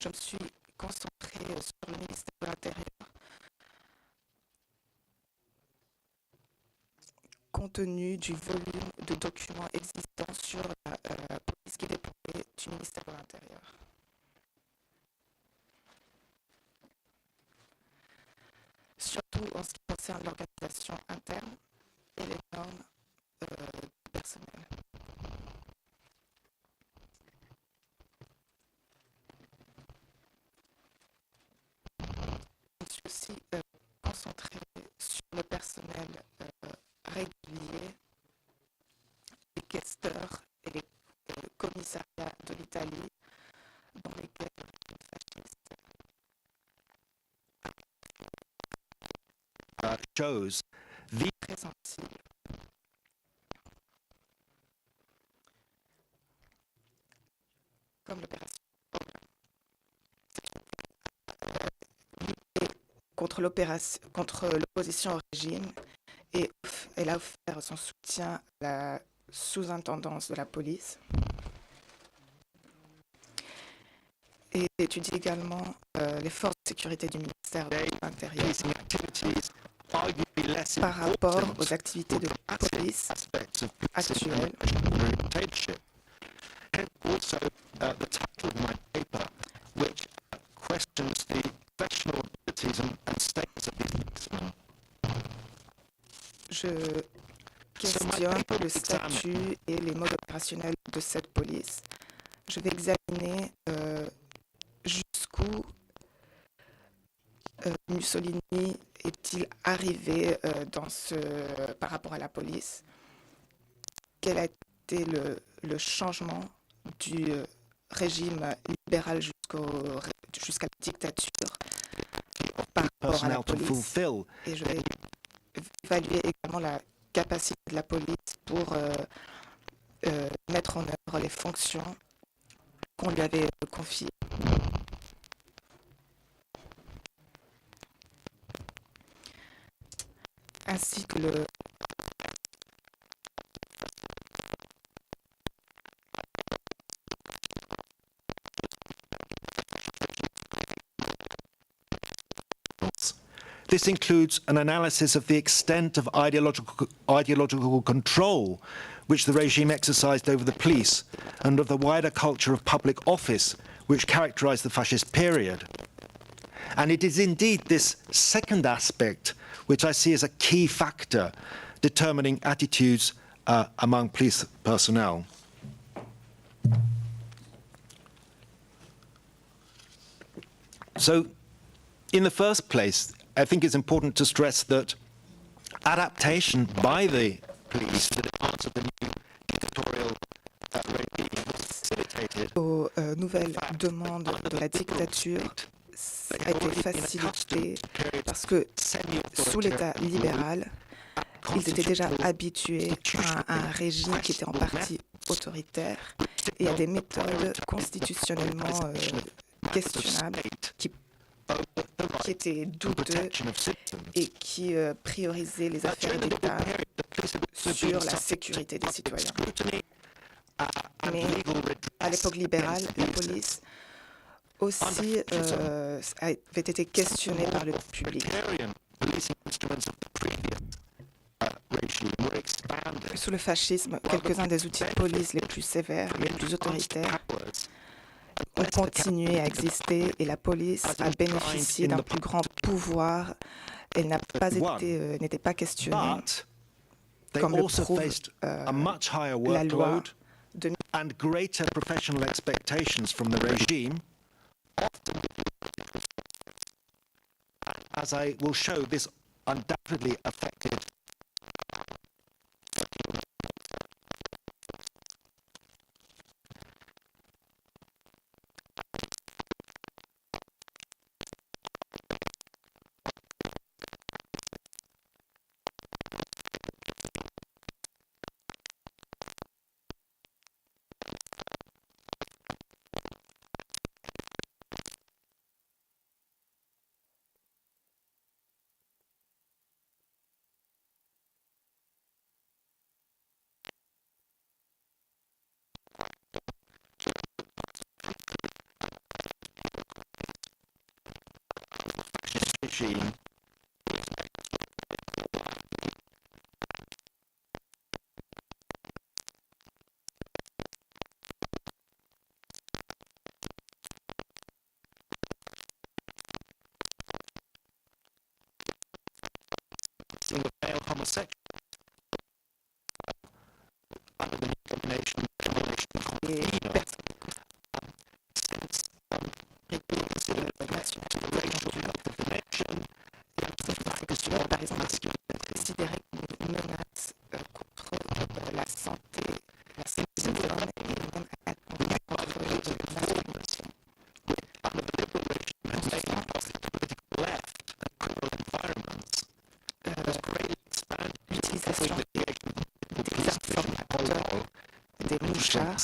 je me suis concentrée sur le ministère de l'Intérieur, compte tenu du volume de documents existants sur la police qui est déployée du ministère de l'Intérieur. Surtout en ce qui concerne l'organisation interne et les normes du personnel. Je me suis aussi concentrée sur le personnel régulier, les questeurs et les commissariats de l'Italie, dans lesquels le régime fasciste shows est très sensible. Comme l'opération contre l'opposition au régime, et elle a offert son soutien à la sous-intendance de la police. Et étudie également les forces de sécurité du ministère de l'Intérieur par rapport aux activités de police actuelles. Je questionne le statut et les modes opérationnels de cette police. Je vais examiner jusqu'où Mussolini est-il arrivé par rapport à la police. Quel a été le changement du régime libéral jusqu'à la dictature par rapport à la police. Et je vais évaluer également la capacité de la police pour mettre en œuvre les fonctions qu'on lui avait confiées. Ainsi que le This includes an analysis of the extent of ideological control which the regime exercised over the police and of the wider culture of public office which characterized the fascist period. And it is indeed this second aspect which I see as a key factor determining attitudes among police personnel. So, in the first place, I think it's important to stress that adaptation by the police to the demands of the new dictatorial regime was facilitated. Aux nouvelles demandes de la dictature a été facilité parce que sous l'État libéral, ils étaient déjà habitués à un régime qui était en partie autoritaire et à des méthodes constitutionnellement questionnables qui étaient douteux et qui priorisaient les affaires d'État sur la sécurité des citoyens. Mais à l'époque libérale, la police aussi avait été questionnée par le public. Sous le fascisme, quelques-uns des outils de police les plus sévères, les plus autoritaires, ont continué à exister et la police a bénéficié d'un plus grand pouvoir. Elle n'était pas questionnée, comme le prouve la loi de and greater professional expectations from the regime. As I will show, this undoubtedly affected regime single male homosexual under the domination par exemple, considérer comme une menace contre la santé des hommes et même contre la masculinité. L'utilisation d'exacerbateurs, des mouchards,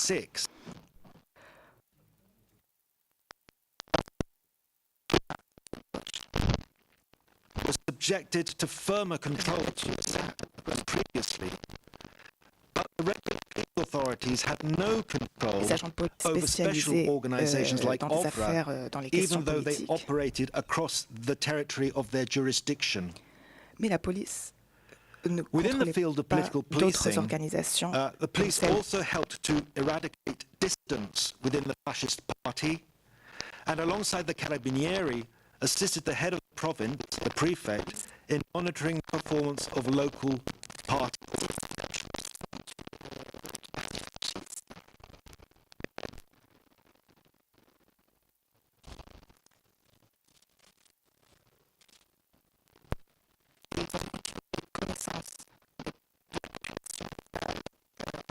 was subjected to firmer control than previously. But the regulatory authorities had no control les agents de police over special spécialisés organizations like dans des OFRA, affaires, dans les questions even though they politiques. operated across the territory of their jurisdiction. Mais la police ne Within the contrôlait field of pas political d'autres policing, organisations. the police also helped to eradicate dissidents within the fascist party, and alongside the Carabinieri, assisted the head of the province, the prefect, in monitoring the performance of local party organizations.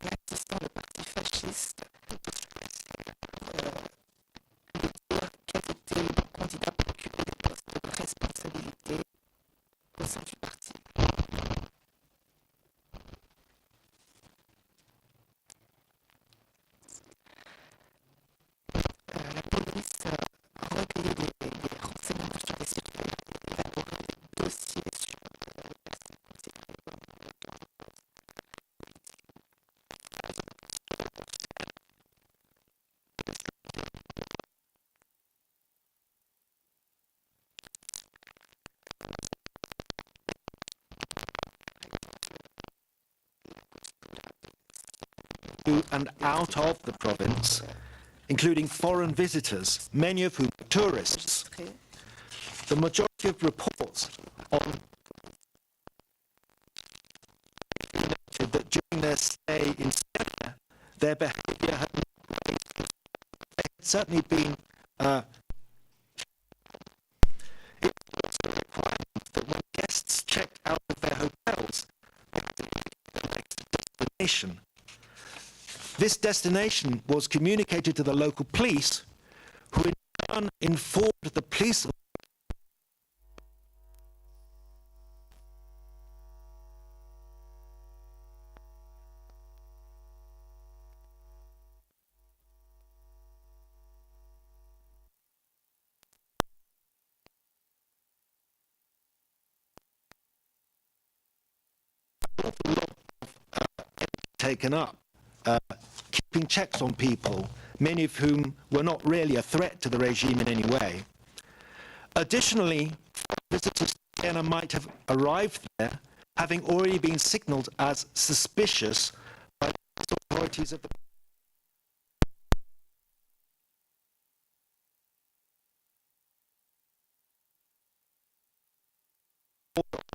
L'assistant le parti fasciste quels étaient les candidats pour occuper des postes de responsabilité au sein du parti. La police a recueilli des renseignements sur les citoyens et élaboré des dossiers sur les personnes considérées comme and out of the province, including foreign visitors, many of whom are tourists. The majority of reports on that during their stay in Syria, their behaviour had certainly been it was a requirement that when guests checked out of their hotels, the next destination. This destination was communicated to the local police, who in turn informed the police taken up, keeping checks on people, many of whom were not really a threat to the regime in any way. Additionally, visitors to Vienna might have arrived there having already been signalled as suspicious by the authorities of the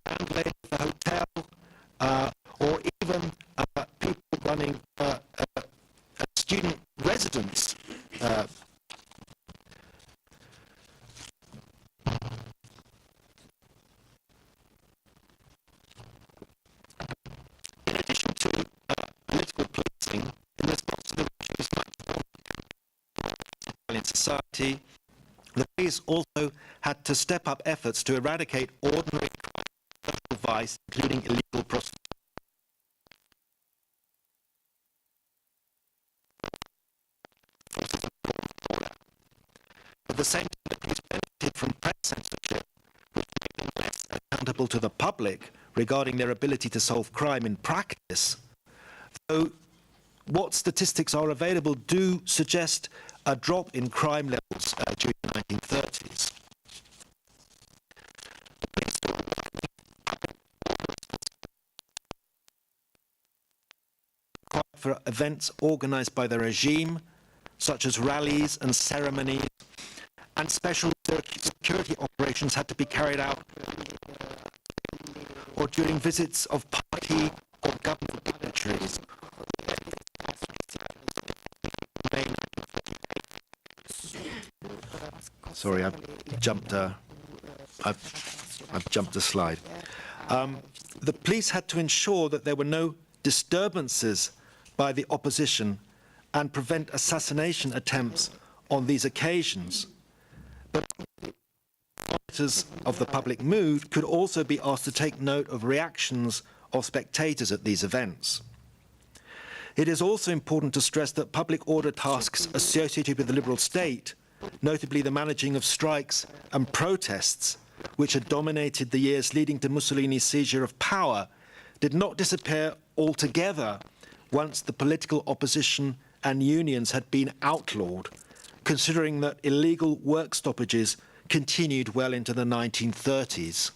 landlady of the hotel, or even people running student residence. In addition to political policing, in response to the regime's much more in society, the police also had to step up efforts to eradicate ordinary vice, including illegal prostitution. At the same time, the police benefited from press censorship, which made them less accountable to the public regarding their ability to solve crime in practice. Though what statistics are available do suggest a drop in crime levels during the 1930s. for events organized by the regime, such as rallies and ceremonies, and special security operations had to be carried out or during visits of party or government dignitaries. Sorry, I've jumped a slide. The police had to ensure that there were no disturbances by the opposition and prevent assassination attempts on these occasions. But monitors of the public mood could also be asked to take note of reactions of spectators at these events. It is also important to stress that public order tasks associated with the liberal state, notably the managing of strikes and protests, which had dominated the years leading to Mussolini's seizure of power, did not disappear altogether once the political opposition and unions had been outlawed, considering that illegal work stoppages continued well into the 1930s.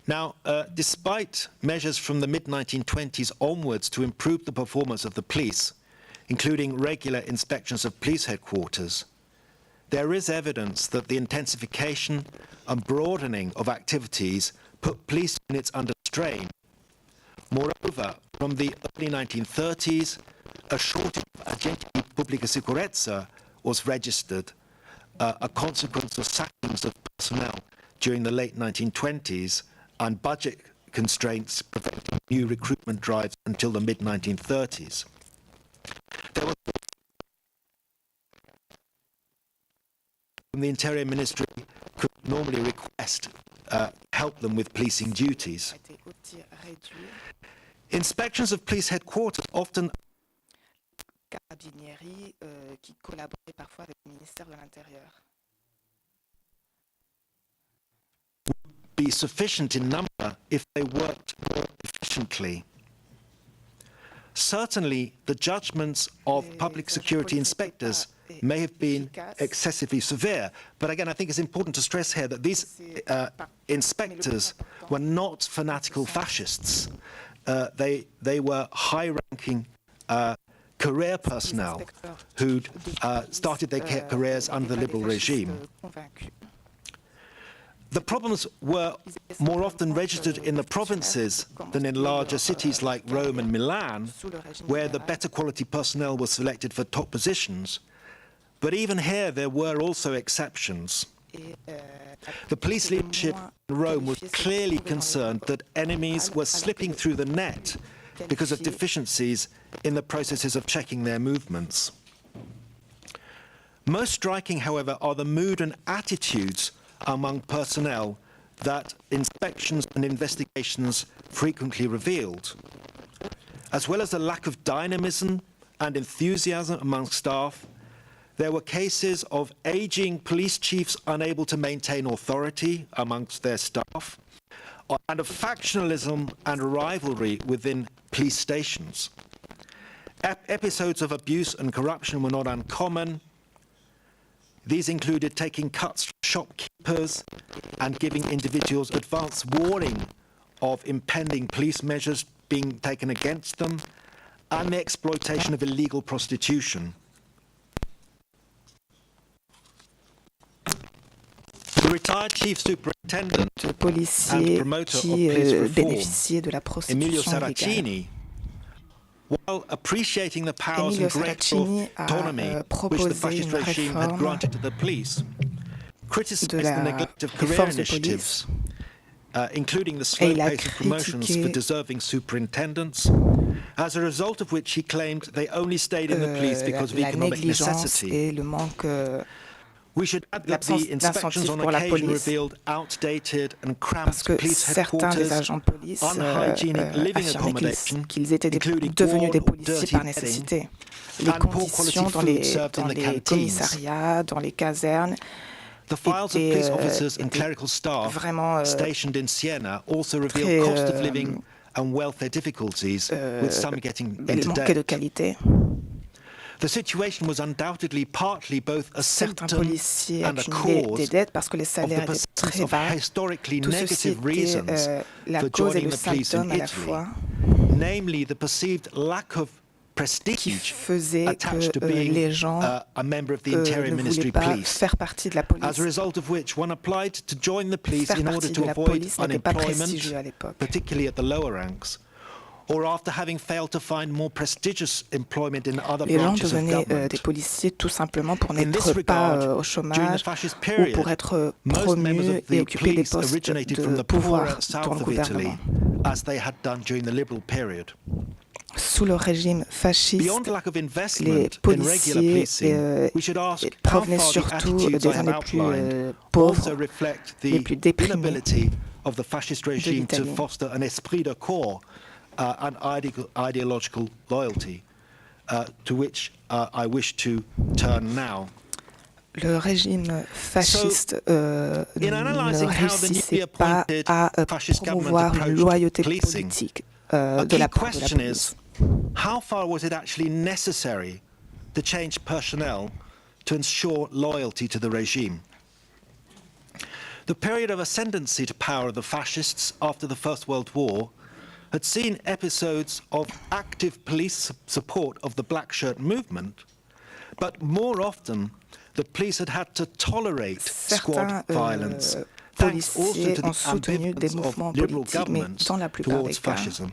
Now, despite measures from the mid-1920s onwards to improve the performance of the police, including regular inspections of police headquarters, there is evidence that the intensification and broadening of activities put police units under strain. Moreover, from the early 1930s, a shortage of agenti di pubblica sicurezza was registered, a consequence of sackings of personnel during the late 1920s and budget constraints preventing new recruitment drives until the mid-1930s. There was the Interior Ministry could normally request help them with policing duties. Inspections of police headquarters often qui collaboraient parfois avec le ministère de l'Intérieur. Be sufficient in number if they worked more efficiently. Certainly, the judgments of public security inspectors may have been excessively severe, but again, I think it's important to stress here that these inspectors were not fanatical fascists. They were high-ranking career personnel who'd started their careers under the liberal regime. The problems were more often registered in the provinces than in larger cities like Rome and Milan, where the better quality personnel was selected for top positions. But even here, there were also exceptions. The police leadership in Rome was clearly concerned that enemies were slipping through the net because of deficiencies in the processes of checking their movements. Most striking, however, are the mood and attitudes among personnel that inspections and investigations frequently revealed. As well as the lack of dynamism and enthusiasm among staff, there were cases of aging police chiefs unable to maintain authority amongst their staff, and of factionalism and rivalry within police stations. Episodes of abuse and corruption were not uncommon. These included taking cuts from shopkeepers and giving individuals advance warning of impending police measures being taken against them, and the exploitation of illegal prostitution. The retired chief superintendent and promoter of police reform, Emilio Saracini, while appreciating the powers and greater autonomy which the fascist regime had granted to the police, criticized the neglect of career initiatives, including the slow pace of promotions for deserving superintendents, as a result of which he claimed they only stayed in the police because of economic necessity. We should add that the inspections on occasion revealed outdated and cramped police headquarters, unhygienic living accommodation, including devenus des policiers par nécessité. Les conditions dans les commissariats, dans les casernes. The files of police officers and clerical staff stationed in Siena also reveal cost of living and welfare difficulties, with some getting into debt. The situation was undoubtedly partly both a Certains symptom policiers and a accumulaient des cause dettes parce que les of salaires the étaient persistence très of bas. historically Tout ceci negative était reasons la for cause et joining le the police in symptôme à la Italy, fois namely the perceived lack of qui prestige faisait attached to que being les gens a member of the Interior ne voulaient Ministry pas Police. faire partie de la As police. a result of which, one applied to join the police Faire in order partie to de la avoid police n'était pas unemployment, prestigieux à l'époque. particularly at the lower ranks, or after having failed to find more prestigious employment in other Les gens branches of devenaient government. des policiers tout simplement pour In this n'être pas regard, au during the chômage fascist ou period, pour être most members promus of et the occuper des police postes originated from de the poorer pouvoir dans south le of Italy, gouvernement. as they had done during the liberal period. Sous le régime fasciste, Beyond lack of les investment in regular policiers policing, we should ask how provenaient far the surtout attitudes des I zones have les plus outlined pauvres, also reflect les the plus déprimées inability of the fascist regime to l'Italie. foster an esprit de corps and ideological loyalty, to which I wish to turn now. Le régime fasciste in ne analysing how the newly réussissait pas appointed à fascist government promouvoir une approached loyauté policing, politique a de key la part de la question police. is, how far was it actually necessary to change personnel to ensure loyalty to the regime? The period of ascendancy to power of the fascists after the First World War had seen episodes of active police support of the black shirt movement, but more often the police had to tolerate squad Certains violence, thanks also policiers to ont the soutenu des ambivalence of mouvements liberal politiques, mais governments dans la plupart des towards cas, fascism.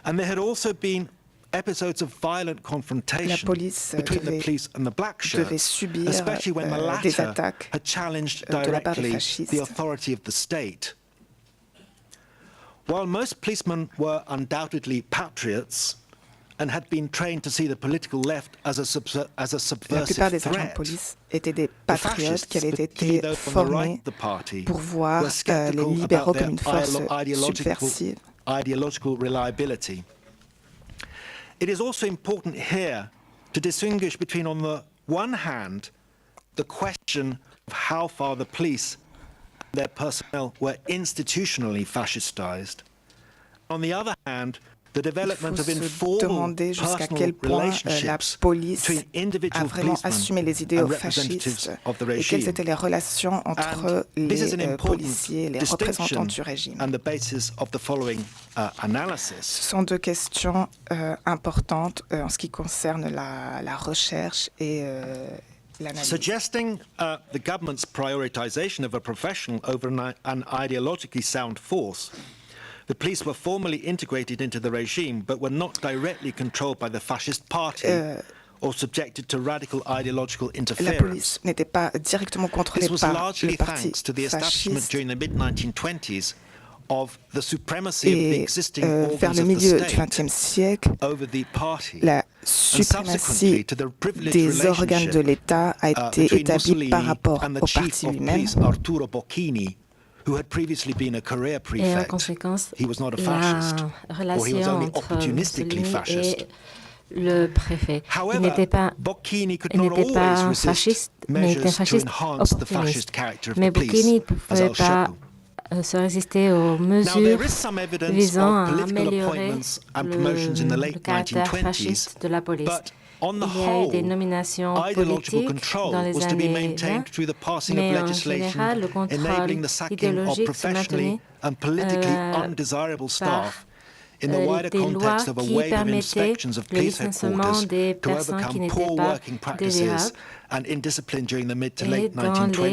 And there had also been episodes of violent la confrontation police between the police and the black devait shirts, subir especially when the des latter attaques had challenged de la part des directly fascistes. the authority of the state. While most policemen were undoubtedly patriots and had been trained to see the political left as a La plupart subversive des agents de threat, police étaient des the patriotes fascists, qui avaient particularly été those on the right formés of the party, pour voir were les skeptical libéraux about comme une force their subversive. ideological reliability. It is also important here to distinguish between, on the one hand, the question of how far the police and their personnel were institutionally fascistized. On the other hand, the Il development faut of se informal demander jusqu'à personal quel point la relationships police between a individual vraiment policemen assumé les idéaux and representatives fascistes of the et quelles regime. étaient les relations entre This is an les important policiers et les distinction représentants du régime. and the basis of the following analysis. Ce sont deux questions importantes en ce qui concerne la recherche et l'analyse. Suggesting the government's prioritization of a professional over an ideologically sound force, the police were formally integrated into the regime but were not directly controlled by the fascist party or subjected to radical ideological La interference. police n'était pas directement contrôlée This was par largely le parti thanks to the establishment fasciste during the mid-1920s of the supremacy of the et existing vers organs le of the milieu du state XXe siècle, over the party, la and subsequently suprématie to the privileged des organes de relationship l'État a été between établie par Mussolini rapport and the au chief parti of lui-même. police, Arturo Bocchini, who had previously been a career Et en prefect. conséquence, He was not a la fascist, or he was relation only entre opportunistically Mussolini fascist. et le préfet. Il However, n'était pas, Bocchini could il not n'était pas always un resist fasciste, mais était un measures to fasciste enhance the fascist opportuniste. character of Mais the police, Bocchini ne as pouvait I'll pas show. se résister aux Now, mesures there is some evidence visant of à political améliorer appointments and promotions in the le late caractère 1920s, fasciste de la police. but on the Il y a eu des whole, nominations ideological politiques control dans les was to be années 20, maintained through the passing of mais en legislation général, le contrôle enabling the sacking of idéologique se professionally maintenait and politically undesirable staff in the wider des lois context of a qui wave of permettaient inspections of le police licenciement headquarters des to personnes qui overcome n'étaient poor pas working practices désirables and indiscipline during the mid to et late dans les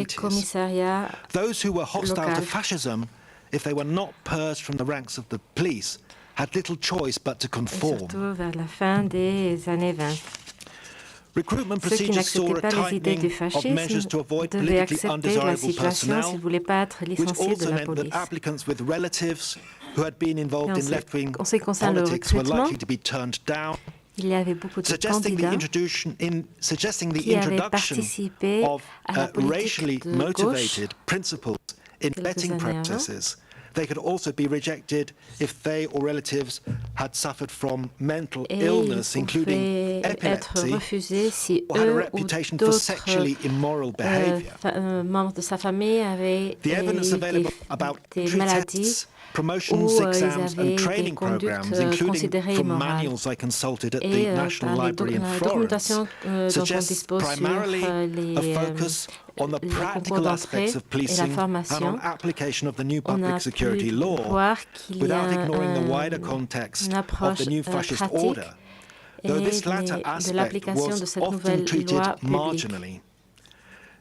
1920s. commissariats Those who were hostile to locales. fascism, if they were not purged from the ranks of the police, had little choice but to Et conform. surtout vers la fin des années 20. Recruitment Ceux qui procedures saw n'acceptaient a pas les idées du tightening of measures fascisme to avoid devaient politically accepter la undesirable situation personnel, s'ils ne voulaient pas être which licenciés de also la meant that police. applicants with relatives who had been involved in left-wing En ce qui concerne le politics were recrutement, likely to be turned down, il y avait beaucoup de suggesting the candidats qui avaient introduction participé of à la racially politique de gauche motivated principles in quelques vetting années avant. practices. They could also be rejected if they or relatives had suffered from mental Et illness, ils including pouvaient être epilepsy, refusés si or had a eux ou reputation for d'autres sexually immoral behavior. membres de sa famille avaient The evidence eu available about des entry maladies tests, promotions, où ils exams, and avaient des training conductes programs, including considérées from immorales. manuals I consulted at the Et National par Library in la Florence, documentation dont on suggests dispose sur primarily a les focus on the concours practical d'entrée aspects of et la policing and formation, on application of the new on a public security pu law, voir qu'il y without a ignoring the wider context of the new fascist order, though this latter de aspect l'application was de cette often nouvelle treated loi publique. marginally.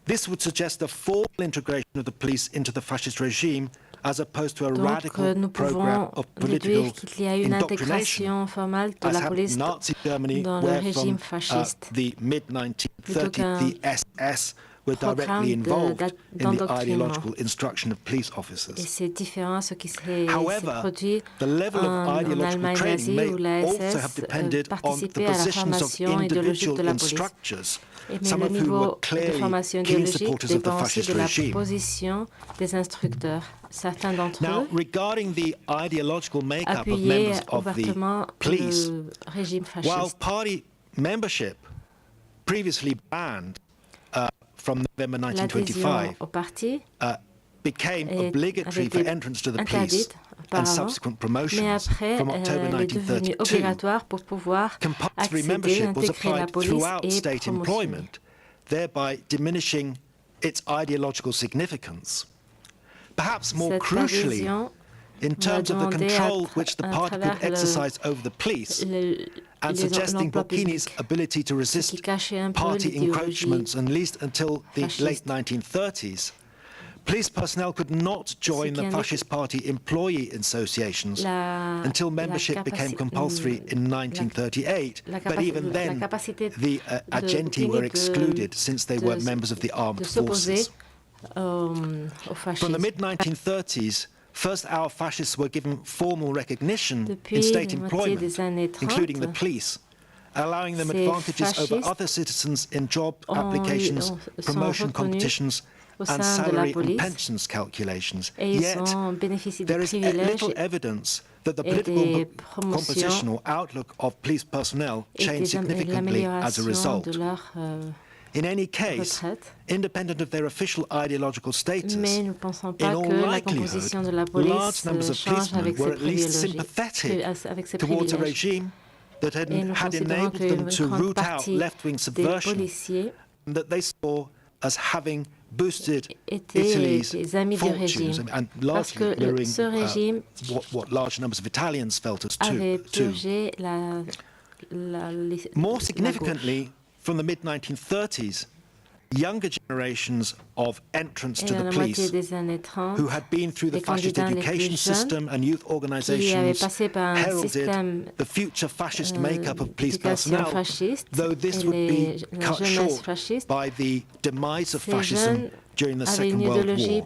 This would suggest a formal integration of the police into the fascist regime as opposed to a Donc, radical nous program pouvons of political déduire qu'il y a une indoctrination, intégration formale de as la happened police in Nazi Germany, dans le where régime from fasciste. the mid-1930s, the SS were directly involved in the ideological instruction of police Et officers. c'est différent à ce qui s'est However, produit the level of en ideological Allemagne training nazie may où la also have SS depended on the participait à la positions of formation idéologique individual de la police. instructors, Mais some le of whom were niveau de clearly formation keen idéologique supporters of the dépend aussi fascist de la regime. position des instructeurs. Certains d'entre Now, eux regarding the ideological makeup of appuyaient members of the ouvertement police, le régime while fasciste. party membership previously banned from November L'adhésion 1925 au parti became avait obligatory for été entrance to the police interdite and auparavant, subsequent mais promotions après, from October elle est devenue 1932. obligatoire pour pouvoir Compulsory accéder, membership was intégrer la applied police throughout et state promotionner. employment, thereby diminishing its ideological significance. Perhaps more Cette crucially, adhésion in terms of the demandé control which the à party could travers exercise over the police, and suggesting l'emploi Bocchini's public, ability to ce qui resist cachait un peu party l'idéologie encroachments, at least until the fasciste. late 1930s. Police personnel could not join the fascist party employee associations until membership became compulsory in 1938, but even then the agenti were excluded since they were members of the armed forces. From the mid-1930s, first-hour fascists were given formal recognition in state employment, including the police, allowing them advantages over other citizens in job applications, promotion competitions, and salary and pensions calculations. Yet, there is little evidence that the political composition or outlook of police personnel changed significantly as a result. In any case, independent of their official ideological status, in all likelihood, large numbers of policemen were at least sympathetic towards a regime that had enabled them to root out left-wing subversion, and that they saw as having boosted Italy's fortunes, and largely mirroring what large numbers of Italians felt as too. More significantly, from the mid-1930s, younger generations of entrants to the police who had been through the fascist education system and youth organizations heralded the future fascist makeup of police personnel, though this would be cut short by the demise of fascism during the Second World War.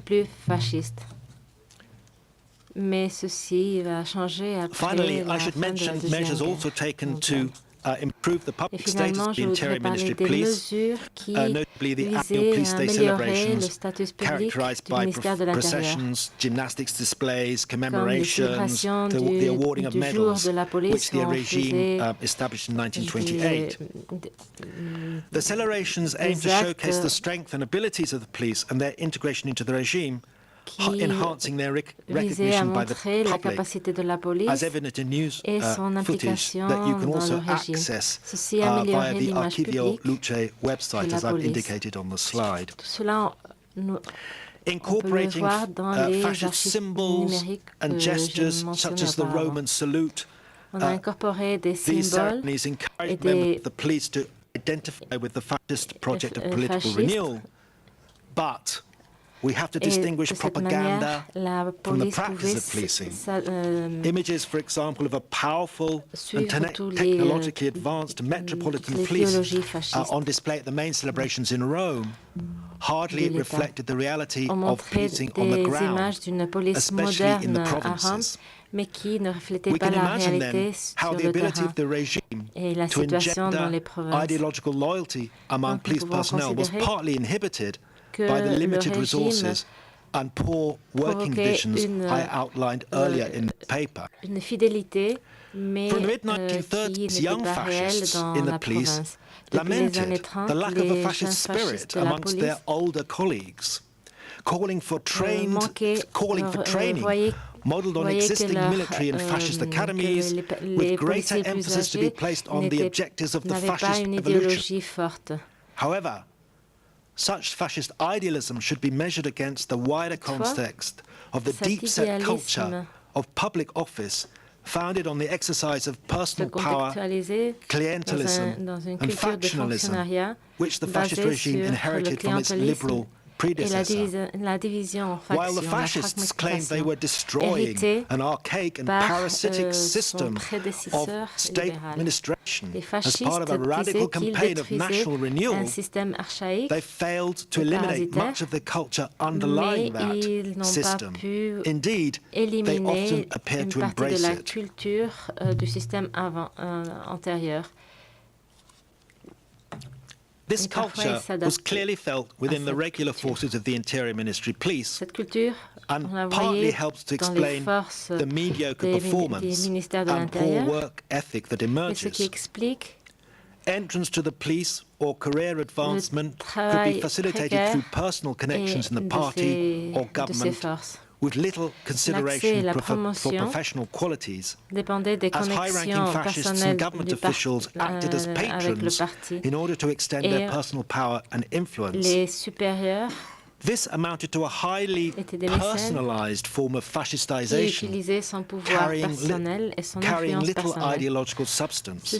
Mais ceci va changer après Finally, la I should fin de la mention Deuxième measures Guerre also taken mondiale. to improve the Et public status finalement, of the je voudrais Interior parler Ministry of des Police, mesures qui notably the annual visaient Police à Day améliorer le celebrations, status public characterized du by ministère de l'Intérieur, processions, gymnastics displays, comme les commemorations, célébrations the awarding of du jour medals, de la police which the on regime faisait established in 1928. The celebrations aim to showcase the strength and abilities of the police and their integration into the regime, enhancing their recognition by the public, as evident in news footage that you can also access via the Archivio Luce website, as I've indicated on the slide. Incorporating fascist symbols and gestures such as the Roman salute, these ceremonies encourage members of the police to identify with the fascist project of political renewal, but we have to distinguish propaganda from the practice of policing. Images, for example, of a powerful and technologically advanced metropolitan police on display at the main celebrations in Rome hardly reflected the reality of policing on the ground, especially in the provinces. Mais qui ne reflétait We pas can la imagine réalité then how sur the le ability terrain of the regime et la to situation dans les engender provinces. ideological loyalty among Donc, nous police pouvons personnel was considérer partly inhibited que by the le limited régime resources and poor working conditions I outlined earlier in the paper. Une fidélité, mais From the qui mid-1930s, n'était young pas réelle fascists dans in la the police province. Depuis les années lamented 30, the lack of a les fascist jeunes spirit fascistes de la amongst their police older colleagues, calling for training modelled on existing military and fascist academies, with greater emphasis to be placed on the objectives of the fascist revolution. However, such fascist idealism should be measured against the wider context of the deep-set culture of public office founded on the exercise of personal power, clientelism and factionalism, which the fascist regime inherited from its liberal predecessor. While the fascists claimed they were destroying an archaic and parasitic system of state administration as part of a radical campaign of national renewal, they failed to eliminate much of the culture underlying that system. Indeed, they often appear to embrace it. This culture was clearly felt within the regular forces of the Interior Ministry Police and partly helps to explain the mediocre performance and poor work ethic that emerges. Entrance to the police or career advancement could be facilitated through personal connections in the party or government, with little consideration for professional qualities, as high-ranking fascists and government officials acted as patrons in order to extend their personal power and influence. This amounted to a highly personalized form of fascistization, carrying little ideological substance.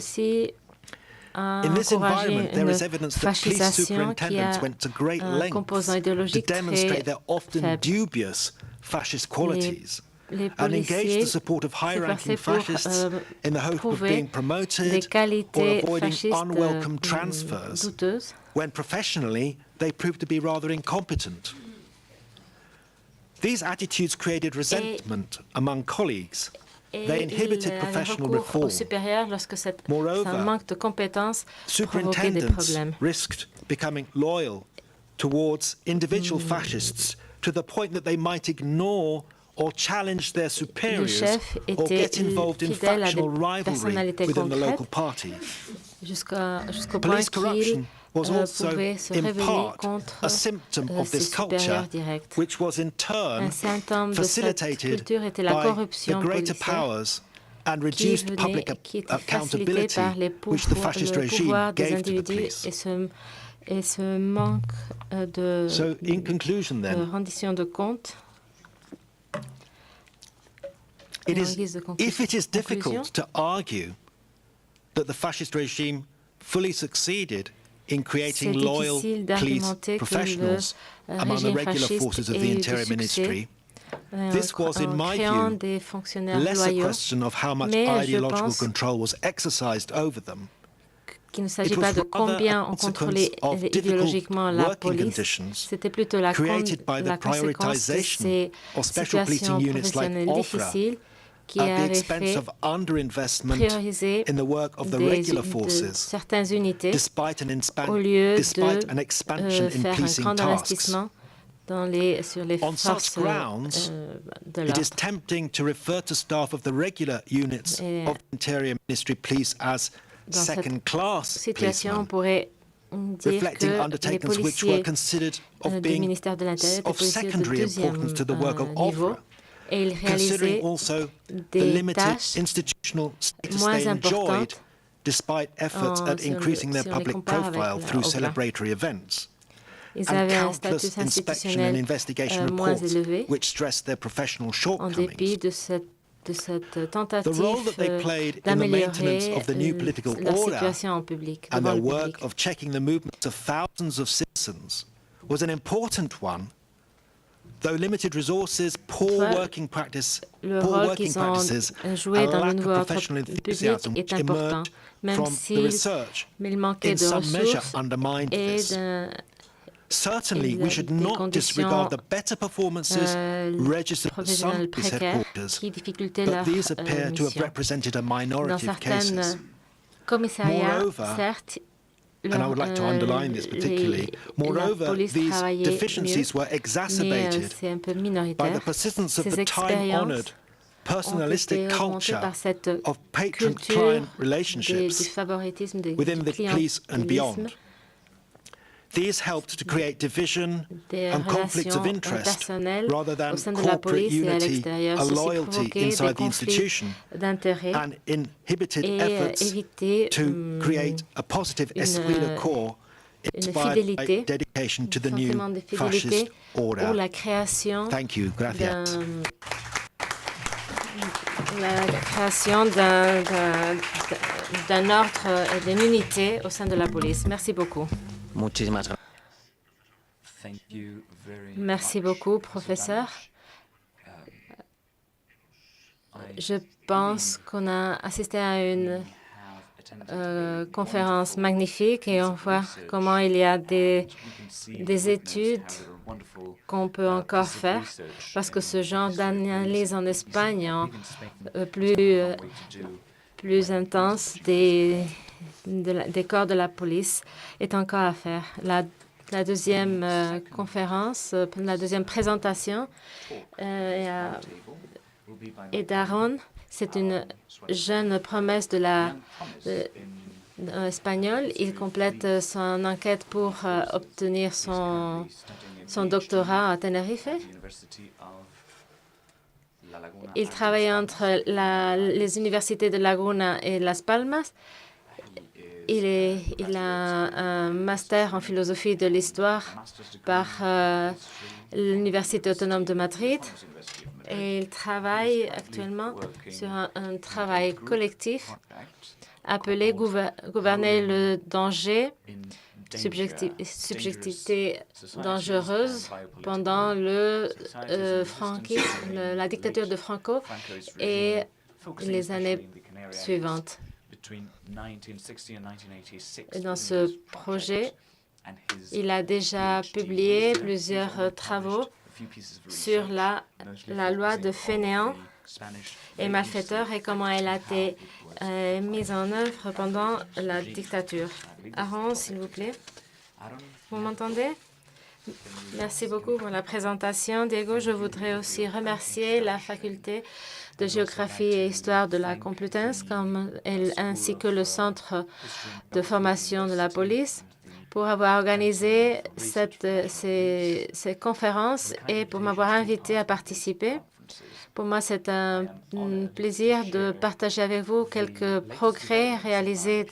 In this environment, there is evidence that police superintendents went to great lengths to demonstrate their often dubious fascist qualities and engaged the support of high-ranking fascists in the hope of being promoted or avoiding unwelcome transfers, when professionally they proved to be rather incompetent. These attitudes created resentment among colleagues. They inhibited professional reform. Moreover, superintendents risked becoming loyal towards individual fascists to the point that they might ignore or challenge their superiors or get involved in factional rivalry within the local party. Police corruption was also, in part, a symptom of this culture, which was in turn facilitated by the greater powers and reduced public accountability which the fascist regime gave to the police. So, in conclusion then, if it is difficult to argue that the fascist regime fully succeeded in creating loyal police professionals among the regular forces of the Interior Ministry, this was, in my view, less a question of how much ideological control was exercised over them. It was rather a consequence of difficult working conditions created by the prioritization of special policing units like OFRA at the expense of underinvestment in the work of the regular forces, despite an expansion in policing tasks. On such grounds, it is tempting to refer to staff of the regular units of the Interior Ministry Police as second-class policemen, reflecting undertakings which were considered of being of secondary importance to the work of OFRA, considering also the limited institutional status they enjoyed despite efforts at increasing their public profile through celebratory events, and countless inspection and investigation reports which stressed their professional shortcomings. The role that they played in the maintenance of the new political order and their work of checking the movements of thousands of citizens was an important one, though limited resources, poor working practices, and a lack of professional enthusiasm which emerged from the research in some measure undermined this. Certainly, we should not disregard the better performances registered at some police headquarters, but these appear to have represented a minority of cases. Moreover, and I would like to underline this particularly. Moreover, these deficiencies were exacerbated c'est un peu by minoritaire. the persistence of Ces the time-honored personalistic culture par cette of culture patron-client du relationships favoritisme, du within the police and clientélisme, beyond. These helped to create division des and conflicts of relations interest personnelles rather au than sein de la corporate police et à unity l'extérieur. and Ceci loyalty provoquait des inside the conflits institution d'intérêts and inhibited et efforts éviter to create a positive esprit de corps une inspired by fidélité, dedication to un the new sentiment de fascist fidélité ou order. la création Thank you. Gracias. d'un ordre et d'une unité au sein de la police. Merci beaucoup. Muchísimas gracias. Merci beaucoup, professeur. Je pense qu'on a assisté à une conférence magnifique et on voit comment il y a des études qu'on peut encore faire parce que ce genre d'analyse en Espagne plus intense des corps de la police est encore à faire. La deuxième conférence, la deuxième présentation est d'Aaron. C'est une jeune promesse de espagnole. Il complète son enquête pour obtenir son doctorat à Tenerife. Il travaille entre les universités de Laguna et Las Palmas. Il a un master en philosophie de l'histoire par l'Université autonome de Madrid. Et il travaille actuellement sur un travail collectif appelé Gouverner le danger, subjectivité dangereuse pendant le franquisme, la dictature de Franco et les années suivantes. Et dans ce projet, il a déjà publié plusieurs travaux sur la loi de fainéants et malfaiteurs et comment elle a été mise en œuvre pendant la dictature. Aaron, s'il vous plaît. Vous m'entendez? Merci beaucoup pour la présentation, Diego. Je voudrais aussi remercier la Faculté de Géographie et Histoire de la Complutense ainsi que le Centre de formation de la police pour avoir organisé ces conférences et pour m'avoir invité à participer. Pour moi, c'est un plaisir de partager avec vous quelques progrès réalisés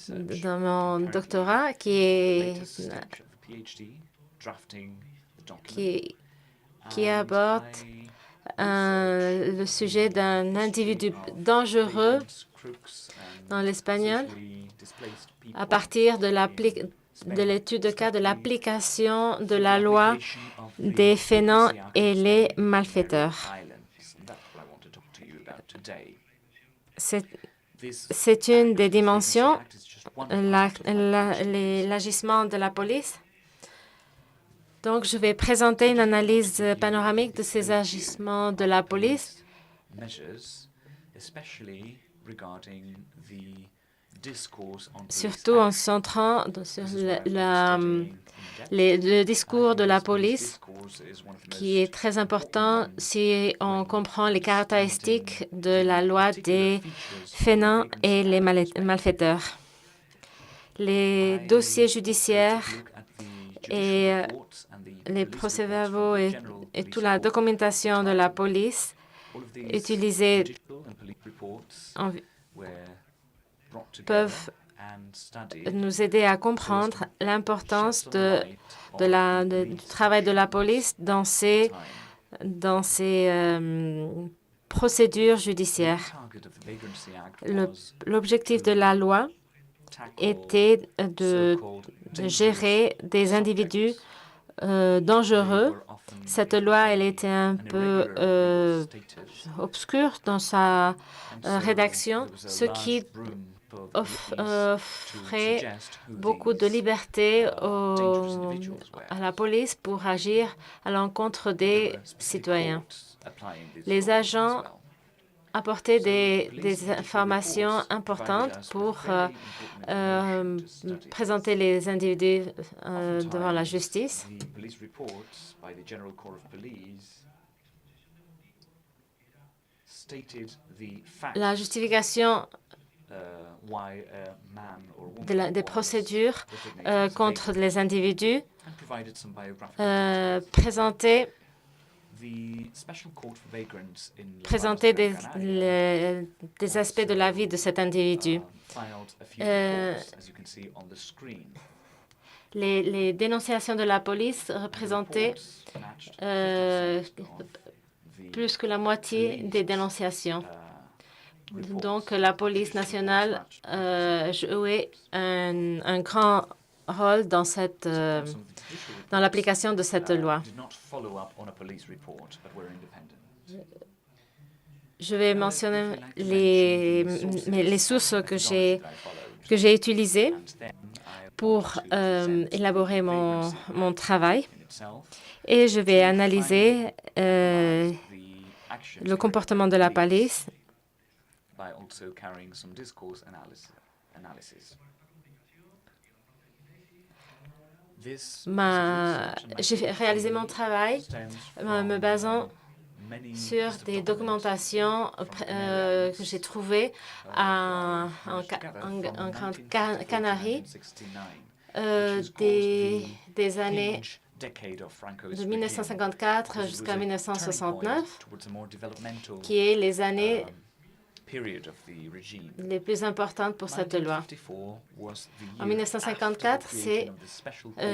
dans mon doctorat qui aborde le sujet d'un individu dangereux dans l'espagnol à partir de l'étude de cas de l'application de la loi des fainéants et les malfaiteurs. C'est une des dimensions, l'agissement de la police. Donc, je vais présenter une analyse panoramique de ces agissements de la police, surtout en se centrant sur le discours de la police, qui est très important si on comprend les caractéristiques de la loi des fainéants et les malfaiteurs. Les dossiers judiciaires et les procès-verbaux et toute la documentation de la police utilisée peuvent nous aider à comprendre l'importance du travail de la police dans ces procédures judiciaires. L'objectif de la loi était de gérer des individus dangereux. Cette loi, elle était un peu obscure dans sa rédaction, ce qui offrait beaucoup de liberté à la police pour agir à l'encontre des citoyens. Les agents apporter des informations importantes pour présenter les individus devant la justice. La justification des procédures contre les individus présenter des aspects de la vie de cet individu. Les dénonciations de la police représentaient plus que la moitié des dénonciations. Donc, la police nationale jouait un grand rôle dans l'application de cette loi. Je vais mentionner les sources que j'ai utilisées pour élaborer mon travail. Et je vais analyser le comportement de la police. J'ai réalisé mon travail me basant sur des documentations que j'ai trouvées en Grande Canarie des années de 1954 jusqu'à 1969, qui est les années les plus importantes pour cette loi. En 1954,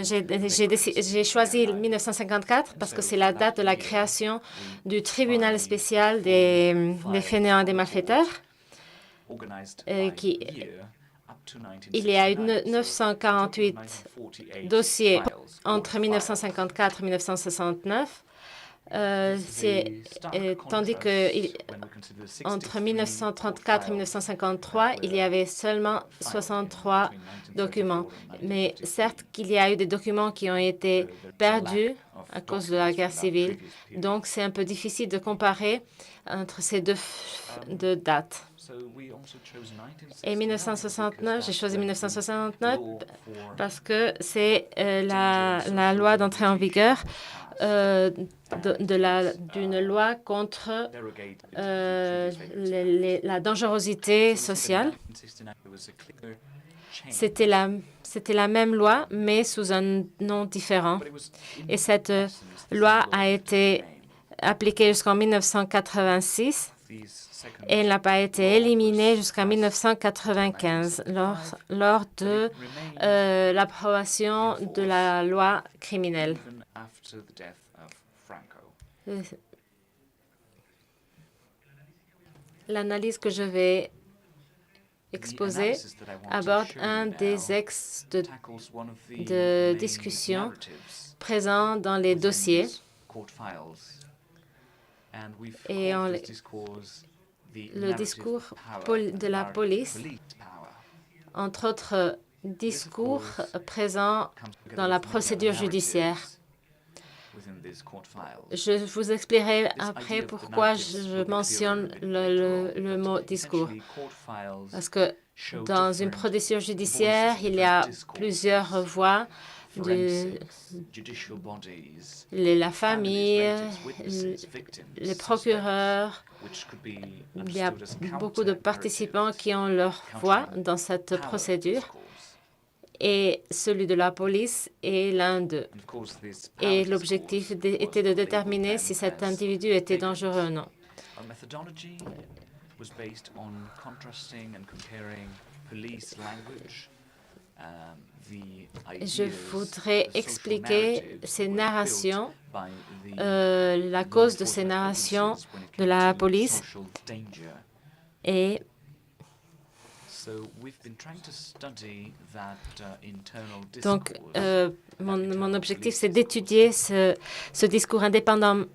j'ai choisi 1954 parce que c'est la date de la création du tribunal spécial des fainéants et des malfaiteurs. Il y a eu 948 dossiers entre 1954 et 1969. Tandis qu'entre 1934 et 1953, il y avait seulement 63 documents. Mais certes qu'il y a eu des documents qui ont été perdus à cause de la guerre civile. Donc, c'est un peu difficile de comparer entre ces deux dates. Et 1969, j'ai choisi 1969 parce que c'est la loi d'entrée en vigueur d'une loi contre la dangerosité sociale. C'était la même loi, mais sous un nom différent. Et cette loi a été appliquée jusqu'en 1986 et elle n'a pas été éliminée jusqu'en 1995 lors de l'approbation de la loi criminelle. L'analyse que je vais exposer aborde un des axes de discussion présents dans les dossiers. Et le discours de la police, entre autres discours présents dans la procédure judiciaire. Je vous expliquerai après pourquoi je mentionne le mot discours. Parce que dans une procédure judiciaire, il y a plusieurs voix. La famille, les procureurs, il y a beaucoup de participants qui ont leur voix dans cette procédure et celui de la police est l'un d'eux. Et l'objectif était de déterminer si cet individu était dangereux ou non. Je voudrais expliquer ces narrations, la cause de ces narrations de la police. Et donc, mon objectif, c'est d'étudier ce discours indépendamment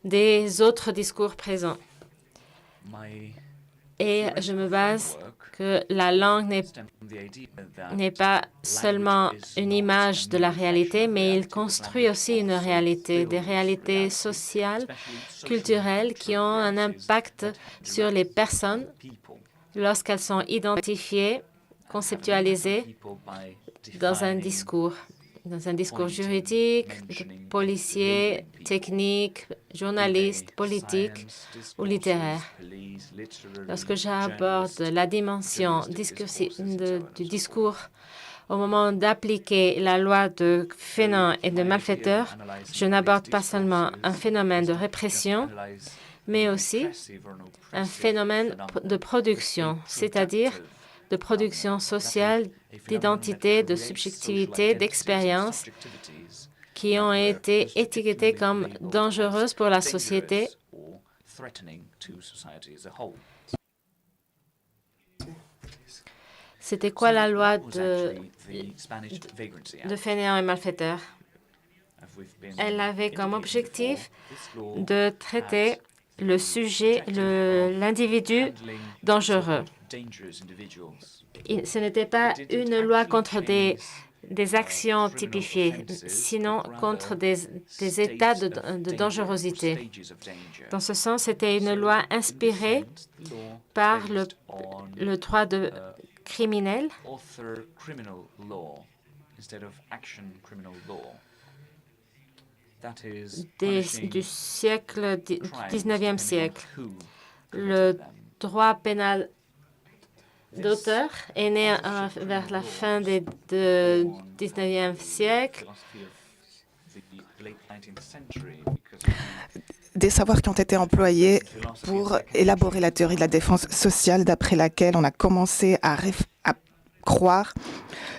des autres discours présents. Et je me base que la langue n'est pas seulement une image de la réalité, mais il construit aussi une réalité, des réalités sociales, culturelles qui ont un impact sur les personnes lorsqu'elles sont identifiées, conceptualisées dans un discours juridique, policier, technique, journaliste, politique ou littéraire. Lorsque j'aborde la dimension du discours au moment d'appliquer la loi de fainéants et de malfaiteurs, je n'aborde pas seulement un phénomène de répression, mais aussi un phénomène de production, c'est-à-dire de production sociale, d'identité, de subjectivité, d'expériences qui ont été étiquetées comme dangereuses pour la société. C'était quoi la loi de fainéants et malfaiteurs? Elle avait comme objectif de traiter le sujet, l'individu dangereux. Ce n'était pas une loi contre des actions typifiées, sinon contre des états de dangerosité. Dans ce sens, c'était une loi inspirée par le droit criminel du siècle, du 19e siècle. Le droit pénal d'auteur est né vers la fin du 19e siècle. Des savoirs qui ont été employés pour élaborer la théorie de la défense sociale, d'après laquelle on a commencé à croire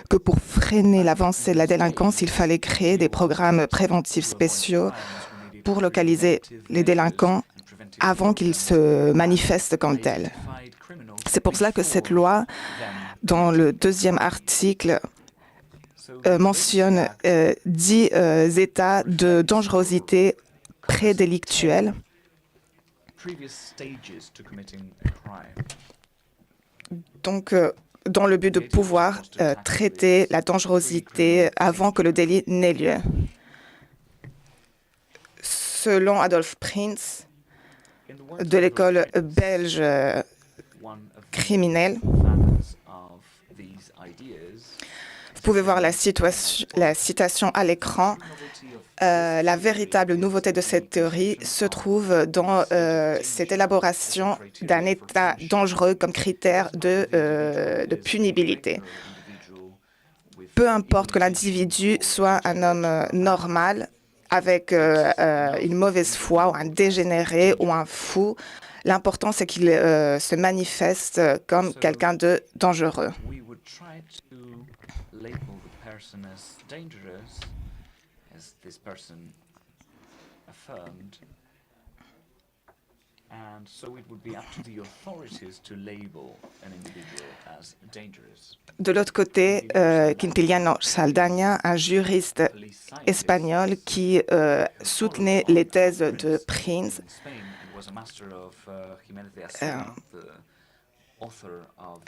que pour freiner l'avancée de la délinquance, il fallait créer des programmes préventifs spéciaux pour localiser les délinquants avant qu'ils se manifestent comme tels. C'est pour cela que cette loi, dans le deuxième article, mentionne 10 états de dangerosité prédélictuelle. Donc, dans le but de pouvoir traiter la dangerosité avant que le délit n'ait lieu. Selon Adolphe Prince, de l'école belge criminelle, vous pouvez voir la citation à l'écran. La véritable nouveauté de cette théorie se trouve dans cette élaboration d'un état dangereux comme critère de punibilité. Peu importe que l'individu soit un homme normal, avec une mauvaise foi, ou un dégénéré, ou un fou, l'important c'est qu'il se manifeste comme quelqu'un de dangereux. This person affirmed, and so it would be up to the authorities to label an individual as dangerous. De l'autre côté, Quintiliano Saldaña, un juriste espagnol qui soutenait les thèses de Prince,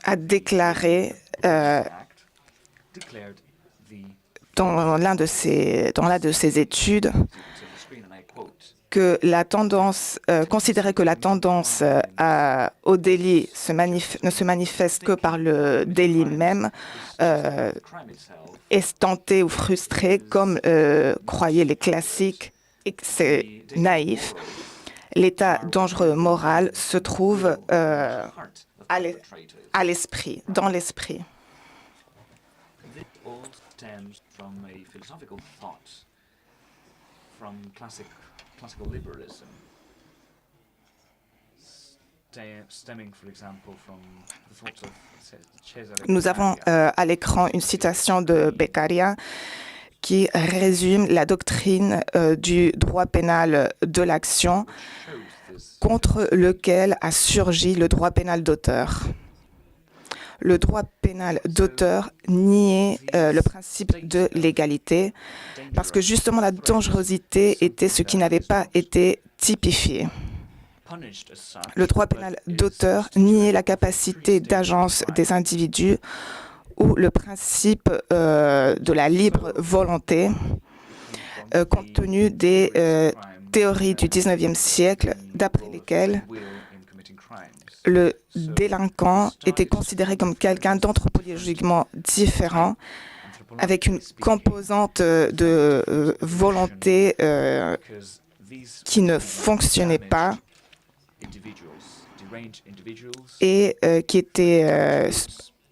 a déclaré dans l'un de ses études que la tendance, considérait que la tendance au délit ne se manifeste que par le délit même, estenté ou frustré, comme croyaient les classiques, et que c'est naïf. L'état dangereux moral se trouve à l'esprit, dans l'esprit. Stems from a philosophical thought, from classical liberalism, stemming, for example, from the thoughts of Cesare. Nous avons à l'écran une citation de Beccaria qui résume la doctrine du droit pénal de l'action contre lequel a surgi le droit pénal d'auteur. Le droit pénal d'auteur niait le principe de l'égalité parce que justement la dangerosité était ce qui n'avait pas été typifié. Le droit pénal d'auteur niait la capacité d'agence des individus ou le principe de la libre volonté compte tenu des théories du XIXe siècle d'après lesquelles le délinquant était considéré comme quelqu'un d'anthropologiquement différent, avec une composante de volonté qui ne fonctionnait pas et qui était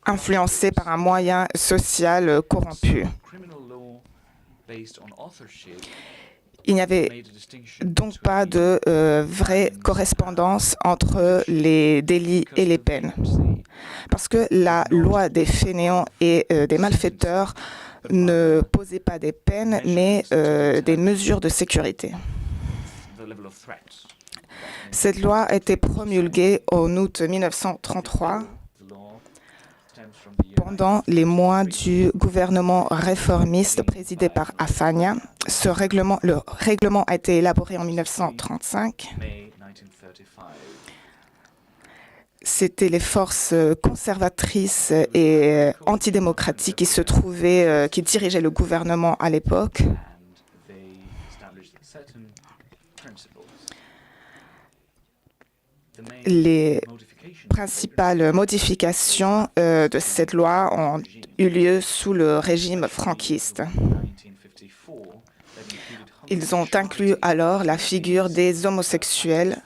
influencée par un moyen social corrompu. Il n'y avait donc pas de vraie correspondance entre les délits et les peines. Parce que la loi des fainéants et des malfaiteurs ne posait pas des peines, mais des mesures de sécurité. Cette loi a été promulguée en août 1933 pendant les mois du gouvernement réformiste présidé par Afania. Le règlement a été élaboré en 1935. C'était les forces conservatrices et antidémocratiques qui dirigeaient le gouvernement à l'époque. Les principales modifications de cette loi ont eu lieu sous le régime franquiste. Ils ont inclus alors la figure des homosexuels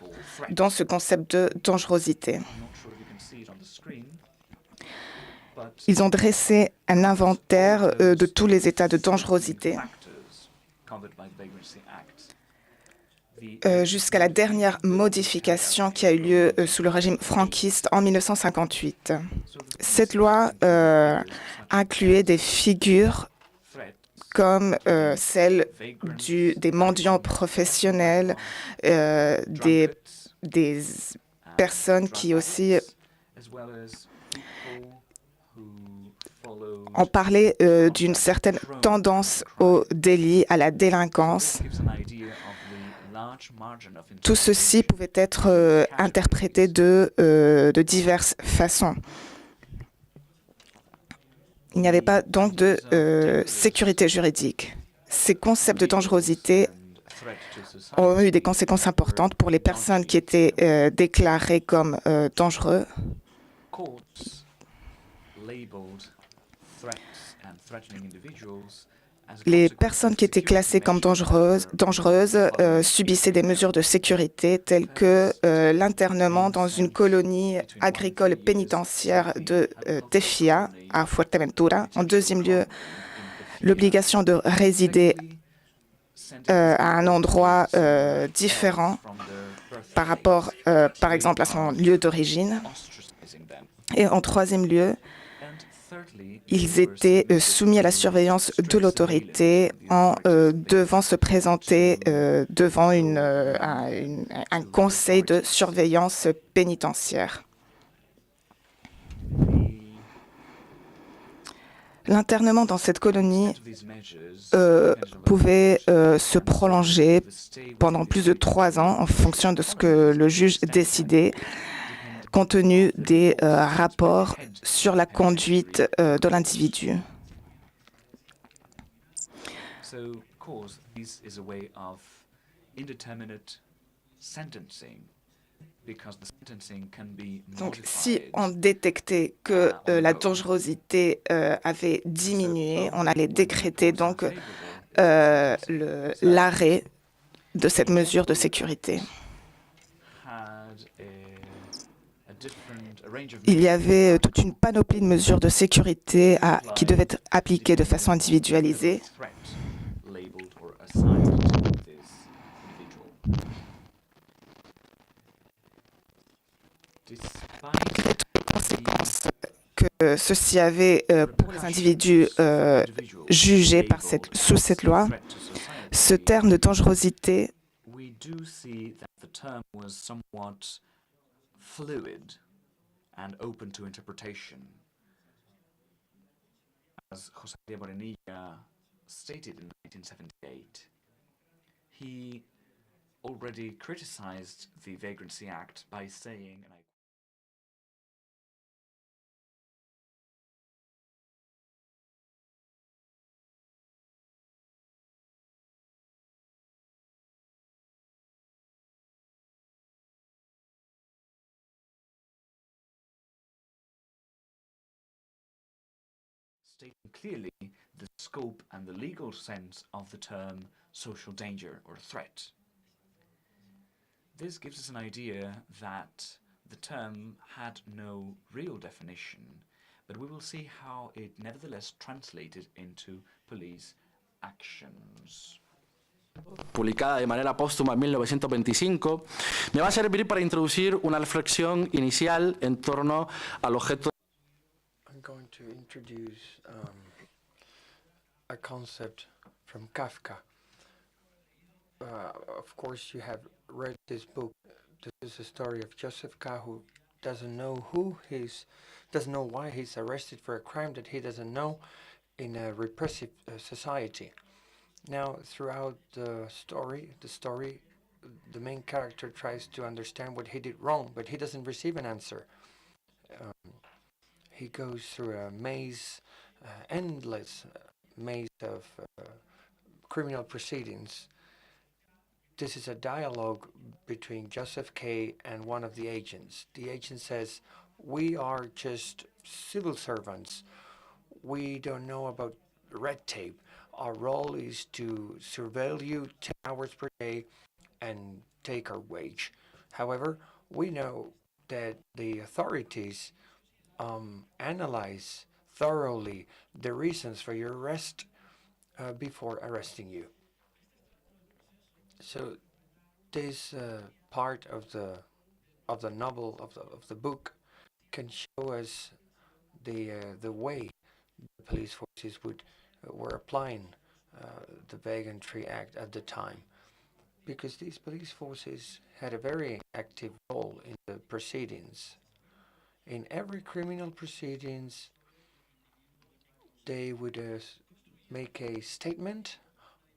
dans ce concept de dangerosité. Ils ont dressé un inventaire de tous les états de dangerosité jusqu'à la dernière modification qui a eu lieu sous le régime franquiste en 1958. Cette loi incluait des figures comme celle des mendiants professionnels, des personnes qui aussi ont parlé d'une certaine tendance au délit, à la délinquance. Tout ceci pouvait être interprété de diverses façons. Il n'y avait pas donc de sécurité juridique. Ces concepts de dangerosité ont eu des conséquences importantes pour les personnes qui étaient déclarées comme dangereux. Les personnes qui étaient classées comme dangereuses subissaient des mesures de sécurité telles que l'internement dans une colonie agricole pénitentiaire de Tefia à Fuerteventura. En deuxième lieu, l'obligation de résider à un endroit différent par rapport, par exemple, à son lieu d'origine. Et en troisième lieu, ils étaient soumis à la surveillance de l'autorité en devant se présenter devant un conseil de surveillance pénitentiaire. L'internement dans cette colonie pouvait se prolonger pendant plus de 3 ans en fonction de ce que le juge décidait, compte tenu des rapports sur la conduite de l'individu. Donc, si on détectait que la dangerosité avait diminué, on allait décréter donc l'arrêt de cette mesure de sécurité. Il y avait toute une panoplie de mesures de sécurité qui devaient être appliquées de façon individualisée. Les conséquences que ceci avait pour les individus jugés sous cette loi, ce terme de dangerosité and open to interpretation. As José Morenilla stated in 1978, he already criticized the Vagrancy Act by saying, and I stating clearly the scope and the legal sense of the term social danger or threat. This gives us an idea that the term had no real definition, but we will see how it nevertheless translated into police actions. Publicada de manera póstuma en 1925, me va a servir para introducir una reflexión inicial en torno al objeto. I'm going to introduce a concept from Kafka. Of course, you have read this book. This is a story of Joseph K., who doesn't know why he's arrested for a crime that he doesn't know in a repressive society. Now, throughout the story, the main character tries to understand what he did wrong, but he doesn't receive an answer. He goes through a maze, endless maze of criminal proceedings. This is a dialogue between Joseph K. and one of the agents. The agent says, "We are just civil servants. We don't know about red tape. Our role is to surveil you 10 hours per day and take our wage. However, we know that the authorities analyze thoroughly the reasons for your arrest before arresting you." So this part of the novel of the book can show us the way the police forces were applying the Vagrancy Act at the time, because these police forces had a very active role in the proceedings. In every criminal proceedings, they would make a statement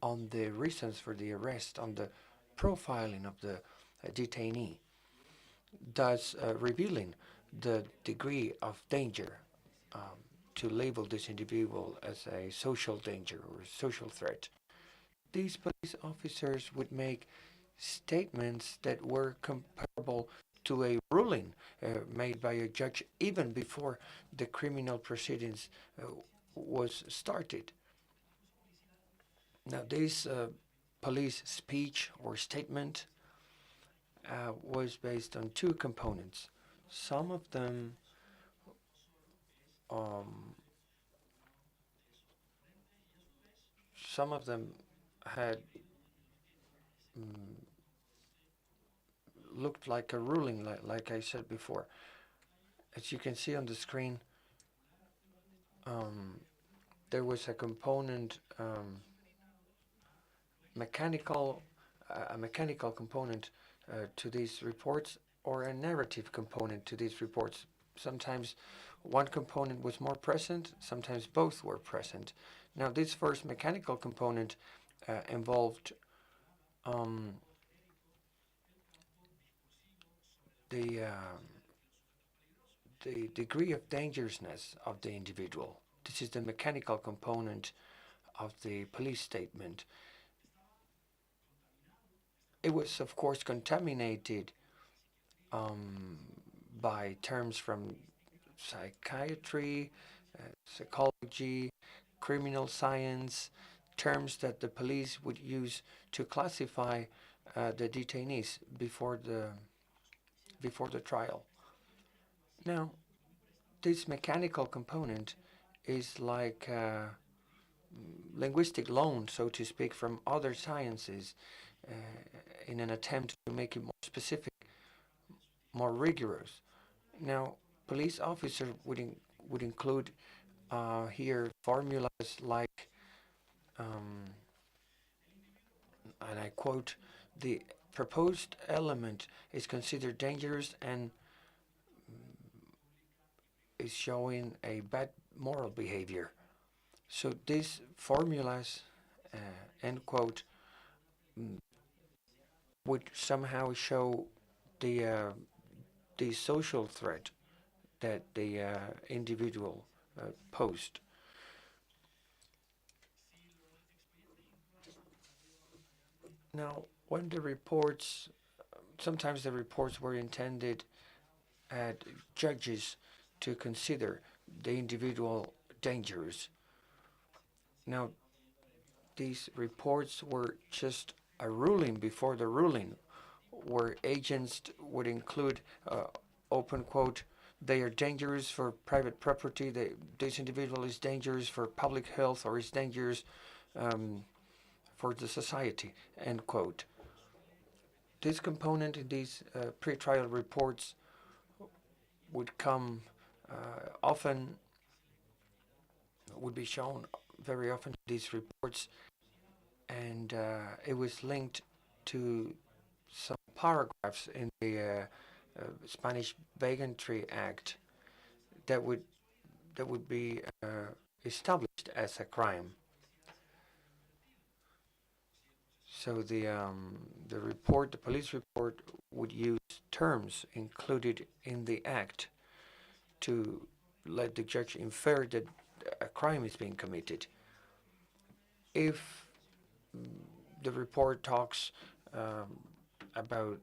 on the reasons for the arrest, on the profiling of the detainee, thus revealing the degree of danger to label this individual as a social danger or a social threat. These police officers would make statements that were comparable to a ruling made by a judge even before the criminal proceedings was started. Now, this police speech or statement was based on two components. Some of them had looked like a ruling, like I said before. As you can see on the screen, there was a component, a mechanical component to these reports, or a narrative component to these reports. Sometimes one component was more present, sometimes both were present. Now, this first mechanical component involved the degree of dangerousness of the individual. This is the mechanical component of the police statement. It was, of course, contaminated by terms from psychiatry, psychology, criminal science, terms that the police would use to classify the detainees before the trial. Now, this mechanical component is like a linguistic loan, so to speak, from other sciences in an attempt to make it more specific, more rigorous. Now, police officers would include here formulas like, and I quote, "The proposed element is considered dangerous and is showing a bad moral behavior." So these formulas, end quote, would somehow show the social threat that the individual posed. Now, when the reports, sometimes the reports were intended at judges to consider the individual dangers. Now, these reports were just a ruling before the ruling, where agents would include, open quote, they are dangerous for private property, this individual is dangerous for public health or is dangerous for the society, end quote. This component in these pre-trial reports would come often, would be shown very often in these reports, and it was linked to some paragraphs in the Spanish Bigotry Act that would be established as a crime. So the report, the police report, would use terms included in the act to let the judge infer that a crime is being committed. If the report talks about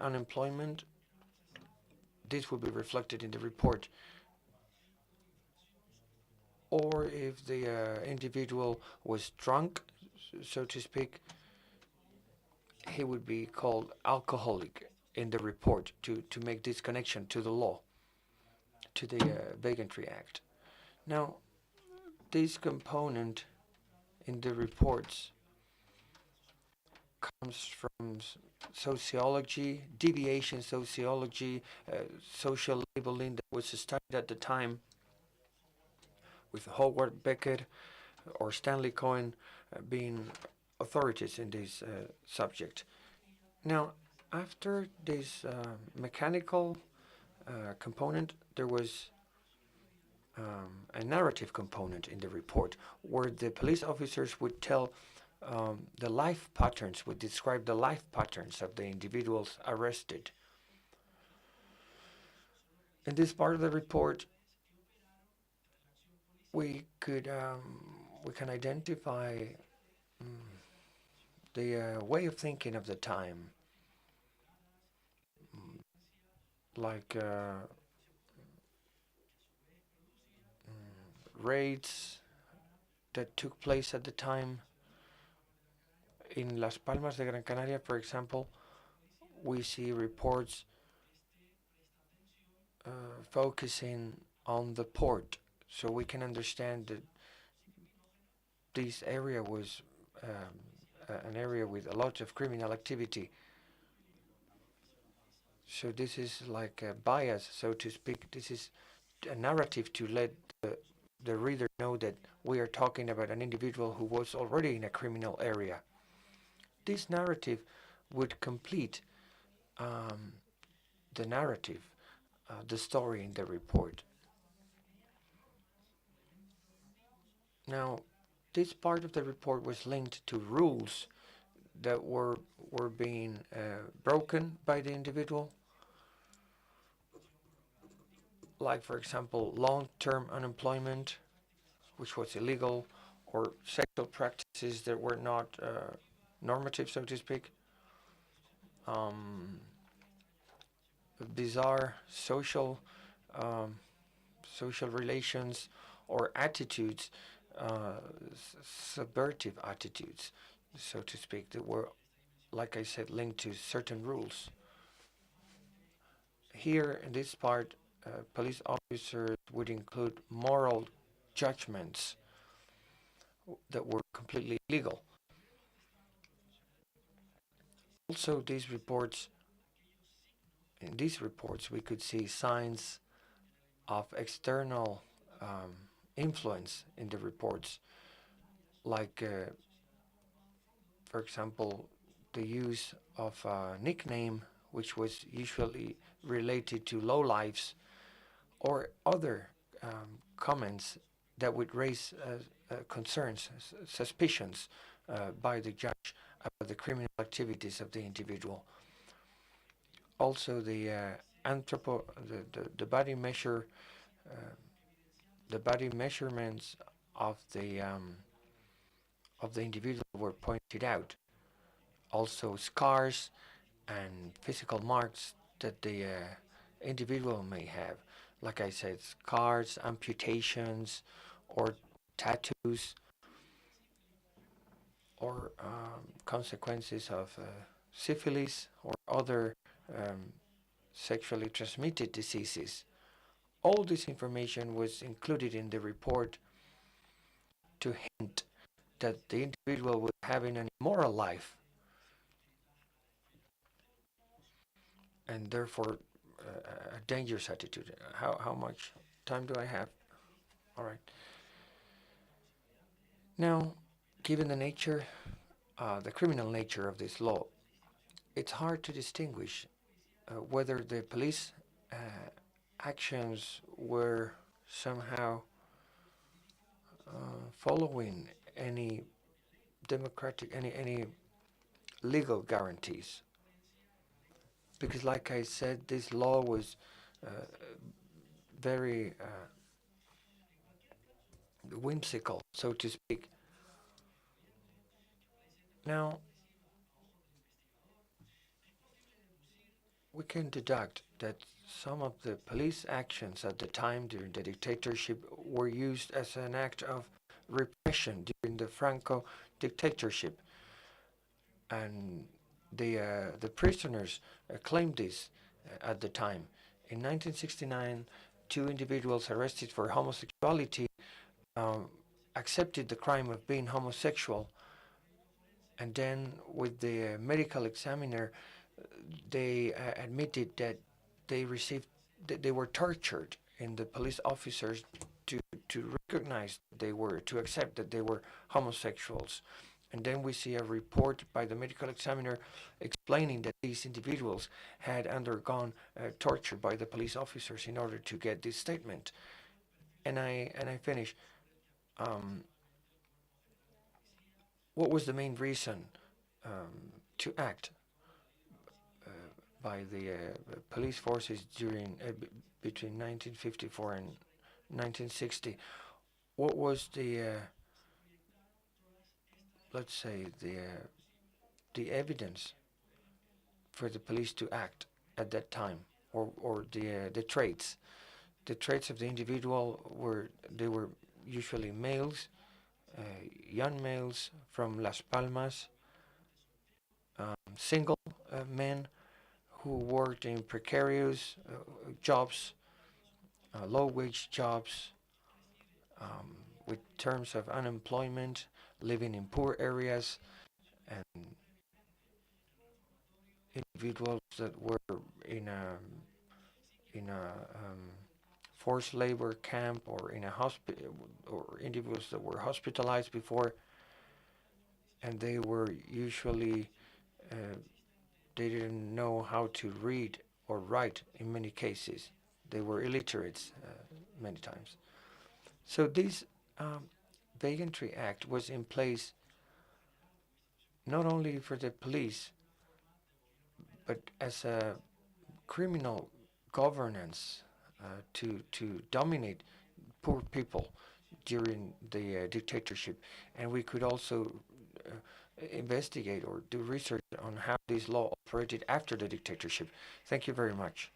unemployment, this will be reflected in the report. Or if the individual was drunk, so to speak, he would be called alcoholic in the report to make this connection to the law, to the Bigotry Act. Now, this component in the reports comes from sociology, deviation sociology, social labeling that was studied at the time with Howard Beckett or Stanley Cohen being authorities in this subject. Now, after this mechanical component, there was a narrative component in the report where the police officers would tell the life patterns, would describe the life patterns of the individuals arrested. In this part of the report, we can identify the way of thinking of the time, like raids that took place at the time. In Las Palmas de Gran Canaria, for example, we see reports focusing on the port, so we can understand that this area was an area with a lot of criminal activity. So this is like a bias, so to speak. This is a narrative to let the reader know that we are talking about an individual who was already in a criminal area. This narrative would complete the narrative, the story in the report. Now, this part of the report was linked to rules that were being broken by the individual, like, for example, long-term unemployment, which was illegal, or sexual practices that were not normative, so to speak. Bizarre social relations or attitudes, subversive attitudes, so to speak, that were, like I said, linked to certain rules. Here in this part, police officers would include moral judgments that were completely illegal. Also, in these reports, we could see signs of external influence in the reports, like, for example, the use of a nickname which was usually related to lowlifes, or other comments that would raise concerns, suspicions by the judge about the criminal activities of the individual. Also, the body measurements of the individual were pointed out. Also, scars and physical marks that the individual may have. Like I said, scars, amputations, or tattoos, or consequences of syphilis or other sexually transmitted diseases. All this information was included in the report to hint that the individual was having an immoral life and therefore a dangerous attitude. How much time do I have? All right. Now, given the nature, the criminal nature of this law, it's hard to distinguish whether the police actions were somehow following any any legal guarantees. Because like I said, this law was very whimsical, so to speak. Now, we can deduct that some of the police actions at the time during the dictatorship were used as an act of repression during the Franco dictatorship. And the prisoners claimed this at the time. In 1969, two individuals arrested for homosexuality accepted the crime of being homosexual, and then with the medical examiner, they admitted that they were tortured, and the police officers to recognize to accept that they were homosexuals. And then we see a report by the medical examiner explaining that these individuals had undergone torture by the police officers in order to get this statement. And I finish. What was the main reason to act by the police forces during between 1954 and 1960? What was the let's say the evidence for the police to act at that time, or the traits? The traits of the individual were usually males, young males from Las Palmas, single men who worked in precarious jobs, low-wage jobs, with terms of unemployment, living in poor areas, and individuals that were in a forced labor camp, or in a hospital, or individuals that were hospitalized before, and they were usually they didn't know how to read or write in many cases. They were illiterates many times. So this Vagantry Act was in place not only for the police, but as a criminal governance to dominate poor people during the dictatorship. And we could also investigate or do research on how this law operated after the dictatorship. Thank you very much.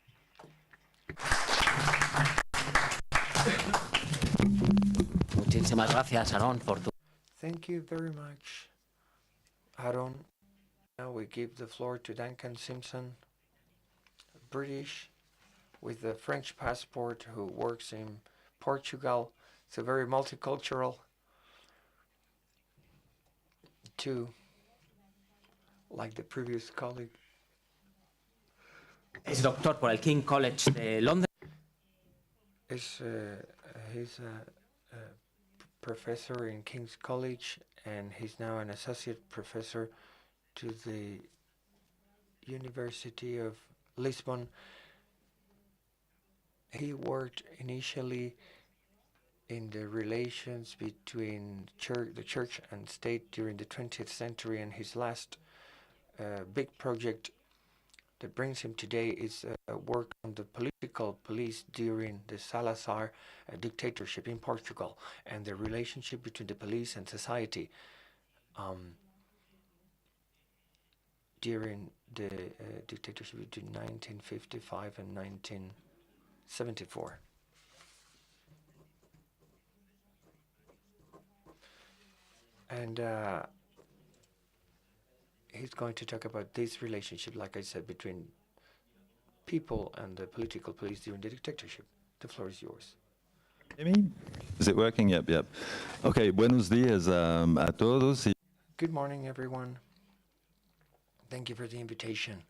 Muchísimas gracias, Aaron, por tu... Thank you very much, Aaron. Now we give the floor to Duncan Simpson, British with a French passport, who works in Portugal. It's a very multicultural, too, like the previous colleague. Es doctor por el King College de Londres. He's a professor in King's College, and he's now an associate professor to the University of Lisbon. He worked initially in the relations between the church and state during the 20th century, and his last big project that brings him today is work on the political police during the Salazar dictatorship in Portugal, and the relationship between the police and society during the dictatorship between 1955 and 1974. And he's going to talk about this relationship, like I said, between people and the political police during the dictatorship. The floor is yours. Is it working? Yep, yep. Okay, buenos días a todos. Good morning, everyone. Thank you for the invitation.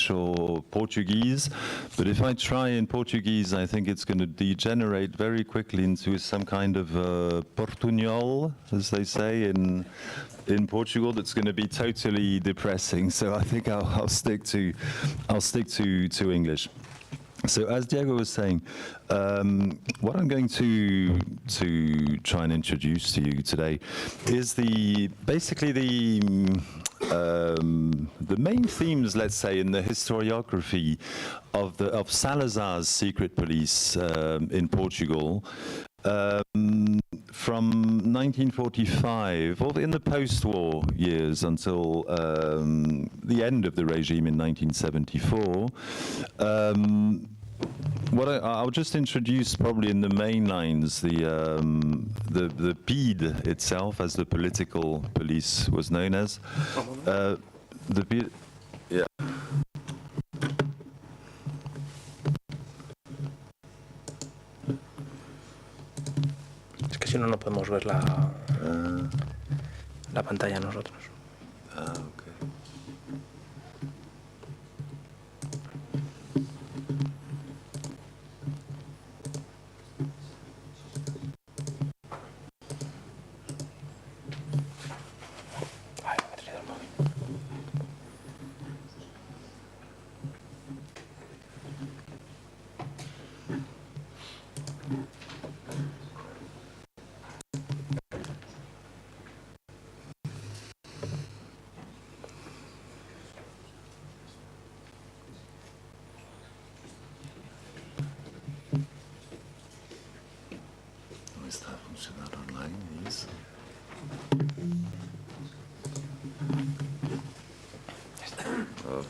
Or Portuguese, but if I try in Portuguese, I think it's going to degenerate very quickly into some kind of portunhol, as they say in Portugal. That's going to be totally depressing. So I think I'll stick to English. So as Diego was saying, what I'm going to try and introduce to you today is basically the main themes, let's say, in the historiography of Salazar's secret police in Portugal from 1945, or in the post-war years until the end of the regime in 1974. I'll just introduce, probably in the main lines, the PID itself, as the political police was known as. The PID, yeah. Es que si no, no podemos ver la pantalla nosotros. Okay.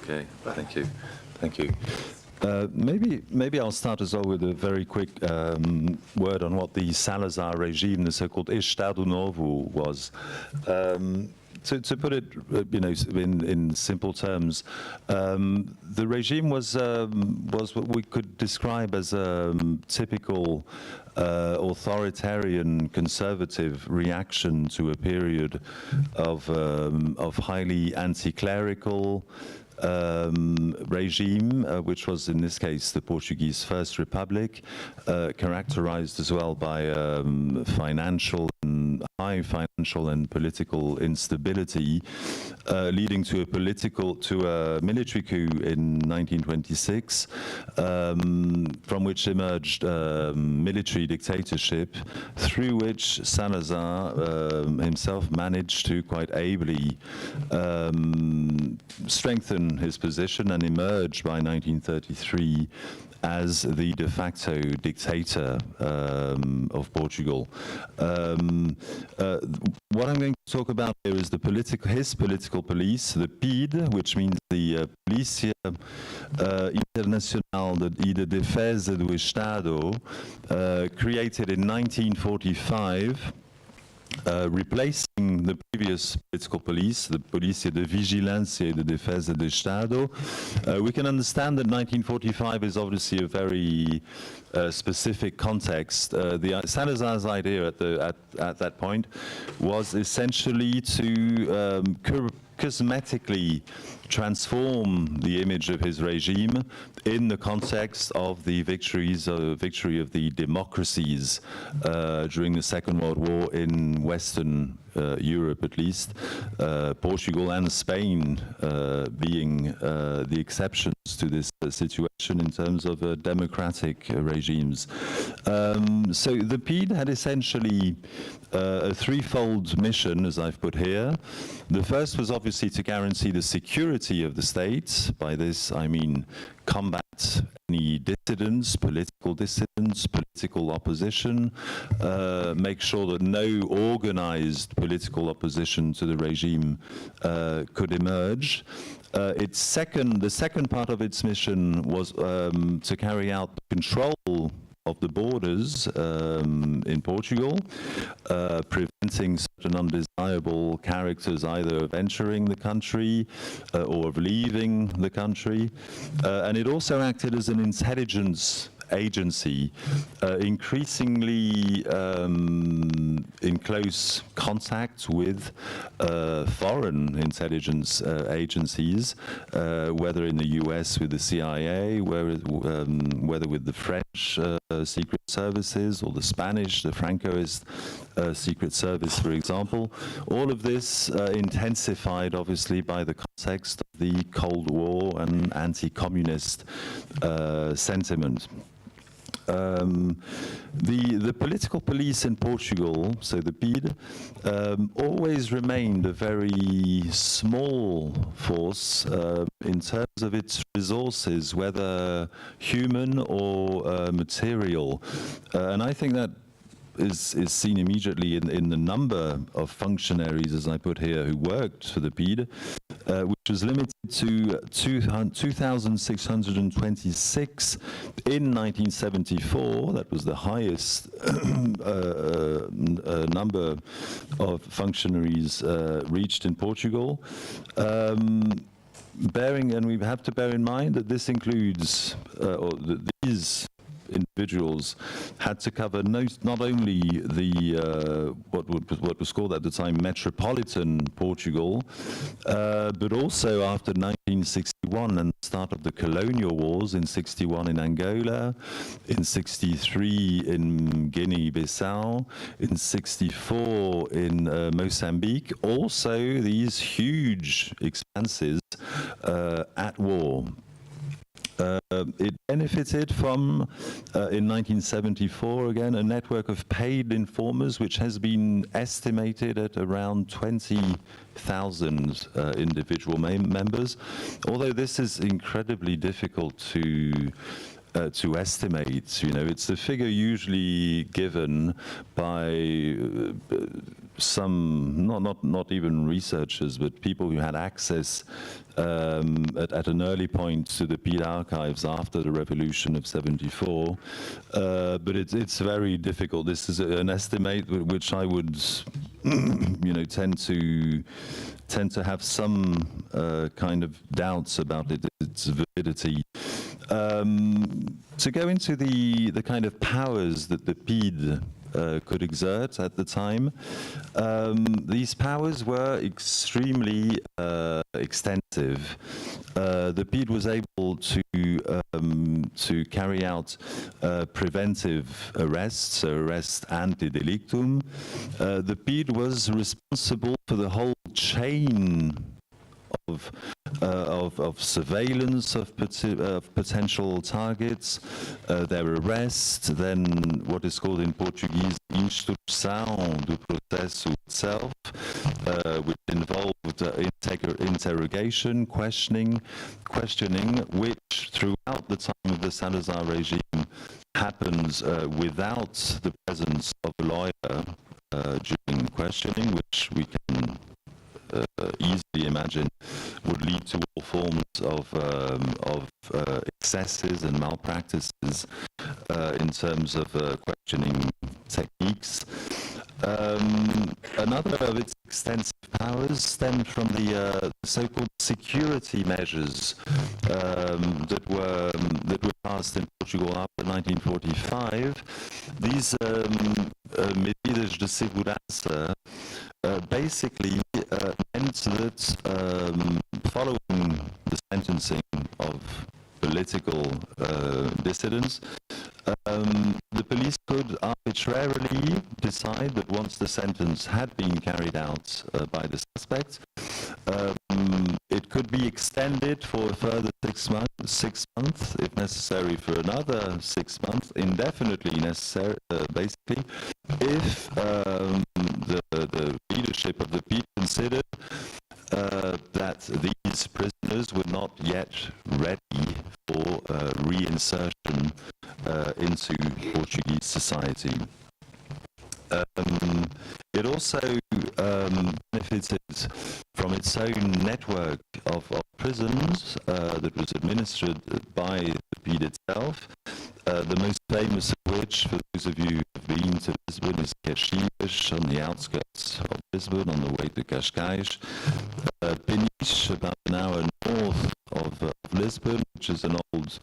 Okay, thank you. Thank you. Maybe I'll start as well with a very quick word on what the Salazar regime, the so-called Estado Novo, was. To put it, in simple terms, the regime was what we could describe as a typical authoritarian, conservative reaction to a period of highly anti-clerical regime, which was in this case the Portuguese First Republic, characterized as well by high financial and political instability, leading to a military coup in 1926, from which emerged military dictatorship, through which Salazar himself managed to quite ably strengthen his position and emerge by 1933 as the de facto dictator of Portugal. What I'm going to talk about here is his political police, the PID, which means the Polícia Internacional de Defesa do Estado, created in 1945. Replacing the previous political police, the Polícia de Vigilância e de Defesa do Estado. We can understand that 1945 is obviously a very specific context. Salazar's idea at that point was essentially to cosmetically transform the image of his regime in the context of the victory of the democracies during the Second World War in Western Europe at least, Portugal and Spain being the exceptions to this situation in terms of democratic regimes. So the PIDE had essentially a threefold mission, as I've put here. The first was obviously to guarantee the security of the state. By this I mean combat any dissidents, political opposition, make sure that no organized political opposition to the regime could emerge. The second part of its mission was to carry out control of the borders in Portugal, preventing certain undesirable characters either of entering the country or of leaving the country. And it also acted as an intelligence agency, increasingly in close contact with foreign intelligence agencies, whether in the US with the CIA, whether with the French secret services or the Spanish, the Francoist secret service, for example. All of this intensified, obviously, by the context of the Cold War and anti-communist sentiment. The political police in Portugal, so the PIDE, always remained a very small force in terms of its resources, whether human or material. And I think that is seen immediately in the number of functionaries, as I put here, who worked for the PIDE, which was limited to 2,626 in 1974. That was the highest number of functionaries reached in Portugal. And we have to bear in mind that this includes, these individuals had to cover not only the what was called at the time metropolitan Portugal, but also after 1961 and the start of the colonial wars in 61 in Angola, in 63 in Guinea-Bissau, in 64 in Mozambique. Also these huge expanses at war. It benefited from, in 1974 again, a network of paid informers which has been estimated at around 20,000 individual members, although this is incredibly difficult to estimate. You know, it's a figure usually given by some, not even researchers, but people who had access at an early point to the PIDE archives after the revolution of '74. But it's very difficult. This is an estimate which I would, you know, tend to have some kind of doubts about its validity. To go into the kind of powers that the PIDE could exert at the time, these powers were extremely extensive. The PIDE was able to carry out preventive arrests, so arrest ante delictum. The PIDE was responsible for the whole chain of surveillance of potential targets, their arrest, then what is called in Portuguese instrução do processo itself, which involved interrogation, questioning, which throughout the time of the Salazar regime happens without the presence of a lawyer during questioning, which we can easily imagine would lead to all forms of excesses and malpractices in terms of questioning techniques. Another of its extensive powers stemmed from the so-called security measures that were passed in Portugal after 1945. These medidas de segurança basically meant that following the sentencing of political dissidents, The police could arbitrarily decide that once the sentence had been carried out by the suspect, it could be extended for a further 6 months, if necessary for another 6 months, indefinitely necessary, basically, if the leadership of the people considered that these prisoners were not yet ready for reinsertion into Portuguese society. It also benefited from its own network of prisons that was administered by the PIDE itself. The most famous of which, for those of you who have been to Lisbon, is Caxias, on the outskirts of Lisbon, on the way to Cascais. Peniche, about an hour north of Lisbon, which is an old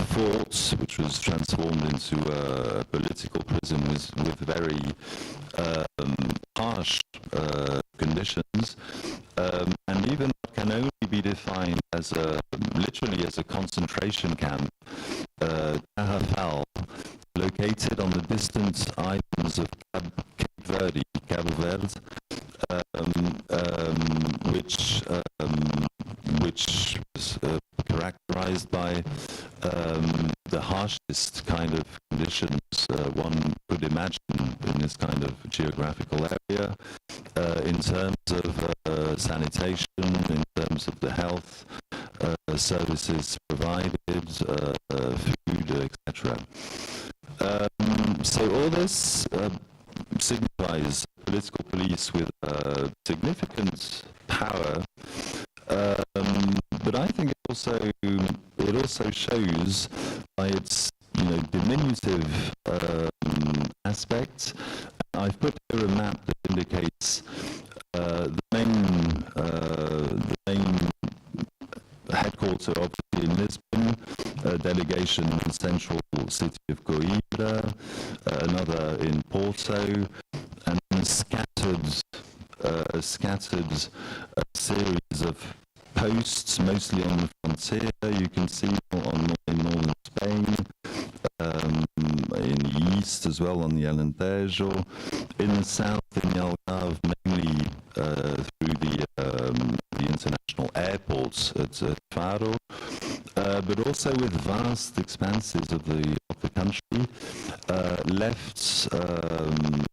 fort, which was transformed into a political prison with very harsh conditions, and even what can only be defined as literally as a concentration camp, Tarrafal, located on the distant islands of Cabo Verde, which was characterized by the harshest kind of conditions one could imagine in this kind of geographical area, in terms of sanitation, in terms of the health services provided, food, etc. So all this signifies political police with significant power, but I think it also shows by its diminutive aspects. I've put here a map that indicates the main headquarters, obviously in Lisbon, a delegation in the central city of Coimbra, another in Porto, and a scattered series of posts, mostly on the frontier. You can see in northern Spain, in the east as well, on the Alentejo, in the south, in the Algarve, mainly through the international airports at Faro, but also with vast expanses of the country left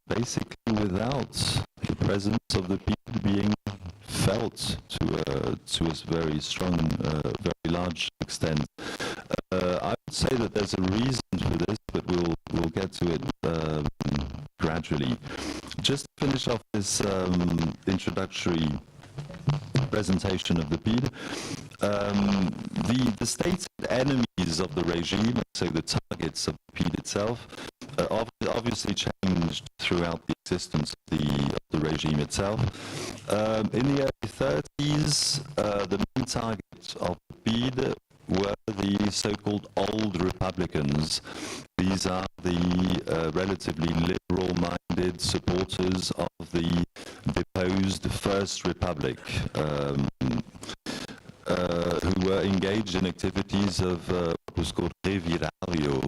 basically without the presence of the people being felt to a very strong, very large extent. I would say that there's a reason for this, but we'll get to it gradually. Just to finish off this introductory presentation of the PIDE, the stated enemies of the regime, so the targets of the PIDE itself, obviously changed throughout the existence of the regime itself. In the early 30s, the main target of the PIDE were the so-called old Republicans. These are the relatively liberal-minded supporters of the deposed First Republic, who were engaged in activities of what was called revirario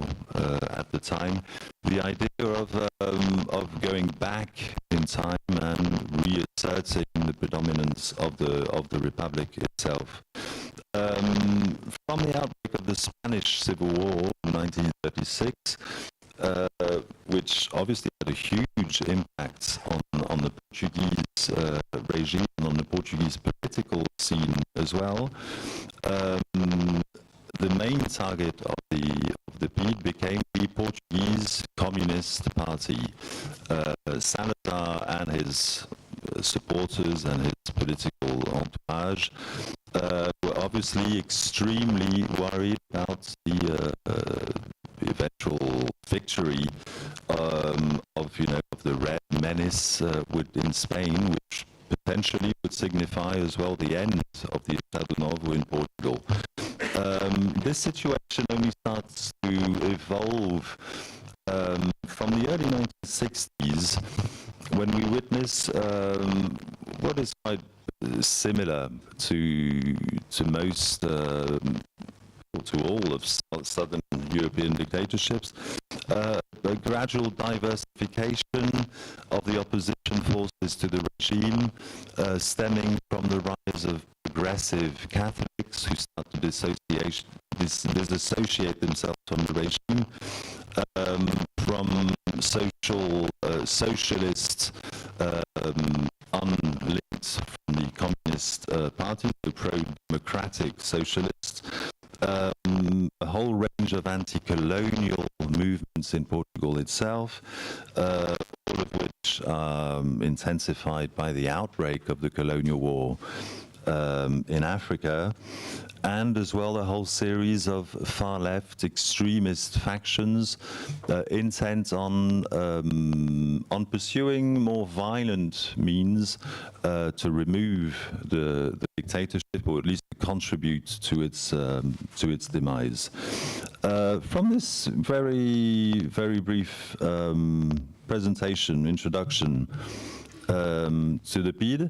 at the time. The idea of going back in time and reasserting the predominance of the Republic itself. From the outbreak of the Spanish Civil War in 1936, which obviously had a huge impact on the Portuguese regime and on the Portuguese political scene as well, the main target of the PIDE became the Portuguese Communist Party. Salazar and his supporters and his political entourage were obviously extremely worried about the eventual victory of the Red Menace in Spain, which potentially would signify as well the end of the Estado Novo in Portugal. This situation only starts to evolve from the early 1960s, when we witness what is quite similar to most to all of southern European dictatorships, a gradual diversification of the opposition forces to the regime, stemming from the rise of progressive Catholics who start to disassociate themselves from the regime, from socialists unlinked from the Communist Party, the pro-democratic socialists, a whole range of anti-colonial movements in Portugal itself, all of which are intensified by the outbreak of the colonial war in Africa, and as well a whole series of far-left extremist factions intent on pursuing more violent means to remove the dictatorship, or at least to contribute to its demise. From this very brief introduction to the PIDE,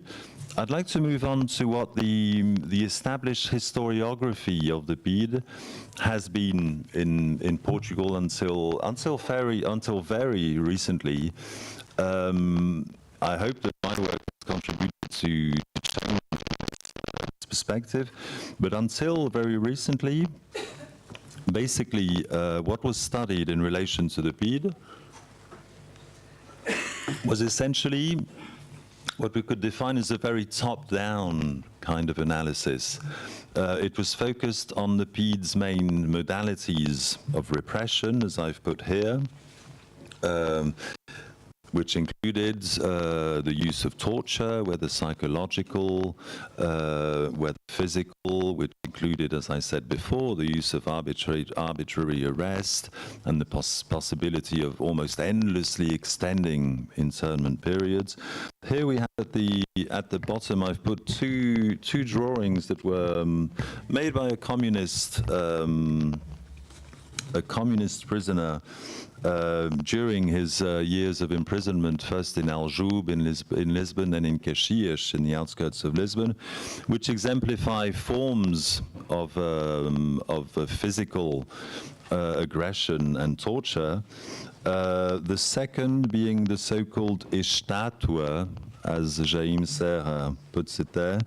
I'd like to move on to what the established historiography of the PIDE has been in Portugal until very recently. I hope that my work has contributed to change this perspective, but until very recently, basically what was studied in relation to the PIDE was essentially what we could define as a very top-down kind of analysis. It was focused on the PIDE's main modalities of repression, as I've put here, which included the use of torture, whether psychological, whether physical, which included, as I said before, the use of arbitrary arrest and the possibility of almost endlessly extending internment periods. Here we have at the bottom, I've put two drawings that were made by a communist prisoner during his years of imprisonment, first in Aljube, in Lisbon, then in Caxias, in the outskirts of Lisbon, which exemplify forms of physical aggression and torture. The second being the so-called estátua, as Jaime Serra puts it there,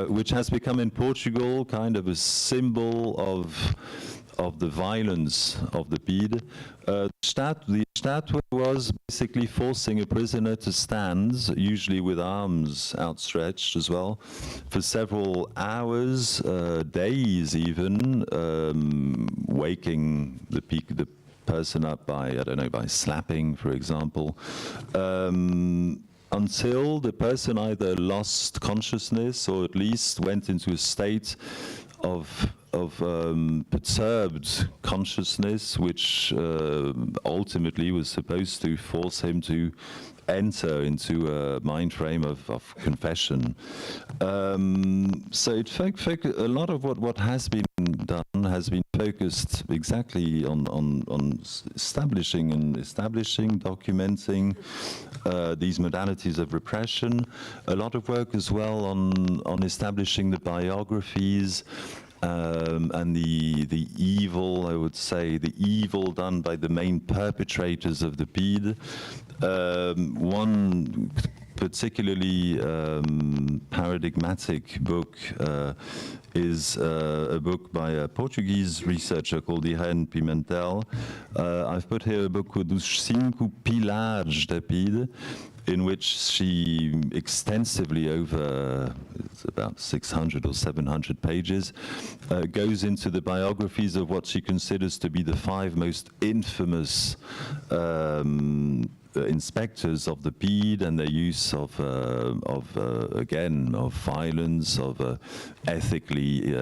which has become in Portugal kind of a symbol of the violence of the PIDE. The statue was basically forcing a prisoner to stand, usually with arms outstretched as well, for several hours, days even, waking the person up by, I don't know, by slapping, for example, until the person either lost consciousness or at least went into a state of perturbed consciousness, which ultimately was supposed to force him to enter into a mind frame of confession. So a lot of what has been done has been focused exactly on establishing, documenting these modalities of repression. A lot of work as well on establishing the biographies and the evil, I would say, the evil done by the main perpetrators of the PIDE. One particularly paradigmatic book is a book by a Portuguese researcher called Irene Pimentel. I've put here a book called Os Cinco Pilares da PIDE, in which she extensively, over it's about 600 or 700 pages, goes into the biographies of what she considers to be the 5 most infamous inspectors of the PIDE and their use of violence, of ethically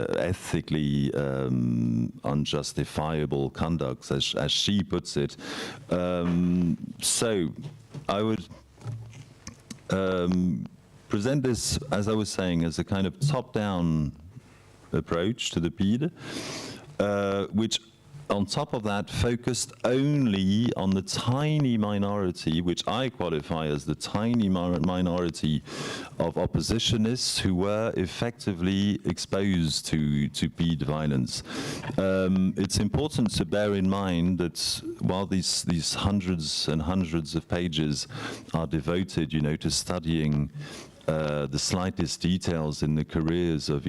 unjustifiable conducts, as she puts it. So I would present this, as I was saying, as a kind of top-down approach to the PIDE, which on top of that, focused only on the tiny minority, which I qualify as the tiny minority of oppositionists who were effectively exposed to PID violence. It's important to bear in mind that while these hundreds and hundreds of pages are devoted, to studying the slightest details in the careers of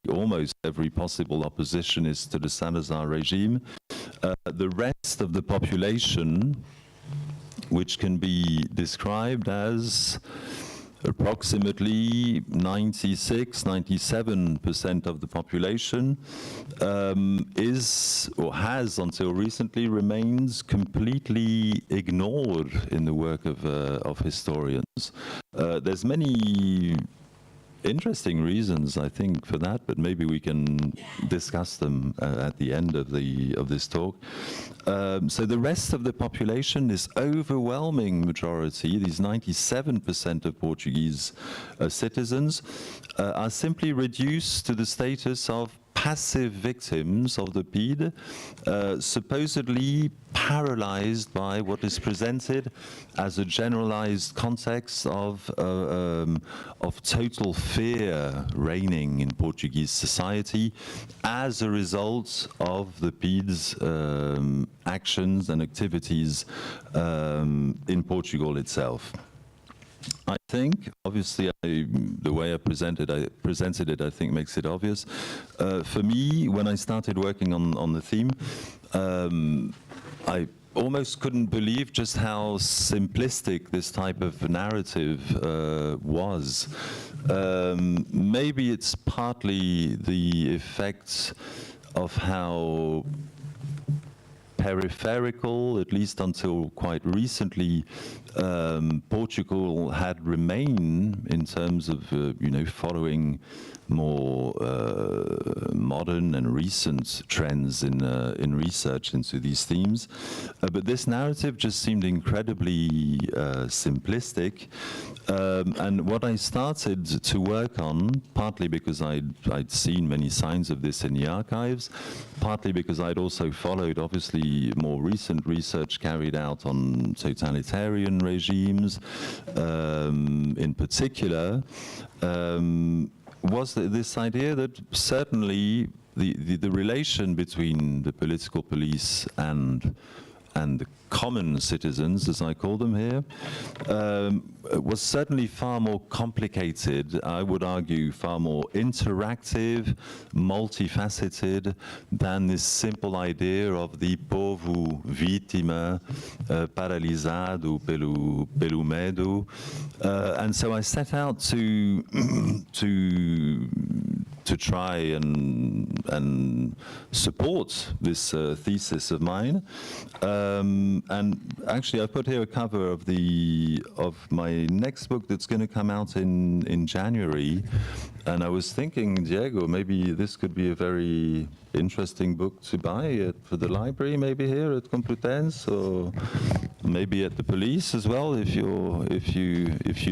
almost every possible oppositionist to the Salazar regime, the rest of the population, which can be described as approximately 96–97% of the population, is or has until recently remains completely ignored in the work of historians. There's many interesting reasons, I think, for that, but maybe we can discuss them at the end of this talk. So the rest of the population, this overwhelming majority, these 97% of Portuguese citizens, are simply reduced to the status of passive victims of the PID, supposedly paralyzed by what is presented as a generalized context of total fear reigning in Portuguese society as a result of the PID's actions and activities in Portugal itself. I think, obviously, the way I presented it, I think makes it obvious. For me, when I started working on the theme, I almost couldn't believe just how simplistic this type of narrative was. Maybe it's partly the effects of how peripheral, at least until quite recently, Portugal had remained in terms of, following more modern and recent trends in research into these themes. But this narrative just seemed incredibly simplistic. And what I started to work on, partly because I'd seen many signs of this in the archives, partly because I'd also followed, obviously, more recent research carried out on totalitarian regimes, in particular, was this idea that certainly the relation between the political police and the common citizens, as I call them here, was certainly far more complicated, I would argue far more interactive, multifaceted than this simple idea of the povo vítima paralisado pelo medo. And so I set out to try and support this thesis of mine. And actually, I put here a cover of my next book that's going to come out in January. And I was thinking, Diego, maybe this could be a very interesting book to buy for the library, maybe here at Complutense, or maybe at the police as well. If you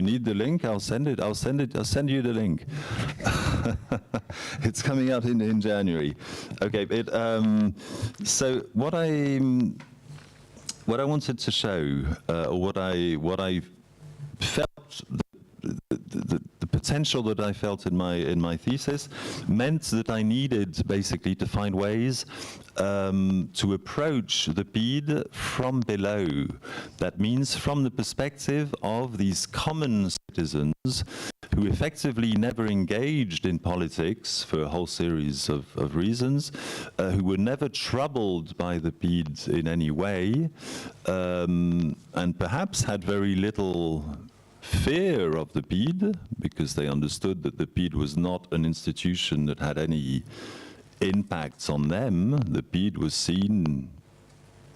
need the link, I'll send you the link. It's coming out in January. Okay. So what I wanted to show, or what I felt, the potential that I felt in my thesis meant that I needed basically to find ways to approach the PID from below. That means from the perspective of these common citizens who effectively never engaged in politics for a whole series of reasons, who were never troubled by the PID in any way, and perhaps had very little fear of the PID, because they understood that the PID was not an institution that had any impacts on them. The PID was seen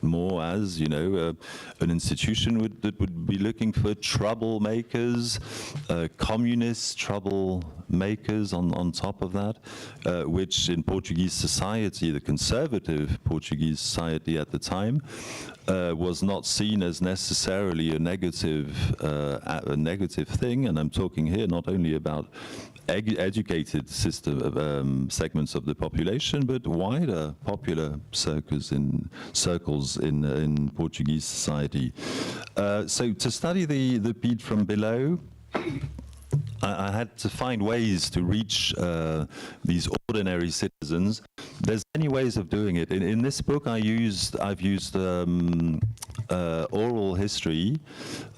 more as, an institution that would be looking for troublemakers, communist troublemakers, makers on top of that, which in Portuguese society, the conservative Portuguese society at the time, was not seen as necessarily a negative thing. And I'm talking here not only about educated segments of the population, but wider popular circles in Portuguese society. So to study the PIDE from below, I had to find ways to reach these ordinary citizens. There's many ways of doing it. In this book, I've used oral history,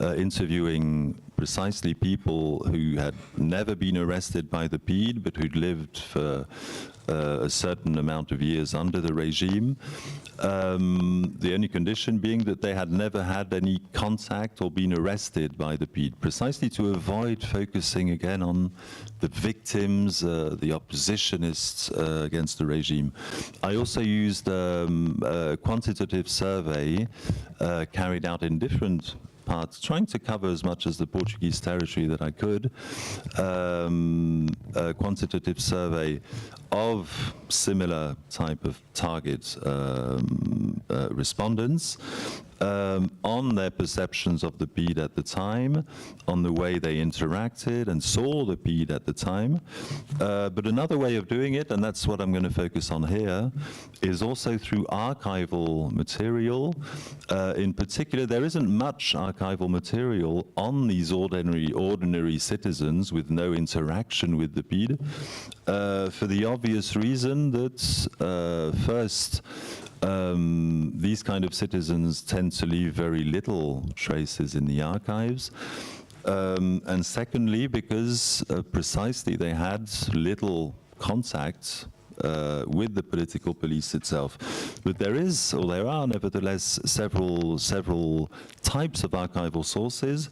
interviewing precisely people who had never been arrested by the PIDE, but who'd lived for a certain amount of years under the regime. The only condition being that they had never had any contact or been arrested by the PIDE, precisely to avoid focusing again on the victims, the oppositionists against the regime. I also used a quantitative survey carried out in different parts, trying to cover as much as the Portuguese territory that I could, a quantitative survey of similar type of target respondents on their perceptions of the PIDE at the time, on the way they interacted and saw the PIDE at the time. But another way of doing it, and that's what I'm going to focus on here, is also through archival material. In particular, there isn't much archival material on these ordinary citizens with no interaction with the PIDE, for the obvious reason that first, these kind of citizens tend to leave very little traces in the archives, and secondly, because precisely they had little contact with the political police itself. But there are nevertheless several types of archival sources,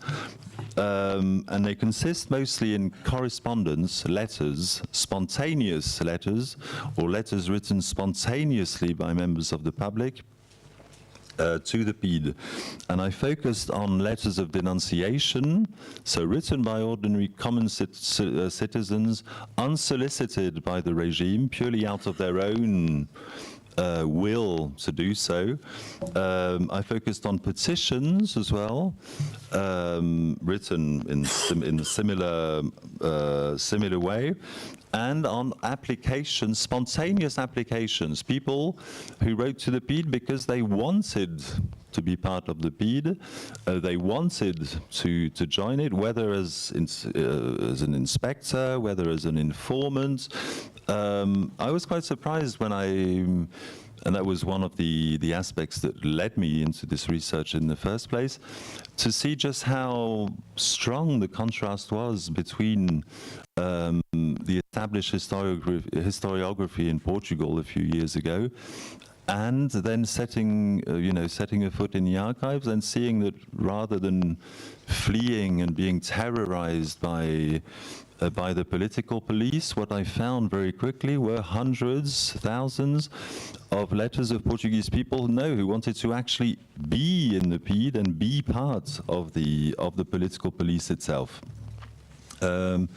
and they consist mostly in correspondence, letters, spontaneous letters, or letters written spontaneously by members of the public to the PIDE. And I focused on letters of denunciation, so written by ordinary common citizens, unsolicited by the regime, purely out of their own will to do so. I focused on petitions as well, written in a similar way, and on applications, spontaneous applications, people who wrote to the PIDE because they wanted to be part of the PIDE, they wanted to join it, whether as an inspector, whether as an informant. I was quite surprised when and that was one of the aspects that led me into this research in the first place, to see just how strong the contrast was between the established historiography in Portugal a few years ago, and then setting a foot in the archives and seeing that rather than fleeing and being terrorized by the political police, what I found very quickly were hundreds, thousands of letters of Portuguese people who wanted to actually be in the PIDE and be part of the political police itself. I'm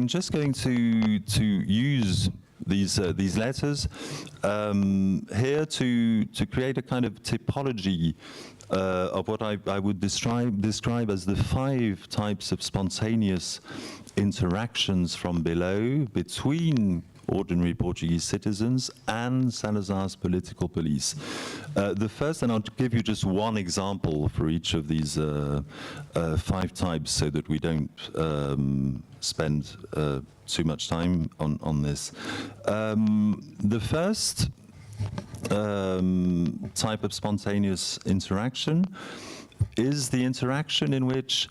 just going to use these letters here to create a kind of typology of what I would describe as the 5 types of spontaneous interactions from below between ordinary Portuguese citizens and Salazar's political police. The first, and I'll give you just one example for each of these 5 types so that we don't spend too much time on this. The first type of spontaneous interaction is the interaction in which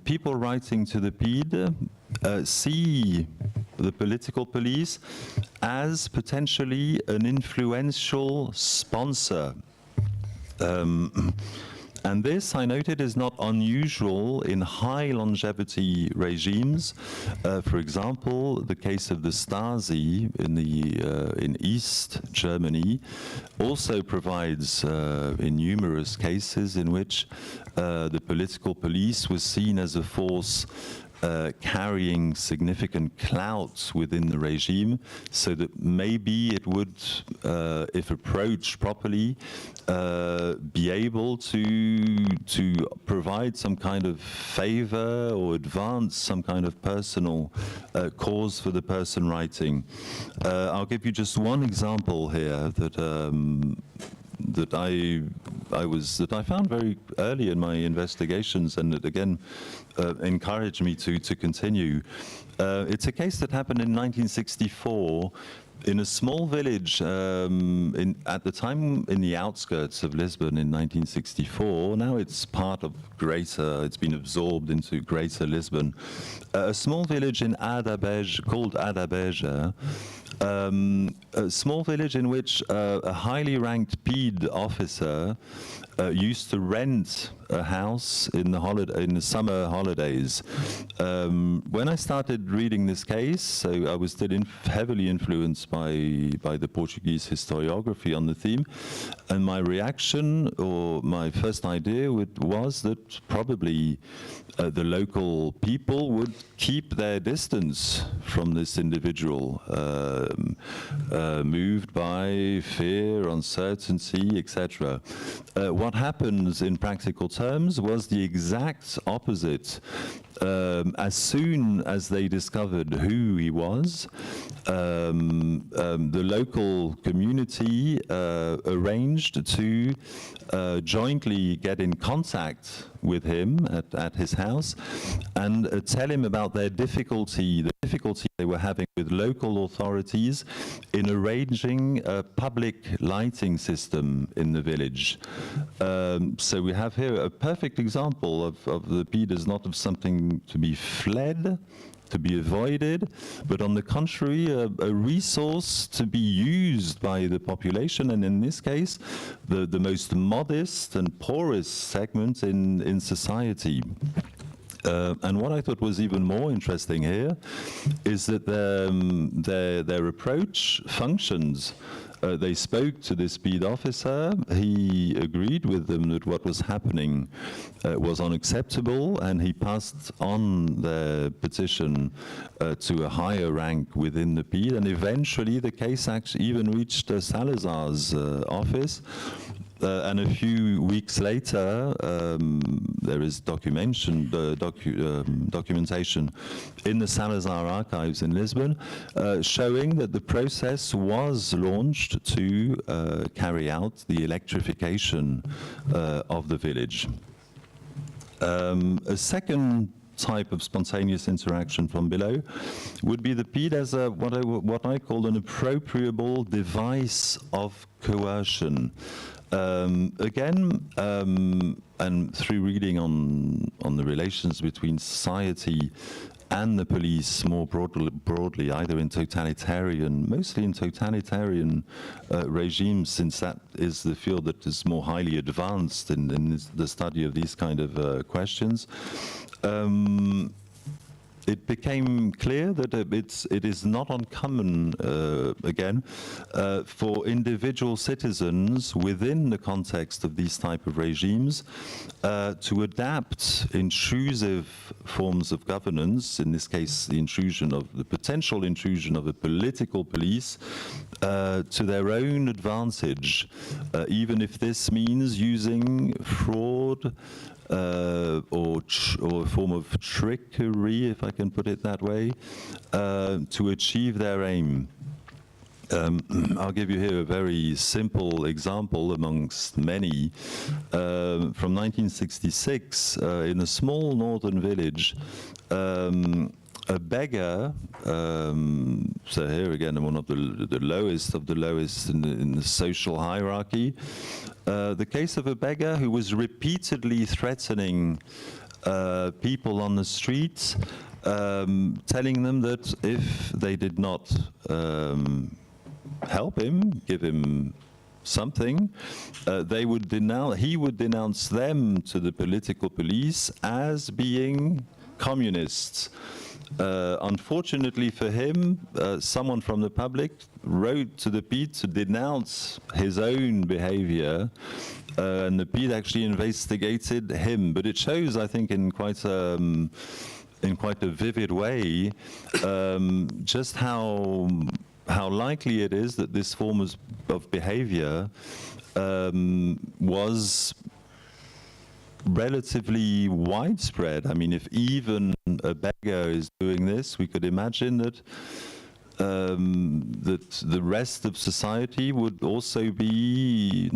people writing to the PIDE see the political police as potentially an influential sponsor. And this, I noted, is not unusual in high longevity regimes. For example, the case of the Stasi in East Germany also provides in numerous cases in which the political police was seen as a force carrying significant clout within the regime, so that maybe it would, if approached properly, be able to provide some kind of favor or advance some kind of personal cause for the person writing. I'll give you just one example here that that I found very early in my investigations, and that again encouraged me to continue. It's a case that happened in 1964 in a small village at the time in the outskirts of Lisbon in 1964. Now it's part of it's been absorbed into greater Lisbon. A small village in Adabeja, called Adabeja, a small village in which a highly ranked PID officer used to rent a house in the summer holidays. When I started reading this case, so I was still heavily influenced by the Portuguese historiography on the theme, and my reaction, or my first idea, was that probably the local people would keep their distance from this individual, moved by fear, uncertainty, etc. What happens in practical terms was the exact opposite. As soon as they discovered who he was, the local community arranged to jointly get in contact with him at his house and tell him about the difficulty they were having with local authorities in arranging a public lighting system in the village. So we have here a perfect example of the PID as not of something to be fled, to be avoided, but on the contrary, a resource to be used by the population, and in this case, the most modest and poorest segment in society. And what I thought was even more interesting here is that their approach functions. They spoke to this PID officer. He agreed with them that what was happening was unacceptable, and he passed on the petition to a higher rank within the PID, and eventually the case actually even reached Salazar's office. And a few weeks later, there is documentation in the Salazar archives in Lisbon showing that the process was launched to carry out the electrification of the village. A second type of spontaneous interaction from below would be the PID as what I call an appropriable device of coercion. Again, and through reading on the relations between society and the police more broadly, either in mostly in totalitarian regimes, since that is the field that is more highly advanced in the study of these kind of questions, it became clear that it is not uncommon, again, for individual citizens within the context of these type of regimes to adapt intrusive forms of governance, in this case the potential intrusion of a political police, to their own advantage, even if this means using fraud, or a form of trickery, if I can put it that way, to achieve their aim. I'll give you here a very simple example amongst many. From 1966, in a small northern village, a beggar, so here again, one of the lowest of the lowest in the social hierarchy, the case of a beggar who was repeatedly threatening people on the streets, telling them that if they did not help him, give him something, he would denounce them to the political police as being communists. Unfortunately for him, someone from the public wrote to the PID to denounce his own behavior, and the PID actually investigated him. But it shows, I think, in quite in quite a vivid way just how likely it is that this form of behavior was relatively widespread. I mean, if even a beggar is doing this, we could imagine that that the rest of society would also be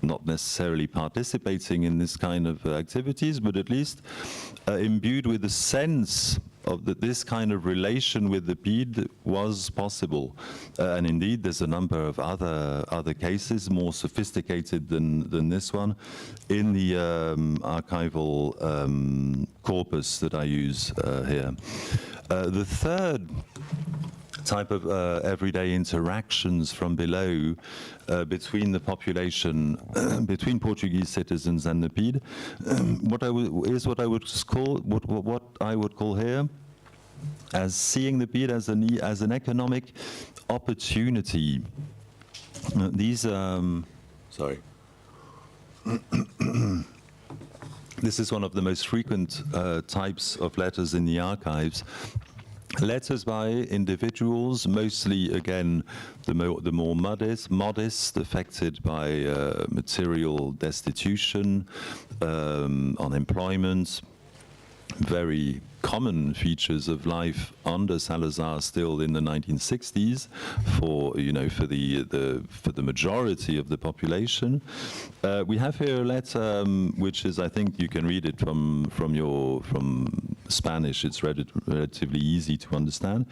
not necessarily participating in this kind of activities, but at least imbued with a sense of that this kind of relation with the PID was possible. And indeed, there's a number of other cases, more sophisticated than this one, in the archival corpus that I use here. The third type of everyday interactions from below between the population, between Portuguese citizens and the PID, what I would call here as seeing the PID as an economic opportunity. These sorry. This is one of the most frequent types of letters in the archives. Letters by individuals, mostly, again, the more modest, affected by material destitution, unemployment, very common features of life under Salazar still in the 1960s for the majority of the population. We have here a letter which is, I think you can read it from Spanish. It's relatively easy to understand.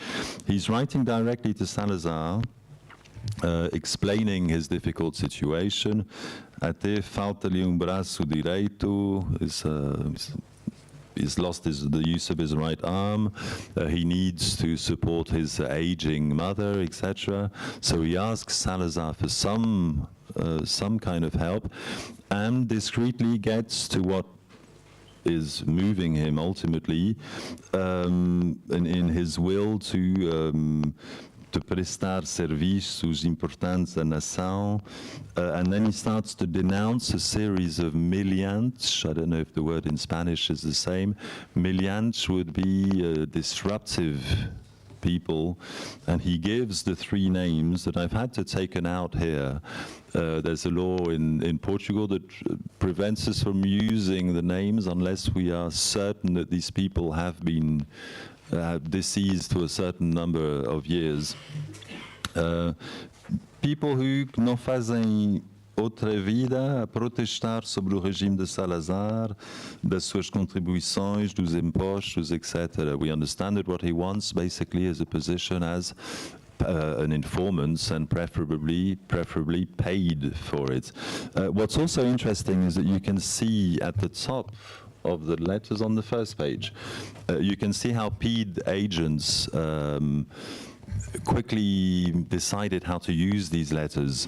He's writing directly to Salazar, explaining his difficult situation. Até falta-lhe braço direito. He's lost the use of his right arm. He needs to support his aging mother, etc. So he asks Salazar for some kind of help, and discreetly gets to what is moving him ultimately in his will to prestar serviços importantes à nação, and then he starts to denounce a series of miliantes. I don't know if the word in Spanish is the same. Miliantes would be disruptive people, and he gives the three names that I've had to taken out here. There's a law in Portugal that prevents us from using the names unless we are certain that these people have been deceased for a certain number of years. People who não fazem outra vida a protestar sobre o regime de Salazar, das suas contribuições, dos impostos, etc. We understand that what he wants basically is a position as an informant, and preferably paid for it. What's also interesting is that you can see at the top of the letters on the first page, you can see how PID agents quickly decided how to use these letters.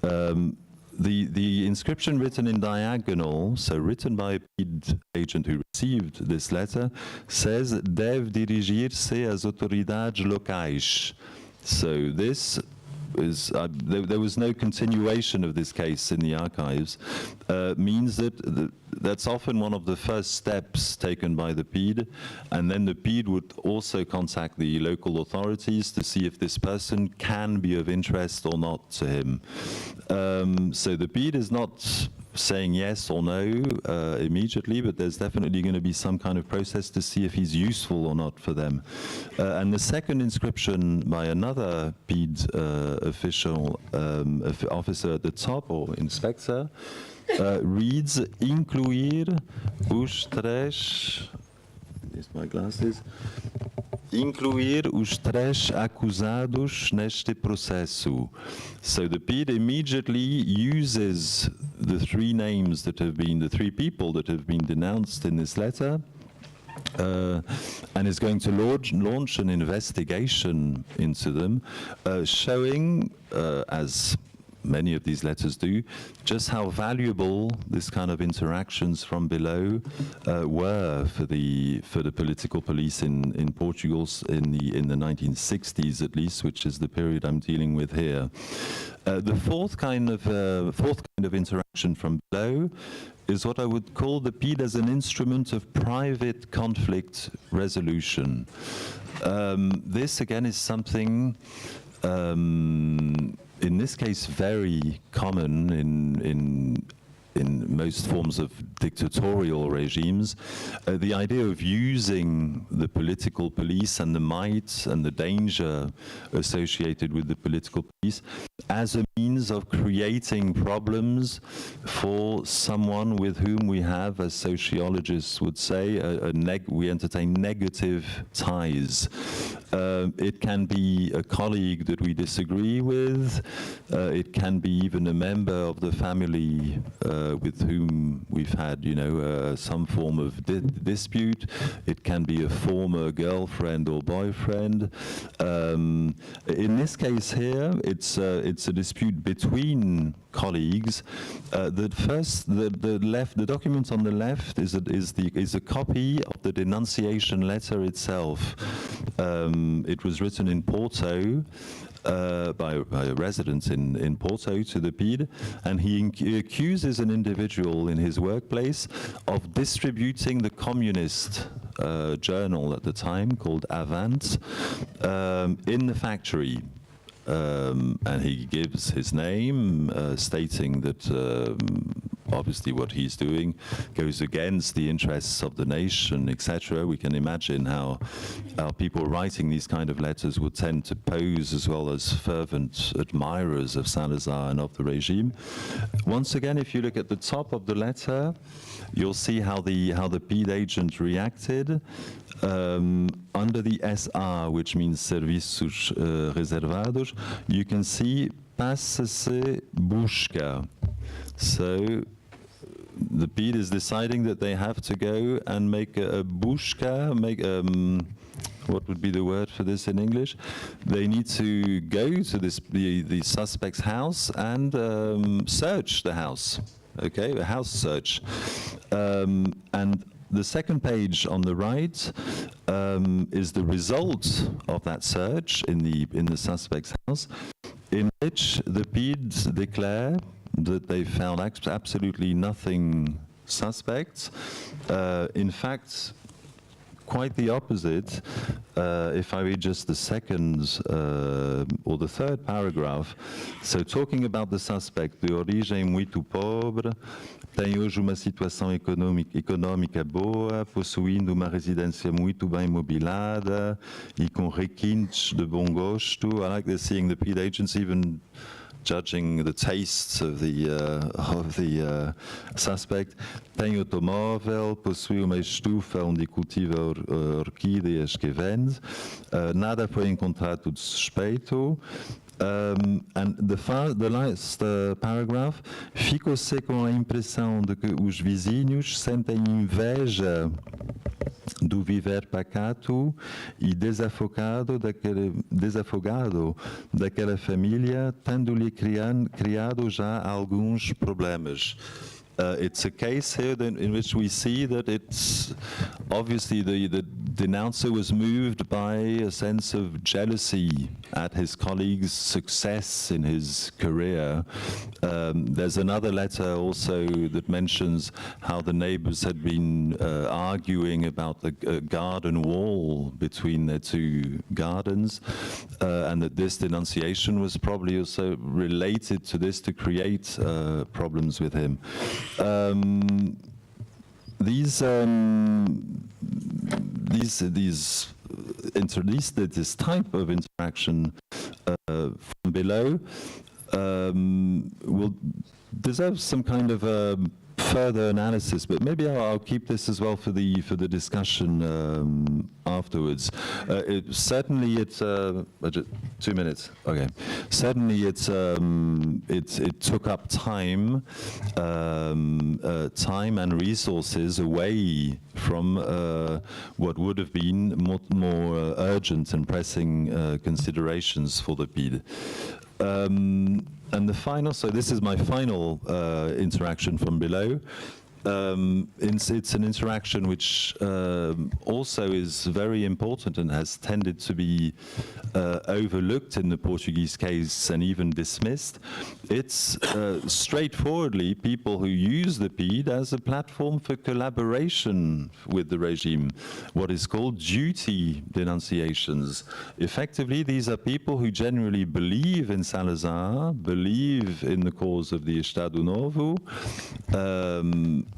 The inscription written in diagonal, so written by a PID agent who received this letter, says deve dirigir-se às autoridades locais. So this is, there was no continuation of this case in the archives, means that that's often one of the first steps taken by the PID, and then the PID would also contact the local authorities to see if this person can be of interest or not to him. So the PID is not saying yes or no immediately, but there's definitely going to be some kind of process to see if he's useful or not for them. And the second inscription by another PID officer at the top, or inspector, reads incluir os três, here's my glasses, incluir os três acusados neste processo. So the PID immediately uses the three names that have been, the three people that have been denounced in this letter, and is going to launch an investigation into them, showing, as many of these letters do, just how valuable this kind of interactions from below were for the political police in Portugal in the 1960s at least, which is the period I'm dealing with here. The fourth kind of interaction from below is what I would call the PID as an instrument of private conflict resolution. This again is something in this case very common in most forms of dictatorial regimes, the idea of using the political police and the might and the danger associated with the political police as a means of creating problems for someone with whom we have, as sociologists would say, we entertain negative ties. It can be a colleague that we disagree with, it can be even a member of the family with whom we've had, some form of dispute. It can be a former girlfriend or boyfriend. In this case here, it's a dispute between colleagues. The document on the left is a copy of the denunciation letter itself. It was written in Porto. By a resident in Porto to the PID, and he accuses an individual in his workplace of distributing the communist journal at the time called Avant in the factory. And he gives his name, stating that obviously what he's doing goes against the interests of the nation, etc. We can imagine how people writing these kind of letters would tend to pose as well as fervent admirers of Salazar and of the regime. Once again, if you look at the top of the letter, you'll see how the PID agent reacted. Under the SR, which means Serviços Reservados, you can see passe-se busca. So the PID is deciding that they have to go and make a busca, what would be the word for this in English? They need to go to the suspect's house and search the house, okay, a house search. And the second page on the right is the result of that search in the suspect's house, in which the PID declare that they found absolutely nothing suspect. In fact, quite the opposite. If I read just the second or the third paragraph, so talking about the suspect, de origem muito pobre, tem hoje uma situação econômica boa, possuindo uma residência muito bem mobilada e com requintes de bom gosto. I like this, seeing the PID agents even judging the tastes of the suspect. Tem automóvel, possui uma estufa onde cultiva orquídeas que vende. Nada foi encontrado de suspeito. And the last paragraph, ficou-se com a impressão de que os vizinhos sentem inveja do viver pacato e desafogado daquela família, tendo-lhe criado já alguns problemas. It's a case here in which we see that it's obviously the denouncer was moved by a sense of jealousy at his colleague's success in his career. There's another letter also that mentions how the neighbors had been arguing about the garden wall between their two gardens, and that this denunciation was probably also related to this to create problems with him. This type of interaction from below will deserve some kind of further analysis, but maybe I'll keep this as well for the discussion afterwards. Certainly, it's 2 minutes. Okay. Certainly, it took up time and resources away from what would have been more urgent and pressing considerations for the PID. And the final, so this is my final interaction from below. It's an interaction which also is very important and has tended to be overlooked in the Portuguese case and even dismissed. It's straightforwardly people who use the PIDE as a platform for collaboration with the regime, what is called duty denunciations. Effectively, these are people who generally believe in Salazar, believe in the cause of the Estado Novo,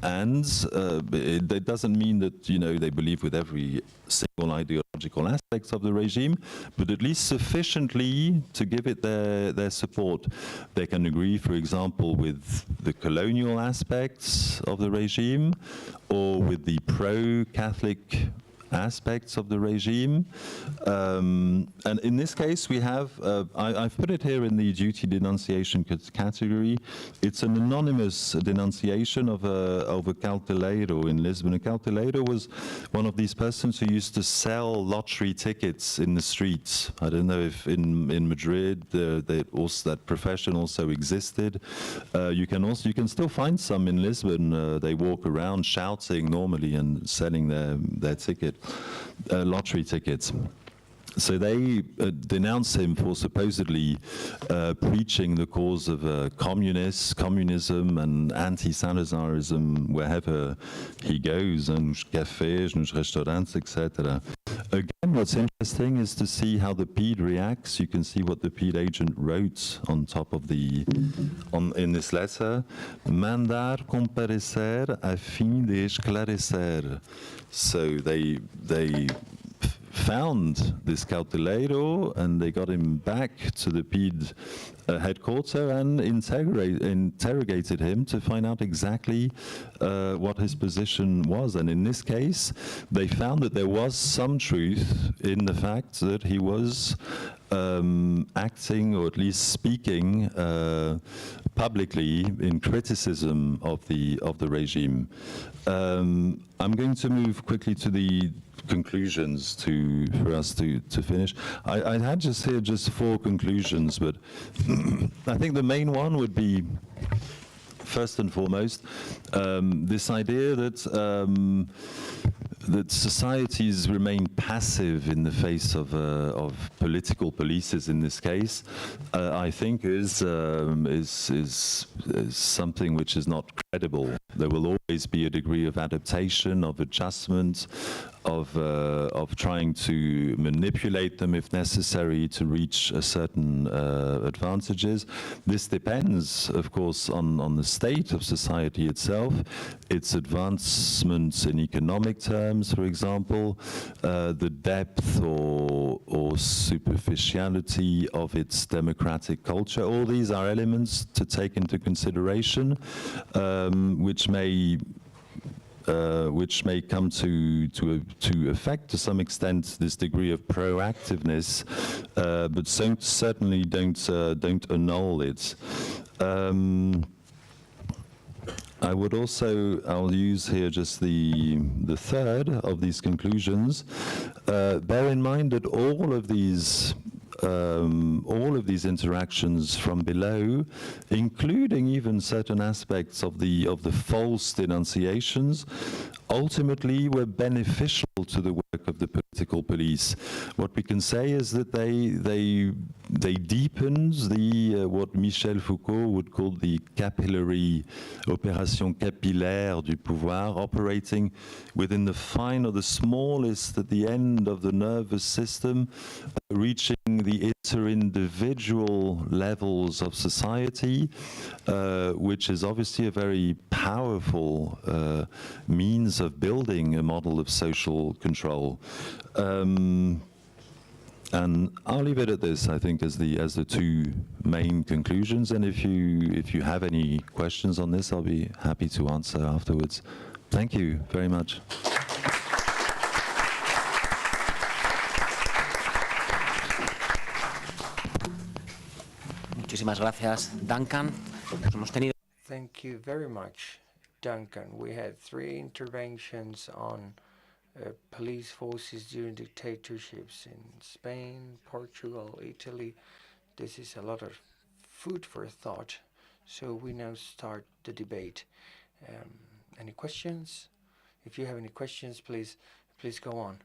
and it doesn't mean that, you know, they believe with every single ideological aspect of the regime, but at least sufficiently to give it their support. They can agree, for example, with the colonial aspects of the regime or with the pro-Catholic aspects of the regime. And in this case, we have, I've put it here in the duty denunciation category. It's an anonymous denunciation of a carteleiro in Lisbon. A carteleiro was one of these persons who used to sell lottery tickets in the streets. I don't know if in Madrid that profession also existed. You can still find some in Lisbon. They walk around shouting normally and selling their ticket. Lottery tickets. So they denounce him for supposedly preaching the cause of communism and anti-Salazarism wherever he goes, nos cafés, nos restaurantes, etc. Again, what's interesting is to see how the PIDE reacts. You can see what the PIDE agent wrote on top of in this letter. Mandar comparecer a fim de esclarecer. So they found this carteleiro and they got him back to the PIDE headquarters and interrogated him to find out exactly what his position was. And in this case, they found that there was some truth in the fact that he was acting, or at least speaking publicly in criticism of the regime. I'm going to move quickly to the conclusions for us to finish. I had just here just 4 conclusions, but I think the main one would be, first and foremost, this idea that societies remain passive in the face of political policies. In this case, I think is something which is not credible. There will always be a degree of adaptation, of adjustment, of trying to manipulate them if necessary to reach a certain advantages. This depends, of course, on the state of society itself, its advancements in economic terms, for example, the depth or superficiality of its democratic culture. All these are elements to take into consideration, which may come to affect to some extent this degree of proactiveness, but certainly don't annul it. I'll use here just the third of these conclusions. Bear in mind that all of these interactions from below, including even certain aspects of the false denunciations, ultimately were beneficial to the work of the political police. What we can say is that they deepened what Michel Foucault would call the capillary opération capillaire du pouvoir, operating within the fine or the smallest at the end of the nervous system, reaching the inter-individual levels of society, which is obviously a very powerful means of building a model of social control. And I'll leave it at this, I think, as the 2 main conclusions. And if you have any questions on this, I'll be happy to answer afterwards. Thank you very much. Muchísimas gracias, Duncan. Hemos tenido. Thank you very much, Duncan. We had 3 interventions on police forces during dictatorships in Spain, Portugal, Italy. This is a lot of food for thought. So we now start the debate. Any questions? If you have any questions, please go on.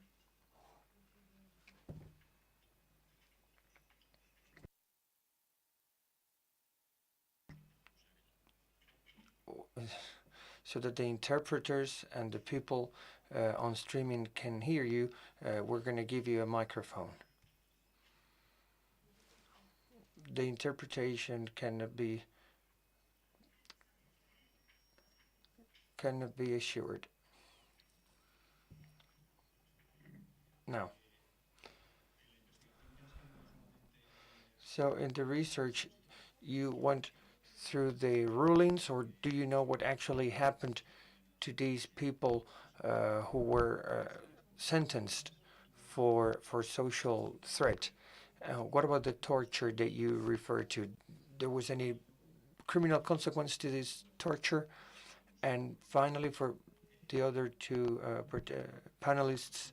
So that the interpreters and the people on streaming can hear you, we're going to give you a microphone. The interpretation cannot be assured. Now, so in the research, you went through the rulings, or do you know what actually happened to these people who were sentenced for social threat? What about the torture that you referred to? There was any criminal consequence to this torture? And finally, for the other two panelists,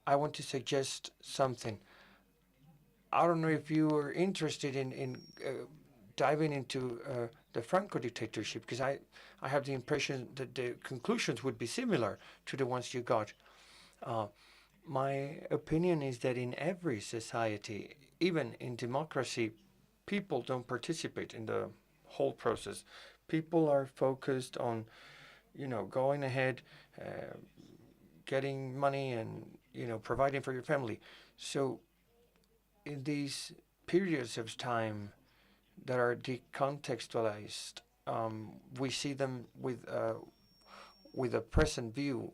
I want to suggest something. I don't know if you are interested in diving into the Franco dictatorship, because I have the impression that the conclusions would be similar to the ones you got. My opinion is that in every society, even in democracy, people don't participate in the whole process. People are focused on, going ahead, getting money and, providing for your family. So in these periods of time that are decontextualized, we see them with a present view,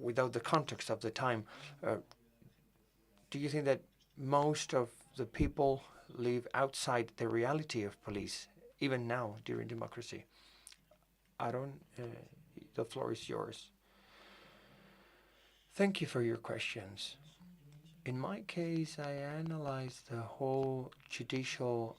without the context of the time. Do you think that most of the people live outside the reality of police, even now during democracy? Aaron, the floor is yours. Thank you for your questions. In my case, I analyzed the whole judicial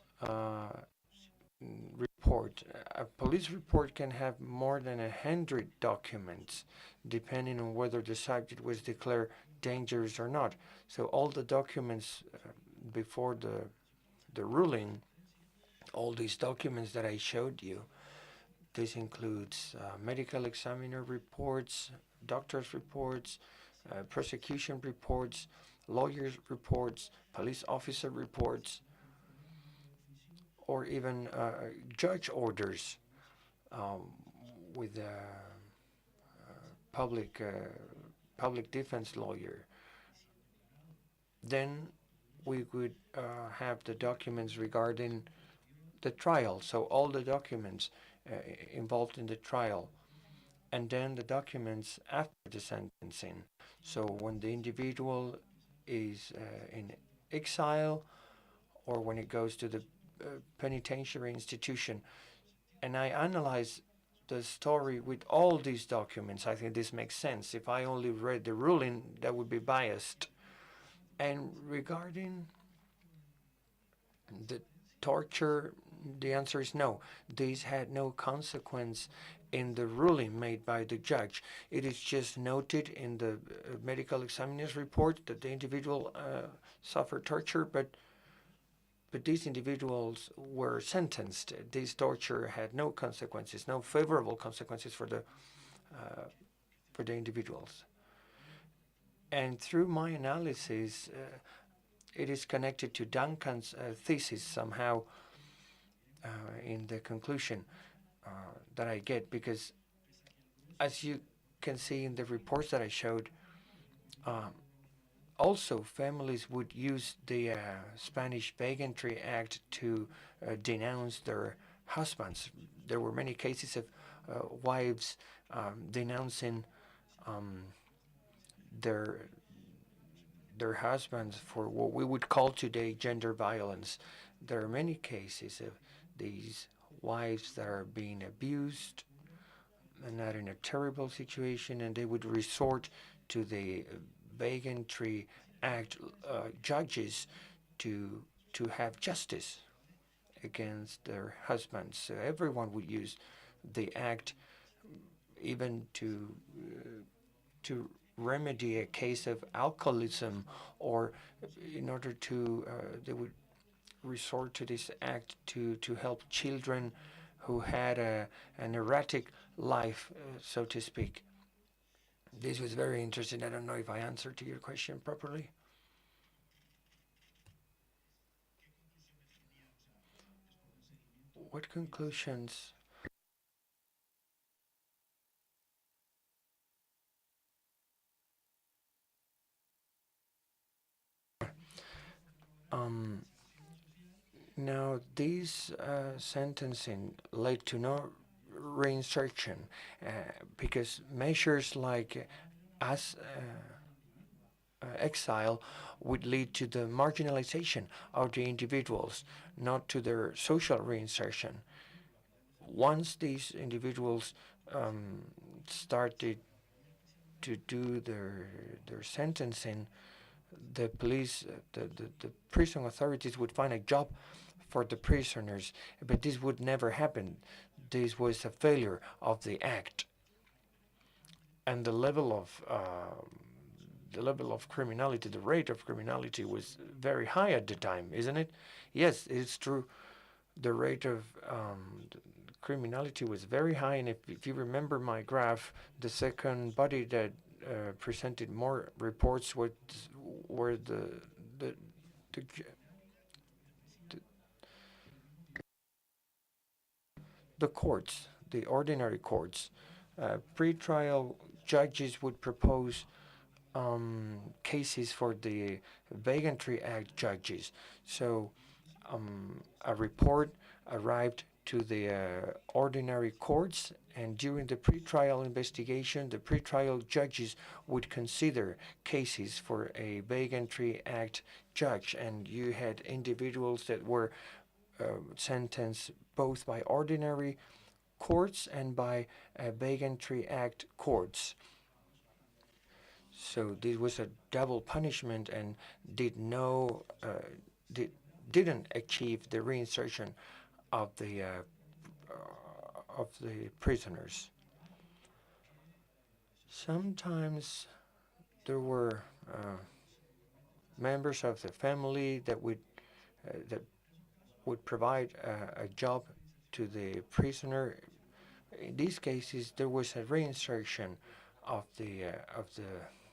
report. A police report can have more than 100 documents, depending on whether the subject was declared dangerous or not. So all the documents before the ruling, all these documents that I showed you, this includes medical examiner reports, doctor's reports, prosecution reports, lawyers' reports, police officer reports, or even judge orders with a public defense lawyer. Then we would have the documents regarding the trial, so all the documents involved in the trial, and then the documents after the sentencing. So when the individual is in exile, or when it goes to the penitentiary institution. And I analyze the story with all these documents. I think this makes sense. If I only read the ruling, that would be biased. And regarding the torture, the answer is no. These had no consequence in the ruling made by the judge. It is just noted in the medical examiner's report that the individual suffered torture, but these individuals were sentenced. This torture had no consequences, no favorable consequences for the individuals. And through my analysis, it is connected to Duncan's thesis somehow in the conclusion that I get, because as you can see in the reports that I showed, also, families would use the Spanish Bigotry Act to denounce their husbands. There were many cases of wives denouncing their husbands for what we would call today gender violence. There are many cases of these wives that are being abused and are in a terrible situation, and they would resort to the Bigotry Act judges to have justice against their husbands. So everyone would use the act, even to remedy a case of alcoholism, or in order to they would resort to this act to help children who had an erratic life, so to speak. This was very interesting. I don't know if I answered to your question properly. What conclusions? Now, this sentencing led to no reinsertion because measures like exile would lead to the marginalization of the individuals, not to their social reinsertion. Once these individuals started to do their sentencing, the police, the prison authorities would find a job for the prisoners, but this would never happen. This was a failure of the act, and the level of criminality, the rate of criminality was very high at the time, isn't it? Yes, it's true. The rate of criminality was very high, and if you remember my graph, the second body that presented more reports were the courts, the ordinary courts. Pre-trial judges would propose cases for the Bigotry Act judges. So a report arrived to the ordinary courts, and during the pre-trial investigation, the pre-trial judges would consider cases for a Bigotry Act judge, and you had individuals that were sentenced both by ordinary courts and by Bigotry Act courts. So this was a double punishment and didn't achieve the reinsertion of the prisoners. Sometimes there were members of the family that would provide a job to the prisoner. In these cases, there was a reinsertion of the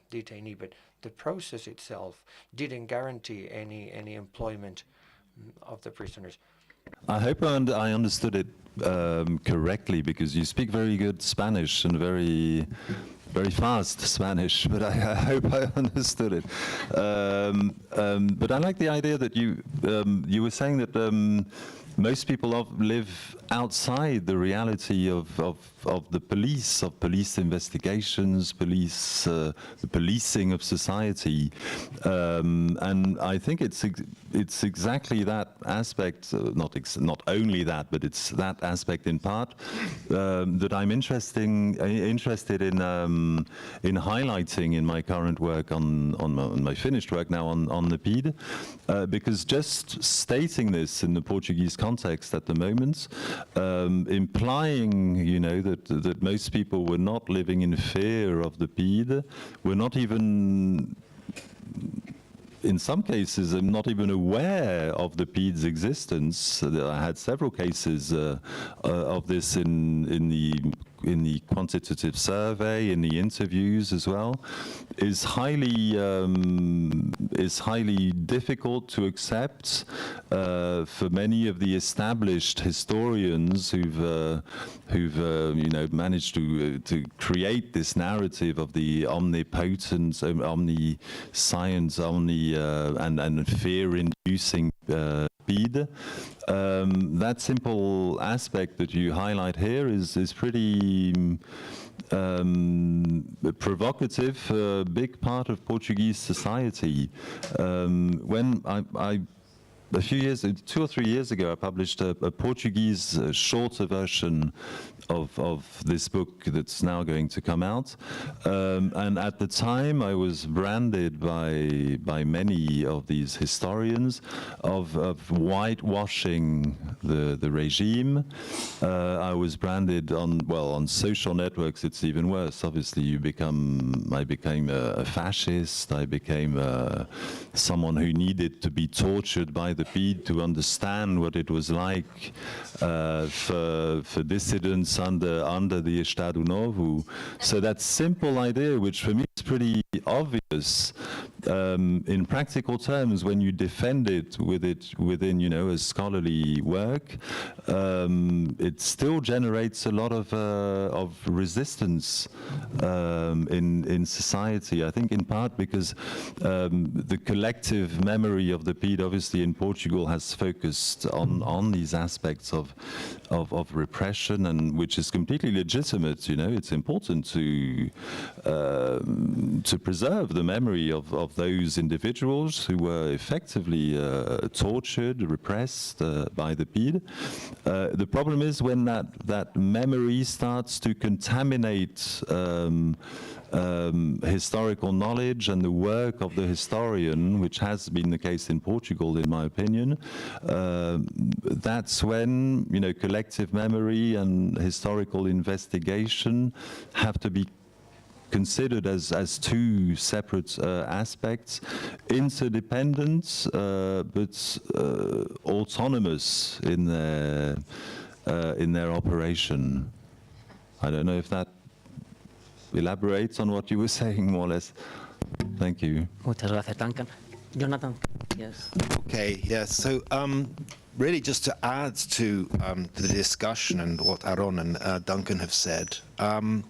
detainee, but the process itself didn't guarantee any employment of the prisoners. I hope I understood it correctly, because you speak very good Spanish and very fast Spanish, but I hope I understood it. But I like the idea that you were saying that most people live outside the reality of the police, of police investigations, the policing of society, and I think it's exactly that aspect, not only that, but it's that aspect in part that I'm interested in highlighting in my current work on my finished work now on the PIDE, because just stating this in the Portuguese context at the moment, implying, that most people were not living in fear of the PIDE, were not even, in some cases, I'm not even aware of the PIDE's existence. I had several cases of this in the quantitative survey, in the interviews as well, is highly difficult to accept for many of the established historians who've managed to create this narrative of the omnipotence, omniscience, and fear-inducing PIDE. That simple aspect that you highlight here is pretty provocative, a big part of Portuguese society. When a few years, 2 or 3 years ago, I published a Portuguese shorter version of this book that's now going to come out. And at the time, I was branded by many of these historians of whitewashing the regime. I was branded on social networks. It's even worse. Obviously, I became a fascist. I became someone who needed to be tortured by the PID to understand what it was like for dissidents under the Estado Novo. So that simple idea, which for me is pretty obvious, in practical terms, when you defend it within, you know, a scholarly work, it still generates a lot of resistance in society. I think in part because the collective memory of the PID, obviously in Portugal, has focused on these aspects of repression, and which is completely legitimate. You know, it's important to preserve the memory of those individuals who were effectively tortured, repressed by the PID. The problem is when that memory starts to contaminate historical knowledge and the work of the historian, which has been the case in Portugal, in my opinion. That's when, you know, collective memory and historical investigation have to be considered as two separate aspects, interdependent but autonomous in their operation. I don't know if that elaborates on what you were saying, more or less. Thank you. Muchas gracias, Duncan. Jonathan, yes. Okay, yes. So really just to add to the discussion and what Aaron and Duncan have said, and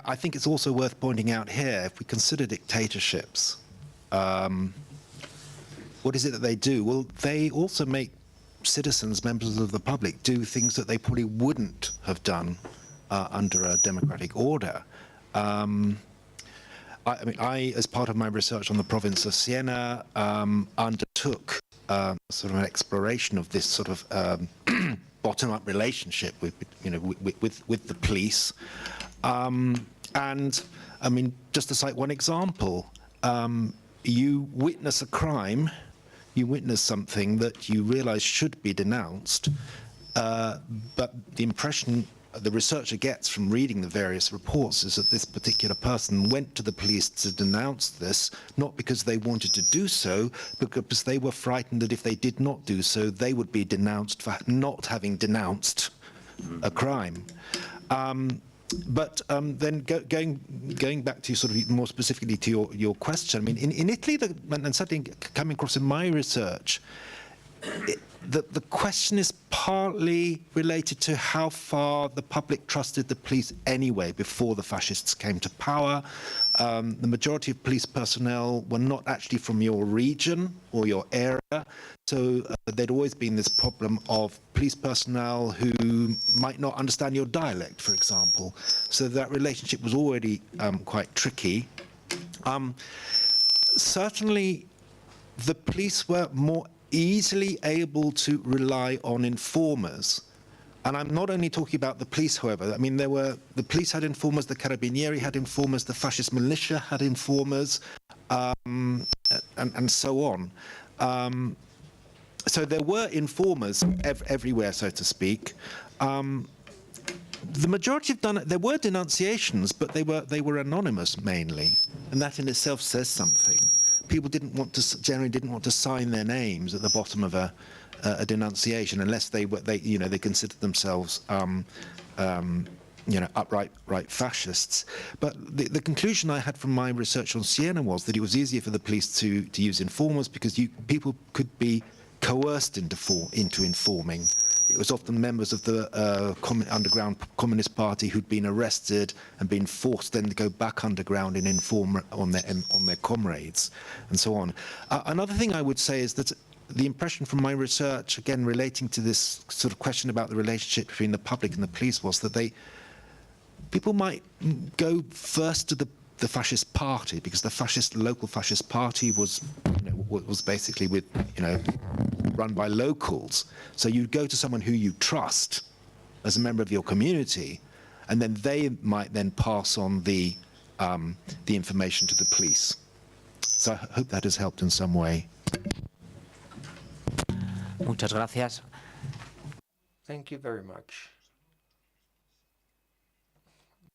I think it's also worth pointing out here, if we consider dictatorships, what is it that they do? Well, they also make citizens, members of the public, do things that they probably wouldn't have done under a democratic order. I mean, as part of my research on the province of Siena, undertook sort of an exploration of this sort of bottom-up relationship with, you know, with the police. And I mean, just to cite one example, you witness a crime, you witness something that you realize should be denounced, but the impression the researcher gets from reading the various reports is that this particular person went to the police to denounce this, not because they wanted to do so, but because they were frightened that if they did not do so, they would be denounced for not having denounced a crime. But then going back to sort of more specifically to your question, I mean, in Italy, and something coming across in my research, the question is partly related to how far the public trusted the police anyway before the fascists came to power. The majority of police personnel were not actually from your region or your area, so there'd always been this problem of police personnel who might not understand your dialect, for example. So that relationship was already quite tricky. Certainly, the police were more easily able to rely on informers. And I'm not only talking about the police, however. I mean, the police had informers, the Carabinieri had informers, the fascist militia had informers, and so on. So there were informers everywhere, so to speak. The majority of there were denunciations, but they were anonymous mainly, and that in itself says something. People generally didn't want to sign their names at the bottom of a denunciation unless they considered themselves upright fascists. But the conclusion I had from my research on Siena was that it was easier for the police to use informers because people could be coerced into informing. It was often members of the underground Communist Party who'd been arrested and been forced then to go back underground and inform on their comrades, and so on. Another thing I would say is that the impression from my research, again relating to this sort of question about the relationship between the public and the police, was that people might go first to the fascist party because the local fascist party was basically run by locals. So you go to someone who you trust as a member of your community, and then they might then pass on the information to the police. So I hope that has helped in some way. Muchas gracias. Thank you very much.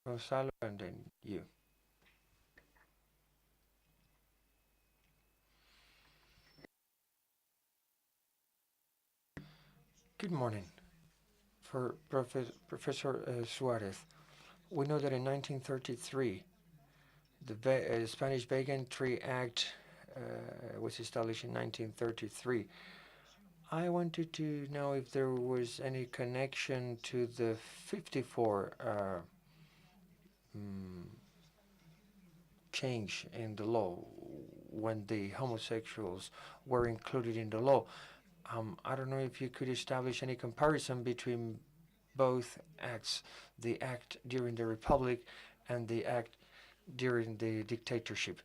Gonzalo, and then you. Good morning. For Professor Suarez, we know that in 1933, the Spanish Bigotry Act was established in 1933. I wanted to know if there was any connection to the 54 change in the law when the homosexuals were included in the law. I don't know if you could establish any comparison between both acts, the act during the Republic and the act during the dictatorship.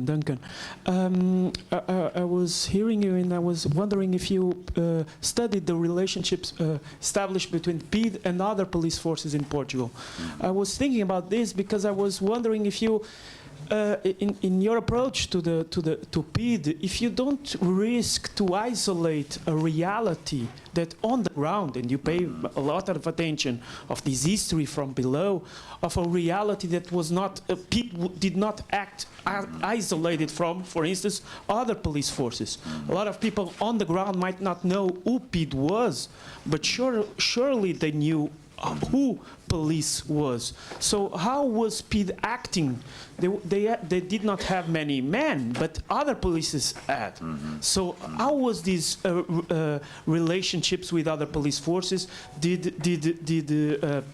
Duncan, I was hearing you and I was wondering if you studied the relationships established between PID and other police forces in Portugal. I was thinking about this because I was wondering if you, in your approach to PID, if you don't risk to isolate a reality that on the ground, and you pay a lot of attention of this history from below, of a reality that was not, PID did not act isolated from, for instance, other police forces. A lot of people on the ground might not know who PID was, but surely they knew who police was. So how was PID acting? They did not have many men, but other polices had. So how was these relationships with other police forces? Did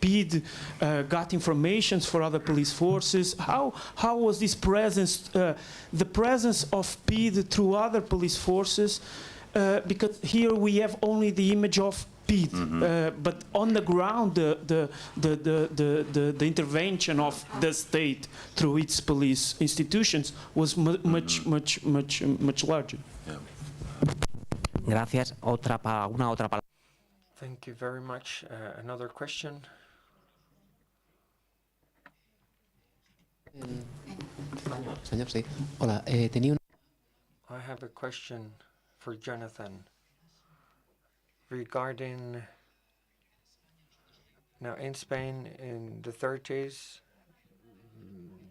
PID got informations for other police forces? How was this presence, the presence of PID through other police forces? Because here we have only the image of PID, but on the ground, the intervention of the state through its police institutions was much larger. Yeah. Gracias. Una otra palabra. Thank you very much. Another question? Señor, sí. Hola, tenía I have a question for Jonathan regarding, now in Spain in the 30s,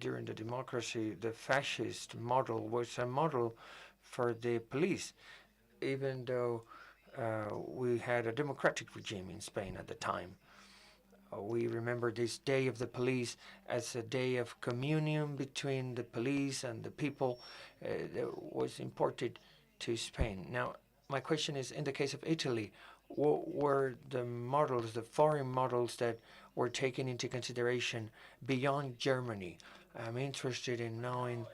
during the democracy, the fascist model was a model for the police, even though we had a democratic regime in Spain at the time. We remember this Day of the Police as a day of communion between the police and the people that was imported to Spain. Now, my question is, in the case of Italy, what were the models, the foreign models that were taken into consideration beyond Germany? I'm interested in knowing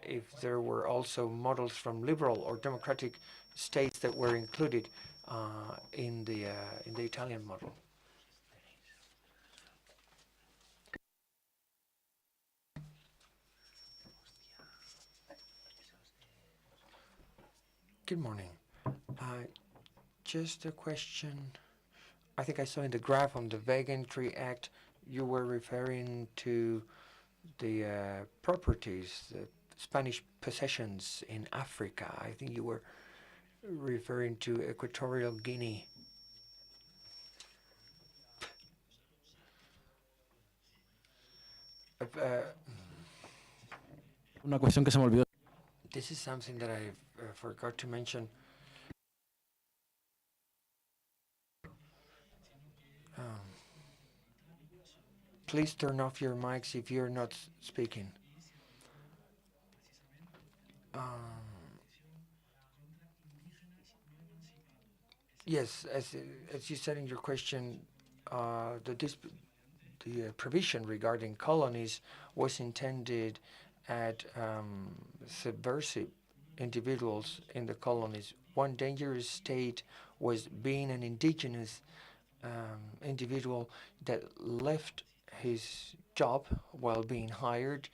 if there were also models from liberal or democratic states that were included in the Italian model. Good morning. Just a question. I think I saw in the graph on the Bigotry Act, you were referring to the properties, the Spanish possessions in Africa. I think you were referring to Equatorial Guinea. Una cuestión que se me olvidó. This is something that I forgot to mention. Please turn off your mics if you're not speaking. Yes, as you said in your question, the provision regarding colonies was intended at subversive individuals in the colonies. One dangerous state was being an indigenous individual that left his job while being hired,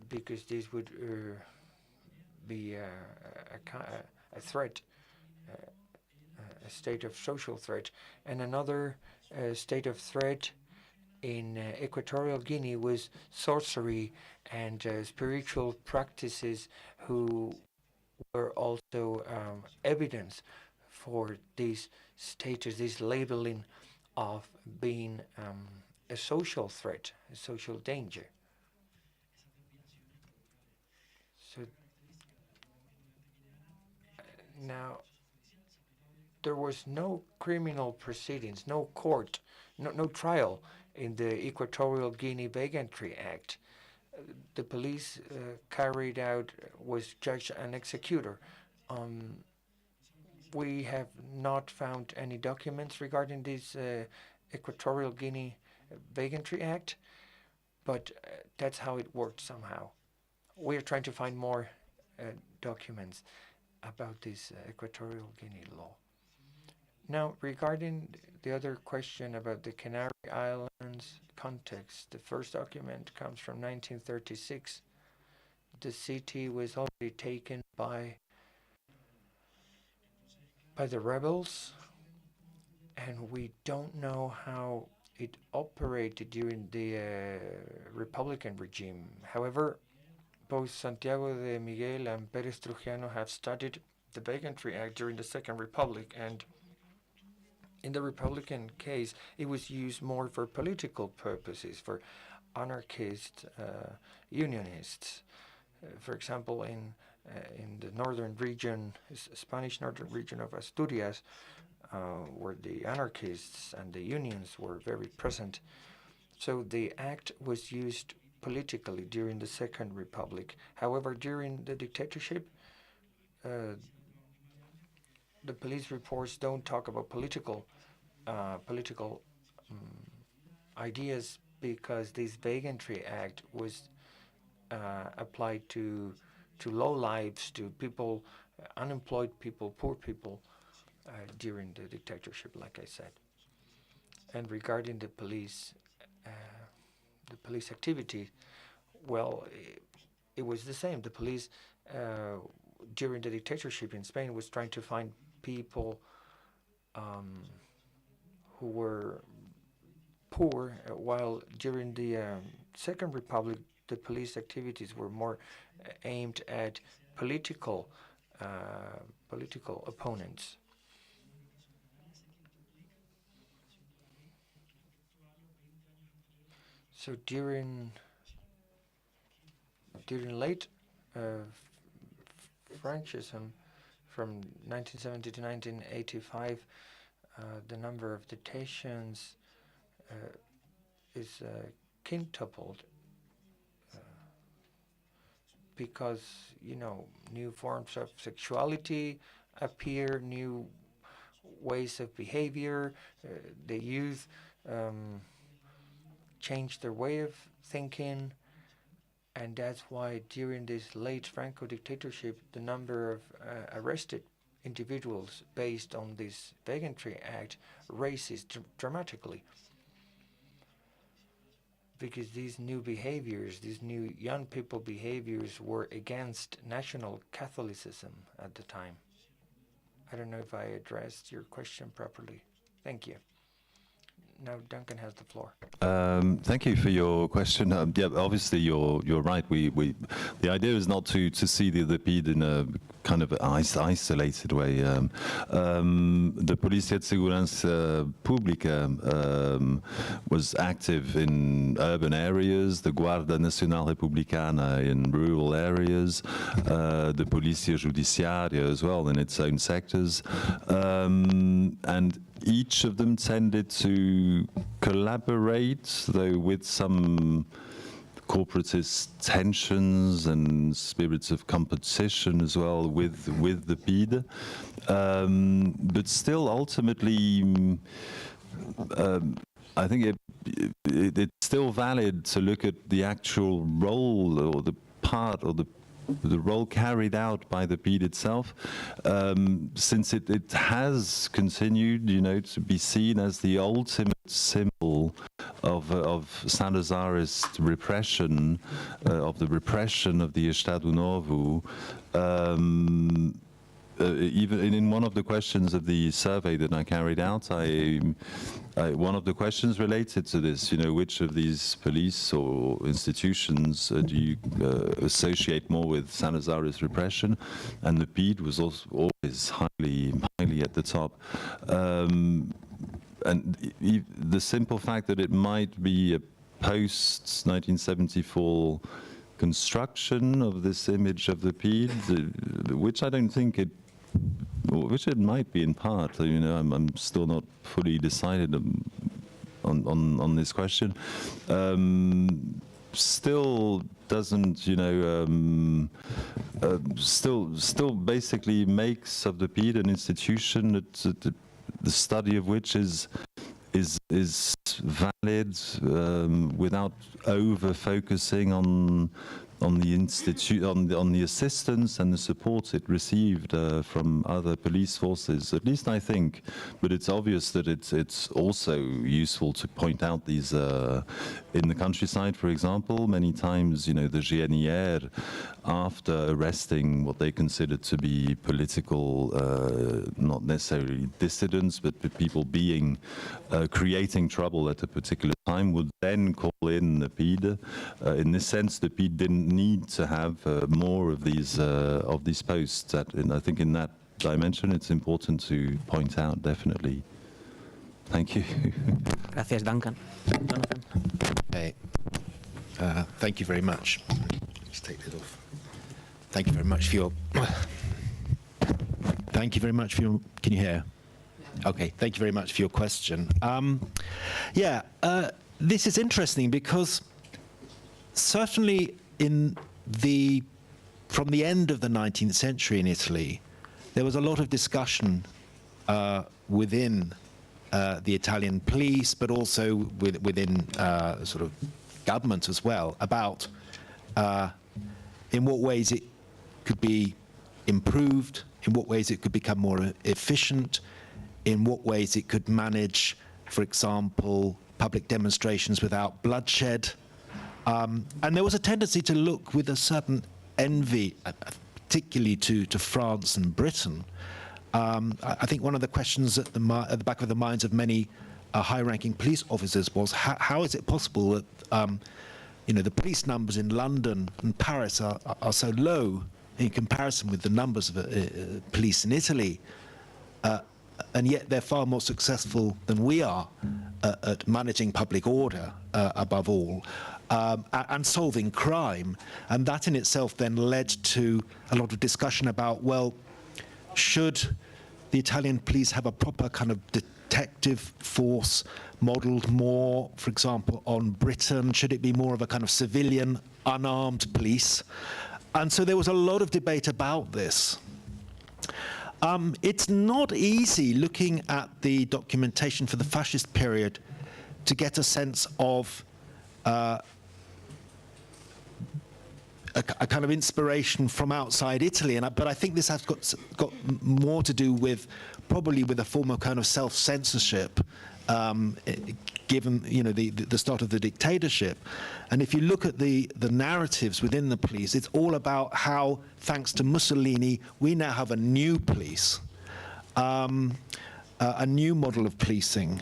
because this would be a threat, a state of social threat. And another state of threat in Equatorial Guinea was sorcery and spiritual practices who were also evidence for this status, this labeling of being a social threat, a social danger. So now there was no criminal proceedings, no court, no trial in the Equatorial Guinea Bigotry Act. The police carried out, was judge and executor. We have not found any documents regarding this Equatorial Guinea Bigotry Act, but that's how it worked somehow. We're trying to find more documents about this Equatorial Guinea law. Now, regarding the other question about the Canary Islands context, the first document comes from 1936. The city was already taken by the rebels, and we don't know how it operated during the Republican regime. However, both Santiago de Miguel and Pérez Trujillo have studied the Bigotry Act during the Second Republic, and in the Republican case, it was used more for political purposes, for anarchist unionists. For example, in the northern region, Spanish northern region of Asturias, where the anarchists and the unions were very present. So the act was used politically during the Second Republic. However, during the dictatorship, the police reports don't talk about political ideas, because this Bigotry Act was applied to low lives, to people, unemployed people, poor people, during the dictatorship, like I said. And regarding the police activity, well, it was the same. The police during the dictatorship in Spain was trying to find people who were poor, while during the Second Republic, the police activities were more aimed at political opponents. So during late Franchism, from 1970 to 1985, the number of detentions is quintupled, because, you know, new forms of sexuality appear, new ways of behavior, the youth change their way of thinking, and that's why during this late Franco dictatorship, the number of arrested individuals based on this Bigotry Act raises dramatically. Because these new behaviors, these new young people behaviors were against national Catholicism at the time. I don't know if I addressed your question properly. Thank you. Now Duncan has the floor. Thank you for your question. Yeah, obviously you're right. The idea is not to see the PID in a kind of isolated way. The Polícia de Segurança Pública was active in urban areas, the Guarda Nacional Republicana in rural areas, the Polícia Judiciária as well in its own sectors, and each of them tended to collaborate, though with some corporatist tensions and spirits of competition as well with the PID. But still, ultimately, I think it's still valid to look at the actual role or the part or the role carried out by the PID itself, since it has continued, you know, to be seen as the ultimate symbol of Salazarist repression, of the repression of the Estado Novo, even in one of the questions of the survey that I carried out, one of the questions related to this, which of these police or institutions do you associate more with Salazar's repression? And the PID was also always highly at the top. And the simple fact that it might be a post-1974 construction of this image of the PID, which I don't think which it might be in part. I'm still not fully decided on this question. Still doesn't, still basically makes of the PID an institution that the study of which is valid without over focusing on the assistance and the support it received from other police forces. At least I think, but it's obvious that it's also useful to point out these in the countryside, for example. Many times, the GNIR, after arresting what they considered to be political, not necessarily dissidents, but people creating trouble at a particular time, would then call in the PID. In this sense, the PID didn't need to have more of these posts. And I think in that dimension, it's important to point out, definitely. Thank you. Gracias, Duncan. Jonathan. Okay. Thank you very much. Let's take it off. Thank you very much for your. Thank you very much for your. Can you hear? Okay. Thank you very much for your question. This is interesting because certainly from the end of the 19th century in Italy, there was a lot of discussion within the Italian police, but also within sort of government as well, about in what ways it could be improved, in what ways it could become more efficient, in what ways it could manage, for example, public demonstrations without bloodshed. And there was a tendency to look with a certain envy, particularly to France and Britain. I think one of the questions at the back of the minds of many high-ranking police officers was, how is it possible that the police numbers in London and Paris are so low in comparison with the numbers of police in Italy, and yet they're far more successful than we are at managing public order, above all, and solving crime. And that in itself then led to a lot of discussion about, well, should the Italian police have a proper kind of detective force modelled more, for example, on Britain? Should it be more of a kind of civilian, unarmed police? And so there was a lot of debate about this. It's not easy, looking at the documentation for the fascist period, to get a sense of a kind of inspiration from outside Italy, but I think this has got more to do with probably with a form of kind of self-censorship, given the start of the dictatorship. And if you look at the narratives within the police, it's all about how, thanks to Mussolini, we now have a new police, a new model of policing,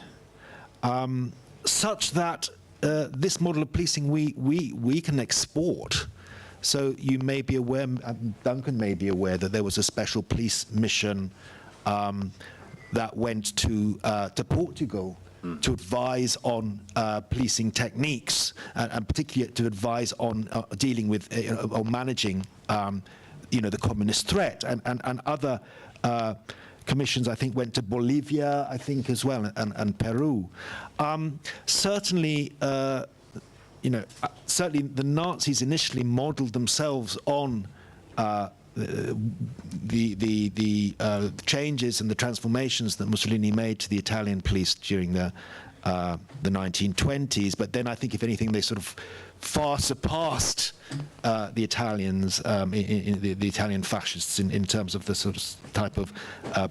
such that this model of policing we can export. So you may be aware, Duncan may be aware, that there was a special police mission that went to Portugal to advise on policing techniques, and particularly to advise on dealing with or managing the communist threat, and other commissions, I think, went to Bolivia, I think, as well, and Peru. Certainly, certainly the Nazis initially modelled themselves on the changes and the transformations that Mussolini made to the Italian police during the 1920s. But then I think, if anything, they sort of far surpassed the Italians, the Italian fascists, in terms of the sort of type of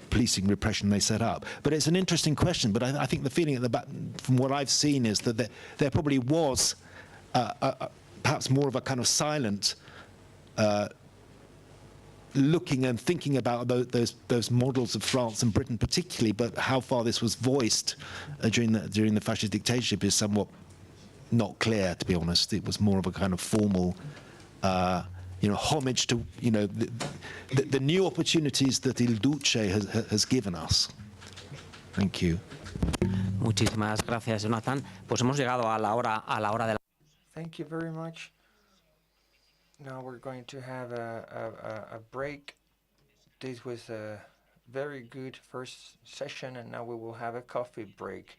policing repression they set up. But it's an interesting question. But I think the feeling at the back, from what I've seen, is that there probably was perhaps more of a kind of silent looking and thinking about those models of France and Britain particularly, but how far this was voiced during the fascist dictatorship is somewhat not clear, to be honest. It was more of a kind of formal, homage to, the new opportunities that Il Duce has given us. Thank you. Muchísimas gracias, Jonathan. Pues hemos llegado a la hora de la... Thank you very much. Now we're going to have a break. This was a very good first session, and now we will have a coffee break.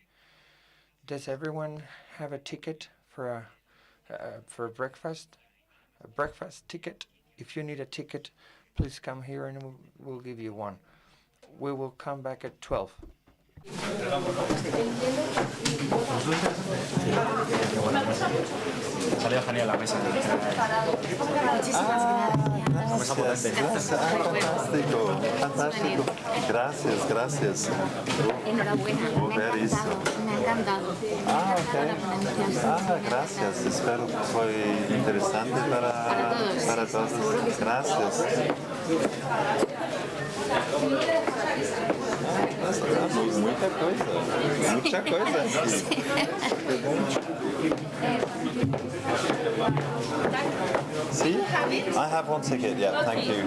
Does everyone have a ticket for breakfast? A breakfast ticket? If you need a ticket, please come here and we'll give you one. We will come back at 12. Salió genial la mesa. Fantástico. Gracias. Enhorabuena, me ha encantado. Gracias. Espero que fue interesante para todos. Gracias. Mucha coisa. See? I have one ticket, yeah, thank you.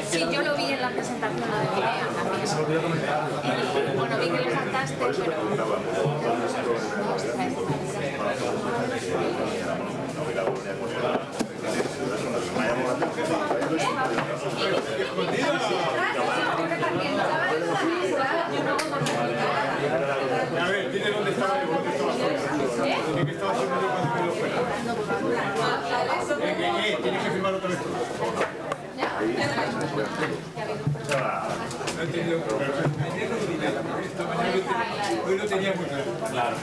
Sí, yo lo vi en la presentación de Guinea también. Bueno, vi que lo saltaste, pero... A ver, dile dónde estaba yo cuando estaba fuera. ¿Qué estaba haciendo yo cuando me lo fuera? Tienes que firmar otra vez. No he tenido problemas. Hoy no tenía muy claro. Claro.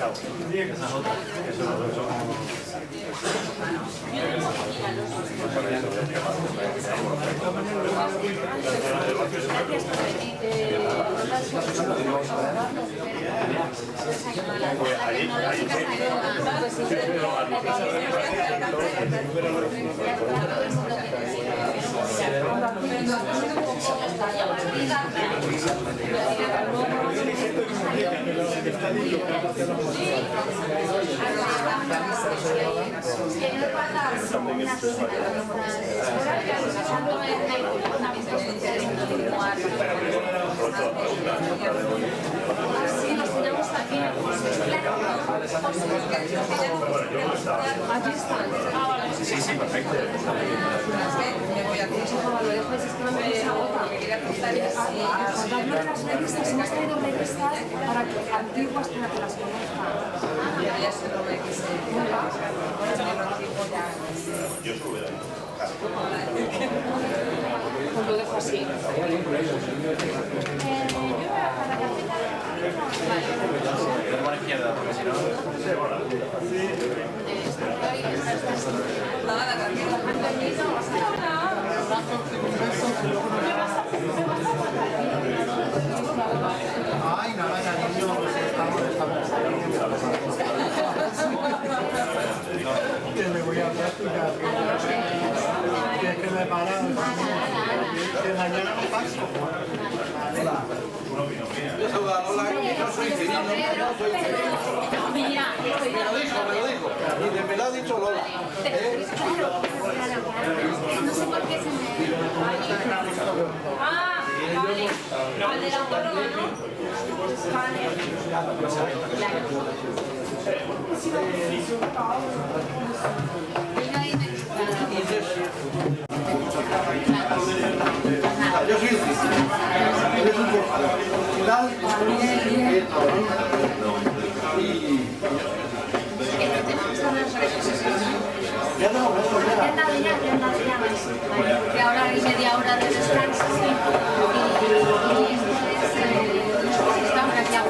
Sí, perfecto. Las revistas, hemos traído revistas antiguas para que las conozcan. Pues lo dejo así. Tengo a la izquierda, porque si no... Ay, nada, niño, que me voy a practicar, que me he parado, que mañana no paso. Hola, yo soy Cirino, me lo dijo, y me lo ha dicho Lola. No sé por qué se me... Ah, vale. Al del autónomo, ¿no? Yo soy eres un portal y Ya han dado ya. Porque ahora hay media hora de descanso y esto es, estamos aquí a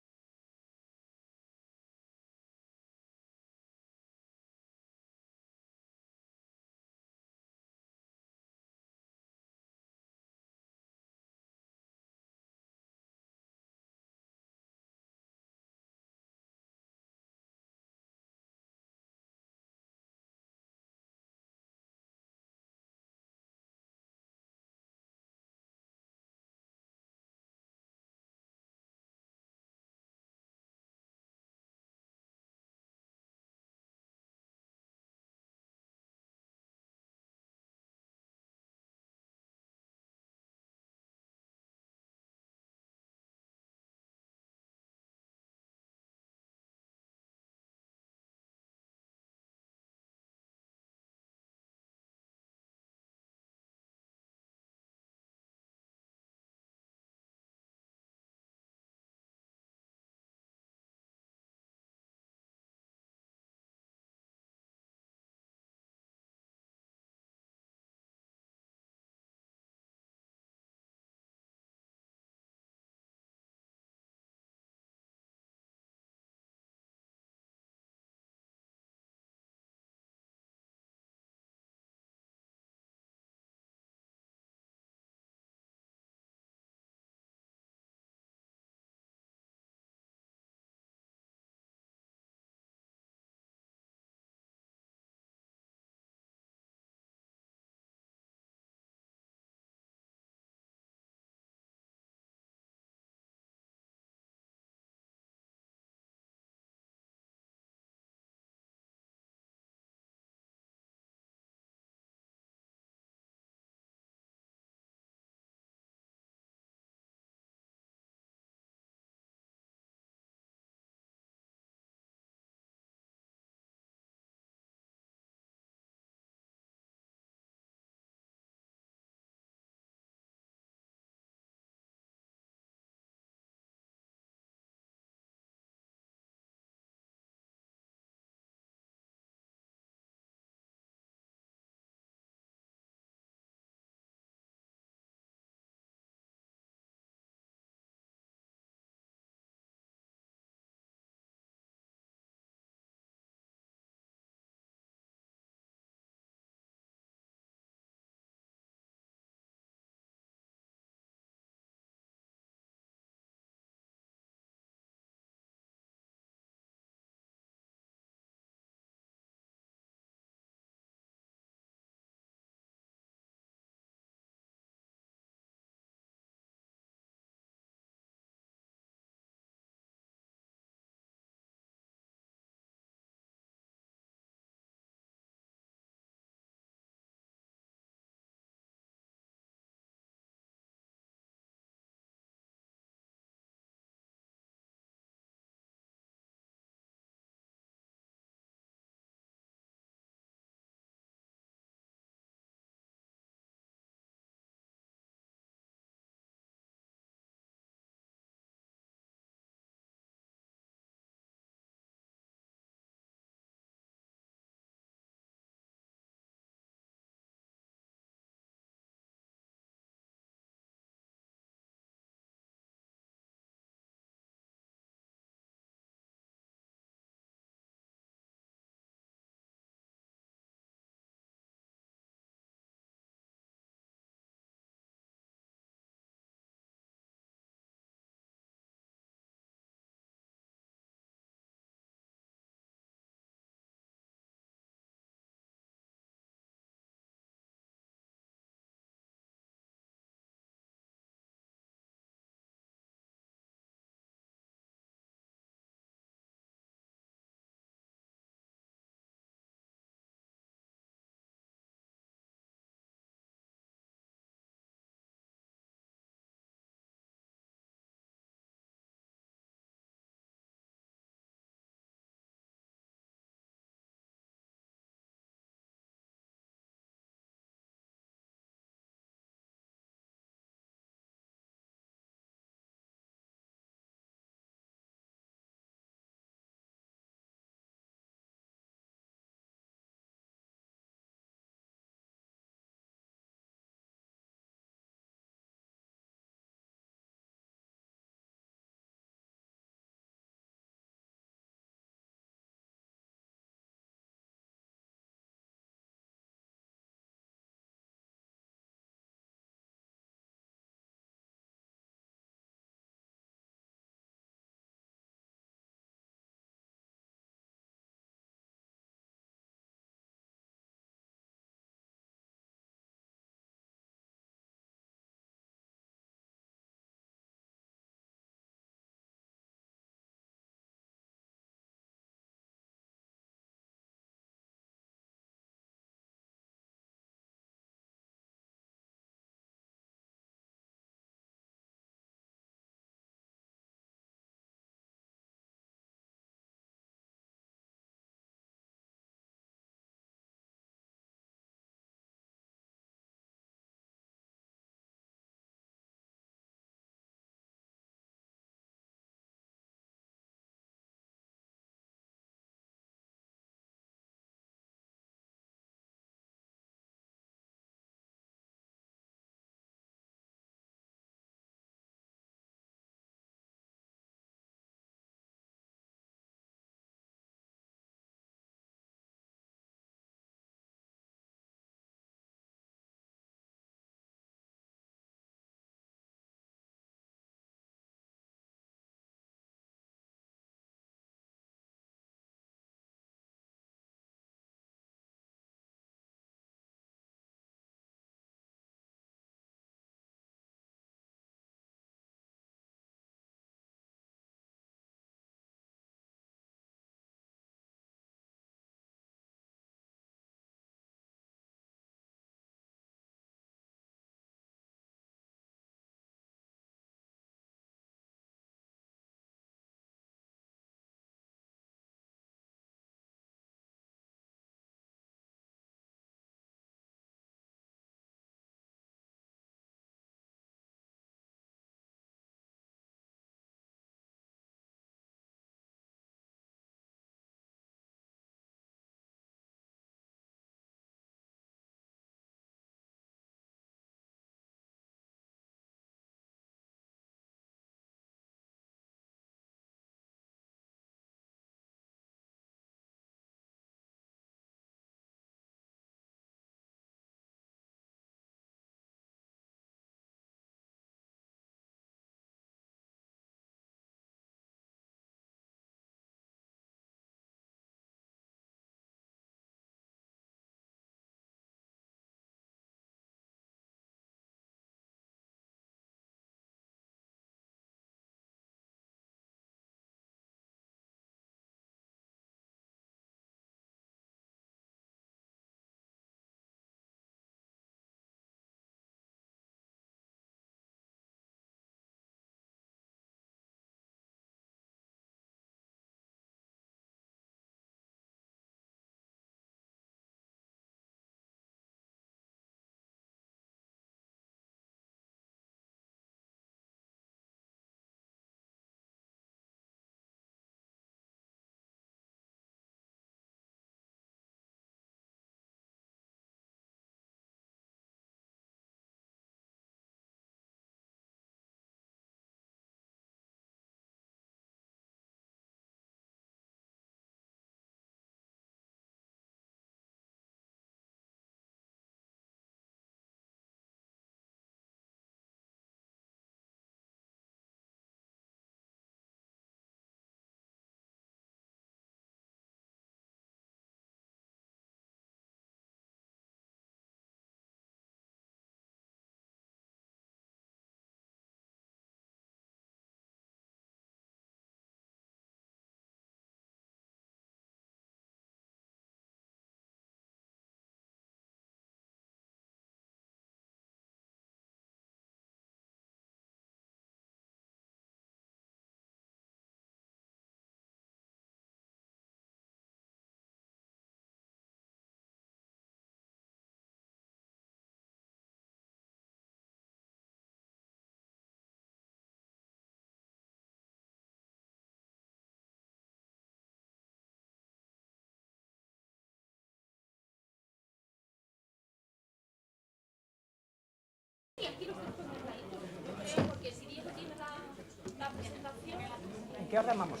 ¿En qué orden vamos?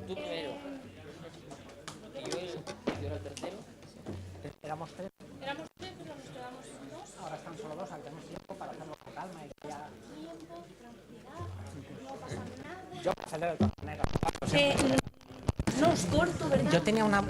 Tú primero. Yo era el tercero. Éramos tres. Éramos tres, pero nos quedamos dos. Ahora están solo dos, tenemos tiempo para hacerlo con calma y ya. Tiempo, tranquilidad, no pasa nada. Yo pasaré de todas maneras. No os corto, ¿verdad? Yo tenía una...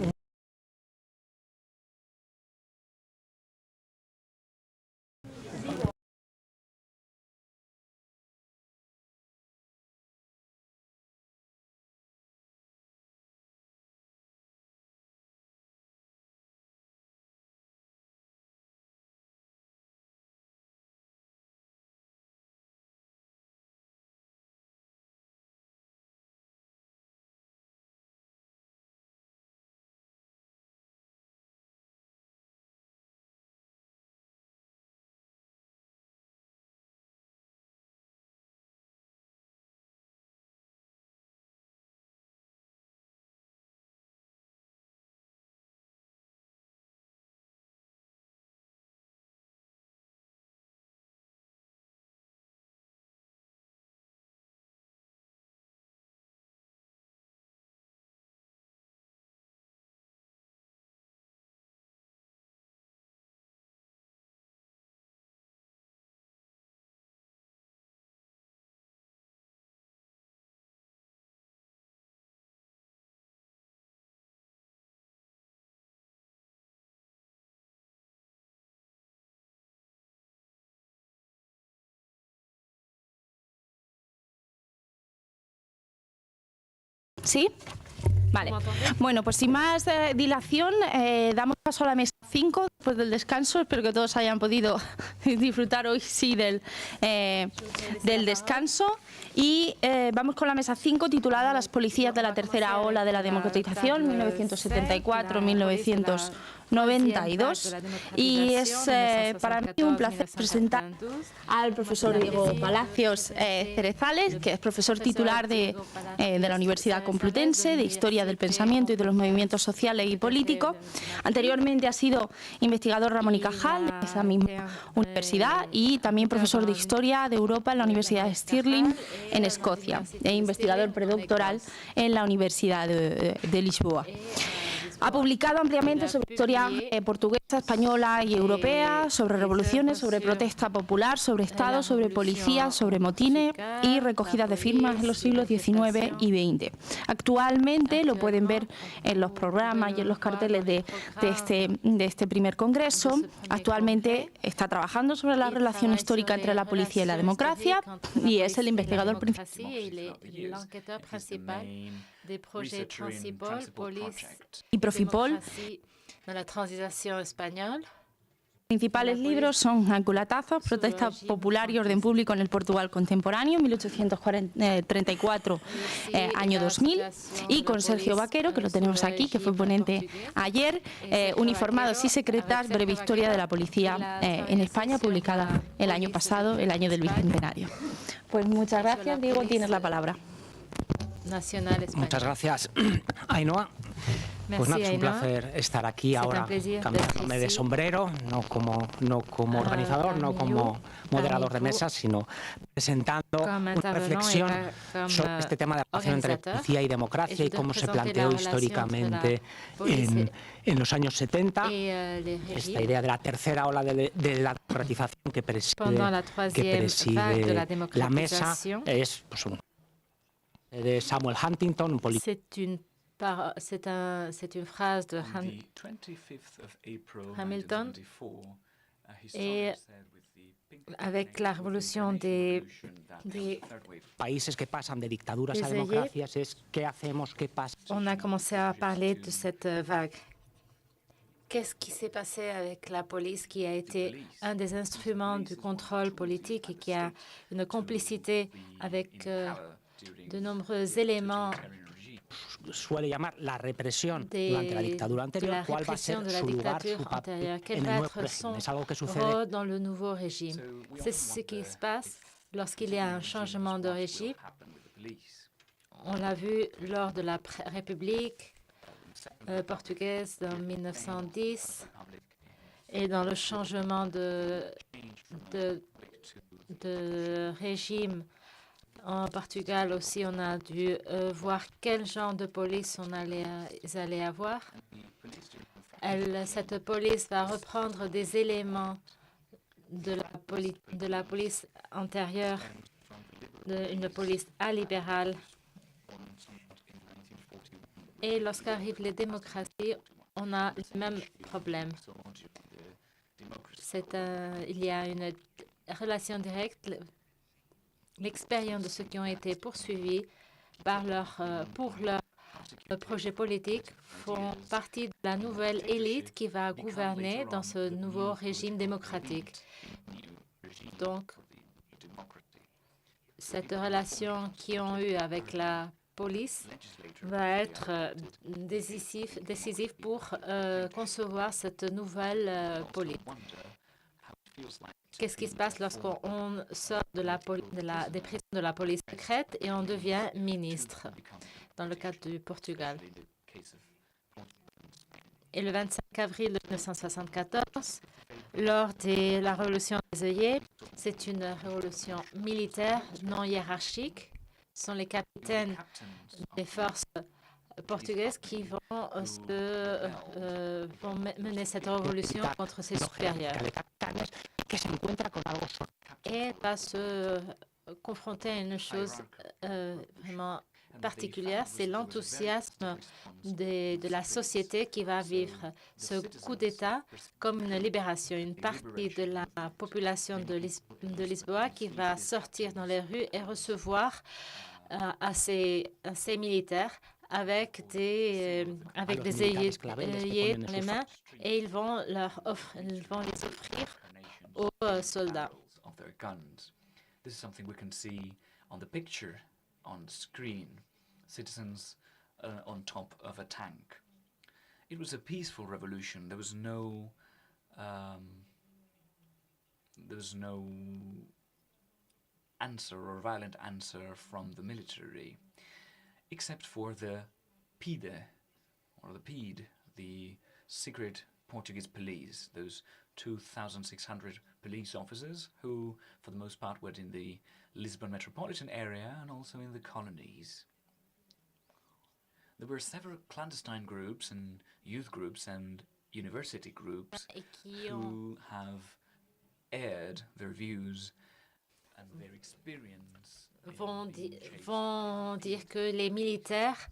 ¿Sí? Vale. Bueno, pues sin más dilación, damos paso a la mesa 5 después del descanso. Espero que todos hayan podido disfrutar hoy sí del descanso. Y vamos con la mesa 5 titulada Las policías de la tercera ola de la democratización, 1974-1992. Y es para mí un placer presentar al profesor Diego Palacios Cerezales, que es profesor titular de la Universidad Complutense, de Historia del Pensamiento y de los Movimientos Sociales y Políticos. Anteriormente ha sido investigador Ramón y Cajal de esa misma universidad y también profesor de Historia de Europa en la Universidad de Stirling en Escocia e investigador predoctoral en la Universidad de Lisboa. Ha publicado ampliamente sobre historia portuguesa, española y europea, sobre revoluciones, sobre protesta popular, sobre Estado, sobre policía, sobre motines y recogidas de firmas en los siglos XIX y XX. Actualmente lo pueden ver en los programas y en los carteles de este primer congreso. Actualmente está trabajando sobre la relación histórica entre la policía y la democracia y es el investigador principal des projets principaux, police y Profipol. De la transición española. Principales libros son Aculatazos, Protesta Popular y Orden Público en el Portugal Contemporáneo, 1834, año 2000, y con Sergio Vaquero, que lo tenemos aquí, que fue ponente ayer, Uniformados y Secretas, Breve Historia de la Policía en España, publicada el año pasado, el año del Bicentenario. Pues muchas gracias, Diego, tienes la palabra. Nacional español. Muchas gracias, Ainhoa. Pues nada, es un placer estar aquí ahora, cambiándome de sombrero, no como organizador, no como moderador de mesa, sino presentando una reflexión sobre este tema de la relación entre policía y democracia y cómo se planteó históricamente en los años 70, esta idea de la tercera ola de la democratización que preside la mesa es pues, de Samuel Huntington, un político. C'est une phrase de Hamilton et avec la révolution des países que pasan de dictaduras a democracias es qué hacemos, qué pasa. On a commencé à parler de cette vague. Qu'est-ce qui s'est passé avec la police qui a été un des instruments du contrôle politique et qui a une complicité avec de nombreux éléments suele llamar la represión durante la dictadura anterior, cuál va a ser su lugar, su papel en el nuevo régimen. Es algo que sucede dans le nouveau régime. C'est ce qui se passe lorsqu'il y a un changement de régime. On l'a vu lors de la République portugaise en 1910 et dans le changement de de régime en Portugal aussi, on a dû voir quel genre de police ils allaient avoir. Cette police va reprendre des éléments de la police antérieure, une police illibérale. Et lorsqu'arrivent les démocraties, on a le même problème. Il y a une relation directe. L'expérience de ceux qui ont été poursuivis pour leur projet politique font partie de la nouvelle élite qui va gouverner dans ce nouveau régime démocratique. Donc, cette relation qu'ils ont eue avec la police va être décisive pour concevoir cette nouvelle police. Qu'est-ce qui se passe lorsqu'on sort des prisons de la police secrète et on devient ministre, dans le cas du Portugal? Et le 25 avril 1974, lors de la révolution des œillets, c'est une révolution militaire non hiérarchique. Ce sont les capitaines des forces portugaises qui vont mener cette révolution contre ses supérieurs. Et va se confronter à une chose vraiment particulière, c'est l'enthousiasme de la société qui va vivre ce coup d'État comme une libération. Une partie de la population de Lisboa qui va sortir dans les rues et recevoir à ces militaires avec des œillets dans les mains, et ils vont les offrir aux soldats. This is something we can see on the picture on screen. Citizens on top of a tank. It was a peaceful revolution. There was no answer or violent answer from the military, except for the PIDE, or the PIDE, the secret Portuguese police, those 2,600 police officers who, for the most part, were in the Lisbon metropolitan area and also in the colonies. There were several clandestine groups and youth groups and university groups who have aired their views and their experience. Vont dire que les militaires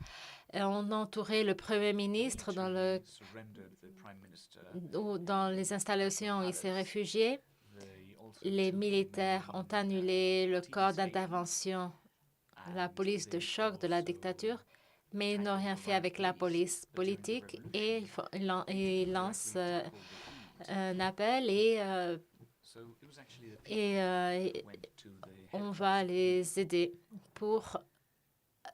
ont entouré le Premier ministre dans les installations où il s'est réfugié. Les militaires ont annulé le corps d'intervention, la police de choc de la dictature, mais ils n'ont rien fait avec la police politique, et ils lancent un appel et on va les aider pour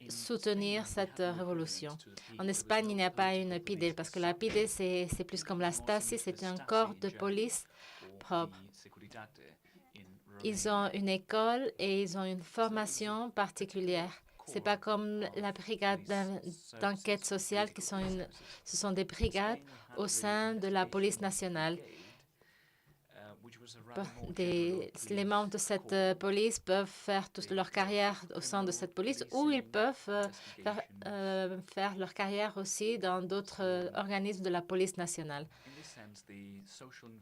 soutenir cette révolution. En Espagne, il n'y a pas une PIDE, parce que la PIDE, c'est plus comme la Stasi, c'est un corps de police propre. Ils ont une école et ils ont une formation particulière. Ce n'est pas comme la brigade d'enquête sociale, ce sont des brigades au sein de la police nationale. Les membres de cette police peuvent faire toute leur carrière au sein de cette police, ou ils peuvent faire leur carrière aussi dans d'autres organismes de la police nationale.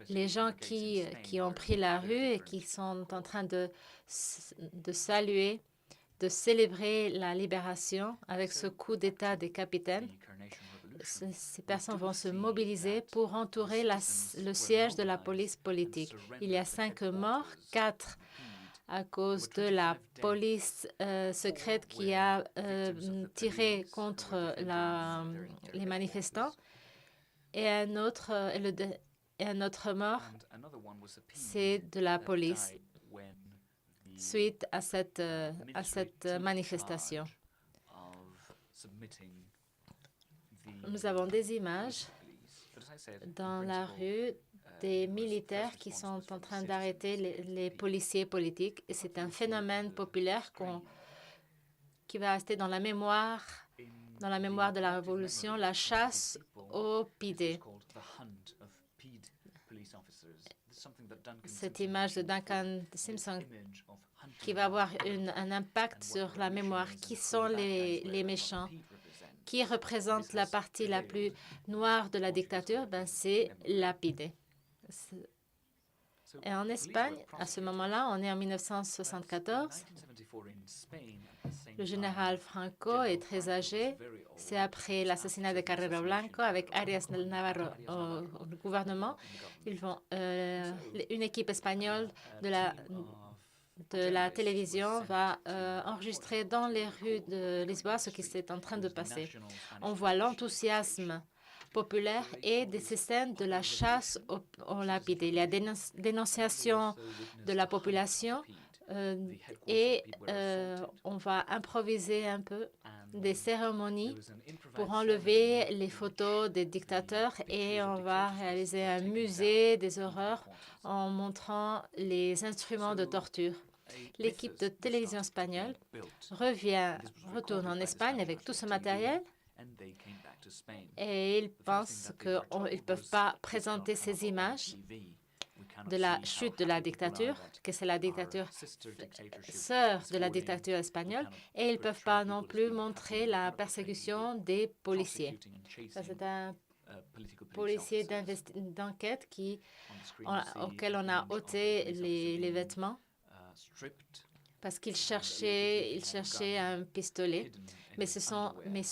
Les gens qui ont pris la rue et qui sont en train de saluer, de célébrer la libération avec ce coup d'État des capitaines, ces personnes vont se mobiliser pour entourer le siège de la police politique. Il y a 5 morts, 4 à cause de la police secrète qui a tiré contre les manifestants, et un autre mort, c'est de la police suite à cette manifestation. Nous avons des images dans la rue des militaires qui sont en train d'arrêter les policiers politiques. Et c'est un phénomène populaire qui va rester dans la mémoire de la Révolution, la chasse aux PIDE. cette image de Duncan Simpson qui va avoir un impact sur la mémoire. Qui sont les méchants? Qui représente la partie la plus noire de la dictature? C'est lapidé. Et en Espagne, à ce moment-là, on est en 1974. Le général Franco est très âgé. C'est après l'assassinat de Carrero Blanco avec Arias Navarro au gouvernement. Une équipe espagnole de la télévision va enregistrer dans les rues de Lisboa ce qui s'est en train de passer. On voit l'enthousiasme populaire et des scènes de la chasse aux lapidés. Il y a des dénonciations de la population et on va improviser un peu des cérémonies pour enlever les photos des dictateurs et on va réaliser un musée des horreurs en montrant les instruments de torture. L'équipe de télévision espagnole retourne en Espagne avec tout ce matériel et ils pensent qu'ils ne peuvent pas présenter ces images de la chute de la dictature, que c'est la dictature sœur de la dictature espagnole, et ils ne peuvent pas non plus montrer la persécution des policiers. Ça, c'est un policier d'enquête auquel on a ôté les vêtements parce qu'il cherchait un pistolet. Mais ce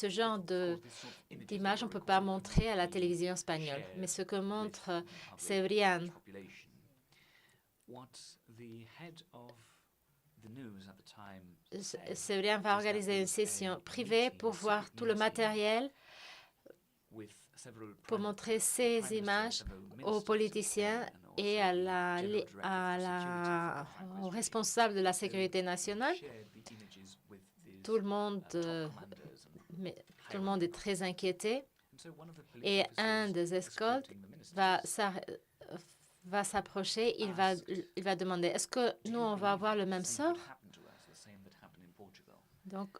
genre d'image, on ne peut pas montrer à la télévision espagnole. Mais ce que montre Cebrián, Cebrián va organiser une session privée pour voir tout le matériel, pour montrer ces images aux politiciens et aux responsables de la sécurité nationale. Tout le monde est très inquiété et un des escortes va s'approcher. Il va demander, est-ce que nous, on va avoir le même sort? Donc,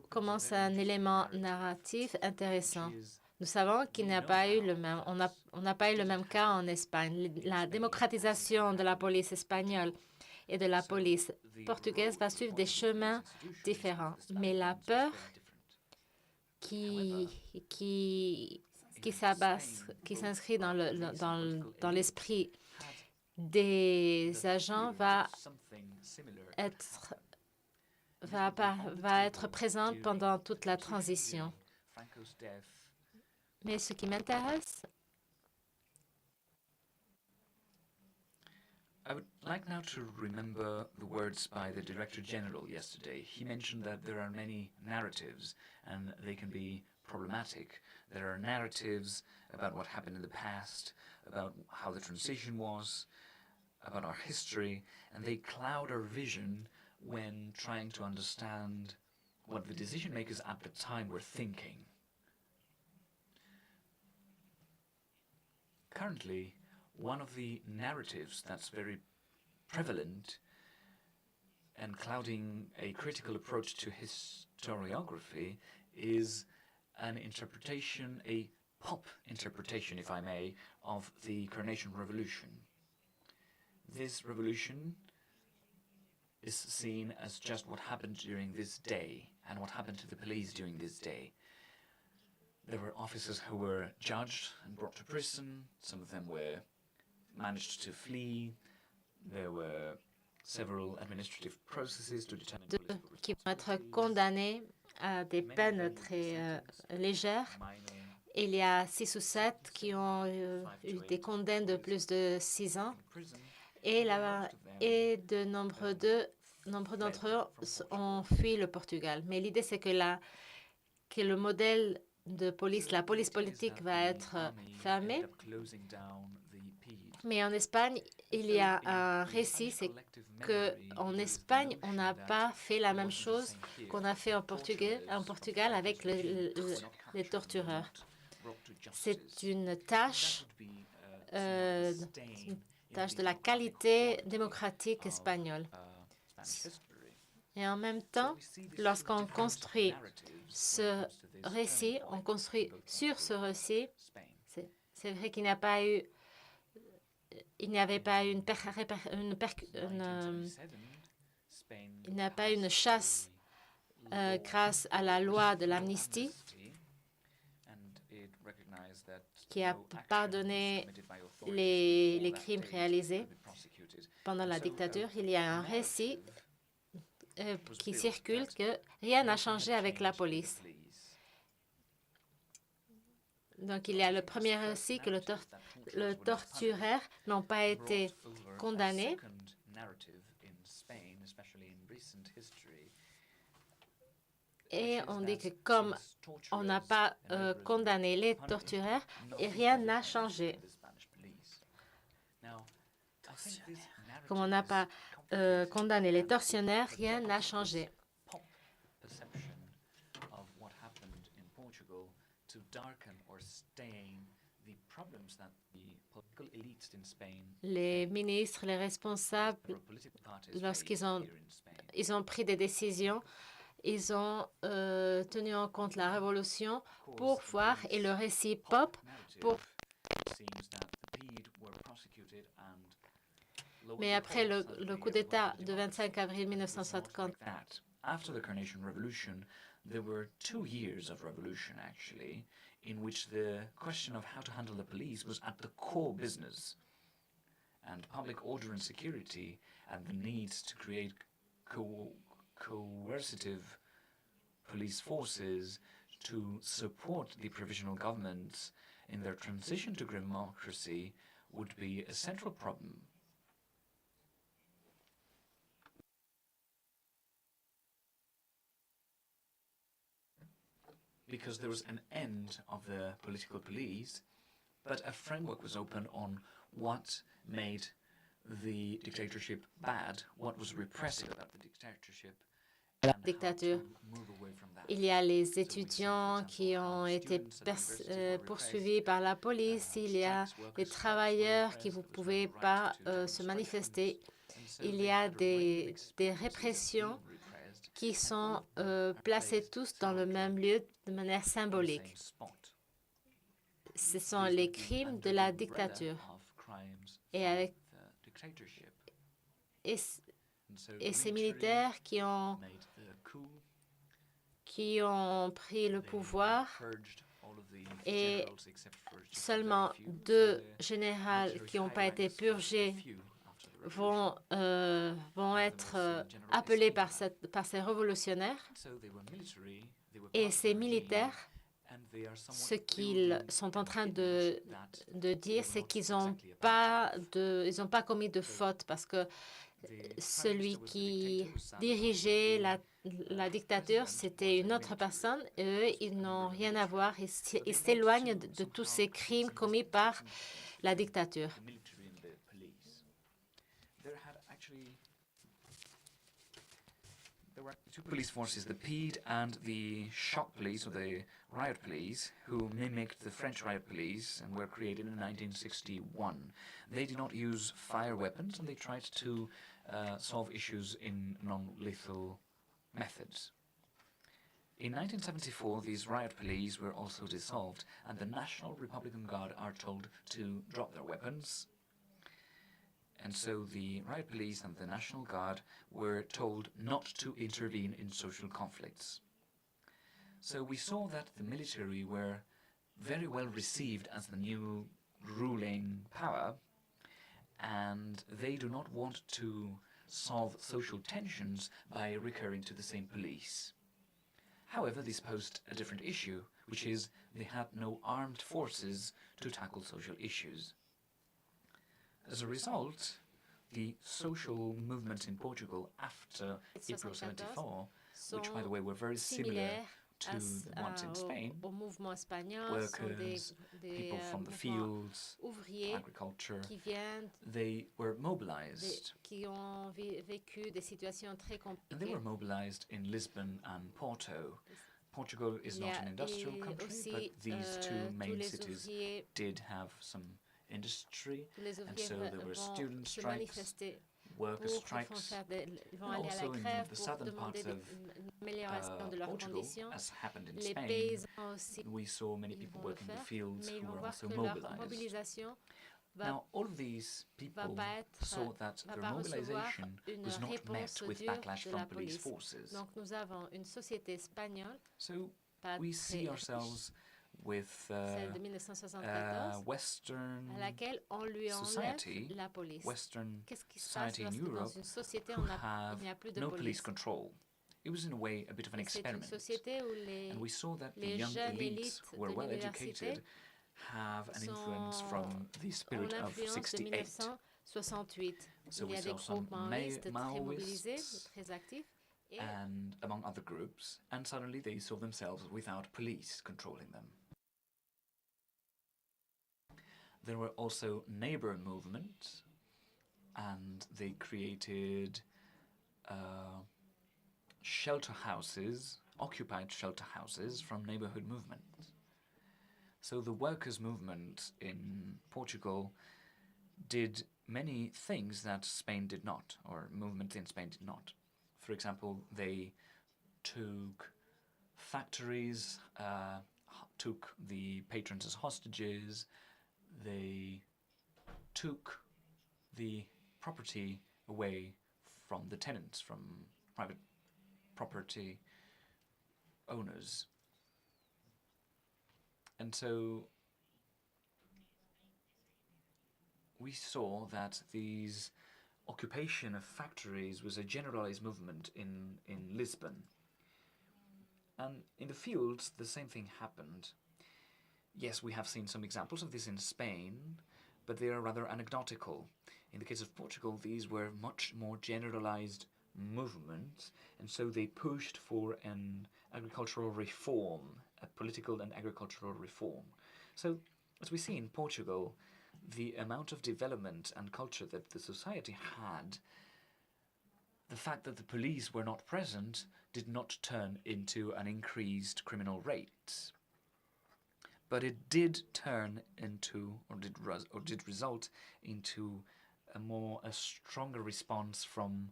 commence un élément narratif intéressant. Nous savons qu'il n'y a pas eu on n'a pas eu le même cas en Espagne. La démocratisation de la police espagnole et de la police portugaise va suivre des chemins différents. Mais la peur qui s'inscrit dans l'esprit des agents va être présente pendant toute la transition. Mais ce qui m'intéresse, I would like now to remember the words by the Director General yesterday. He mentioned that there are many narratives and they can be problematic. There are narratives about what happened in the past, about how the transition was, about our history, and they cloud our vision when trying to understand what the decision makers at the time were thinking. Currently, one of the narratives that's very prevalent and clouding a critical approach to historiography is an interpretation, a pop interpretation, if I may, of the Coronation Revolution. This revolution is seen as just what happened during this day and what happened to the police during this day. There were officers who were judged and brought to prison. Some of them managed to flee. There were several administrative processes to determine qui vont être condamnés à des peines très légères. Il y a 6 ou 7 qui ont eu des condamnes de plus de 6 ans. Et de nombreux d'entre eux ont fui le Portugal. Mais l'idée, c'est que le modèle de police, la police politique va être fermée. Mais en Espagne, il y a un récit, c'est qu'en Espagne, on n'a pas fait la même chose qu'on a fait en Portugal avec les tortureurs. C'est une tâche de la qualité démocratique espagnole. Et en même temps, lorsqu'on construit ce récit, on construit sur ce récit. C'est vrai qu'il n'y a pas eu il n'y avait pas il n'y a pas une chasse grâce à la loi de l'amnistie qui a pardonné les crimes réalisés pendant la dictature. Il y a un récit qui circule que rien n'a changé avec la police. Donc, il y a le premier récit que le tortureur n'ont pas été condamnés. Et on dit que comme on n'a pas condamné les tortureurs, et rien n'a changé. Comme on n'a pas condamné les tortionnaires, rien n'a changé. Les ministres, les responsables, lorsqu'ils ont pris des décisions, ils ont tenu en compte la révolution pour voir, et le récit pop, pour... Mais après le coup d'État de 25 avril 1950, after the Carnation Revolution, there were 2 years of revolution, actually, in which the question of how to handle the police was at the core business. And public order and security and the need to create coercitive police forces to support the provisional governments in their transition to democracy would be a central problem. Because there was an end of the political police, but a framework was opened on what made the dictatorship bad, what was repressive about the dictatorship. La dictature. Il y a les étudiants qui ont été poursuivis par la police, il y a les travailleurs qui ne pouvaient pas se manifester, il y a des répressions qui sont placés tous dans le même lieu de manière symbolique. Ce sont les crimes de la dictature. Et ces militaires qui ont pris le pouvoir, et seulement 2 généraux qui n'ont pas été purgés vont être appelés par ces révolutionnaires. Et ces militaires, ce qu'ils sont en train de dire, c'est qu'ils n'ont pas commis de faute, parce que celui qui dirigeait la dictature, c'était une autre personne. Eux, ils n'ont rien à voir. Ils s'éloignent de tous ces crimes commis par la dictature. There were 2 police forces, the PIDE and the shock police, or the riot police, who mimicked the French riot police and were created in 1961. They did not use fire weapons, and they tried to solve issues in non-lethal methods. In 1974, these riot police were also dissolved, and the National Republican Guard are told to drop their weapons. And so the riot police and the National Guard were told not to intervene in social conflicts. So we saw that the military were very well received as the new ruling power, and they do not want to solve social tensions by recurring to the same police. However, this posed a different issue, which is they had no armed forces to tackle social issues. As a result, the social movements in Portugal after April 74, which, by the way, were very similar to the ones in Spain, workers, people from the fields, agriculture, they were mobilized. And they were mobilized in Lisbon and Porto. Portugal is not an industrial country, but these 2 main cities did have some industry, and so there were student strikes, worker strikes, and also in the southern parts of Portugal, as happened in Spain, we saw many people working in the fields who were also mobilized. Now, all of these people saw that their mobilization was not met with backlash from police forces. So we see ourselves with Western society, Western society in Europe, who have no police control. It was in a way a bit of an experiment. And we saw that the young elites who were well educated have an influence from the spirit of 68. So we saw some Maoists and among other groups, and suddenly they saw themselves without police controlling them. There were also neighbor movements, and they created shelter houses, occupied shelter houses from neighborhood movements. So the workers' movement in Portugal did many things that Spain did not, or movements in Spain did not. For example, they took factories, took the patrons as hostages, they took the property away from the tenants, from private property owners. And so we saw that these occupation of factories was a generalized movement in Lisbon. And in the fields, the same thing happened. Yes, we have seen some examples of this in Spain, but they are rather anecdotal. In the case of Portugal, these were much more generalized movements, and so they pushed for an agricultural reform, a political and agricultural reform. So, as we see in Portugal, the amount of development and culture that the society had, the fact that the police were not present did not turn into an increased criminal rate. But it did turn into, or did result into a stronger response from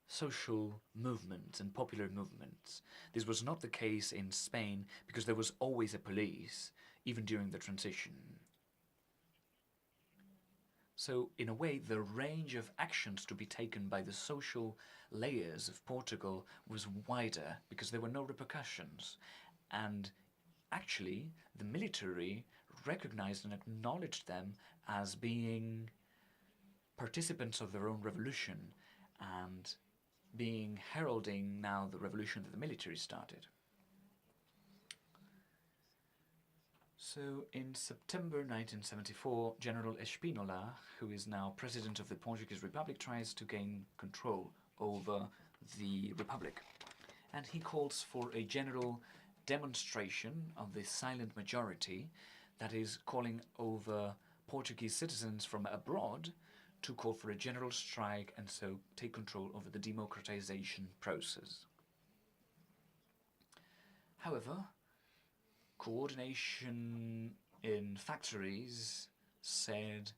social movements and popular movements. This was not the case in Spain because there was always a police, even during the transition. So, in a way, the range of actions to be taken by the social layers of Portugal was wider because there were no repercussions. And actually, the military recognized and acknowledged them as being participants of their own revolution and being heralding now the revolution that the military started. So in September 1974, General Espínola, who is now president of the Portuguese Republic, tries to gain control over the Republic. And he calls for a general demonstration of the silent majority, that is, calling over Portuguese citizens from abroad to call for a general strike and so take control over the democratization process. However, coordination in factories said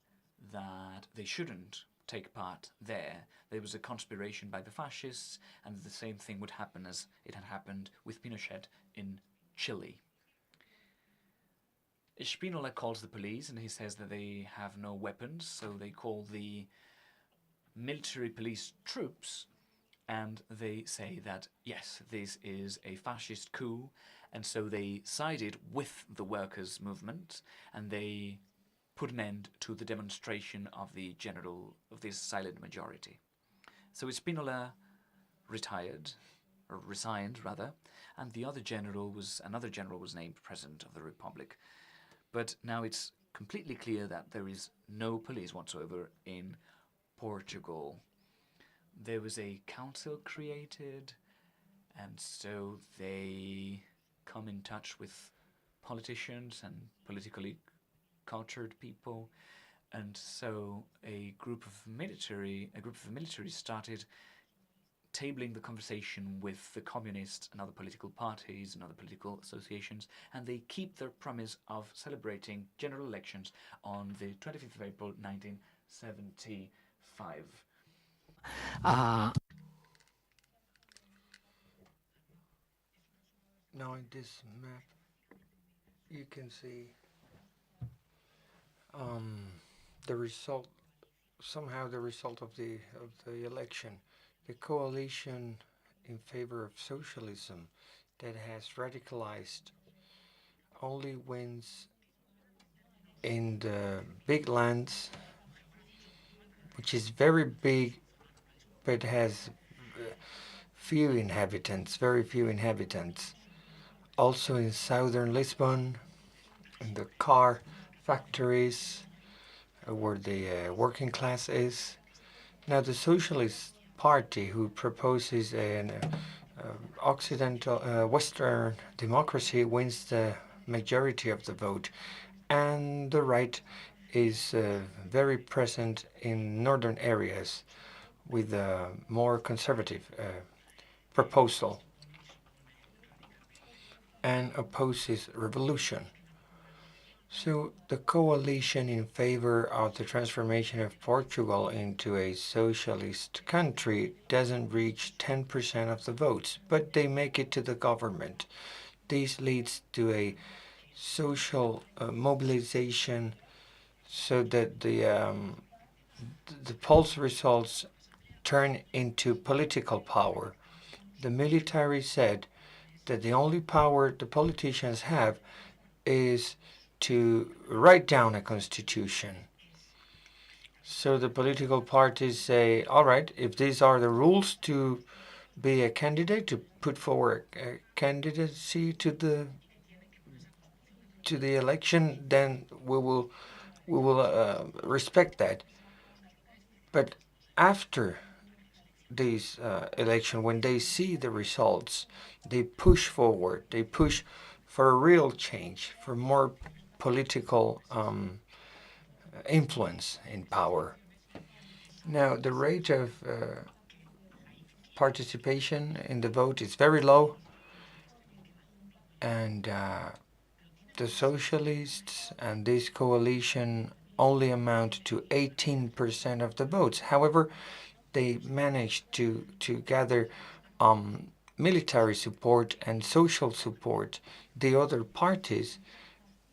that they shouldn't take part there. There was a conspiration by the fascists, and the same thing would happen as it had happened with Pinochet in Chile. Espínola calls the police, and he says that they have no weapons, so they call the military police troops, and they say that, yes, this is a fascist coup, and so they sided with the workers' movement, and they put an end to the demonstration of the this silent majority. So Espínola resigned, and another general was named president of the Republic. But now it's completely clear that there is no police whatsoever in Portugal. There was a council created, and so they come in touch with politicians and politically cultured people, and so a group of military started tabling the conversation with the communists and other political parties and other political associations, and they keep their promise of celebrating general elections on the 25th of April 1975. Now in this map you can see the result, somehow the result of the election, the coalition in favor of socialism that has radicalized only wins in the big lands, which is very big but has few inhabitants, very few inhabitants. Also in southern Lisbon, in the car factories, where the working class is. Now the Socialist Party, who proposes an Occidental, Western democracy, wins the majority of the vote, and the right is very present in northern areas with a more conservative proposal and opposes revolution. So the coalition in favor of the transformation of Portugal into a socialist country doesn't reach 10% of the votes, but they make it to the government. This leads to a social mobilization so that the polls results turn into political power. The military said that the only power the politicians have is to write down a constitution. So the political parties say, all right, if these are the rules to be a candidate, to put forward a candidacy to the election, then we will respect that. But after this election, when they see the results, they push forward. They push for a real change, for more political influence in power. Now, the rate of participation in the vote is very low, and the socialists and this coalition only amount to 18% of the votes. However, they managed to gather military support and social support. The other parties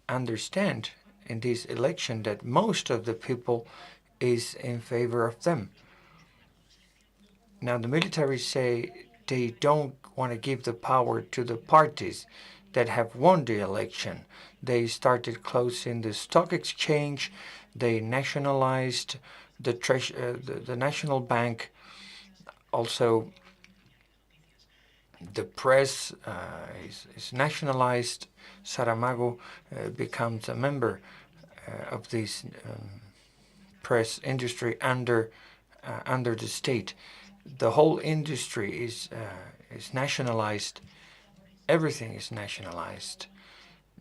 understand in this election that most of the people is in favor of them. Now the military say they don't want to give the power to the parties that have won the election. They started closing the stock exchange. They nationalized the National Bank. Also, the press is nationalized. Saramago becomes a member of this press industry under the state. The whole industry is nationalized. Everything is nationalized.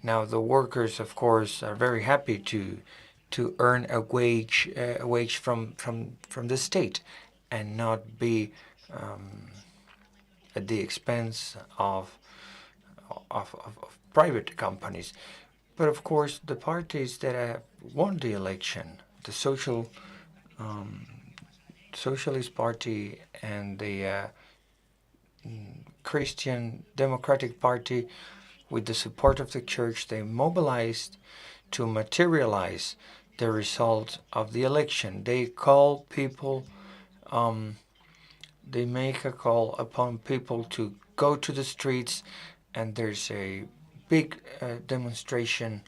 Now the workers, of course, are very happy to earn a wage from the state and not be at the expense of private companies. But of course, the parties that have won the election, the Socialist Party and the Christian Democratic Party, with the support of the church, they mobilized to materialize the result of the election. They call people, they make a call upon people to go to the streets, and there's a big demonstration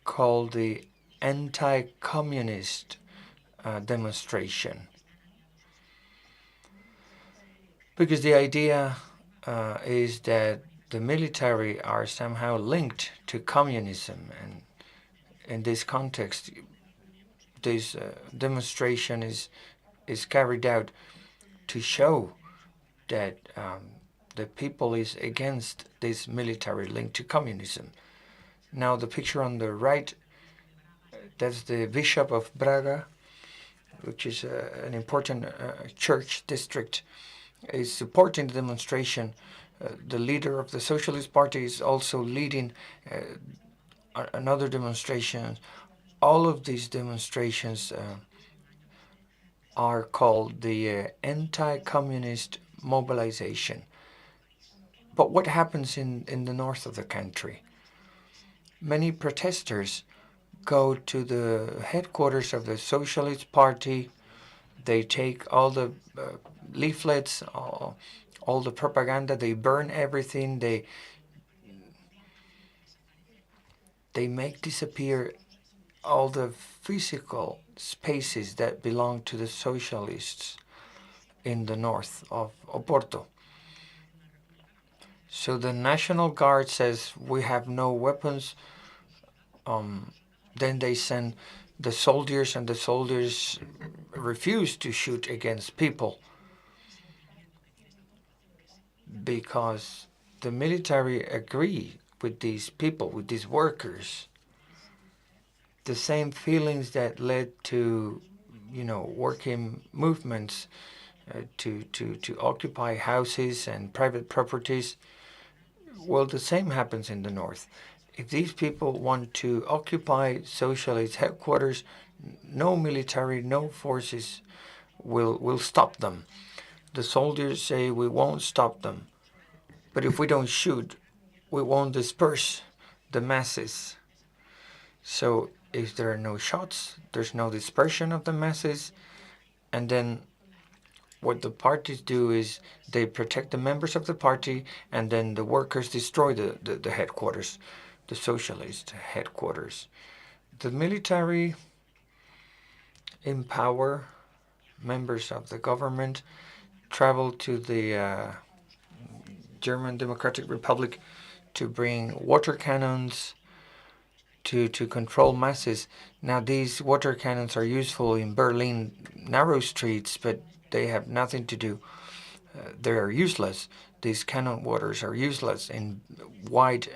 called the anti-communist demonstration. Because the idea is that the military are somehow linked to communism, and in this context, this demonstration is carried out to show that the people is against this military link to communism. Now, the picture on the right, that's the Bishop of Braga, which is an important church district, is supporting the demonstration. The leader of the Socialist Party is also leading another demonstration. All of these demonstrations are called the anti-communist mobilization. But what happens in the north of the country? Many protesters go to the headquarters of the Socialist Party. They take all the leaflets, all the propaganda. They burn everything. They make disappear all the physical spaces that belong to the socialists in the north of Oporto. So the National Guard says we have no weapons. Then they send the soldiers, and the soldiers refuse to shoot against people because the military agree with these people, with these workers. The same feelings that led to, working movements to occupy houses and private properties. Well, the same happens in the north. If these people want to occupy socialist headquarters, no military, no forces will stop them. The soldiers say we won't stop them, but if we don't shoot, we won't disperse the masses. So if there are no shots, there's no dispersion of the masses, and then what the parties do is they protect the members of the party, and then the workers destroy the headquarters, the socialist headquarters. The military empower members of the government, travel to the German Democratic Republic to bring water cannons to control masses. Now these water cannons are useful in Berlin narrow streets, but they have nothing to do. They are useless. These cannon waters are useless in wide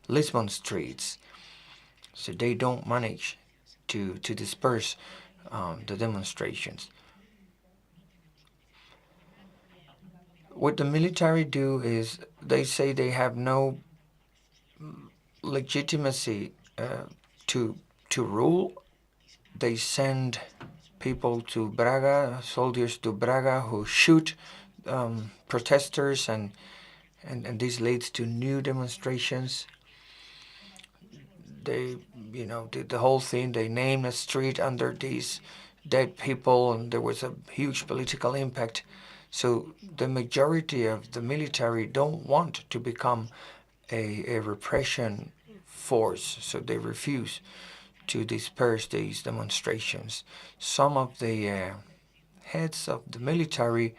Lisbon streets. So they don't manage to disperse the demonstrations. What the military do is they say they have no legitimacy to rule. They send people to Braga, soldiers to Braga, who shoot protesters, and this leads to new demonstrations. They, the whole thing, they named a street under these dead people, and there was a huge political impact. So the majority of the military don't want to become a repression force, so they refuse to disperse these demonstrations. Some of the heads of the military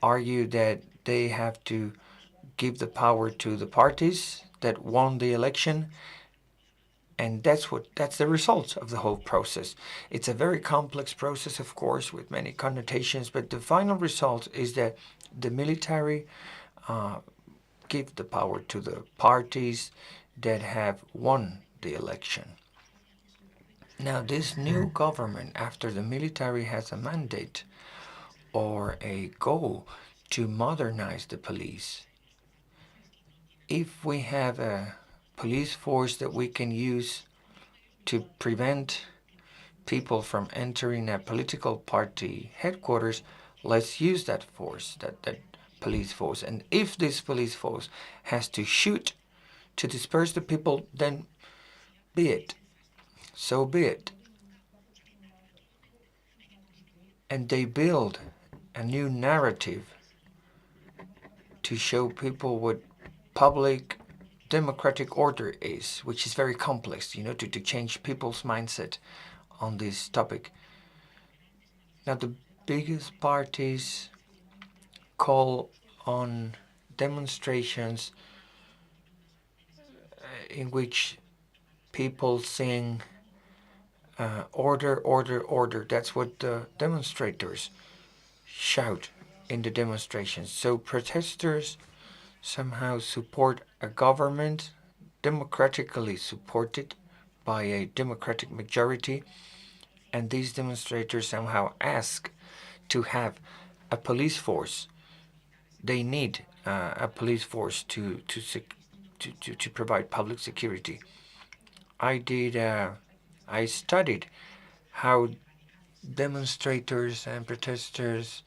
argue that they have to give the power to the parties that won the election, and that's the result of the whole process. It's a very complex process, of course, with many connotations, but the final result is that the military give the power to the parties that have won the election. Now, this new government, after the military has a mandate or a goal to modernize the police, if we have a police force that we can use to prevent people from entering a political party headquarters, let's use that force, that police force. And if this police force has to shoot to disperse the people, then be it. So be it. And they build a new narrative to show people what public democratic order is, which is very complex, to change people's mindset on this topic. Now, the biggest parties call on demonstrations in which people sing order, order, order. That's what the demonstrators shout in the demonstrations. So protesters somehow support a government democratically supported by a democratic majority, and these demonstrators somehow ask to have a police force. They need a police force to provide public security. I studied how demonstrators and protesters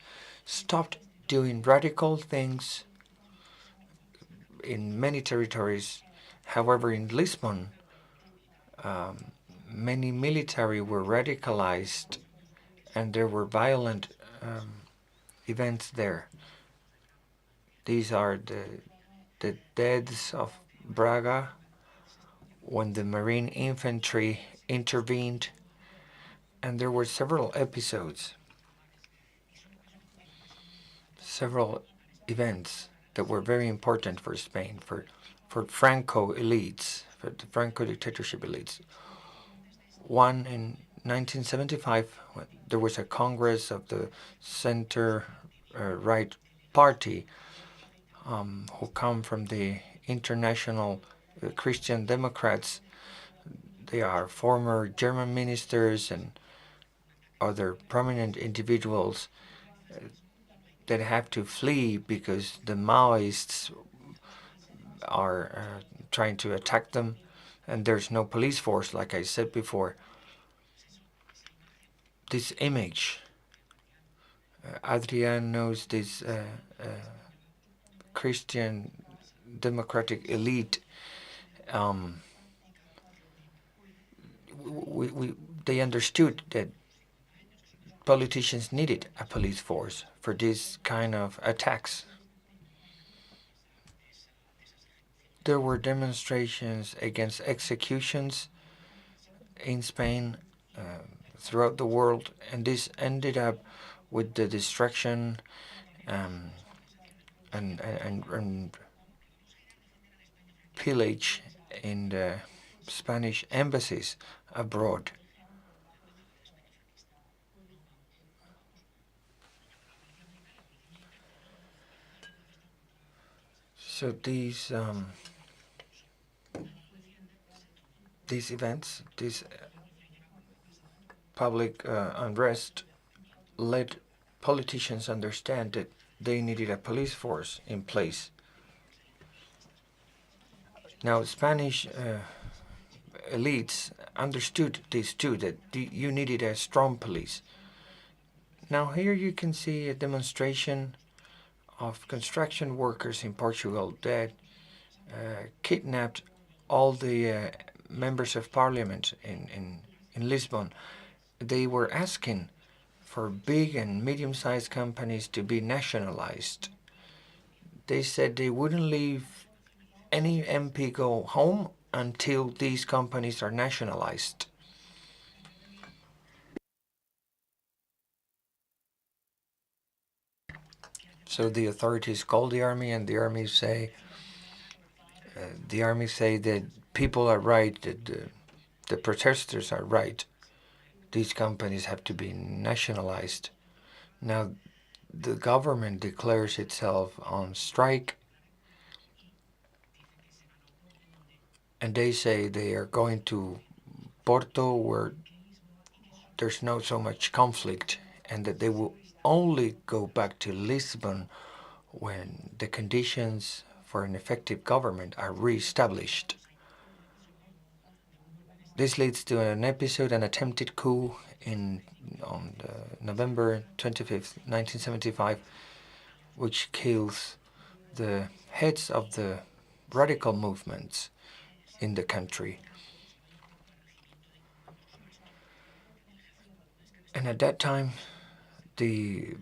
stopped doing radical things in many territories. However, in Lisbon, many military were radicalized and there were violent events there. These are the deaths of Braga when the Marine infantry intervened, and there were several episodes, several events that were very important for Spain, for Franco elites, for the Franco dictatorship elites. One in 1975, when there was a Congress of the center-right party who come from the International Christian Democrats. They are former German ministers and other prominent individuals that have to flee because the Maoists are trying to attack them, and there's no police force, like I said before. This image, Adrian knows this Christian democratic elite. They understood that politicians needed a police force for this kind of attacks. There were demonstrations against executions in Spain, throughout the world, and this ended up with the destruction and pillage in the Spanish embassies abroad. So these events, this public unrest, led politicians understand that they needed a police force in place. Now, Spanish elites understood this too, that you needed a strong police. Now, here you can see a demonstration of construction workers in Portugal that kidnapped all the members of parliament in Lisbon. They were asking for big and medium-sized companies to be nationalized. They said they wouldn't leave any MP go home until these companies are nationalized. So the authorities call the army, and the army say that people are right, that the protesters are right. These companies have to be nationalized. Now, the government declares itself on strike, and they say they are going to Porto, where there's not so much conflict, and that they will only go back to Lisbon when the conditions for an effective government are re-established. This leads to an episode, an attempted coup on November 25th, 1975, which kills the heads of the radical movements in the country. And at that time, the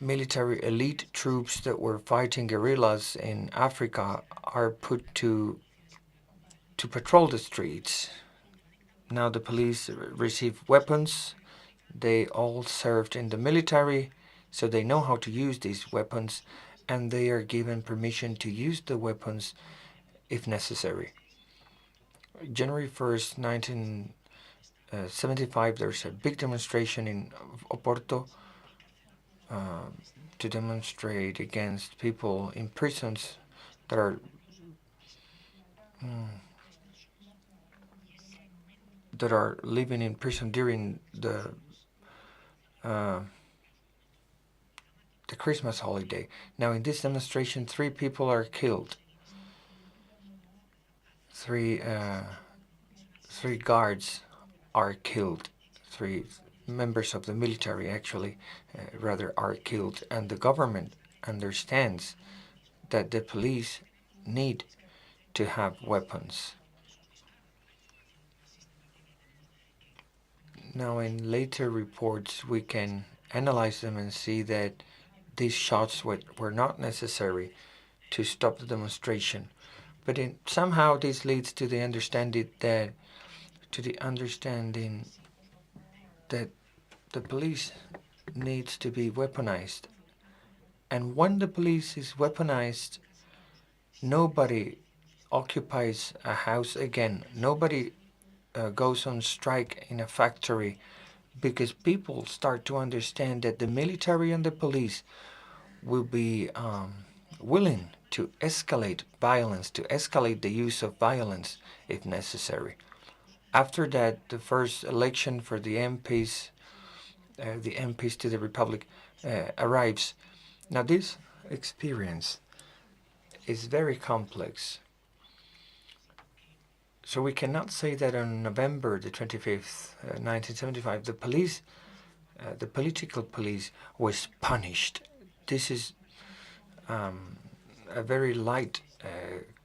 military elite troops that were fighting guerrillas in Africa are put to patrol the streets. Now the police receive weapons. They all served in the military, so they know how to use these weapons, and they are given permission to use the weapons if necessary. January 1st, 1975, there's a big demonstration in Oporto to demonstrate against people in prisons that are living in prison during the Christmas holiday. Now, in this demonstration, 3 people are killed. 3 guards are killed. 3 members of the military, actually, are killed. And the government understands that the police need to have weapons. Now, in later reports, we can analyze them and see that these shots were not necessary to stop the demonstration. But somehow this leads to the understanding that the police needs to be weaponized. And when the police is weaponized, nobody occupies a house again. Nobody goes on strike in a factory, because people start to understand that the military and the police will be willing to escalate violence, to escalate the use of violence if necessary. After that, the first election for the MPs to the Republic arrives. Now, this experience is very complex. So we cannot say that on November the 25th, 1975, the police, the political police, was punished. This is a very light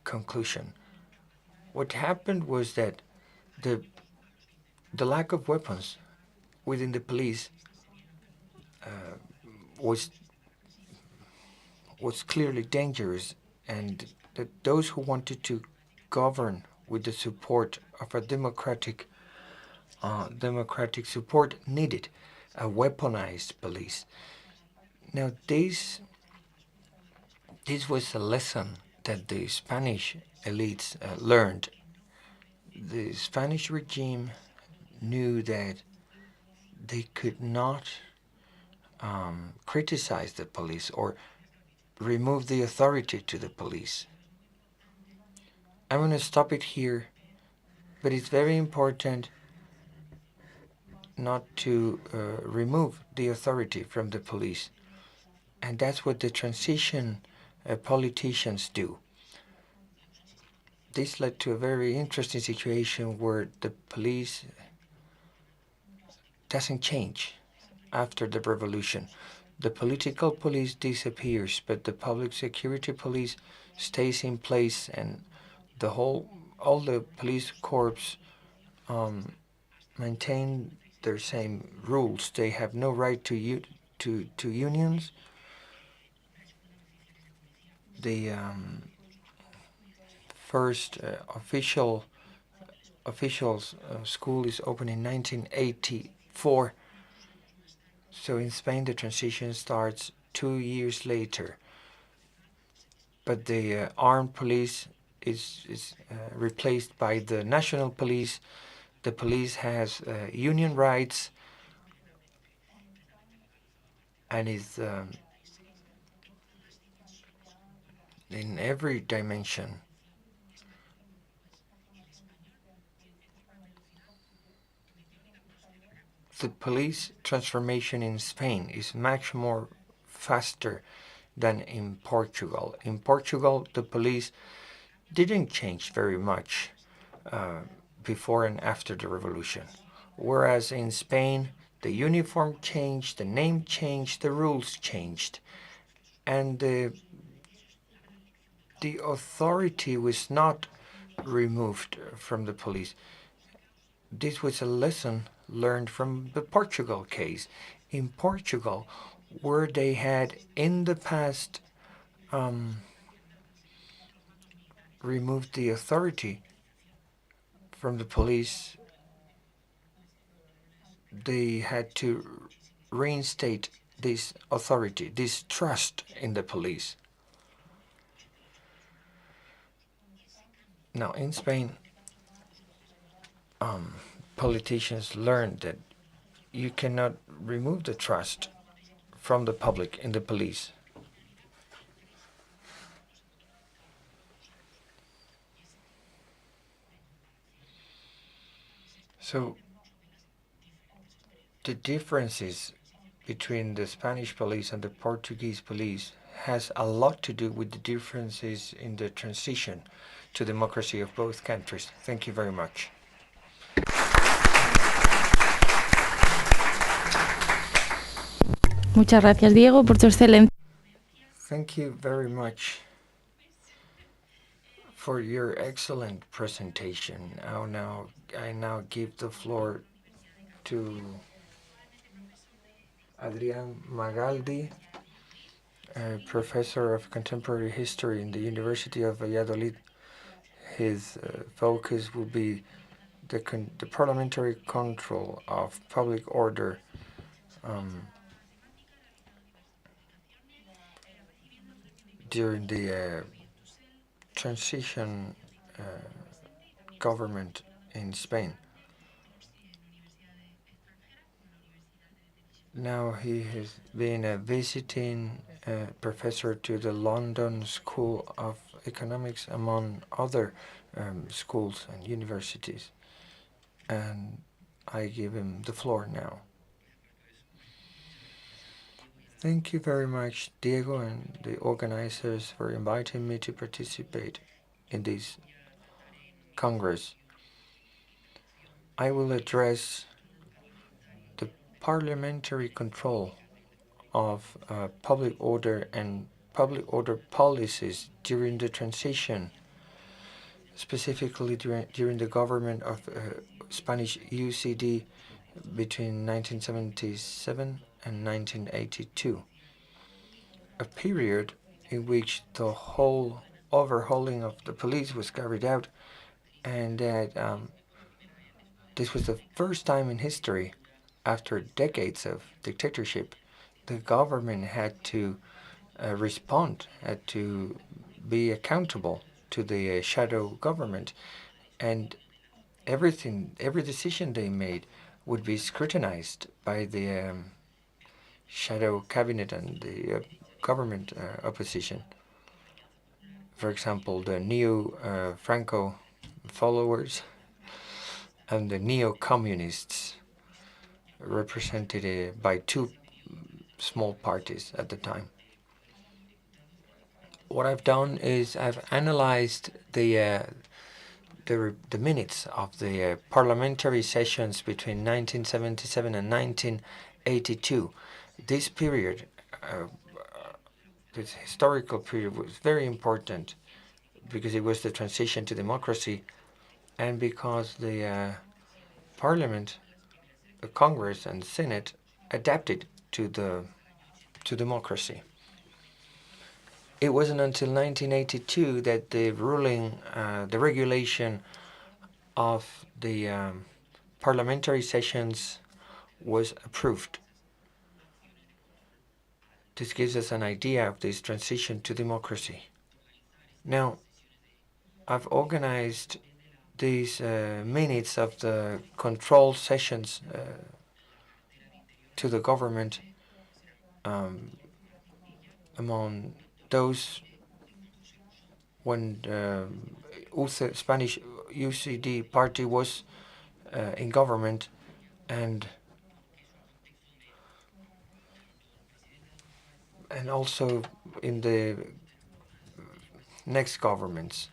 conclusion. What happened was that the lack of weapons within the police was clearly dangerous, and that those who wanted to govern with the support of a democratic support needed a weaponized police. Now, this was a lesson that the Spanish elites learned. The Spanish regime knew that they could not criticize the police or remove the authority to the police. I'm going to stop it here, but it's very important not to remove the authority from the police. And that's what the transition politicians do. This led to a very interesting situation where the police doesn't change after the revolution. The political police disappears, but the public security police stays in place, and all the police corps maintain their same rules. They have no right to unions. The first officials school is opened in 1984. So in Spain, the transition starts 2 years later. But the armed police is replaced by the national police. The police has union rights and is in every dimension. The police transformation in Spain is much more faster than in Portugal. In Portugal, the police didn't change very much before and after the revolution. Whereas in Spain, the uniform changed, the name changed, the rules changed. And the authority was not removed from the police. This was a lesson learned from the Portugal case. In Portugal, where they had in the past removed the authority from the police, they had to reinstate this authority, this trust in the police. Now, in Spain, politicians learned that you cannot remove the trust from the public in the police. So the differences between the Spanish police and the Portuguese police has a lot to do with the differences in the transition to democracy of both countries. Thank you very much. Muchas gracias, Diego, por tu excelencia. Thank you very much for your excellent presentation. I now give the floor to Adrián Magaldi, professor of contemporary history in the University of Valladolid. His focus will be the parliamentary control of public order during the transition government in Spain. Now he has been a visiting professor to the London School of Economics, among other schools and universities. And I give him the floor now. Thank you very much, Diego, and the organizers for inviting me to participate in this Congress. I will address the parliamentary control of public order and public order policies during the transition, specifically during the government of Spanish UCD between 1977 and 1982, a period in which the whole overhauling of the police was carried out, and that this was the first time in history, after decades of dictatorship, the government had to respond, had to be accountable to the shadow government, and every decision they made would be scrutinized by the shadow cabinet and the government opposition. For example, the neo-Franco followers and the neo-communists, represented by two small parties at the time. What I've done is I've analyzed the minutes of the parliamentary sessions between 1977 and 1982. This period, this historical period, was very important because it was the transition to democracy, and because the Parliament, the Congress, and the Senate adapted to democracy. It wasn't until 1982 that the regulation of the parliamentary sessions was approved. This gives us an idea of this transition to democracy. Now, I've organized these minutes of the control sessions to the government among those when Spanish UCD party was in government, and also in the next governments.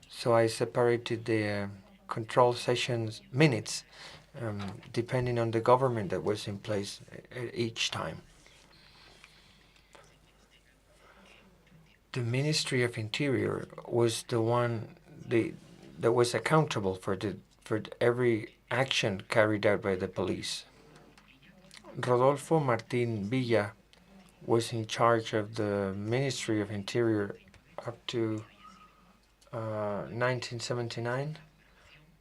So I separated the control sessions minutes depending on the government that was in place each time. The Ministry of Interior was the one that was accountable for every action carried out by the police. Rodolfo Martín Villa was in charge of the Ministry of Interior up to 1979.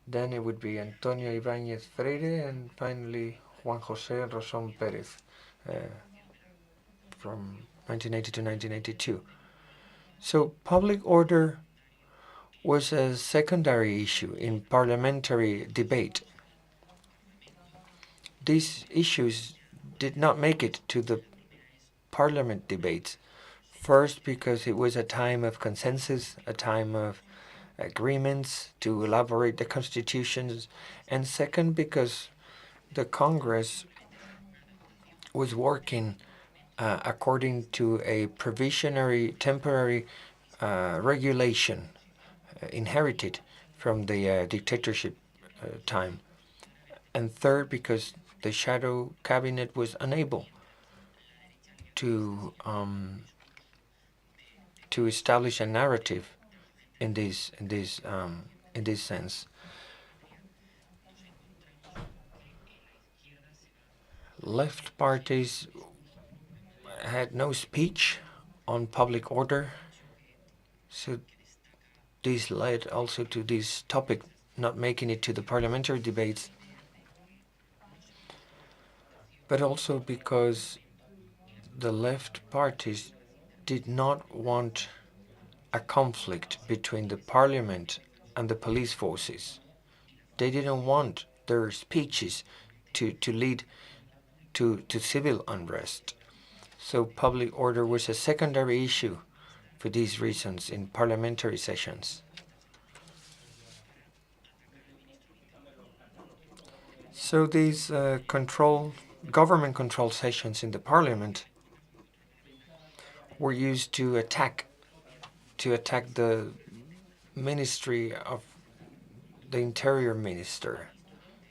Then it would be Antonio Ibáñez Freire, and finally Juan José Rosón Pérez from 1980 to 1982. So public order was a secondary issue in parliamentary debate. These issues did not make it to the parliament debates. First, because it was a time of consensus, a time of agreements to elaborate the constitutions, and second, because the Congress was working according to a temporary regulation inherited from the dictatorship time. And third, because the shadow cabinet was unable to establish a narrative in this sense. left parties had no speech on public order, so this led also to this topic not making it to the parliamentary debates, but also because the left parties did not want a conflict between the parliament and the police forces. They didn't want their speeches to lead to civil unrest. So public order was a secondary issue for these reasons in parliamentary sessions. So these government control sessions in the parliament were used to attack the Ministry of the Interior Minister.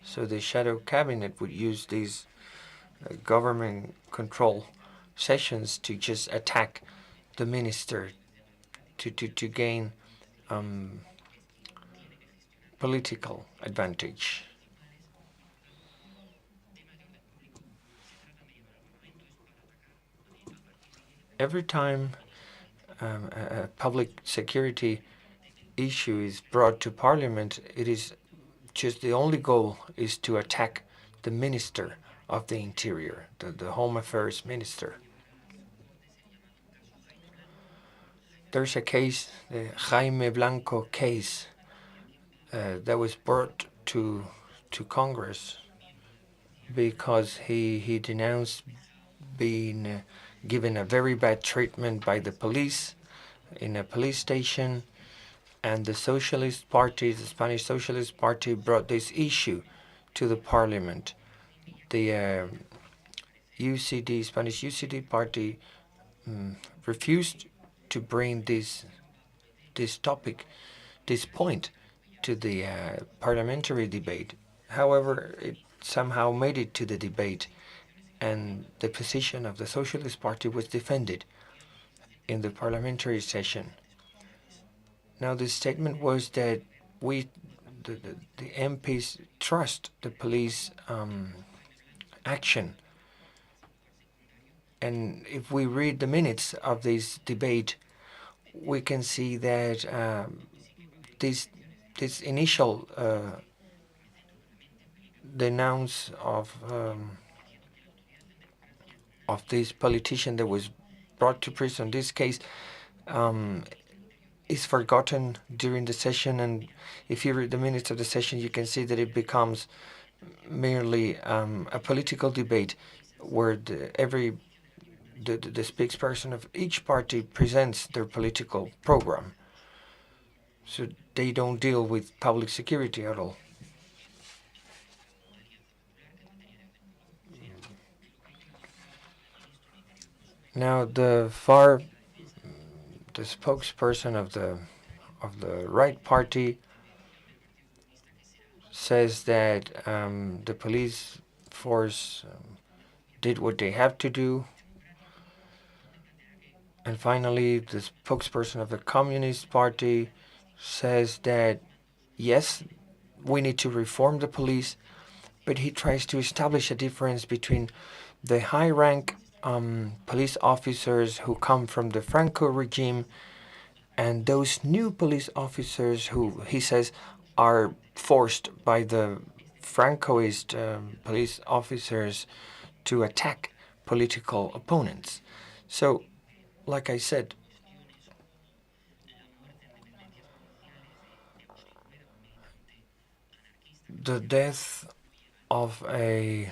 So the shadow cabinet would use these government control sessions to just attack the minister to gain political advantage. Every time a public security issue is brought to Parliament, it is just the only goal is to attack the Minister of the Interior, the Home Affairs Minister. There's a case, the Jaime Blanco case, that was brought to Congress because he denounced being given a very bad treatment by the police in a police station, and the Socialist Party, the Spanish Socialist Party, brought this issue to the parliament. The Spanish UCD party refused to bring this topic, this point, to the parliamentary debate. However, it somehow made it to the debate, and the position of the Socialist Party was defended in the parliamentary session. Now, the statement was that the MPs trust the police action. And if we read the minutes of this debate, we can see that this initial denounce of this politician that was brought to prison, this case, is forgotten during the session, and if you read the minutes of the session, you can see that it becomes merely a political debate where the spokesperson of each party presents their political program. So they don't deal with public security at all. Now the spokesperson of the right party says that the police force did what they have to do. And finally, the spokesperson of the Communist Party says that, yes, we need to reform the police, but he tries to establish a difference between the high-rank police officers who come from the Franco regime and those new police officers who, he says, are forced by the Francoist police officers to attack political opponents. So, like I said, the death of a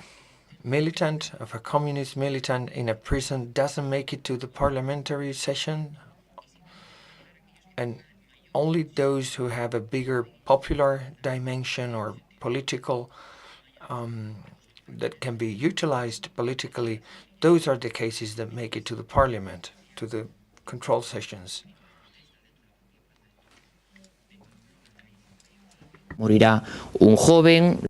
militant, of a communist militant in a prison doesn't make it to the parliamentary session, and only those who have a bigger popular dimension or political that can be utilized politically, those are the cases that make it to the parliament, to the control sessions. Morirá un joven.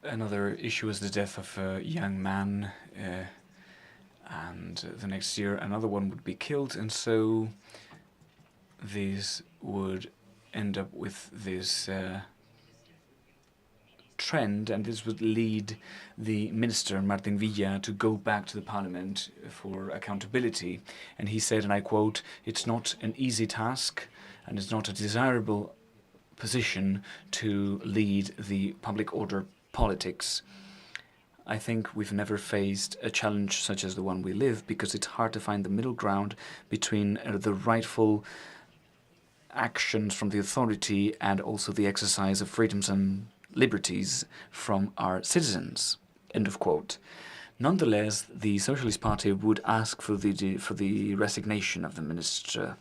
Another issue is the death of a young man, and the next year another one would be killed, and so these would end up with this trend, and this would lead the minister, Martín Villa, to go back to the parliament for accountability. And he said, and I quote, "It's not an easy task, and it's not a desirable position to lead the public order politics. I think we've never faced a challenge such as the one we live, because it's hard to find the middle ground between the rightful actions from the authority and also the exercise of freedoms and liberties from our citizens." End of quote. Nonetheless, the Socialist Party would ask for the resignation of the minister.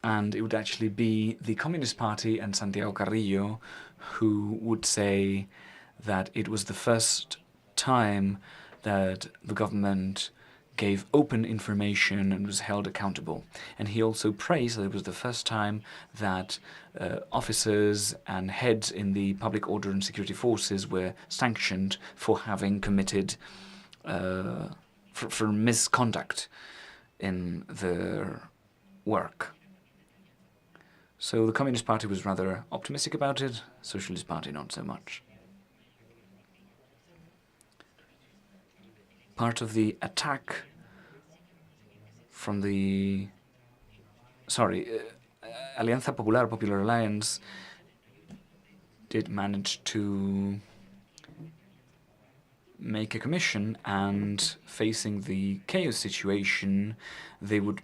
And it would actually be the Communist Party and Santiago Carrillo who would say that it was the first time that the government gave open information and was held accountable. And he also praised that it was the first time that officers and heads in the public order and security forces were sanctioned for having committed for misconduct in their work. So the Communist Party was rather optimistic about it, Socialist Party not so much. Part of the attack from the Alianza Popular, Popular Alliance, did manage to make a commission, and facing the chaos situation, they would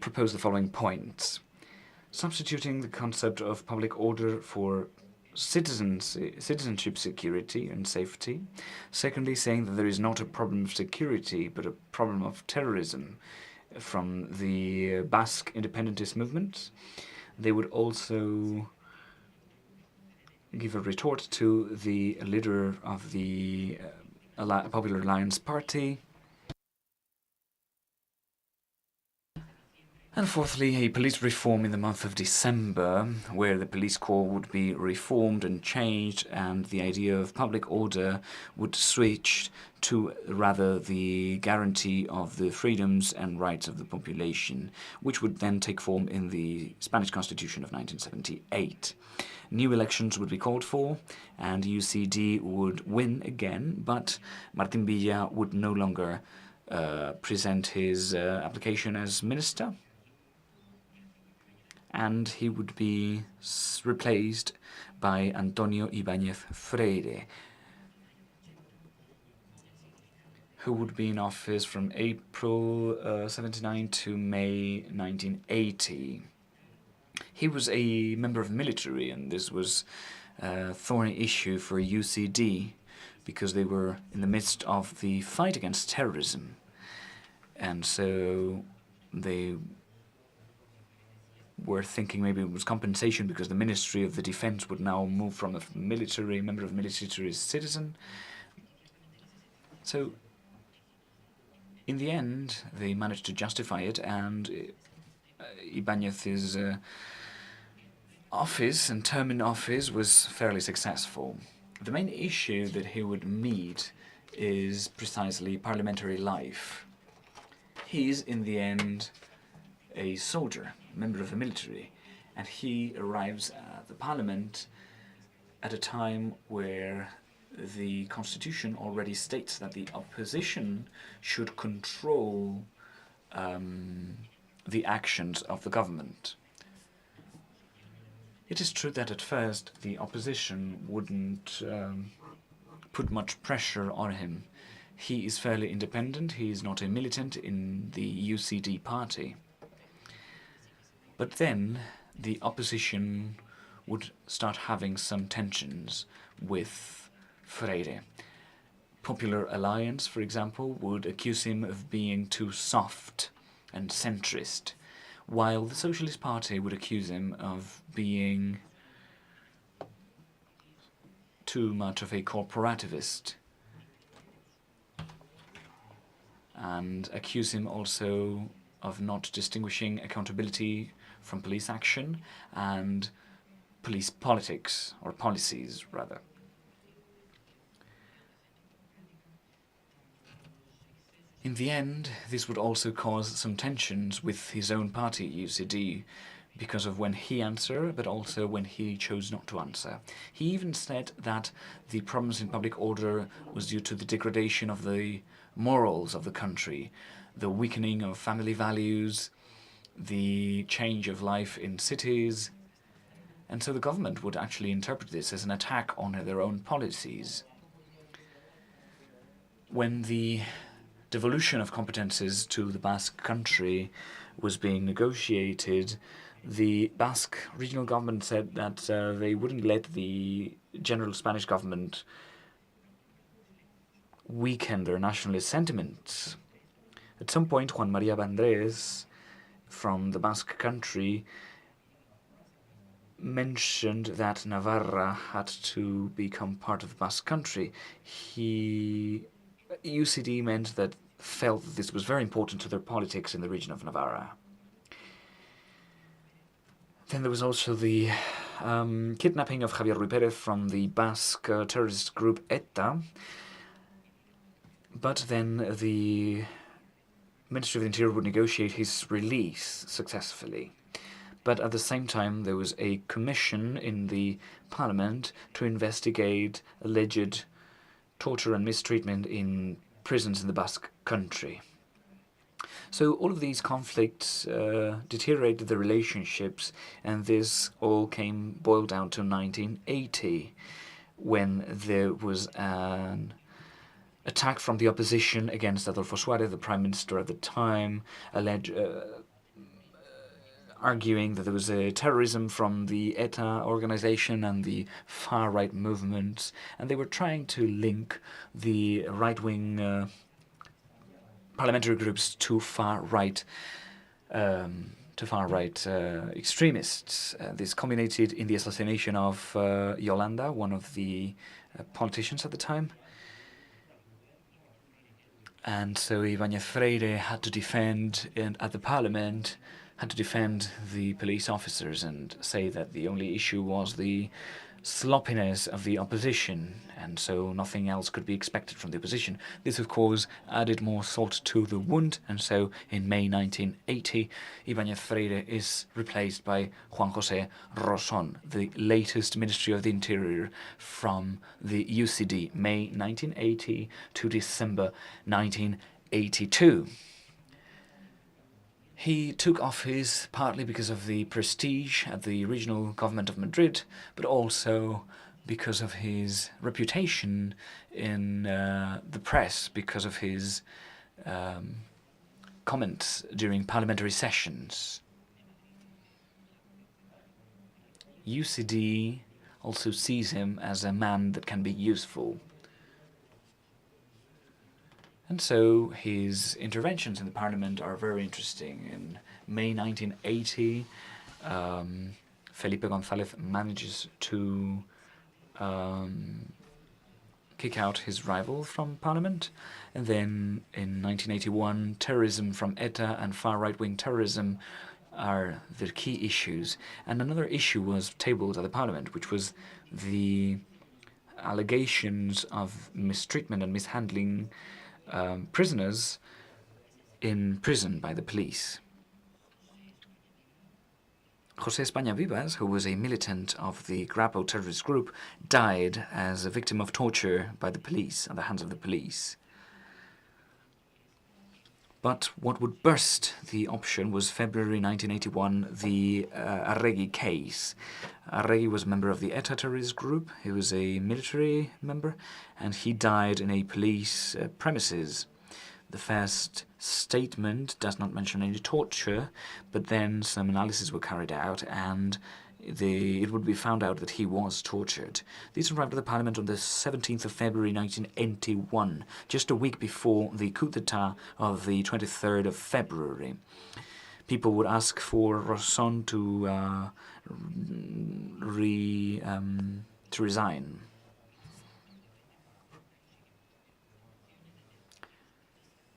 propose the following points: substituting the concept of public order for citizenship security and safety. Secondly, saying that there is not a problem of security, but a problem of terrorism from the Basque independentist movement. They would also give a retort to the leader of the Popular Alliance Party. And fourthly, a police reform in the month of December, where the police corps would be reformed and changed, and the idea of public order would switch to rather the guarantee of the freedoms and rights of the population, which would then take form in the Spanish Constitution of 1978. New elections would be called for, and UCD would win again, but Martín Villa would no longer present his application as minister, and he would be replaced by Antonio Ibáñez Freire, who would be in office from April 79 to May 1980. He was a member of the military, and this was a thorny issue for UCD, because they were in the midst of the fight against terrorism, and so they were thinking maybe it was compensation because the Ministry of the Defense would now move from a military member of the military to a citizen. So in the end, they managed to justify it, and Ibáñez's office and term in office was fairly successful. The main issue that he would meet is precisely parliamentary life. He's, in the end, a soldier, member of the military, and he arrives at the parliament at a time where the constitution already states that the opposition should control the actions of the government. It is true that at first the opposition wouldn't put much pressure on him. He is fairly independent, he is not a militant in the UCD party. But then the opposition would start having some tensions with Freire. Popular Alliance, for example, would accuse him of being too soft and centrist, while the Socialist Party would accuse him of being too much of a corporativist, and accuse him also of not distinguishing accountability from police action and police politics, or policies, rather. In the end, this would also cause some tensions with his own party, UCD, because of when he answered, but also when he chose not to answer. He even said that the problems in public order was due to the degradation of the morals of the country, the weakening of family values, the change of life in cities, and so the government would actually interpret this as an attack on their own policies. When the devolution of competences to the Basque country was being negotiated, the Basque regional government said that they wouldn't let the general Spanish government weaken their nationalist sentiments. At some point, Juan María Vandrés, from the Basque country, mentioned that Navarra had to become part of the Basque country. UCD felt that this was very important to their politics in the region of Navarra. Then there was also the kidnapping of Javier Ruiz Pérez from the Basque terrorist group ETA. But then the Ministry of the Interior would negotiate his release successfully. But at the same time, there was a commission in the parliament to investigate alleged torture and mistreatment in prisons in the Basque country. So all of these conflicts deteriorated the relationships, and this all boiled down to 1980, when there was an attack from the opposition against Adolfo Suárez, the prime minister at the time, arguing that there was terrorism from the ETA organization and the far-right movements, and they were trying to link the right-wing parliamentary groups to far-right extremists. This culminated in the assassination of Yolanda, one of the politicians at the time. And so Ibáñez Freire had to defend, at the parliament, had to defend the police officers and say that the only issue was the sloppiness of the opposition, and so nothing else could be expected from the opposition. This, of course, added more salt to the wound, and so in May 1980, Ibáñez Freire is replaced by Juan José Rosón, the latest Ministry of the Interior from the UCD, May 1980 to December 1982. He took office partly because of the prestige at the regional government of Madrid, but also because of his reputation in the press, because of his comments during parliamentary sessions. UCD also sees him as a man that can be useful. And so his interventions in the parliament are very interesting. In May 1980, Felipe González manages to kick out his rival from parliament. And then in 1981, terrorism from ETA and far right-wing terrorism are the key issues. And another issue was tabled at the parliament, which was the allegations of mistreatment and mishandling prisoners in prison by the police. José España Vivas, who was a militant of the Grapo terrorist group, died as a victim of torture by the police, at the hands of the police. But what would burst the option was February 1981, the Arregui case. Arregui was a member of the ETA terrorist group. He was a military member, and he died in a police premises. The first statement does not mention any torture, but then some analyses were carried out, and it would be found out that he was tortured. These arrived at the parliament on the 17th of February 1981, just a week before the coup d'etat of the 23rd of February. People would ask for Rosón to resign.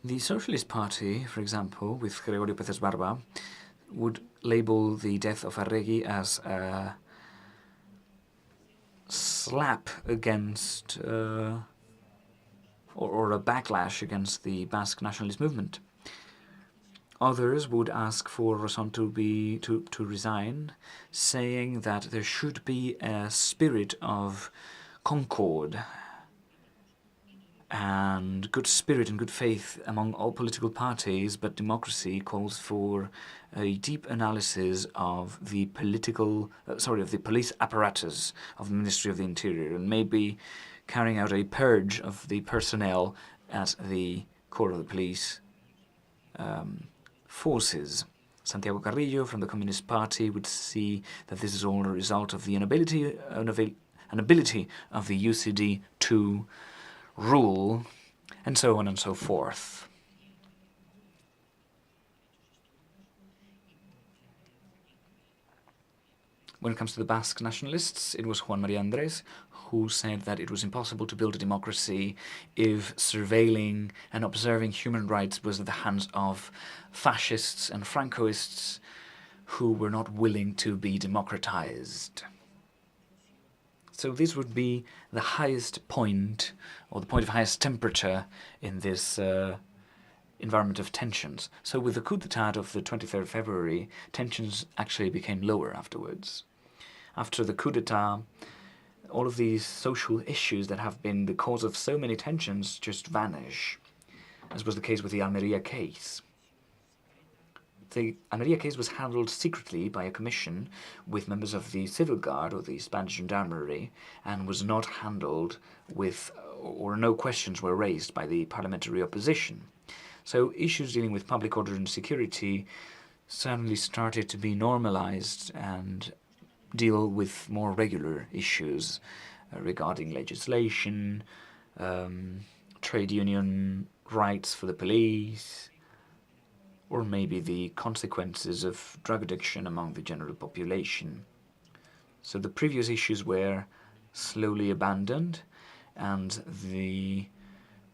The Socialist Party, for example, with Gregorio Pérez Barba, would label the death of Arregui as a slap against, or a backlash against the Basque nationalist movement. Others would ask for Rosson to resign, saying that there should be a spirit of concord and good spirit and good faith among all political parties, but democracy calls for a deep analysis of the of the police apparatus of the Ministry of the Interior, and maybe carrying out a purge of the personnel at the core of the police forces. Santiago Carrillo from the Communist Party would see that this is all a result of the inability of the UCD to rule, and so on and so forth. When it comes to the Basque nationalists, it was Juan María Andrés who said that it was impossible to build a democracy if surveilling and observing human rights was at the hands of fascists and Francoists who were not willing to be democratized. So this would be the highest point, or the point of highest temperature in this environment of tensions. So with the coup d'etat of the 23rd of February, tensions actually became lower afterwards. After the coup d'etat, all of these social issues that have been the cause of so many tensions just vanish, as was the case with the Almería case. The Almería case was handled secretly by a commission with members of the Civil Guard or the Spanish Gendarmerie, and was not handled with, or no questions were raised by the parliamentary opposition. So issues dealing with public order and security suddenly started to be normalized and deal with more regular issues regarding legislation, trade union rights for the police, or maybe the consequences of drug addiction among the general population. So the previous issues were slowly abandoned, and the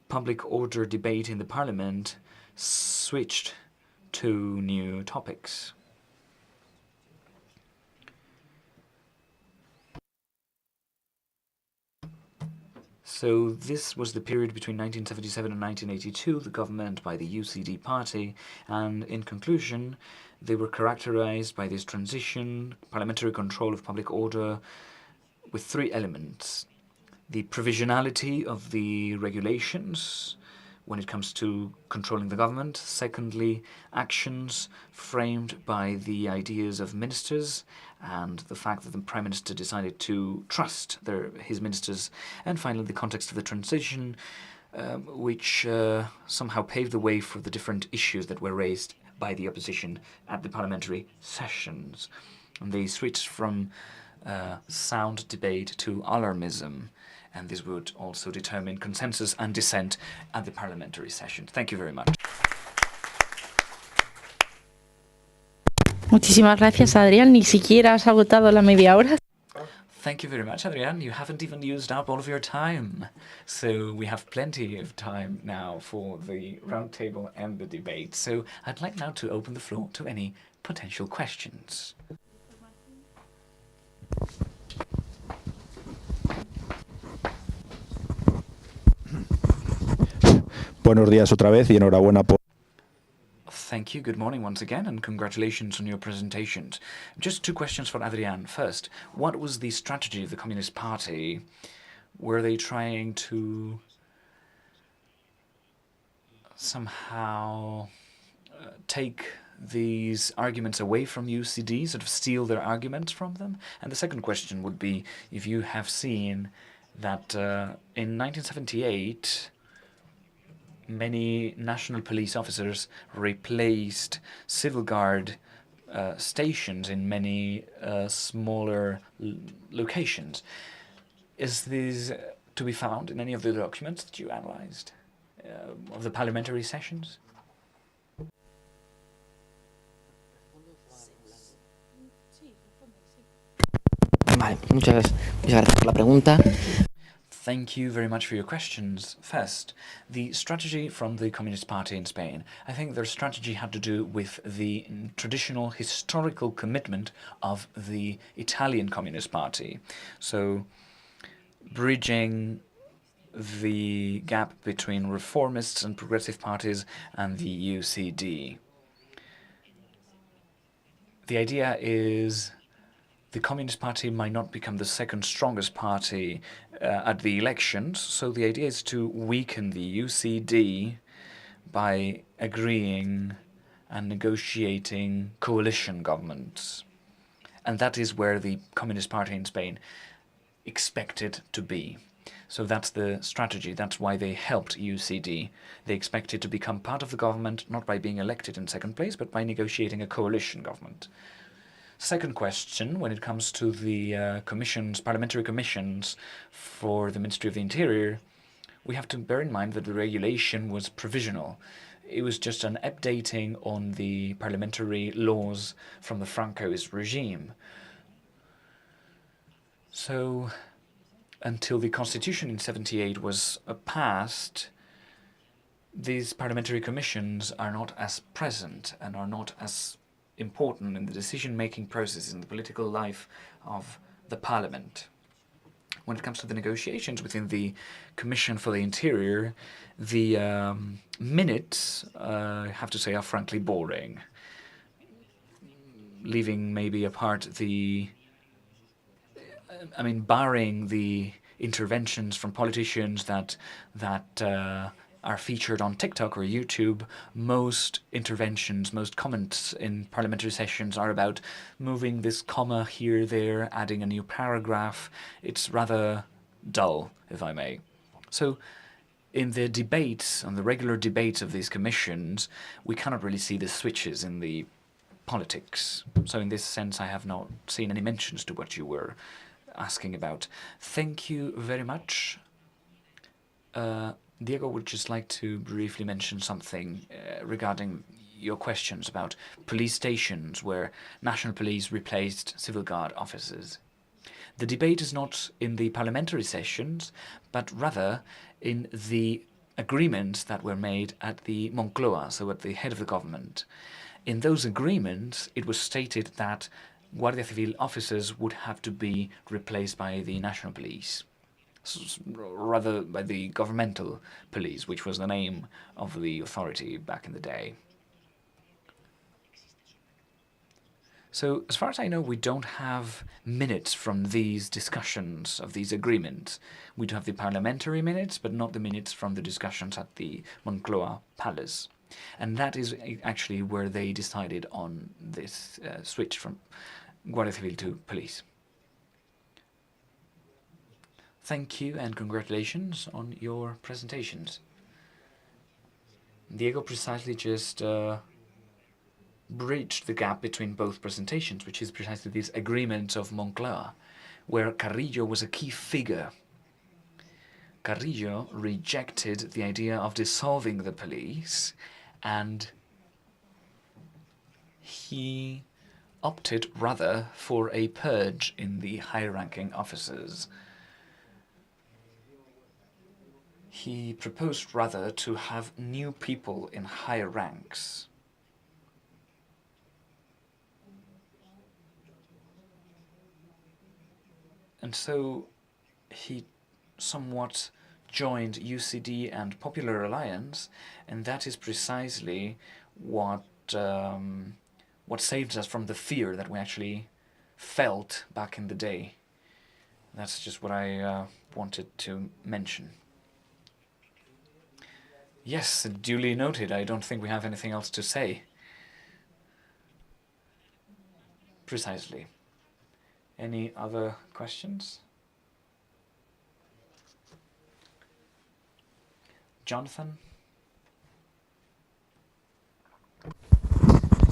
public order debate in the parliament switched to new topics. So this was the period between 1977 and 1982, the government by the UCD party, and in conclusion, they were characterized by this transition, parliamentary control of public order, with three elements: the provisionality of the regulations when it comes to controlling the government; secondly, actions framed by the ideas of ministers and the fact that the Prime Minister decided to trust his ministers; and finally, the context of the transition, which somehow paved the way for the different issues that were raised by the opposition at the parliamentary sessions. And they switched from sound debate to alarmism, and this would also determine consensus and dissent at the parliamentary session. Thank you very much. Muchísimas gracias, Adrián. Ni siquiera has agotado la media hora. Thank you very much, Adrián. You haven't even used up all of your time. So we have plenty of time now for the roundtable and the debate. So I'd like now to open the floor to any potential questions. Buenos días otra vez y enhorabuena por... Thank you. Good morning once again, and congratulations on your presentations. Just two questions for Adrián. First, what was the strategy of the Communist Party? Were they trying to somehow take these arguments away from UCD, sort of steal their arguments from them? And the second question would be if you have seen that in 1978, many national police officers replaced civil guard stations in many smaller locations. Is this to be found in any of the documents that you analyzed of the parliamentary sessions? Vale, muchas gracias por la pregunta. Thank you very much for your questions. First, the strategy from the Communist Party in Spain. I think their strategy had to do with the traditional historical commitment of the Italian Communist Party. So, bridging the gap between reformists and progressive parties and the UCD. the idea is the Communist Party might not become the second strongest party at the elections, so the idea is to weaken the UCD by agreeing and negotiating coalition governments. And that is where the Communist Party in Spain expected to be. So that's the strategy. That's why they helped UCD. They expected to become part of the government, not by being elected in second place, but by negotiating a coalition government. Second question, when it comes to the parliamentary commissions for the Ministry of the Interior, we have to bear in mind that the regulation was provisional. It was just an updating on the parliamentary laws from the Francoist regime. So, until the Constitution in '78 was passed, these parliamentary commissions are not as present and are not as important in the decision-making process in the political life of the Parliament. When it comes to the negotiations within the Commission for the Interior, the minutes, I have to say, are frankly boring, leaving maybe apart barring the interventions from politicians that are featured on TikTok or YouTube. Most interventions, most comments in parliamentary sessions are about moving this comma here, there, adding a new paragraph. It's rather dull, if I may. So in the debates, on the regular debates of these commissions, we cannot really see the switches in the politics. So in this sense, I have not seen any mentions to what you were asking about. Thank you very much. Diego would just like to briefly mention something regarding your questions about police stations where national police replaced civil guard officers. The debate is not in the parliamentary sessions, but rather in the agreements that were made at the Moncloa, so at the head of the government. In those agreements, it was stated that Guardia Civil officers would have to be replaced by the national police, rather by the governmental police, which was the name of the authority back in the day. So, as far as I know, we don't have minutes from these discussions of these agreements. We do have the parliamentary minutes, but not the minutes from the discussions at the Moncloa Palace. And that is actually where they decided on this switch from Guardia Civil to police. Thank you and congratulations on your presentations. Diego precisely just bridged the gap between both presentations, which is precisely this agreement of Moncloa, where Carrillo was a key figure. Carrillo rejected the idea of dissolving the police, and he opted rather for a purge in the high-ranking officers. He proposed rather to have new people in higher ranks. And so he somewhat joined UCD and Popular Alliance, and that is precisely what saved us from the fear that we actually felt back in the day. That's just what I wanted to mention. Yes, duly noted. I don't think we have anything else to say. Precisely. Any other questions? Jonathan?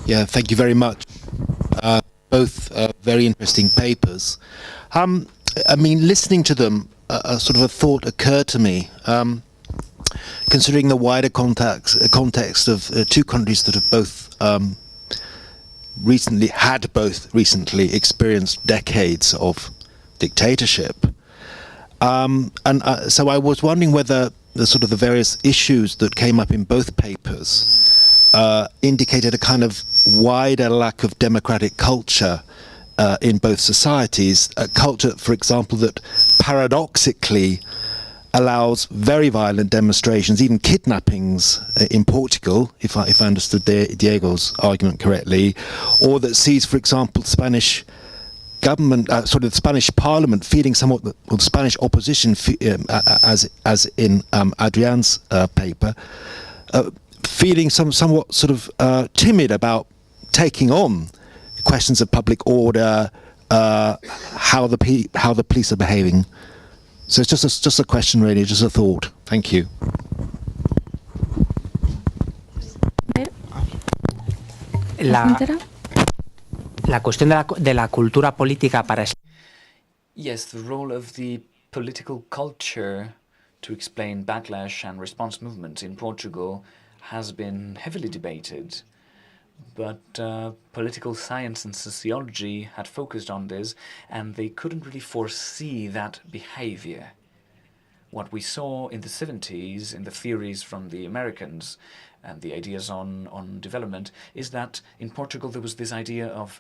Yeah, thank you very much. Both very interesting papers. I mean, listening to them, sort of a thought occurred to me. Considering the wider context of two countries that have both recently experienced decades of dictatorship, so I was wondering whether the various issues that came up in both papers indicated a kind of wider lack of democratic culture in both societies, a culture, for example, that paradoxically allows very violent demonstrations, even kidnappings in Portugal, if I understood Diego's argument correctly, or that sees, for example, Spanish government, the Spanish Parliament feeling somewhat, or the Spanish opposition, as in Adrian's paper, feeling somewhat sort of timid about taking on questions of public order, how the police are behaving. So it's just a question, really, just a thought. Thank you. La cuestión de la cultura política para... Yes, the role of the political culture to explain backlash and response movements in Portugal has been heavily debated. But political science and sociology had focused on this, and they couldn't really foresee that behavior. What we saw in the 70s, in the theories from the Americans and the ideas on development, is that in Portugal there was this idea of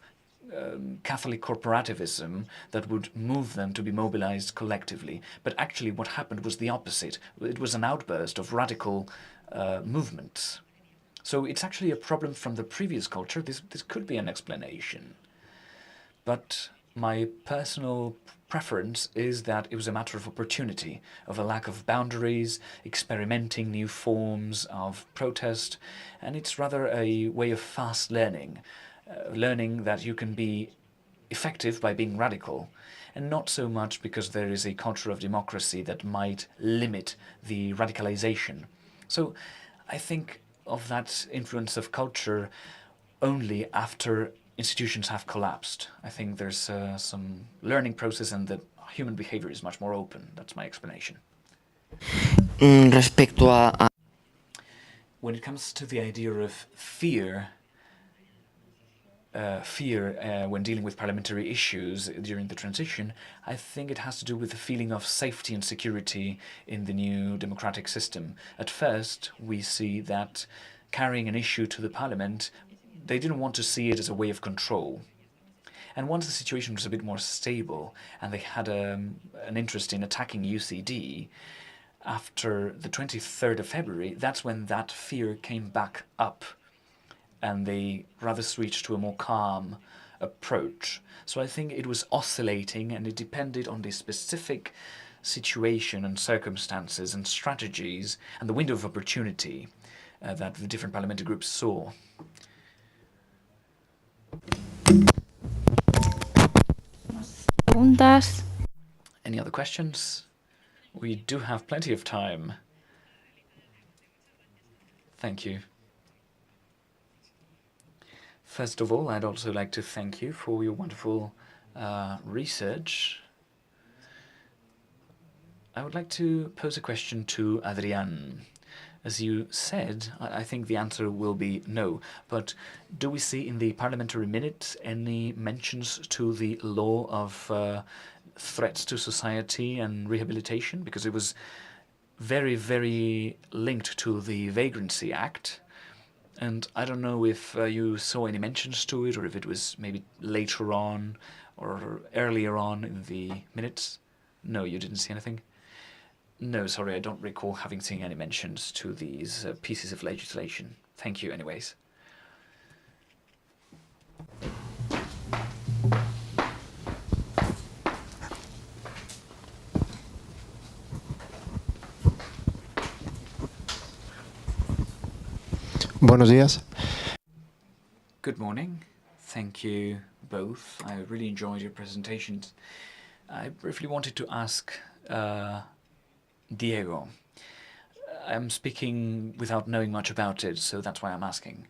Catholic corporativism that would move them to be mobilized collectively. But actually what happened was the opposite. It was an outburst of radical movements. So it's actually a problem from the previous culture. This could be an explanation. But my personal preference is that it was a matter of opportunity, of a lack of boundaries, experimenting new forms of protest, and it's rather a way of fast learning, learning that you can be effective by being radical, and not so much because there is a culture of democracy that might limit the radicalization. So I think of that influence of culture only after institutions have collapsed. I think there's some learning process and that human behavior is much more open. That's my explanation. Respecto a... When it comes to the idea of fear when dealing with parliamentary issues during the transition, I think it has to do with the feeling of safety and security in the new democratic system. At first, we see that carrying an issue to the parliament, they didn't want to see it as a way of control. And once the situation was a bit more stable and they had an interest in attacking UCD, after the 23rd of February, that's when that fear came back up and they rather switched to a more calm approach. So I think it was oscillating and it depended on the specific situation and circumstances and strategies and the window of opportunity that the different parliamentary groups saw. Any other questions? We do have plenty of time. Thank you. First of all, I'd also like to thank you for your wonderful research. I would like to pose a question to Adrian. As you said, I think the answer will be no, but do we see in the parliamentary minutes any mentions to the law of threats to society and rehabilitation? Because it was very, very linked to the Vagrancy Act. And I don't know if you saw any mentions to it or if it was maybe later on or earlier on in the minutes. No, you didn't see anything? No, sorry, I don't recall having seen any mentions to these pieces of legislation. Thank you anyways. Buenos días. Good morning. Thank you both. I really enjoyed your presentations. I briefly wanted to ask Diego. I'm speaking without knowing much about it, so that's why I'm asking.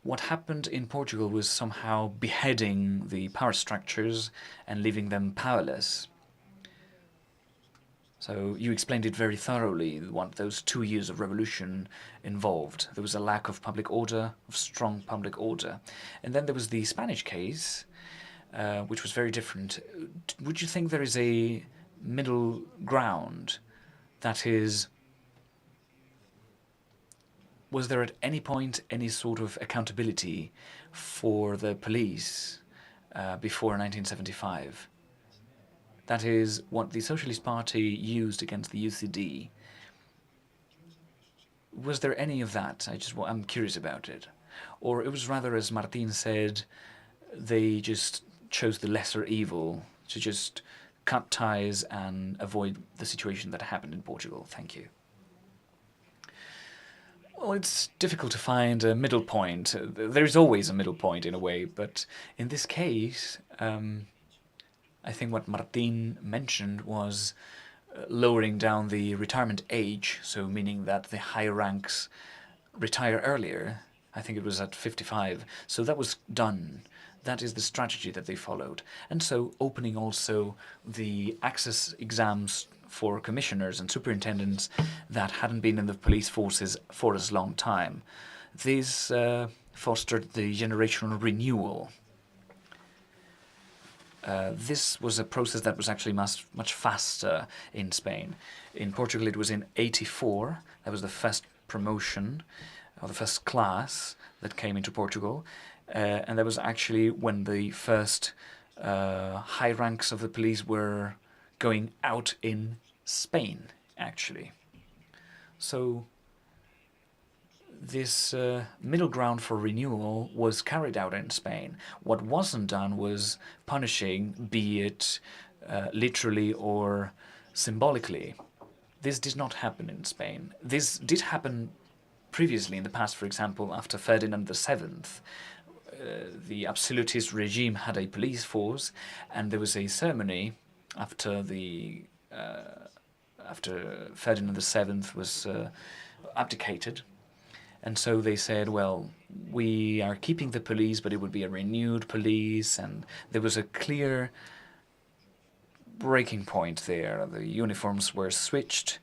What happened in Portugal was somehow beheading the power structures and leaving them powerless. So you explained it very thoroughly, what those 2 years of revolution involved. There was a lack of public order, of strong public order. And then there was the Spanish case, which was very different. Would you think there is a middle ground? That is, was there at any point any sort of accountability for the police before 1975? That is what the Socialist Party used against the UCD. Was there any of that? I'm curious about it. Or it was rather, as Martín said, they just chose the lesser evil to just cut ties and avoid the situation that happened in Portugal. Thank you. Well, it's difficult to find a middle point. There is always a middle point in a way, but in this case, I think what Martín mentioned was lowering down the retirement age, so meaning that the higher ranks retire earlier. I think it was at 55. So that was done. That is the strategy that they followed. And so opening also the access exams for commissioners and superintendents that hadn't been in the police forces for as long time. This fostered the generational renewal. This was a process that was actually much faster in Spain. In Portugal, it was in '84. That was the first promotion, or the first class that came into Portugal. And that was actually when the first high ranks of the police were going out in Spain, actually. So this middle ground for renewal was carried out in Spain. What wasn't done was punishing, be it literally or symbolically. This did not happen in Spain. This did happen previously in the past, for example, after Ferdinand VII. The absolutist regime had a police force, and there was a ceremony after Ferdinand VII was abdicated. And so they said, well, we are keeping the police, but it would be a renewed police. And there was a clear breaking point there. The uniforms were switched.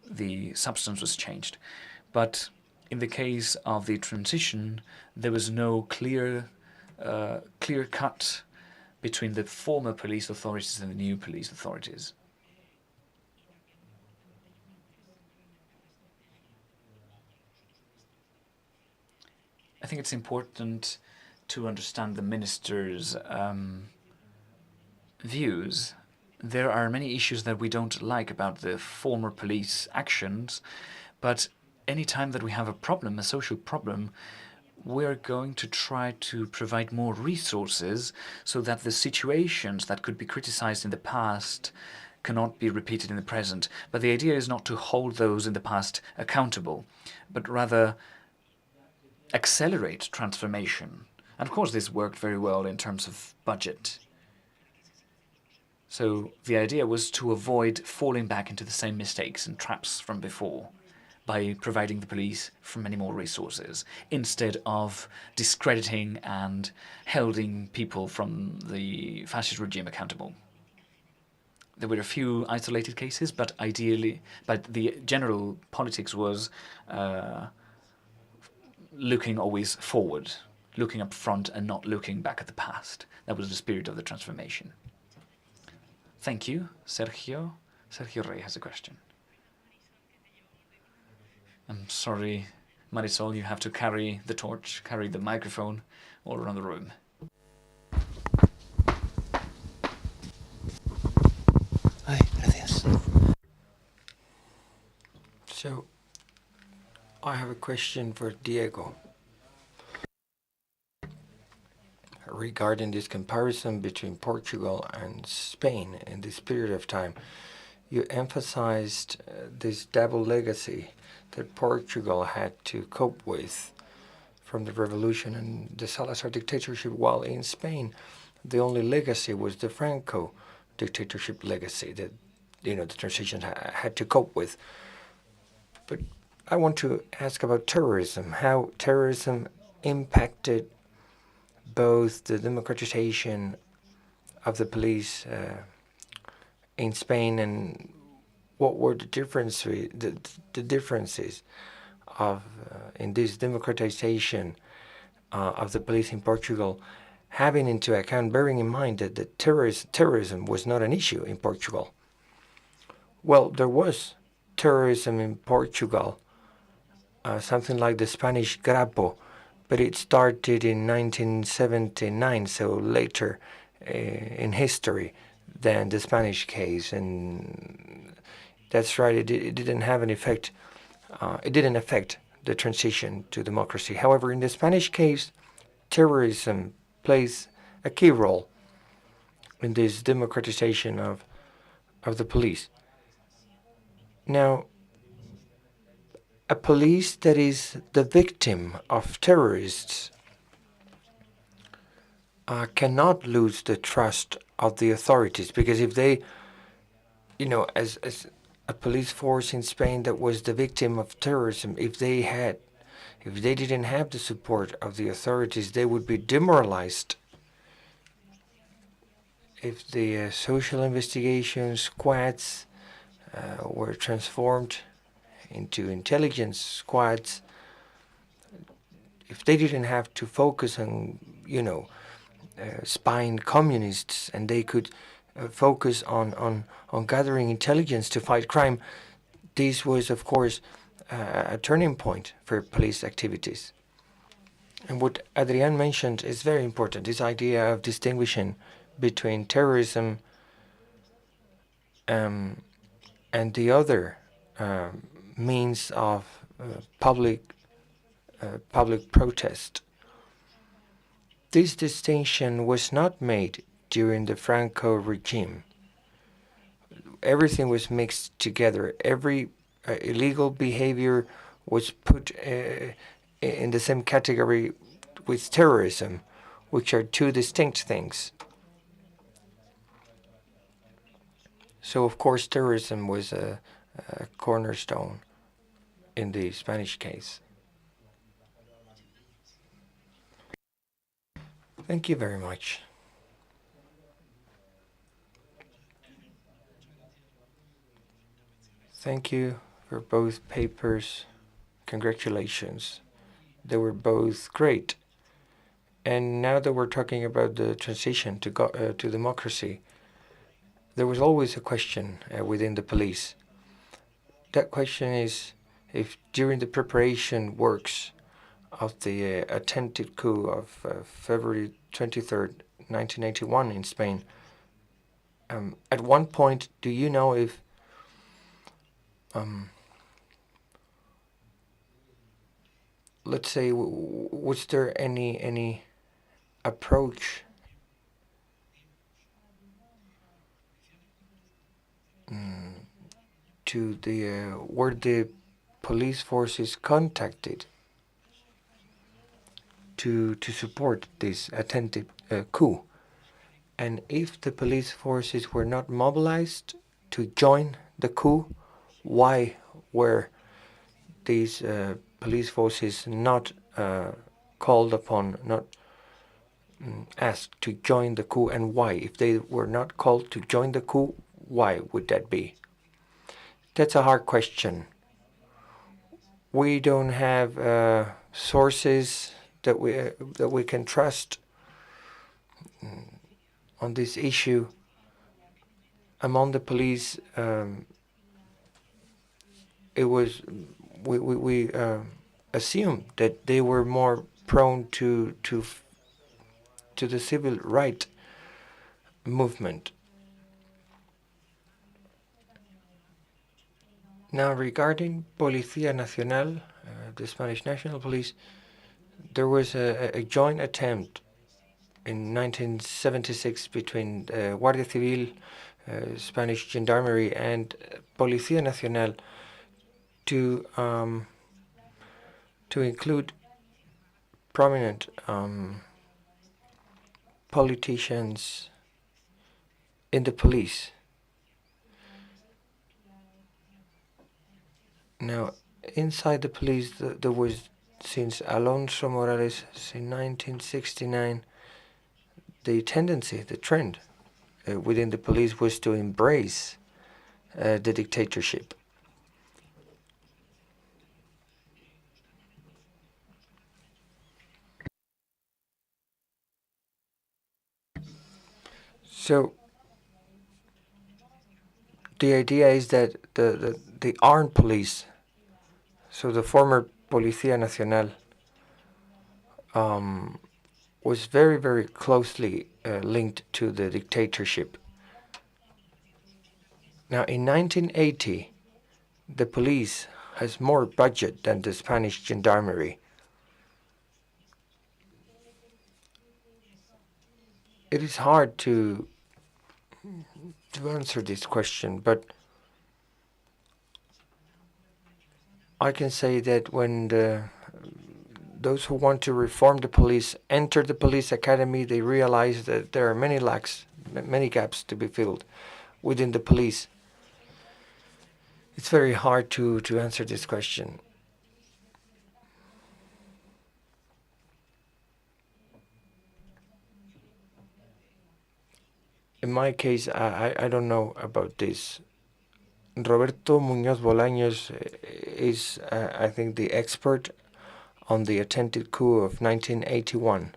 The substance was changed. But in the case of the transition, there was no clear cut between the former police authorities and the new police authorities. I think it's important to understand the minister's views. There are many issues that we don't like about the former police actions, but any time that we have a problem, a social problem, we're going to try to provide more resources so that the situations that could be criticized in the past cannot be repeated in the present. But the idea is not to hold those in the past accountable, but rather accelerate transformation. And of course, this worked very well in terms of budget. So the idea was to avoid falling back into the same mistakes and traps from before by providing the police for many more resources, instead of discrediting and holding people from the fascist regime accountable. There were a few isolated cases, but the general politics was looking always forward, looking up front and not looking back at the past. That was the spirit of the transformation. Thank you, Sergio. Sergio Rey has a question. I'm sorry, Marisol, you have to carry the torch, carry the microphone all around the room. Ay, gracias. So, I have a question for Diego regarding this comparison between Portugal and Spain in this period of time. You emphasized this double legacy that Portugal had to cope with from the revolution and the Salazar dictatorship, while in Spain the only legacy was the Franco dictatorship legacy that the transition had to cope with. But I want to ask about terrorism, how terrorism impacted both the democratization of the police in Spain, and what were the differences of in this democratization of the police in Portugal, having into account, bearing in mind that the terrorism was not an issue in Portugal. Well, there was terrorism in Portugal, something like the Spanish Grapo, but it started in 1979, so later in history. than the Spanish case, and that's right. It didn't have an effect. It didn't affect the transition to democracy. However, in the Spanish case, terrorism plays a key role in this democratization of the police. Now, a police that is the victim of terrorists cannot lose the trust of the authorities, because if they, as a police force in Spain that was the victim of terrorism, if they didn't have the support of the authorities, they would be demoralized. If the social investigation squads were transformed into intelligence squads, if they didn't have to focus on, spying communists, and they could focus on gathering intelligence to fight crime, this was, of course, a turning point for police activities. And what Adrián mentioned is very important, this idea of distinguishing between terrorism and the other means of public protest. This distinction was not made during the Franco regime. Everything was mixed together. Every illegal behavior was put in the same category with terrorism, which are two distinct things. So, of course, terrorism was a cornerstone in the Spanish case. Thank you very much. Thank you for both papers. Congratulations. They were both great. And now that we're talking about the transition to democracy, there was always a question within the police. That question is if during the preparation works of the attempted coup of February 23rd, 1981 in Spain, at one point, do you know if let's say, was there any approach to the were the police forces contacted to support this attempted coup? And if the police forces were not mobilized to join the coup, why were these police forces not called upon, not asked to join the coup, and why? If they were not called to join the coup, why would that be? That's a hard question. We don't have sources that we can trust on this issue. Among the police, it was we assumed that they were more prone to the civil right movement. Now, regarding Policía Nacional, the Spanish National Police, there was a joint attempt in 1976 between Guardia Civil, Spanish Gendarmerie, and Policía Nacional to include prominent politicians in the police. Now, inside the police, there was, since Alonso Morales in 1969, the tendency, the trend within the police was to embrace the dictatorship. So the idea is that the armed police, so the former Policía Nacional, was very, very closely linked to the dictatorship. Now, in 1980, the police has more budget than the Spanish gendarmerie. It is hard to answer this question, but I can say that when those who want to reform the police enter the police academy, they realize that there are many gaps to be filled within the police. It's very hard to answer this question. In my case, I don't know about this. Roberto Muñoz Bolaños is, I think, the expert on the attempted coup of 1981.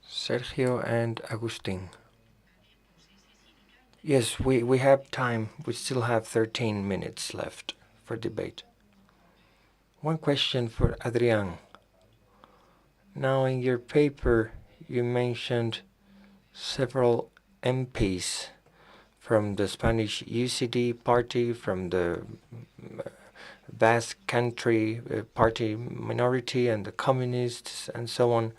Sergio and Agustin. Yes, we have time. We still have 13 minutes left for debate. One question for Adrián. Now, in your paper, you mentioned several MPs from the Spanish UCD party, from the Basque Country party minority, and the communists, and so on.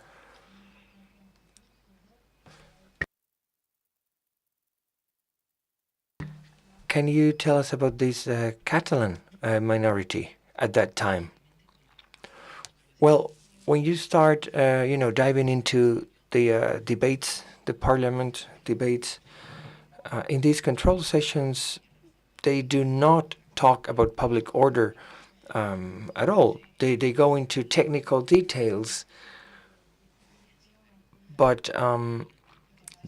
Can you tell us about this Catalan minority at that time? Well, when you start, diving into the debates, the parliament debates, in these control sessions, they do not talk about public order at all. They go into technical details, but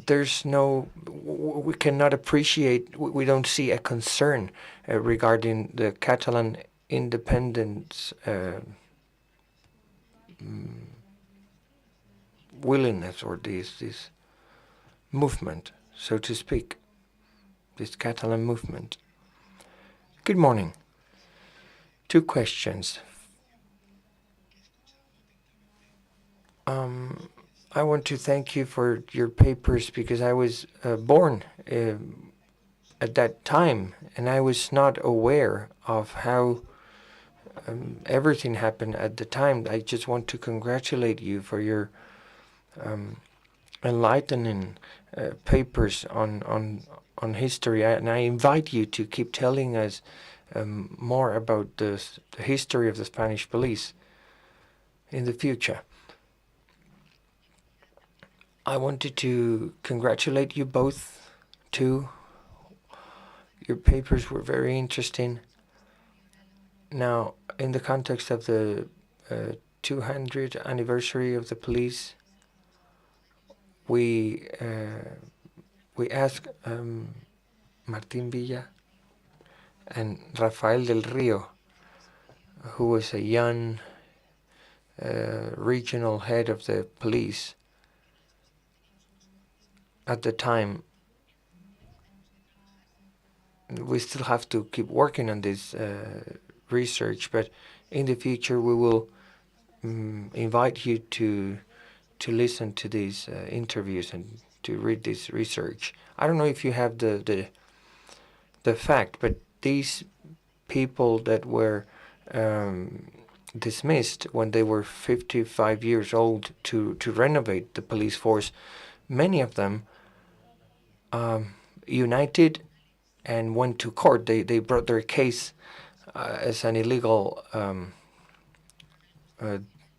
there's no, we cannot appreciate, we don't see a concern regarding the Catalan independence willingness, or this movement, so to speak, this Catalan movement. Good morning. 2 questions. I want to thank you for your papers, because I was born at that time, and I was not aware of how everything happened at the time. I just want to congratulate you for your enlightening papers on history, and I invite you to keep telling us more about the history of the Spanish police in the future. I wanted to congratulate you both, too. Your papers were very interesting. Now, in the context of the 200th anniversary of the police, we asked Martín Villa and Rafael del Río, who was a young regional head of the police at the time. We still have to keep working on this research, but in the future we will invite you to listen to these interviews and to read this research. I don't know if you have the fact, but these people that were dismissed when they were 55 years old to renovate the police force, many of them united and went to court. They brought their case as an illegal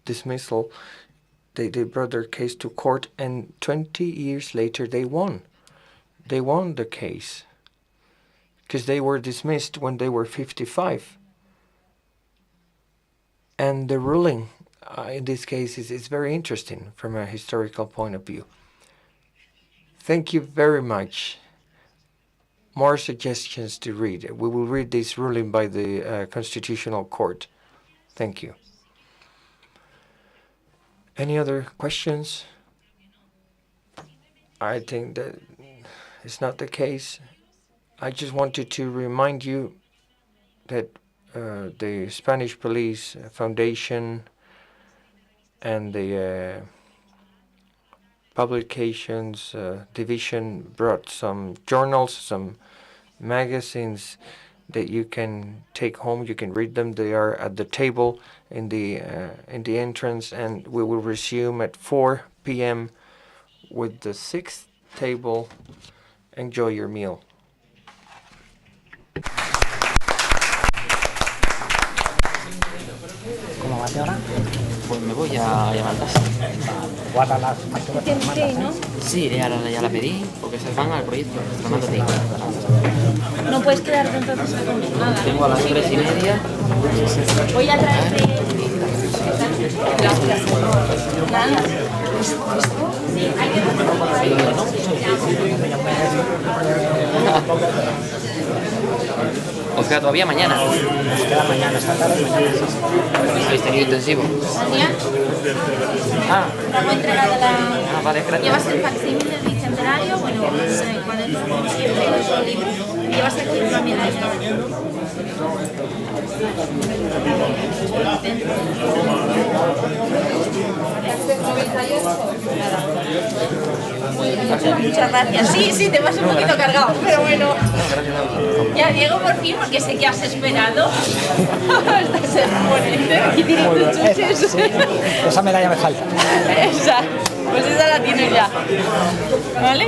dismissal. They brought their case to court, and 20 years later they won. They won the case because they were dismissed when they were 55. And the ruling in this case is very interesting from a historical point of view. Thank you very much. More suggestions to read. We will read this ruling by the Constitutional Court. Thank you. Any other questions? I think that it's not the case. I just wanted to remind you that the Spanish Police Foundation and the Publications Division brought some journals, some magazines that you can take home. You can read them. They are at the table in the entrance, and we will resume at 4 p.m. with the 6th table. Enjoy your meal. ¿Cómo va ahora? Pues me voy a llamar casa. Guarda las facturas. Tienes que ir, ¿no? Sí, ya la pedí, porque se van al proyecto. Te lo mando a ti. No puedes quedarte entonces conmigo. Nada. Tengo a las 3:30. Voy a traerte... Gracias. Nada. Sí, hay que... ¿Os queda todavía mañana? Nos queda mañana, esta tarde, mañana. ¿Habéis tenido intensivo? Daniel, hago entrega de la... Vale, gracias. Llevas el facsímil del bicentenario, bueno, cuaderno como siempre, otro libro. Y llevas aquí una medalla. Muchas gracias. Sí, te vas un poquito cargado, pero bueno. Ya llego por fin porque sé que has esperado. Estás exponente. Aquí tienes tus chuches. Sí, esa medalla me falta. Esa, pues esa la tienes ya. ¿Vale?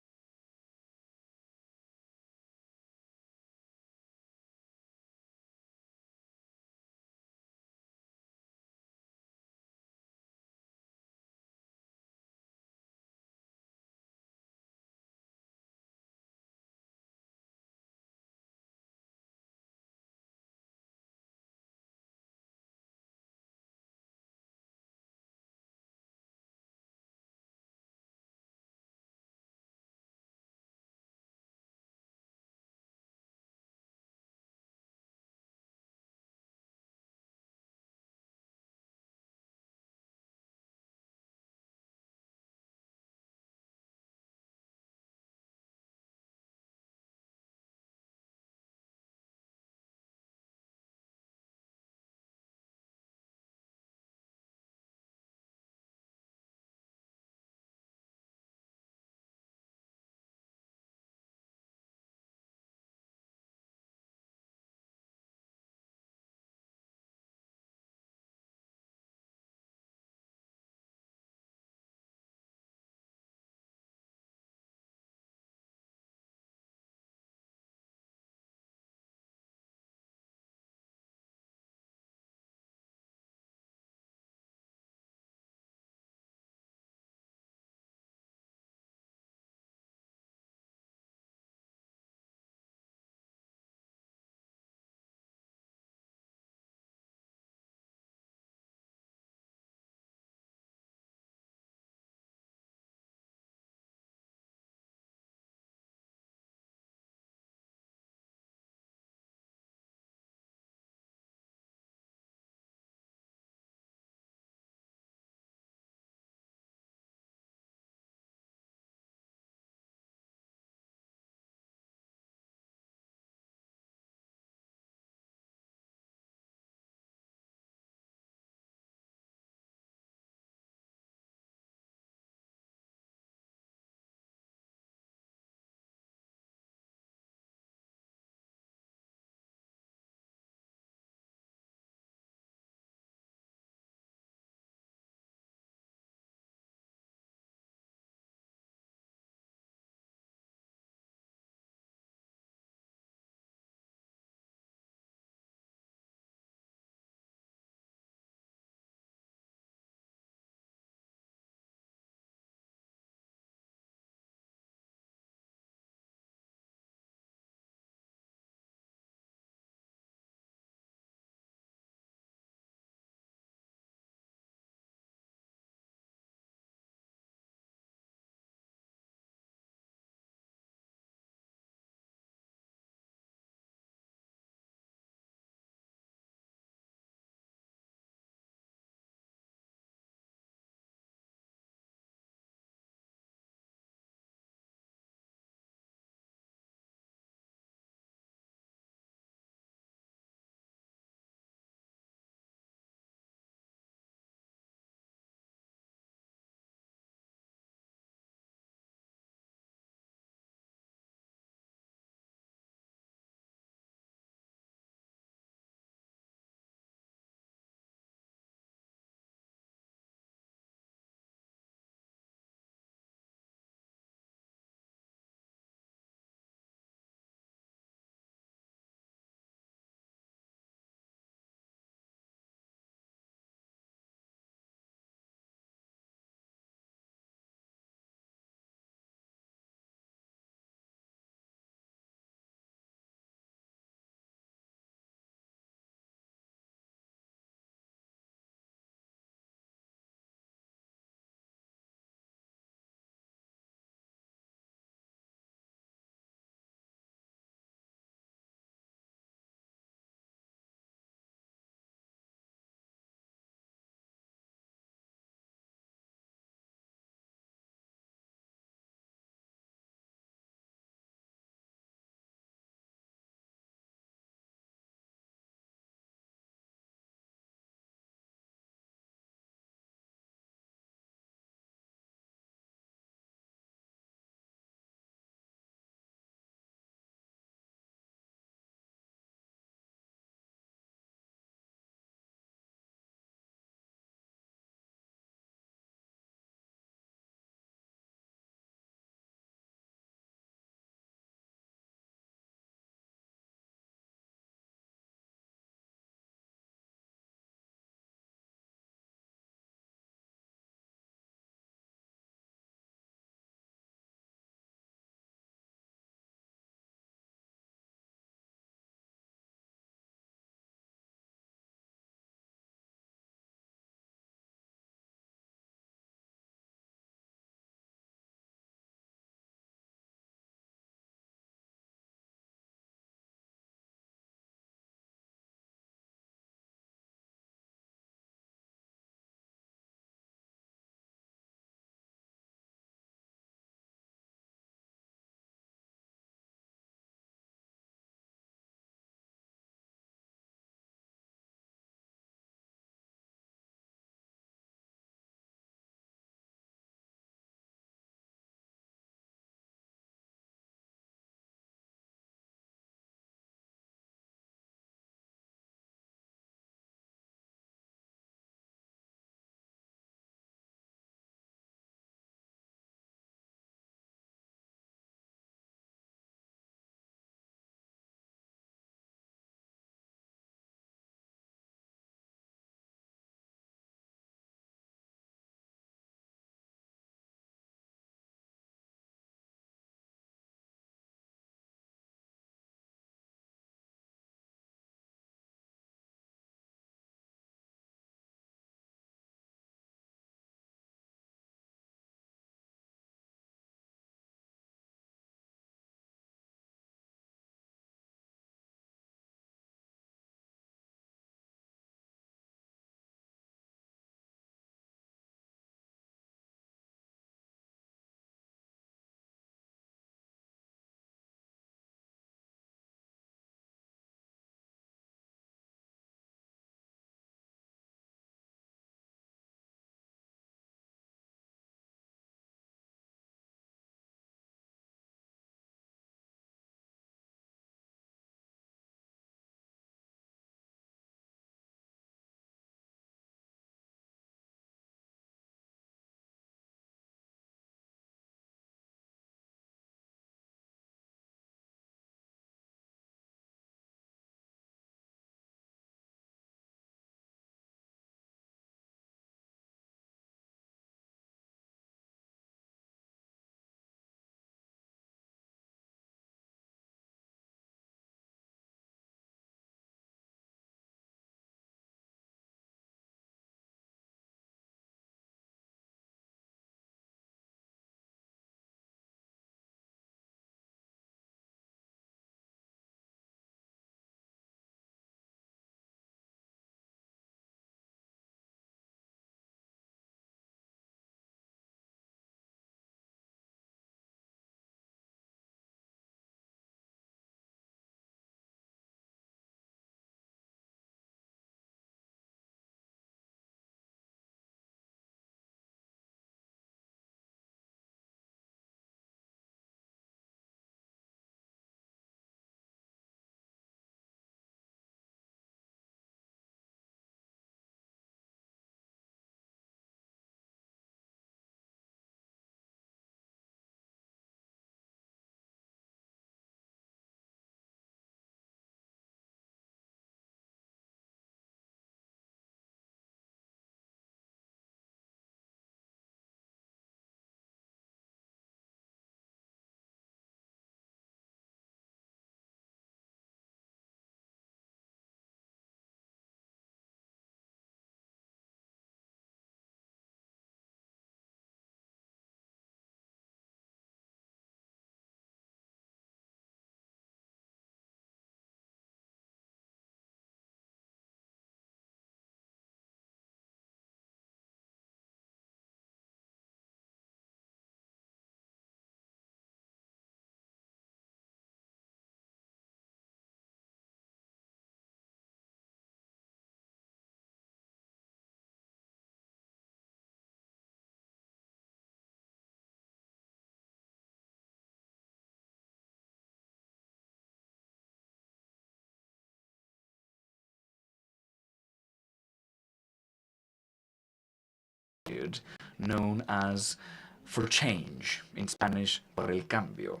period known as For Change, in Spanish, por el cambio.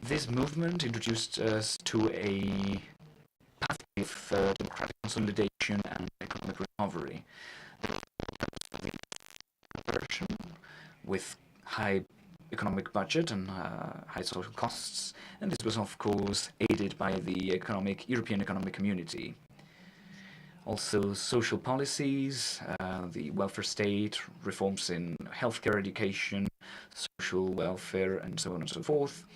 This movement introduced us to a pathway of democratic consolidation and economic recovery. With high economic budget and high social costs, and this was of course aided by the European Economic Community. Also social policies, the welfare state, reforms in healthcare, education, social welfare, and so on and so forth.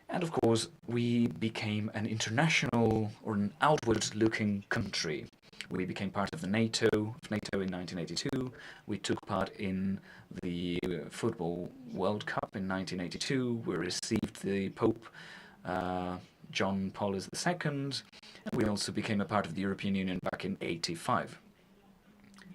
And of course we became an international or an outward-looking country. We became part of the NATO in 1982. We took part in the Football World Cup in 1982. We received the Pope, John Paul II. And we also became a part of the European Union back in 1985.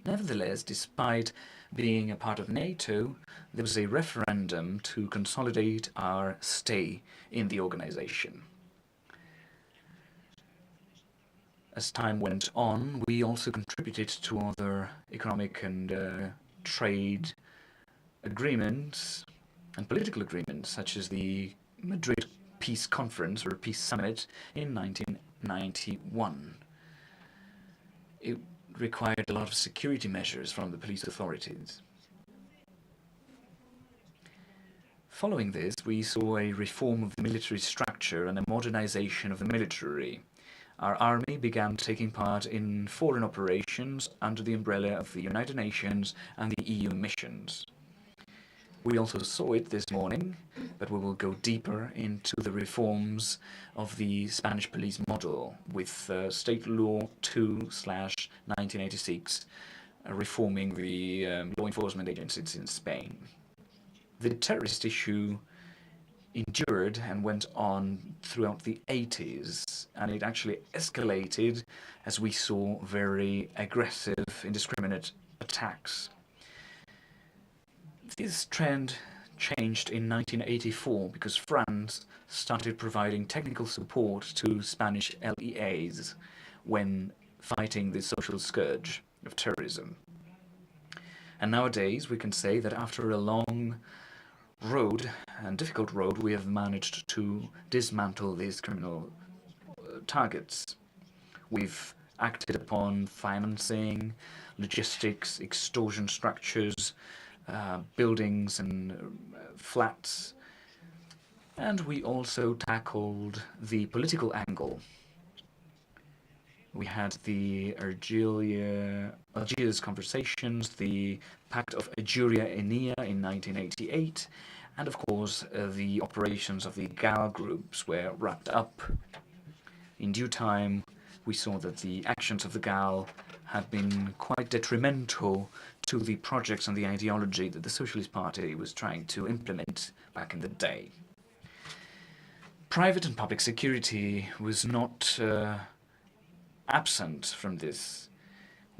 Nevertheless, despite being a part of NATO, there was a referendum to consolidate our stay in the organization. As time went on, we also contributed to other economic and trade agreements and political agreements, such as the Madrid Peace Conference or Peace Summit in 1991. It required a lot of security measures from the police authorities. Following this, we saw a reform of the military structure and a modernization of the military. Our army began taking part in foreign operations under the umbrella of the United Nations and the EU missions. We also saw it this morning, but we will go deeper into the reforms of the Spanish police model with State Law 2/1986, reforming the law enforcement agencies in Spain. The terrorist issue endured and went on throughout the 80s, and it actually escalated as we saw very aggressive, indiscriminate attacks. This trend changed in 1984 because France started providing technical support to Spanish LEAs when fighting the social scourge of terrorism. And nowadays we can say that after a long road and difficult road, we have managed to dismantle these criminal targets. We've acted upon financing, logistics, extortion structures, buildings and flats, and we also tackled the political angle. We had the Algiers conversations, the Pact of Ajuria-Enea in 1988, and of course the operations of the GAL groups were wrapped up. In due time, we saw that the actions of the GAL had been quite detrimental to the projects and the ideology that the Socialist Party was trying to implement back in the day. Private and public security was not absent from this.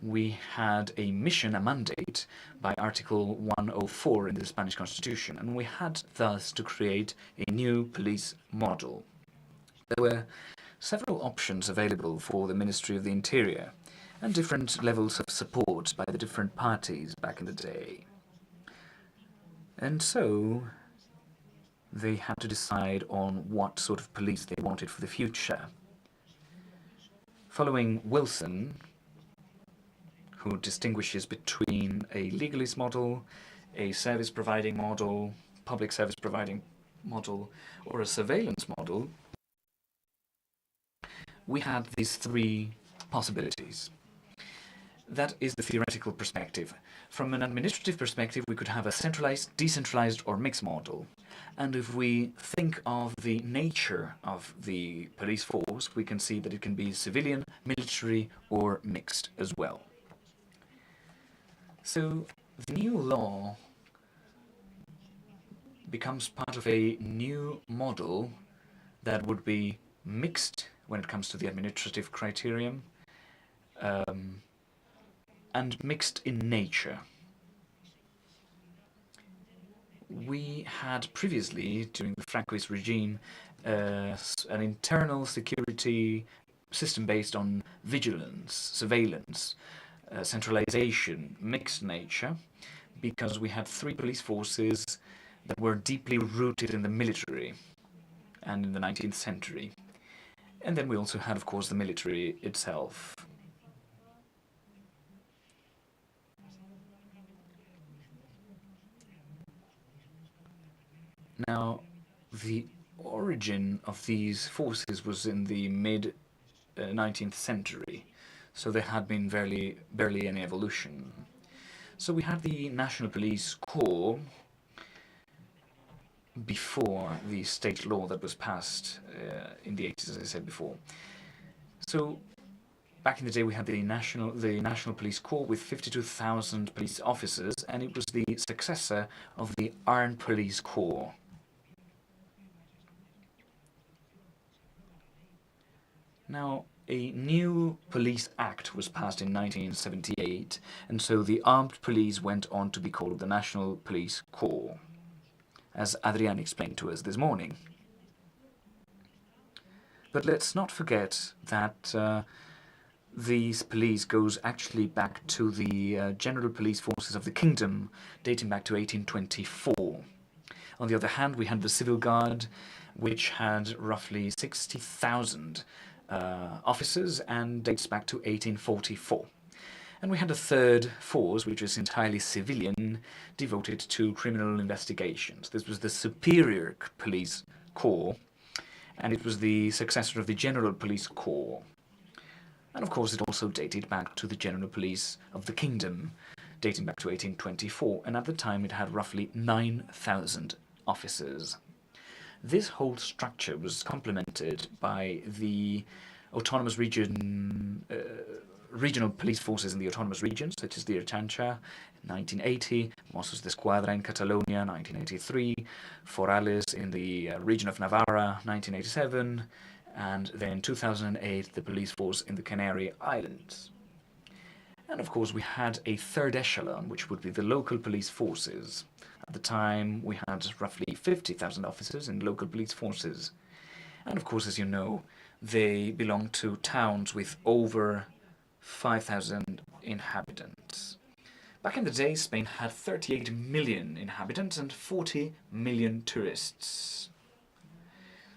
We had a mission, a mandate, by Article 104 in the Spanish Constitution, and we had thus to create a new police model. There were several options available for the Ministry of the Interior, and different levels of support by the different parties back in the day. And so they had to decide on what sort of police they wanted for the future. Following Wilson, who distinguishes between a legalist model, a service-providing model, public service-providing model, or a surveillance model, we had these three possibilities. That is the theoretical perspective. From an administrative perspective, we could have a centralized, decentralized, or mixed model. And if we think of the nature of the police force, we can see that it can be civilian, military, or mixed as well. So the new law becomes part of a new model that would be mixed when it comes to the administrative criterion, and mixed in nature. We had previously, during the Francoist regime, an internal security system based on vigilance, surveillance, centralization, mixed nature, because we had three police forces that were deeply rooted in the military and in the 19th century. And then we also had, of course, the military itself. Now, the origin of these forces was in the mid-19th century, so there had been barely any evolution. So we had the National Police Corps before the state law that was passed in the 80s, as I said before. So back in the day, we had the National Police Corps with 52,000 police officers, and it was the successor of the Armed Police Corps. Now, a new Police Act was passed in 1978, and so the armed police went on to be called the National Police Corps, as Adrian explained to us this morning. But let's not forget that these police goes actually back to the general police forces of the kingdom, dating back to 1824. On the other hand, we had the Civil Guard, which had roughly 60,000 officers and dates back to 1844. And we had a third force, which was entirely civilian, devoted to criminal investigations. This was the Superior Police Corps, and it was the successor of the General Police Corps. And of course, it also dated back to the General Police of the Kingdom, dating back to 1824, and at the time it had roughly 9,000 officers. This whole structure was complemented by the autonomous regional police forces in the autonomous regions, such as the Ertzaintza in 1980, Mossos d'Esquadra in Catalonia 1983, Forales in the region of Navarra 1987, and then in 2008 the police force in the Canary Islands. And of course we had a third echelon, which would be the local police forces. At the time, we had roughly 50,000 officers in local police forces. And of course, as you know, they belong to towns with over 5,000 inhabitants. Back in the day, Spain had 38 million inhabitants and 40 million tourists.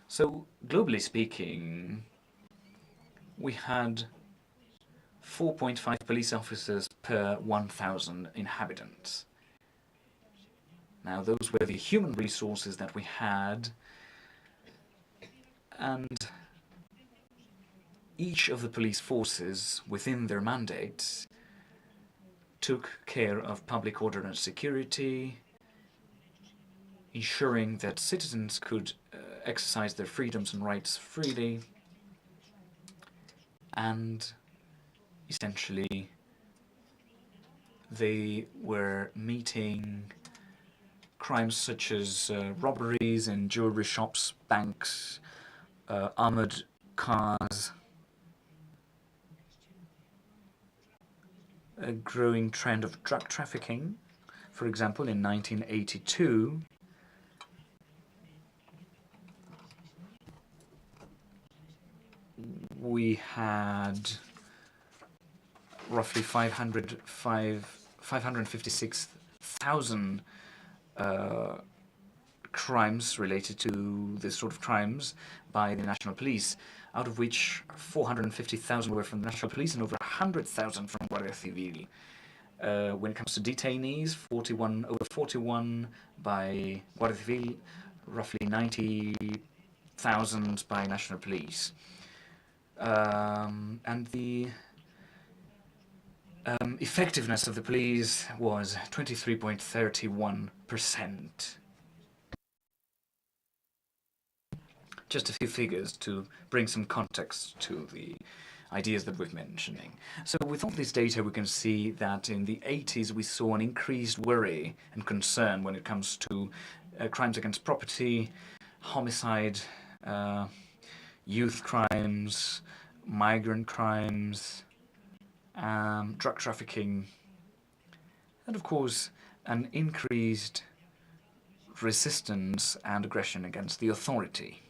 So, globally speaking, we had 4.5 police officers per 1,000 inhabitants. Now, those were the human resources that we had, and each of the police forces within their mandates took care of public order and security, ensuring that citizens could exercise their freedoms and rights freely, and essentially they were meeting crimes such as robberies in jewelry shops, banks, armored cars, a growing trend of drug trafficking. For example, in 1982, we had roughly 556,000 crimes related to this sort of crimes by the National Police, out of which 450,000 were from the National Police and over 100,000 from Guardia Civil. When it comes to detainees, over 41 by Guardia Civil, roughly 90,000 by National Police. And the effectiveness of the police was 23.31%. Just a few figures to bring some context to the ideas that we're mentioning. So with all this data, we can see that in the 80s we saw an increased worry and concern when it comes to crimes against property, homicide, youth crimes, migrant crimes, drug trafficking, and of course an increased resistance and aggression against the authority.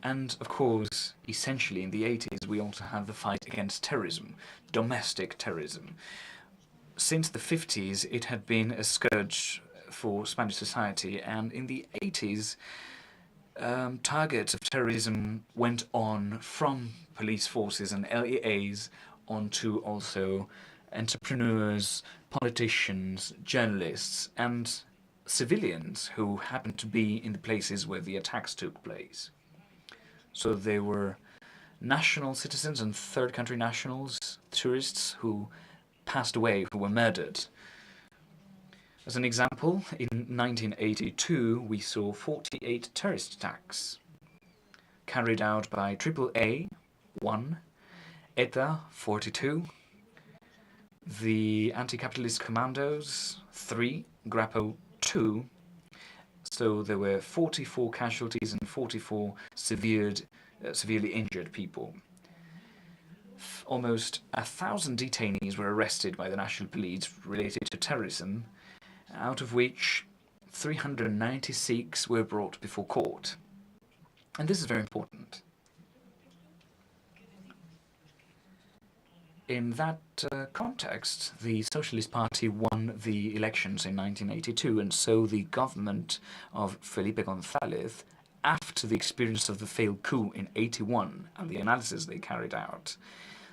And of course, essentially in the 80s, we also have the fight against terrorism, domestic terrorism. Since the 50s, it had been a scourge for Spanish society, and in the 80s, targets of terrorism went on from police forces and LEAs onto also entrepreneurs, politicians, journalists, and civilians who happened to be in the places where the attacks took place. So they were national citizens and third country nationals, tourists who passed away, who were murdered. As an example, in 1982, we saw 48 terrorist attacks carried out by AAA, 1, ETA, 42, the anti-capitalist commandos, 3, Grappo, 2. So there were 44 casualties and 44 severely injured people. Almost 1,000 detainees were arrested by the national police related to terrorism, out of which 396 were brought before court. And this is very important. In that context, the Socialist Party won the elections in 1982, and so the government of Felipe González, after the experience of the failed coup in 81 and the analysis they carried out,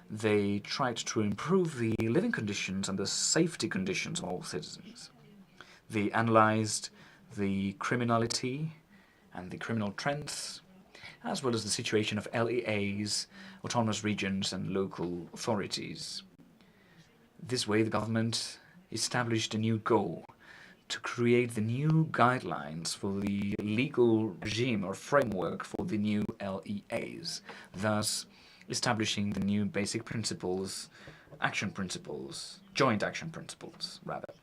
they tried to improve the living conditions and the safety conditions of all citizens. They analyzed the criminality and the criminal trends, as well as the situation of LEAs, autonomous regions, and local authorities. This way, the government established a new goal to create the new guidelines for the legal regime or framework for the new LEAs, thus establishing the new basic principles, joint action principles, rather.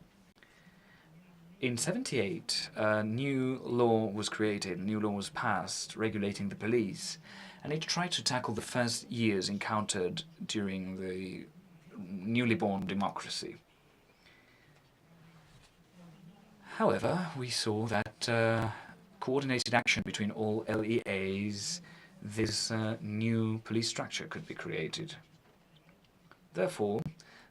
In 1978, a new law was created, a new law was passed regulating the police, and it tried to tackle the first years encountered during the newly born democracy. However, we saw that coordinated action between all LEAs, this new police structure could be created. Therefore,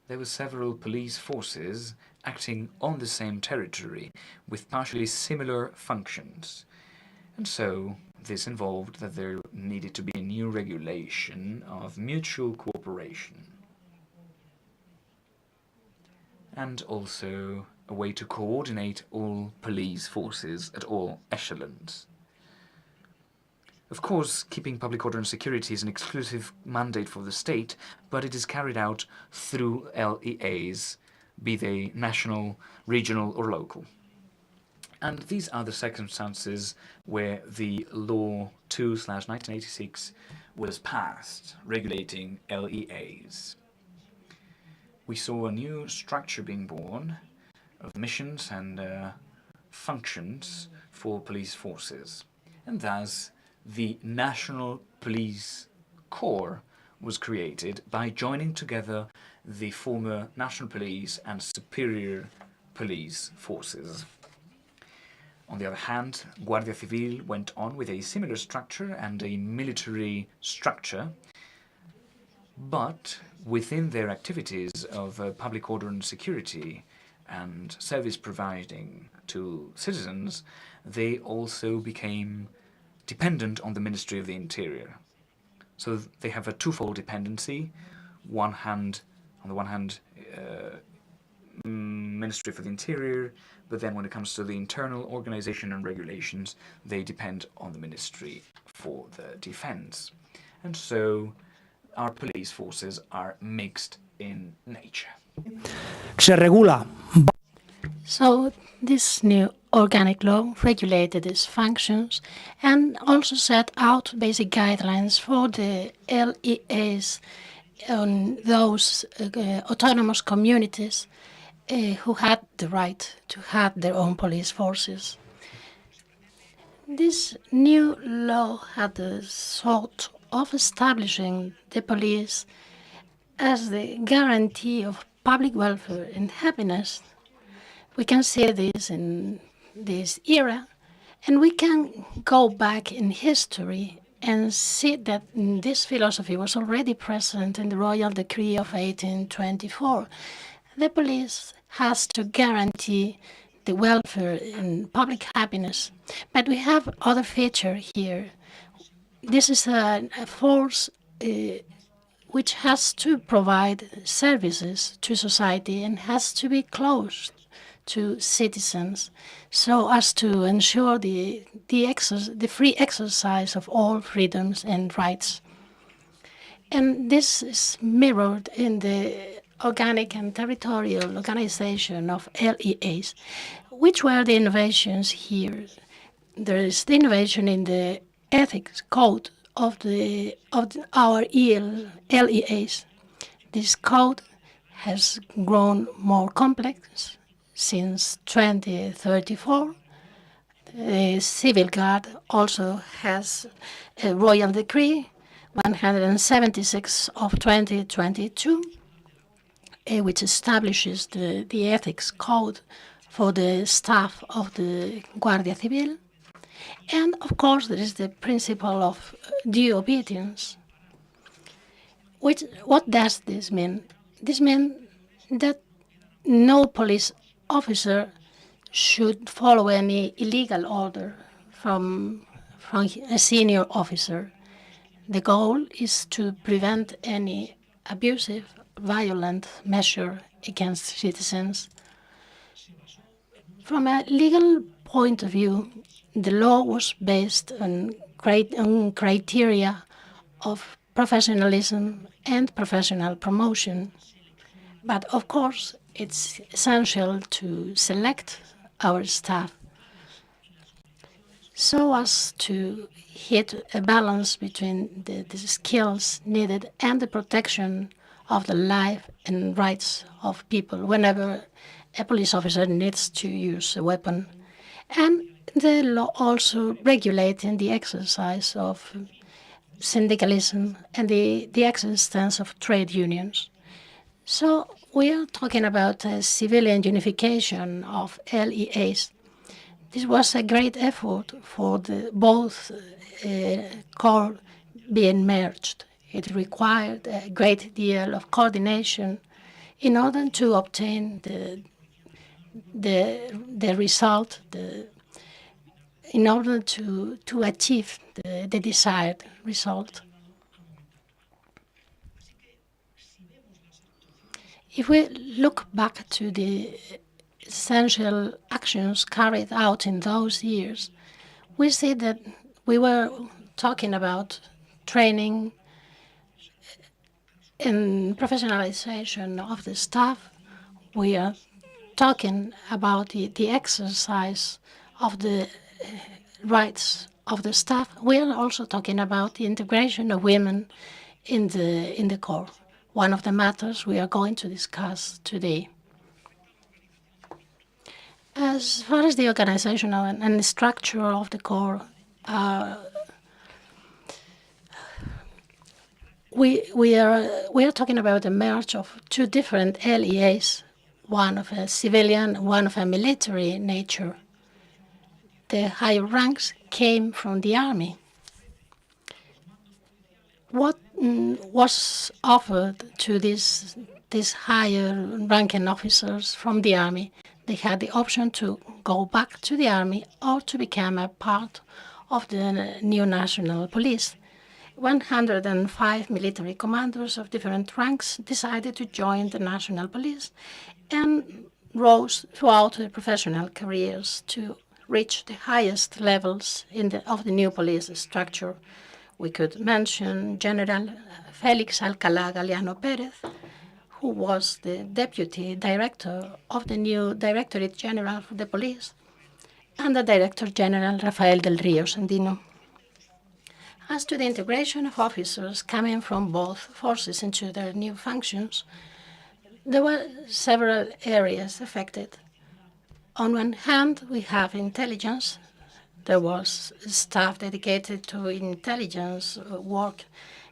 there were several police forces acting on the same territory with partially similar functions. And so this involved that there needed to be a new regulation of mutual cooperation and also a way to coordinate all police forces at all echelons. Of course, keeping public order and security is an exclusive mandate for the state, but it is carried out through LEAs, be they national, regional, or local. And these are the circumstances where the Law 2/1986 was passed, regulating LEAs. We saw a new structure being born of missions and functions for police forces, and thus the National Police Corps was created by joining together the former National Police and Superior Police forces. On the other hand, Guardia Civil went on with a similar structure and a military structure, but within their activities of public order and security and service providing to citizens, they also became dependent on the Ministry of the Interior. So they have a twofold dependency. On the one hand, Ministry for the Interior, but then when it comes to the internal organization and regulations, they depend on the Ministry for the Defense. And so our police forces are mixed in nature. So this new organic law regulated its functions and also set out basic guidelines for the LEAs on those autonomous communities who had the right to have their own police forces. This new law had the thought of establishing the police as the guarantee of public welfare and happiness. We can see this in this era, and we can go back in history and see that this philosophy was already present in the Royal Decree of 1824. The police has to guarantee the welfare and public happiness. But we have other feature here. This is a force which has to provide services to society and has to be close to citizens so as to ensure the free exercise of all freedoms and rights. And this is mirrored in the organic and territorial organization of LEAs. Which were the innovations here? There is the innovation in the ethics code of our LEAs. This code has grown more complex since 2034. The Civil Guard also has a Royal Decree 176 of 2022, which establishes the ethics code for the staff of the Guardia Civil. And of course, there is the principle of due obedience. What does this mean? This means that no police officer should follow any illegal order from a senior officer. The goal is to prevent any abusive, violent measure against citizens. From a legal point of view, the law was based on criteria of professionalism and professional promotion. But of course, it's essential to select our staff so as to hit a balance between the skills needed and the protection of the life and rights of people whenever a police officer needs to use a weapon. And the law also regulating the exercise of syndicalism and the existence of trade unions. So we are talking about a civilian unification of LEAs. This was a great effort for both corps being merged. It required a great deal of coordination in order to obtain the result, in order to achieve the desired result. If we look back to the essential actions carried out in those years, we see that we were talking about training and professionalization of the staff. We are talking about the exercise of the rights of the staff. We are also talking about the integration of women in the corps, one of the matters we are going to discuss today. As far as the organizational and the structure of the corps, we are talking about a merge of two different LEAs, one of a civilian, one of a military nature. The higher ranks came from the army. What was offered to these higher ranking officers from the army? They had the option to go back to the army or to become a part of the new national police. 105 military commanders of different ranks decided to join the national police and rose throughout their professional careers to reach the highest levels of the new police structure. We could mention General Félix Alcalá Galeano Pérez, who was the deputy director of the new Directorate General for the Police, and the Director General Rafael del Río Sandino. As to the integration of officers coming from both forces into their new functions, there were several areas affected. On one hand, we have intelligence. There was staff dedicated to intelligence work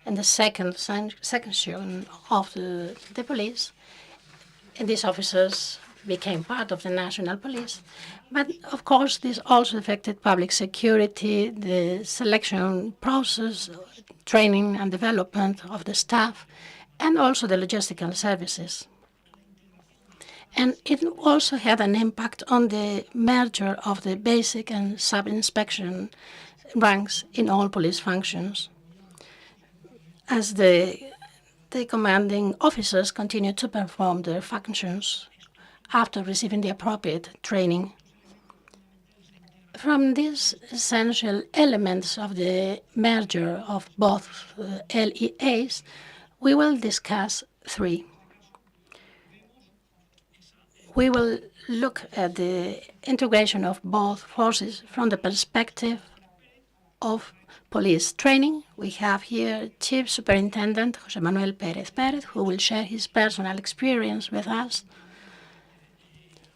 in the second section of the police. And these officers became part of the national police. But of course, this also affected public security, the selection process, training and development of the staff, and also the logistical services. And it also had an impact on the merger of the basic and sub-inspection ranks in all police functions, as the commanding officers continued to perform their functions after receiving the appropriate training. From these essential elements of the merger of both LEAs, we will discuss three. We will look at the integration of both forces from the perspective of police training. We have here Chief Superintendent José Manuel Pérez Pérez, who will share his personal experience with us.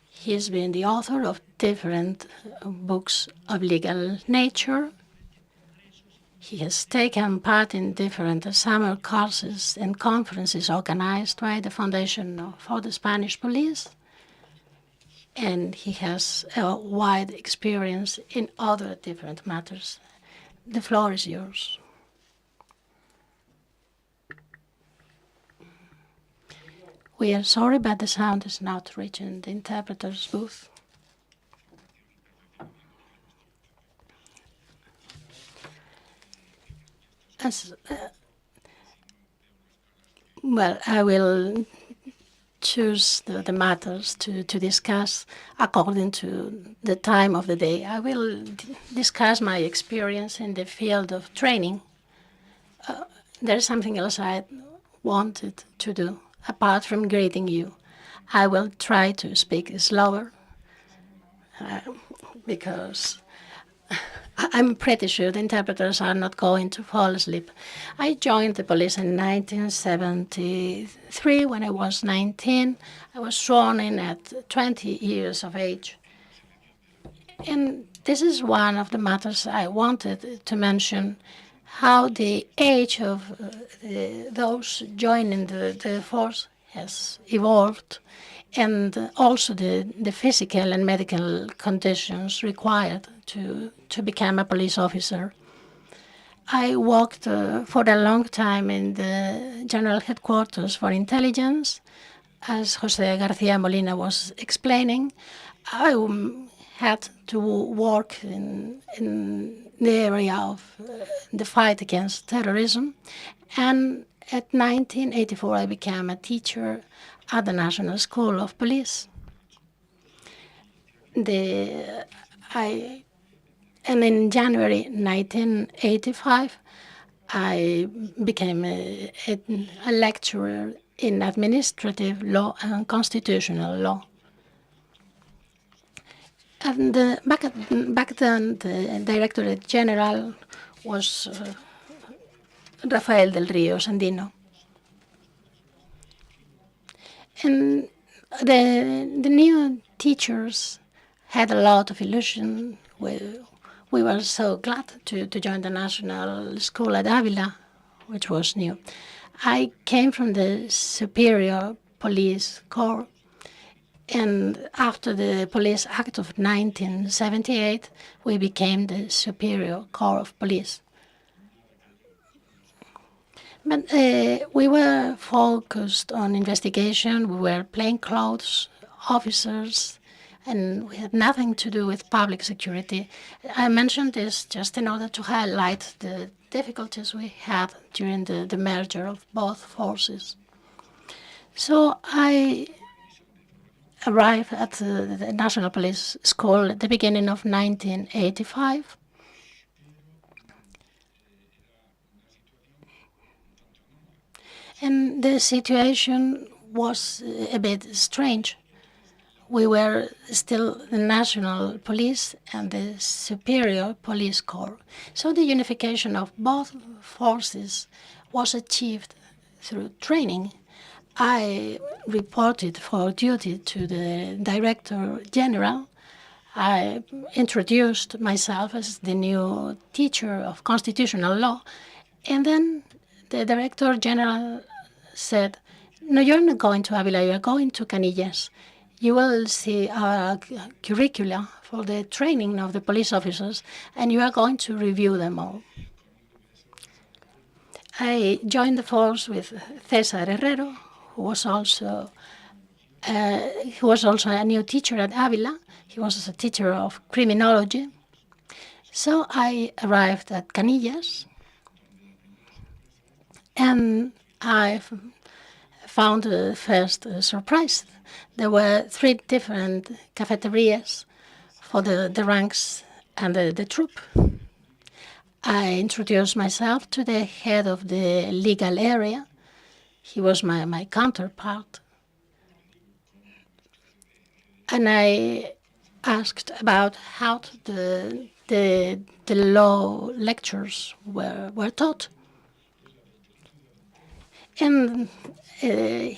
He's been the author of different books of legal nature. He has taken part in different summer courses and conferences organized by the Foundation for the Spanish Police. And he has a wide experience in other different matters. The floor is yours. We are sorry, but the sound is not reaching the interpreter's booth. Well, I will choose the matters to discuss according to the time of the day. I will discuss my experience in the field of training. There's something else I wanted to do, apart from greeting you. I will try to speak slower because I'm pretty sure the interpreters are not going to fall asleep. I joined the police in 1973 when I was 19. I was sworn in at 20 years of age. And this is one of the matters I wanted to mention, how the age of those joining the force has evolved, and also the physical and medical conditions required to become a police officer. I worked for a long time in the General Headquarters for Intelligence. As José García Molina was explaining, I had to work in the area of the fight against terrorism. And at 1984, I became a teacher at the National School of Police. And in January 1985, I became a lecturer in administrative law and constitutional law. And back then, the Directorate General was Rafael del Río Sandino. And the new teachers had a lot of illusion. We were so glad to join the National School at Avila, which was new. I came from the Superior Police Corps, and after the Police Act of 1978, we became the Superior Corps of Police. But we were focused on investigation. We were plainclothes officers, and we had nothing to do with public security. I mentioned this just in order to highlight the difficulties we had during the merger of both forces. So I arrived at the National Police School at the beginning of 1985. And the situation was a bit strange. We were still the National Police and the Superior Police Corps. So the unification of both forces was achieved through training. I reported for duty to the Director General. I introduced myself as the new teacher of constitutional law, and then the Director General said, "No, you're not going to Avila, you're going to Canillas. you will see our curricula for the training of the police officers, and you are going to review them all. I joined the force with César Herrero, who was also a new teacher at Avila. He was a teacher of criminology. So I arrived at Canillas, and I found the first surprise. There were 3 different cafeterias for the ranks and the troop. I introduced myself to the head of the legal area. He was my counterpart. And I asked about how the law lectures were taught. And he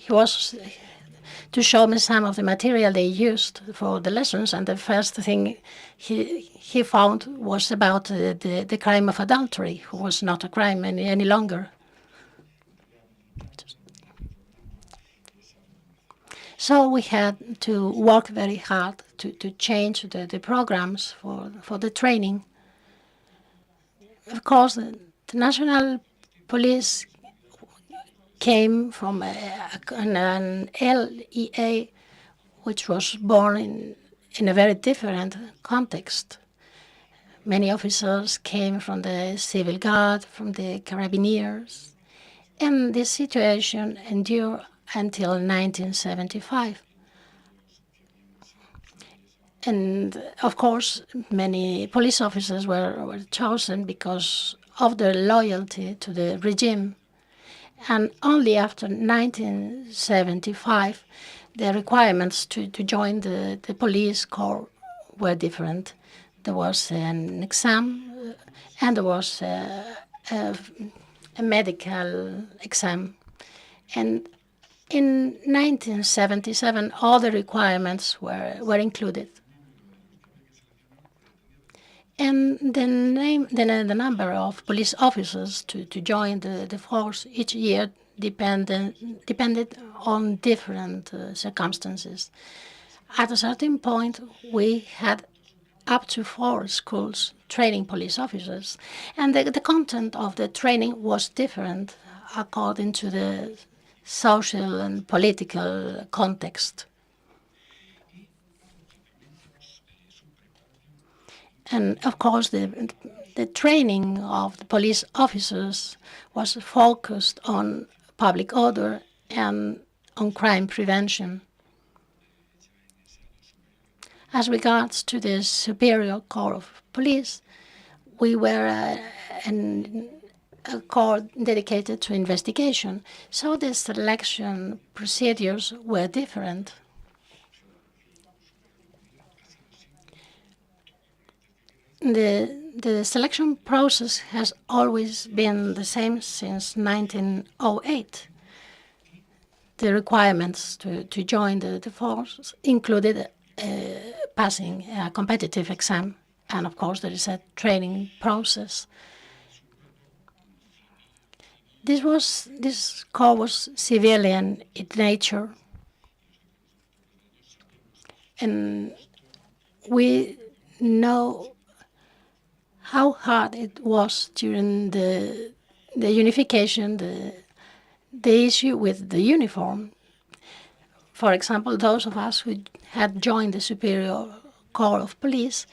was to show me some of the material they used for the lessons, and the first thing he found was about the crime of adultery, who was not a crime any longer. So we had to work very hard to change the programs for the training. Of course, the national police came from an LEA which was born in a very different context. Many officers came from the Civil Guard, from the Carabineers, and this situation endured until 1975. And of course, many police officers were chosen because of their loyalty to the regime. And only after 1975, the requirements to join the police corps were different. There was an exam, and there was a medical exam. And in 1977, all the requirements were included. And the number of police officers to join the force each year depended on different circumstances. At a certain point, we had up to 4 schools training police officers, and the content of the training was different according to the social and political context. And of course, the training of the police officers was focused on public order and on crime prevention. As regards to the Superior Corps of Police, we were a corps dedicated to investigation, so the selection procedures were different. The selection process has always been the same since 1908. The requirements to join the force included passing a competitive exam, and of course there is a training process. This corps was civilian in nature, and we know how hard it was during the unification, the issue with the uniform. For example, those of us who had joined the Superior Corps of Police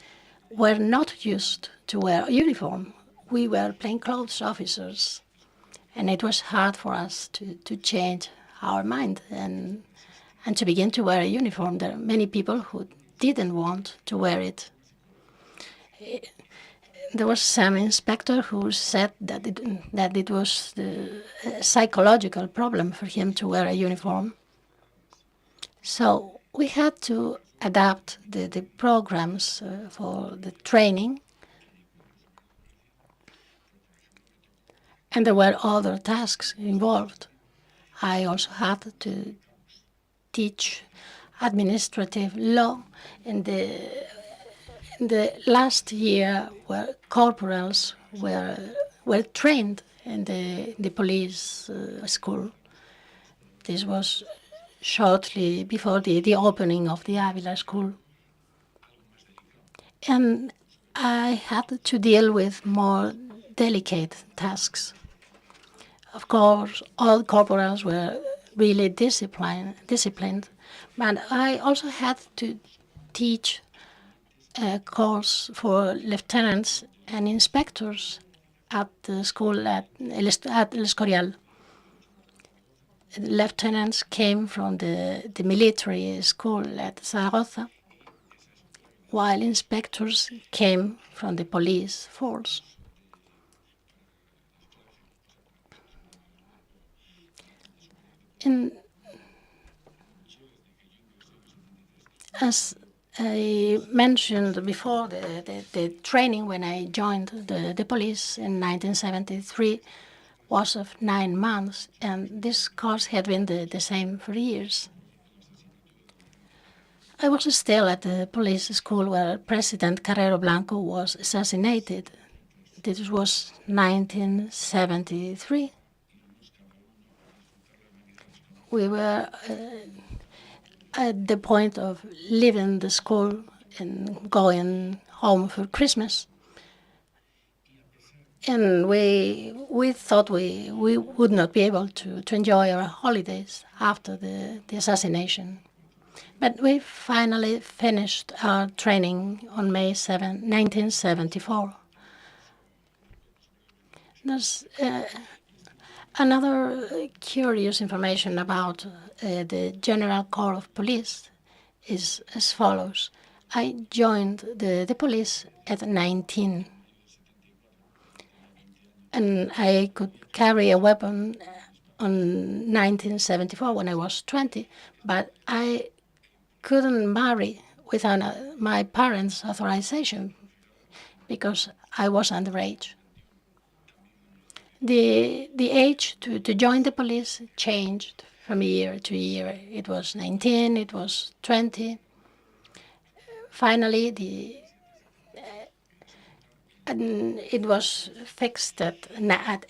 were not used to wear a uniform. We were plainclothes officers, and it was hard for us to change our mind and to begin to wear a uniform. There are many people who didn't want to wear it. There was some inspector who said that it was the psychological problem for him to wear a uniform. So we had to adapt the programs for the training. And there were other tasks involved. I also had to teach administrative law in the last year where corporals were trained in the police school. This was shortly before the opening of the Avila School. And I had to deal with more delicate tasks. Of course, all corporals were really disciplined, but I also had to teach a course for lieutenants and inspectors at the school at El Escorial. Lieutenants came from the military school at Zaragoza, while inspectors came from the police force. And as I mentioned before, the training when I joined the police in 1973 was of 9 months, and this course had been the same for years. I was still at the police school where President Carrero Blanco was assassinated. This was 1973. We were at the point of leaving the school and going home for Christmas. And we thought we would not be able to enjoy our holidays after the assassination. But we finally finished our training on May 7, 1974. There's another curious information about the General Corps of Police is as follows. I joined the police at 19. And I could carry a weapon on 1974 when I was 20, but I couldn't marry without my parents' authorization because I was underage. The age to join the police changed from year to year. It was 19, it was 20. Finally, it was fixed at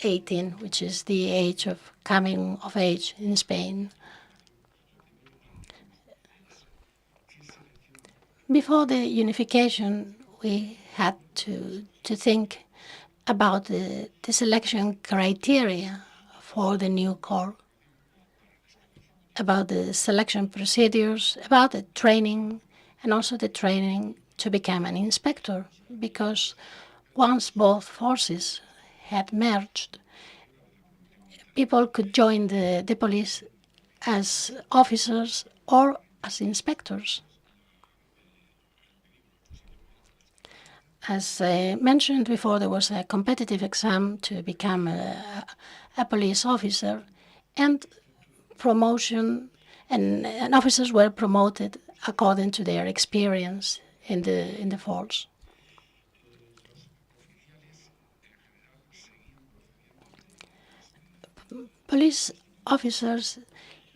18, which is the age of coming of age in Spain. Before the unification, we had to think about the selection criteria for the new corps, about the selection procedures, about the training, and also the training to become an inspector, because once both forces had merged, people could join the police as officers or as inspectors. As I mentioned before, there was a competitive exam to become a police officer, and promotion, and officers were promoted according to their experience in the force. Police officers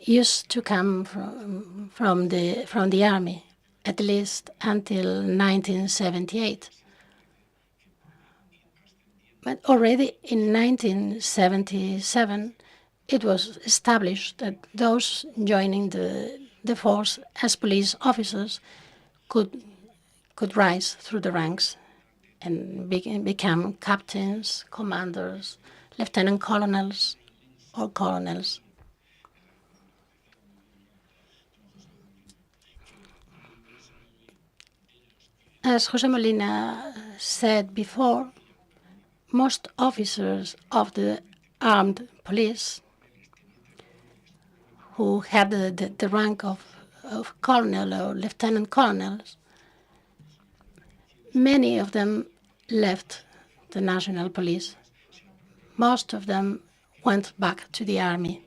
used to come from the army, at least until 1978. But already in 1977, it was established that those joining the force as police officers could rise through the ranks and become captains, commanders, lieutenant colonels, or colonels. As José Molina said before, most officers of the armed police who had the rank of colonel or lieutenant colonels, many of them left the national police. Most of them went back to the army,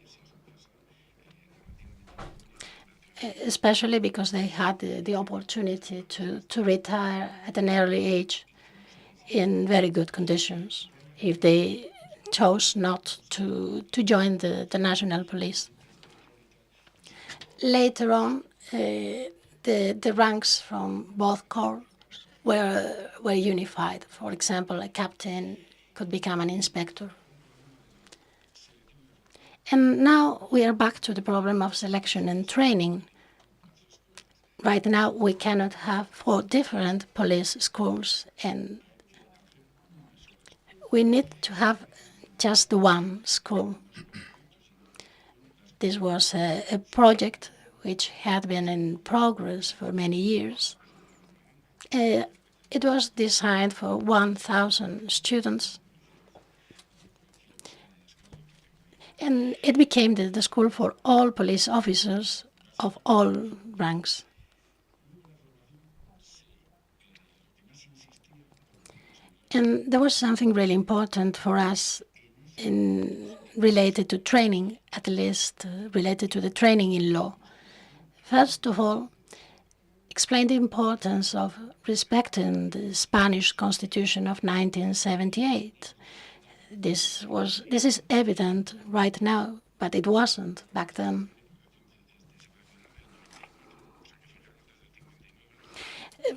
especially because they had the opportunity to retire at an early age in very good conditions if they chose not to join the national police. Later on, the ranks from both corps were unified. For example, a captain could become an inspector. And now we are back to the problem of selection and training. Right now, we cannot have 4 different police schools, and we need to have just one school. This was a project which had been in progress for many years. It was designed for 1,000 students, and it became the school for all police officers of all ranks. And there was something really important for us related to training, at least related to the training in law. First of all, explain the importance of respecting the Spanish Constitution of 1978. This is evident right now, but it wasn't back then.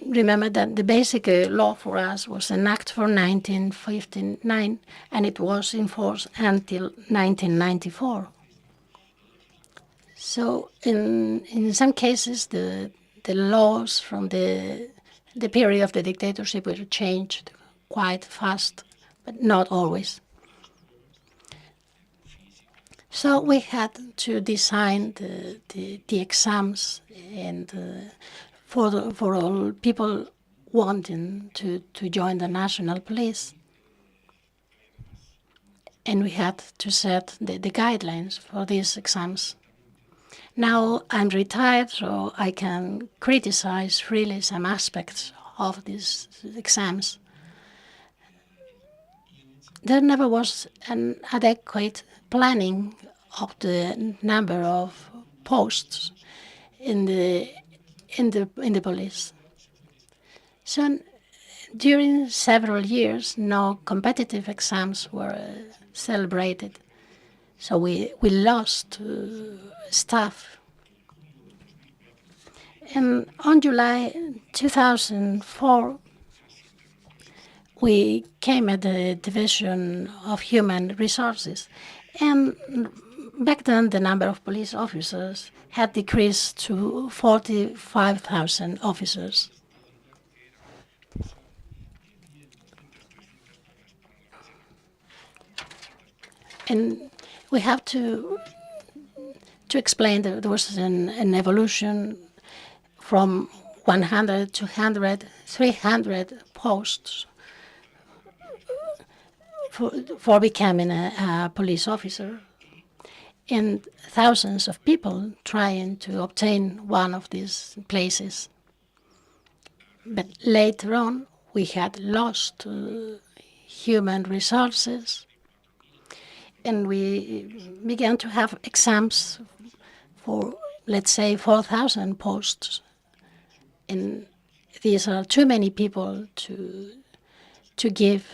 Remember that the basic law for us was an act for 1959, and it was in force until 1994. So in some cases, the laws from the period of the dictatorship were changed quite fast, but not always. So we had to design the exams and for all people wanting to join the national police. And we had to set the guidelines for these exams. Now I'm retired, so I can criticize freely some aspects of these exams. There never was an adequate planning of the number of posts in the police. So during several years, no competitive exams were celebrated. So we lost staff. And on July 2004, we came at the Division of Human Resources. And back then, the number of police officers had decreased to 45,000 officers. And we have to explain that there was an evolution from 100, 200, 300 posts for becoming a police officer, and thousands of people trying to obtain one of these places. But later on, we had lost human resources, and we began to have exams for, let's say, 4,000 posts. And these are too many people to give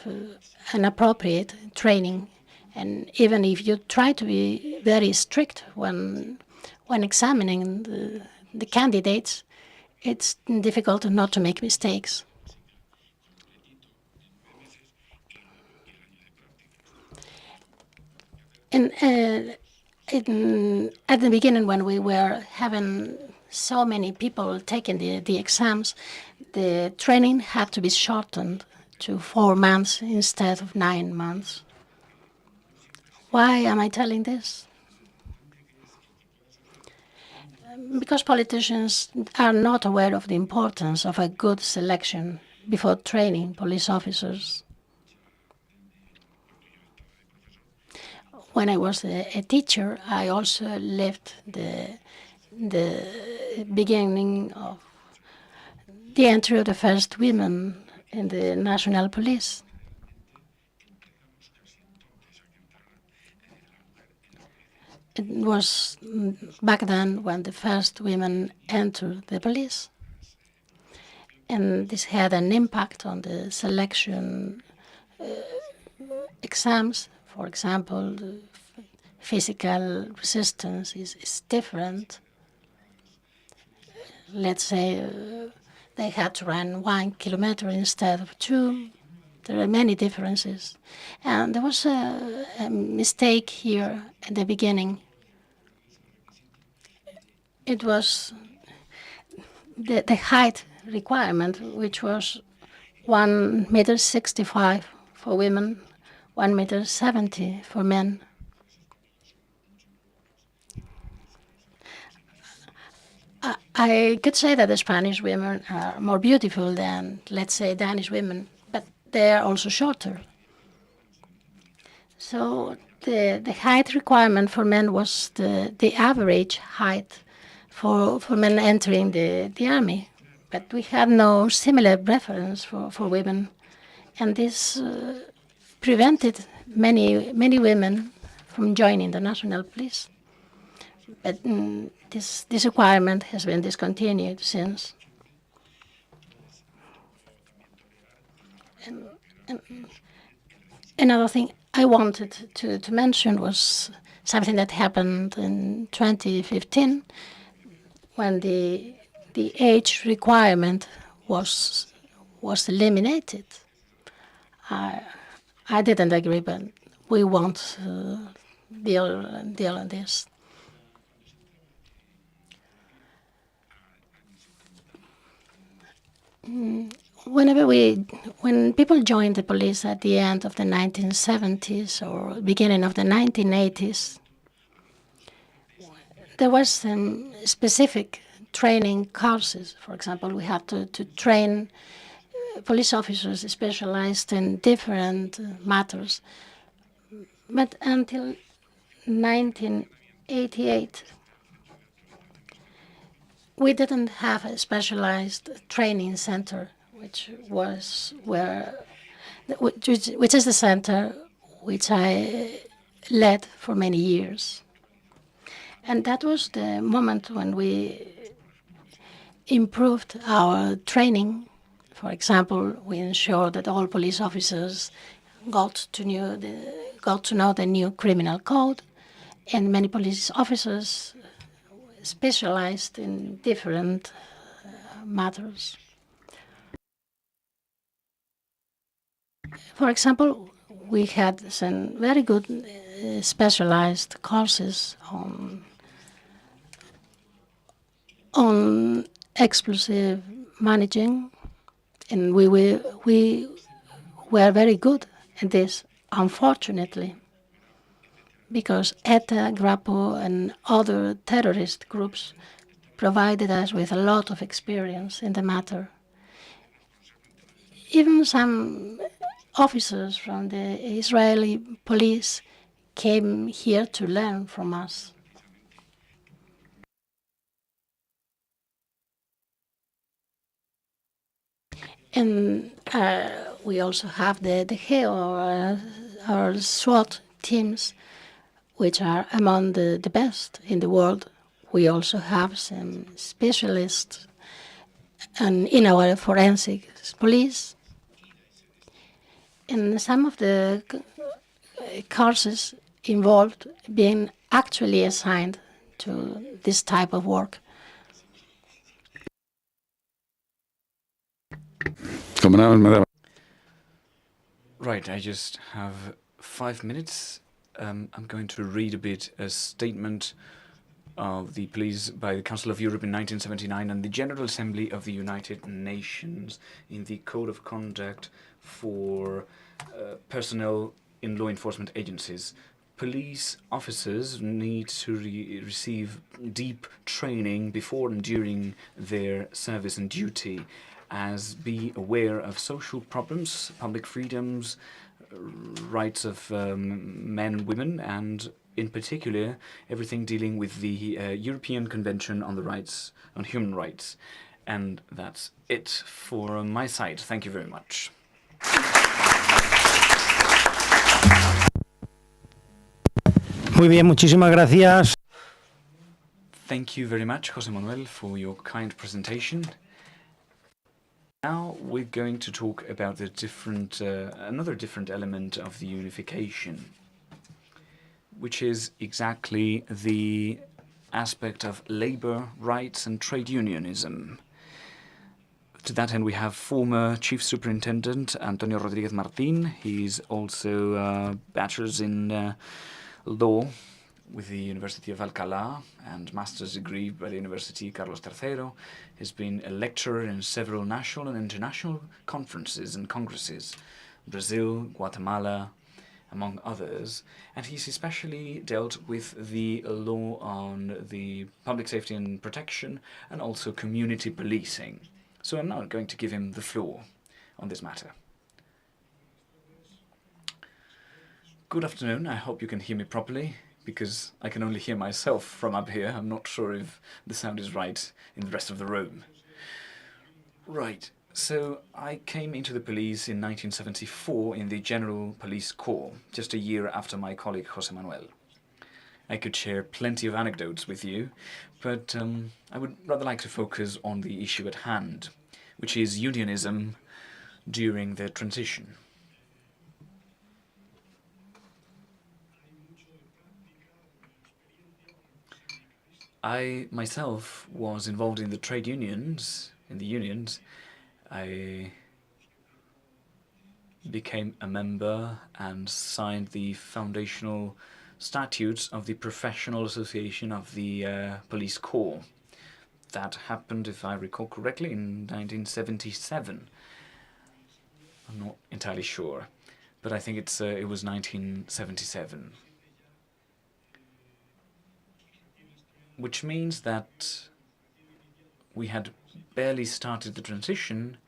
an appropriate training. And even if you try to be very strict when examining the candidates, it's difficult not to make mistakes. And at the beginning, when we were having so many people taking the exams, the training had to be shortened to 4 months instead of 9 months. Why am I telling this? Because politicians are not aware of the importance of a good selection before training police officers. When I was a teacher, I also lived the beginning of the entry of the first women in the national police. It was back then when the first women entered the police. And this had an impact on the selection exams. For example, the physical resistance is different. Let's say they had to run 1 kilometer instead of 2. There are many differences. And there was a mistake here at the beginning. It was the height requirement, which was 1.65 meters for women, 1.70 meters for men. I could say that the Spanish women are more beautiful than, let's say, Danish women, but they are also shorter. So the height requirement for men was the average height for men entering the army. But we had no similar preference for women. And this prevented many women from joining the national police. But this requirement has been discontinued since. And another thing I wanted to mention was something that happened in 2015 when the age requirement was eliminated. I didn't agree, but we won't deal on this. When people joined the police at the end of the 1970s or beginning of the 1980s, there was some specific training courses. For example, we had to train police officers specialized in different matters. But until 1988, we didn't have a specialized training center, which is the center which I led for many years. And that was the moment when we improved our training. For example, we ensured that all police officers got to know the new criminal code, and many police officers specialized in different matters. For example, we had some very good specialized courses on explosive managing, and we were very good at this, unfortunately, because ETA, Grapo, and other terrorist groups provided us with a lot of experience in the matter. Even some officers from the Israeli police came here to learn from us. And we also have the GEO, our SWAT teams, which are among the best in the world. We also have some specialists in our forensic police. And some of the courses involved being actually assigned to this type of work. Right, I just have 5 minutes. I'm going to read a statement of the police by the Council of Europe in 1979 and the General Assembly of the United Nations in the Code of Conduct for personnel in law enforcement agencies. Police officers need to receive deep training before and during their service and duty, as be aware of social problems, public freedoms, rights of men and women, and in particular everything dealing with the European Convention on Human Rights. And that's it for my side. Thank you very much. Muy bien, muchísimas gracias. Thank you very much, José Manuel, for your kind presentation. Now we're going to talk about another different element of the unification, which is exactly the aspect of labor rights and trade unionism. To that end, we have former Chief Superintendent Antonio Rodriguez Martin. He's also a bachelor's in law with the University of Alcalá and master's degree by the University Carlos III. He's been a lecturer in several national and international conferences and congresses, Brazil, Guatemala, among others, and he's especially dealt with the law on the public safety and protection and also community policing. So I'm now going to give him the floor on this matter. Good afternoon. I hope you can hear me properly, because I can only hear myself from up here. I'm not sure if the sound is right in the rest of the room. Right. So I came into the police in 1974 in the General Police Corps, just a year after my colleague José Manuel. I could share plenty of anecdotes with you, but I would rather like to focus on the issue at hand, which is unionism during the transition. I myself was involved in the trade unions, I became a member and signed the foundational statutes of the Professional Association of the Police Corps. That happened, if I recall correctly, in 1977. I'm not entirely sure, but I think it was 1977. Which means that we had barely started the transition,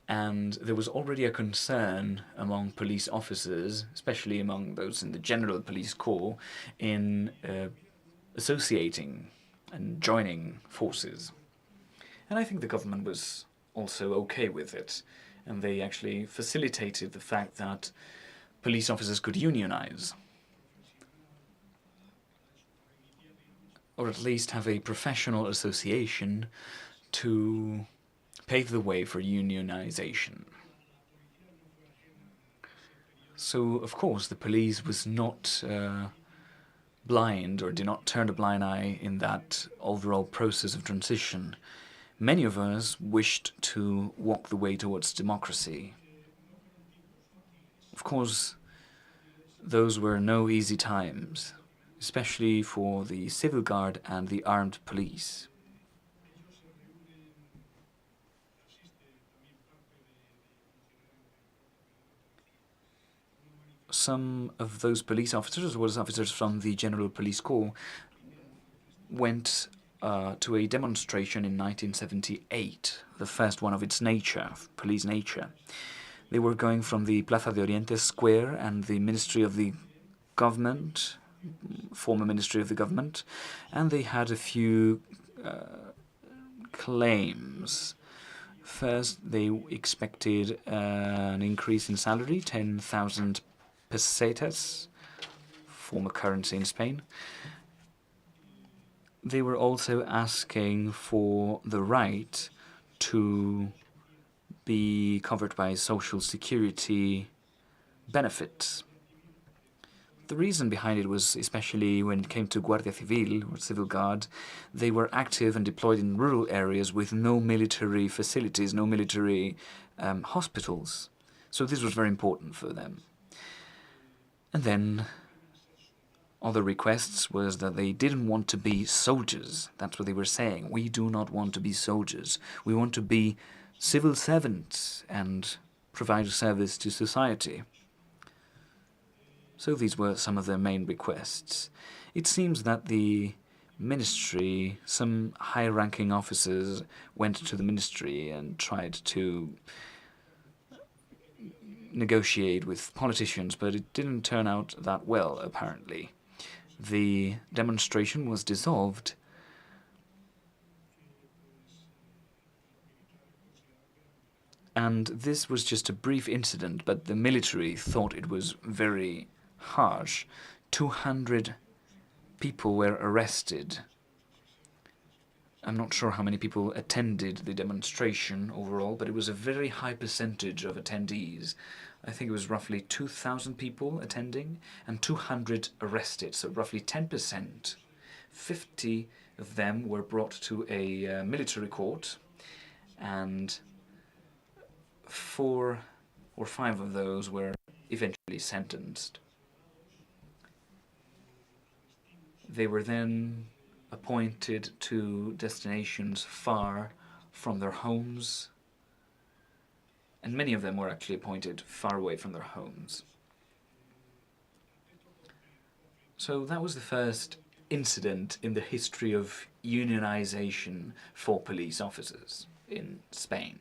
and there was already a concern among police officers, especially among those in the General Police Corps, in associating and joining forces. And I think the government was also okay with it, and they actually facilitated the fact that police officers could unionize, or at least have a professional association to pave the way for unionization. So, of course, the police was not blind, or did not turn a blind eye in that overall process of transition. Many of us wished to walk the way towards democracy. Of course, those were no easy times, especially for the civil guard and the armed police. Some of those police officers, as well as officers from the General Police Corps, went to a demonstration in 1978, the first one of its nature, of police nature. They were going from the Plaza de Oriente Square and the Ministry of the Government, former Ministry of the Government, and they had a few claims. First, they expected an increase in salary, 10,000 pesetas, former currency in Spain. They were also asking for the right to be covered by social security benefits. The reason behind it was, especially when it came to Guardia Civil, or civil guard, they were active and deployed in rural areas with no military facilities, no military hospitals. So this was very important for them. And then other requests was that they didn't want to be soldiers. That's what they were saying. We do not want to be soldiers. We want to be civil servants and provide a service to society. So these were some of their main requests. It seems that the ministry, some high-ranking officers went to the ministry and tried to negotiate with politicians, but it didn't turn out that well, apparently. The demonstration was dissolved, and this was just a brief incident, but the military thought it was very harsh. 200 people were arrested. I'm not sure how many people attended the demonstration overall, but it was a very high percentage of attendees. I think it was roughly 2,000 people attending and 200 arrested, so roughly 10%. 50 of them were brought to a military court, and 4 or 5 of those were eventually sentenced. They were then appointed to destinations far from their homes, and many of them were actually appointed far away from their homes. So that was the first incident in the history of unionization for police officers in Spain.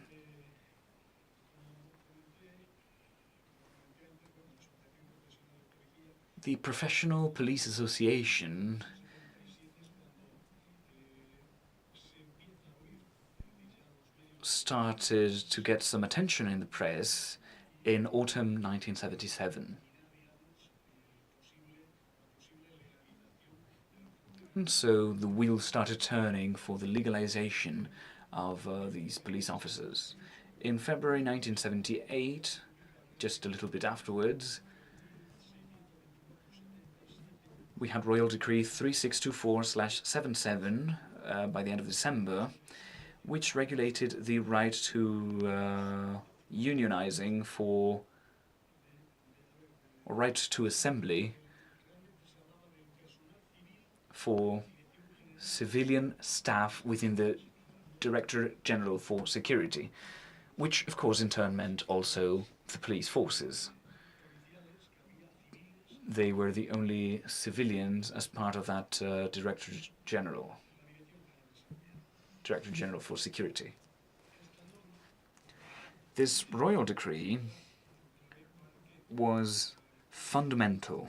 The Professional Police Association started to get some attention in the press in autumn 1977. And so the wheels started turning for the legalization of these police officers. In February 1978, just a little bit afterwards, we had Royal Decree 3624/77 by the end of December, which regulated the right to unionizing for, or right to assembly for civilian staff within the Directorate General for Security, which of course in turn meant also the police forces. They were the only civilians as part of that Directorate General for Security. This royal decree was fundamental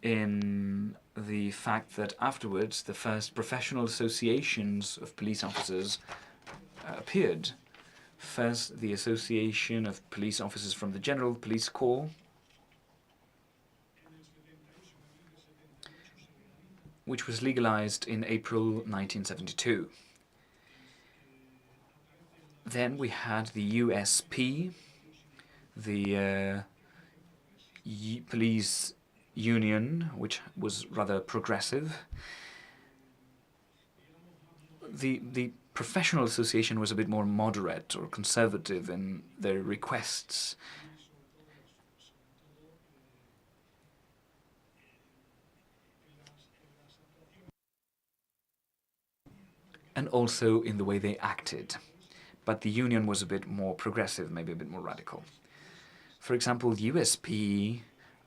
in the fact that afterwards the first professional associations of police officers appeared. First, the Association of Police Officers from the General Police Corps, which was legalized in April 1972. Then we had the USP, the police union, which was rather progressive. The professional association was a bit more moderate or conservative in their requests. And also in the way they acted. But the union was a bit more progressive, maybe a bit more radical. For example, USP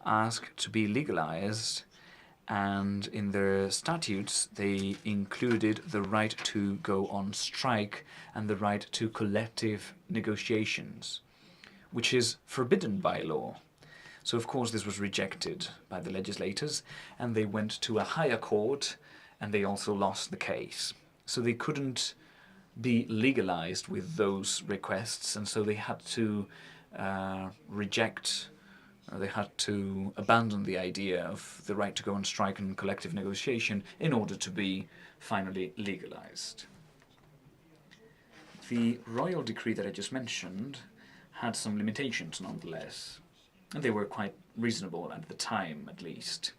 asked to be legalized, and in their statutes they included the right to go on strike and the right to collective negotiations, which is forbidden by law. So of course this was rejected by the legislators, and they went to a higher court, and they also lost the case. So they couldn't be legalized with those requests, and so they had to they had to abandon the idea of the right to go on strike and collective negotiation in order to be finally legalized. The royal decree that I just mentioned had some limitations nonetheless, and they were quite reasonable at the time, at least.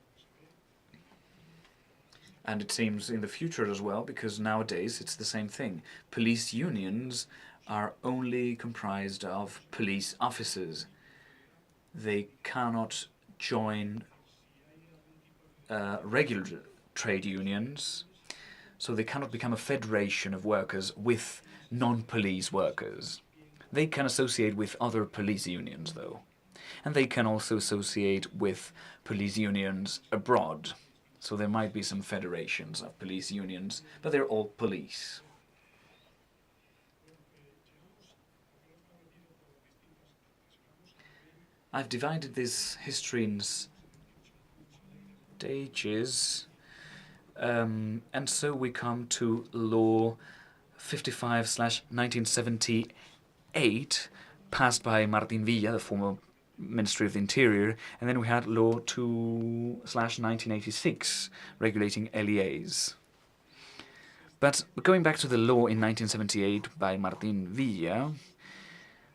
And it seems in the future as well, because nowadays it's the same thing. Police unions are only comprised of police officers. They cannot join regular trade unions, so they cannot become a federation of workers with non-police workers. They can associate with other police unions, though. And they can also associate with police unions abroad. So there might be some federations of police unions, but they're all police. I've divided this history in stages, and so we come to Law 55/1978, passed by Martín Villa, the former Ministry of the Interior, and then we had Law 2/1986, regulating LEAs. But going back to the law in 1978 by Martín Villa,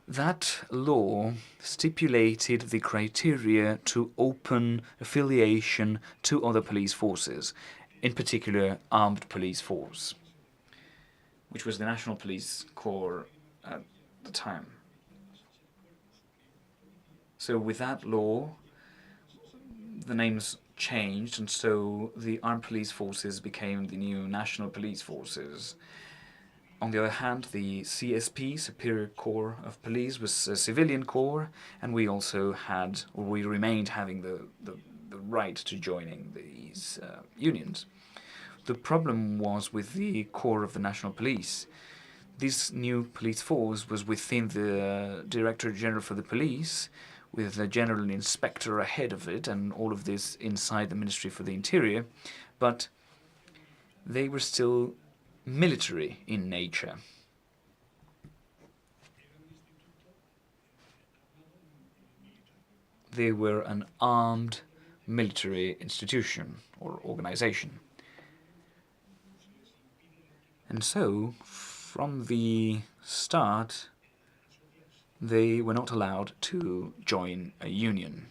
that law stipulated the criteria to open affiliation to other police forces, in particular armed police force. which was the National Police Corps at the time. So with that law, the names changed, and so the armed police forces became the new National Police Forces. On the other hand, the CSP, Superior Corps of Police, was a civilian corps, and we also had, or we remained having the right to joining these unions. The problem was with the Corps of the National Police. This new police force was within the Director General for the Police, with the General Inspector ahead of it, and all of this inside the Ministry for the Interior, but they were still military in nature. They were an armed military institution or organization. And so, from the start, they were not allowed to join a union.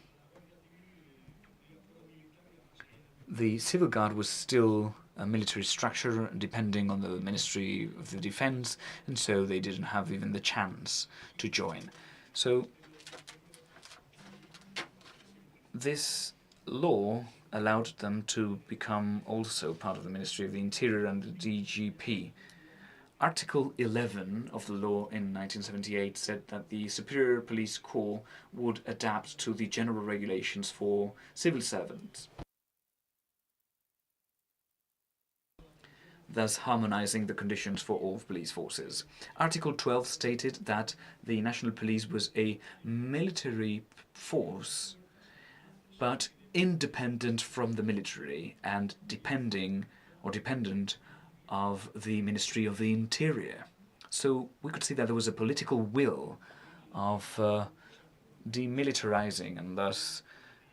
The Civil Guard was still a military structure depending on the Ministry of the Defense, and so they didn't have even the chance to join. So this law allowed them to become also part of the Ministry of the Interior and the DGP. Article 11 of the law in 1978 said that the Superior Police Corps would adapt to the general regulations for civil servants, thus harmonizing the conditions for all police forces. Article 12 stated that the National Police was a military force, but independent from the military and dependent of the Ministry of the Interior. So we could see that there was a political will of demilitarizing and thus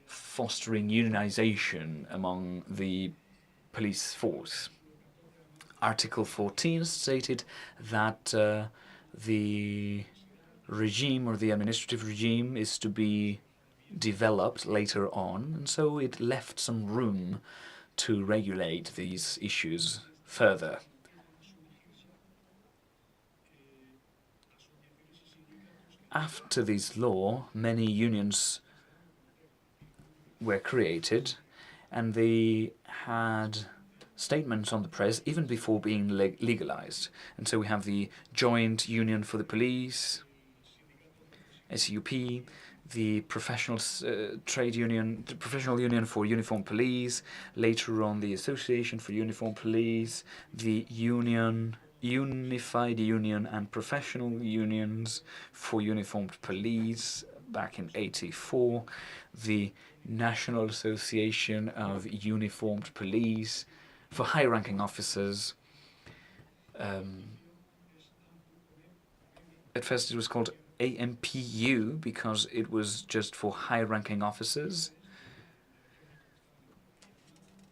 fostering unionization among the police force. Article 14 stated that the regime or the administrative regime is to be developed later on, and so it left some room to regulate these issues further. After this law, many unions were created, and they had statements on the press even before being legalized. And so we have the Joint Union for the Police, SUP, the Professional Trade Union, the Professional Union for Uniformed Police, later on the Association for Uniformed Police, the Unified Union and Professional Unions for Uniformed Police back in '84, the National Association of Uniformed Police for high-ranking officers. At first it was called AMPU because it was just for high-ranking officers.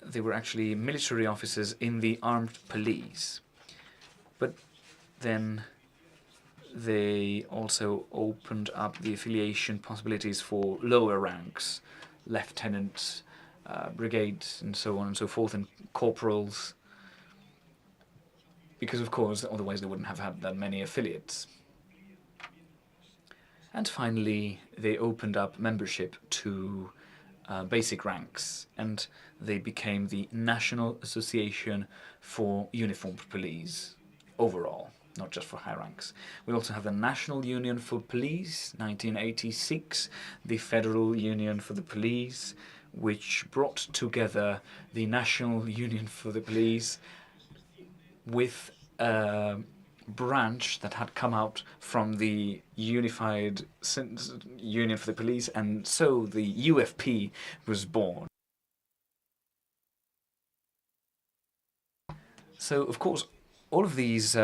They were actually military officers in the armed police. But then they also opened up the affiliation possibilities for lower ranks, lieutenants, brigades, and so on and so forth, and corporals, because of course otherwise they wouldn't have had that many affiliates. And finally, they opened up membership to basic ranks, and they became the National Association for Uniformed Police overall, not just for high ranks. We also have the National Union for Police, 1986, the Federal Union for the Police, which brought together the National Union for the Police with a branch that had come out from the Unified Union for the Police, and so the UFP was born. So, of course, all of these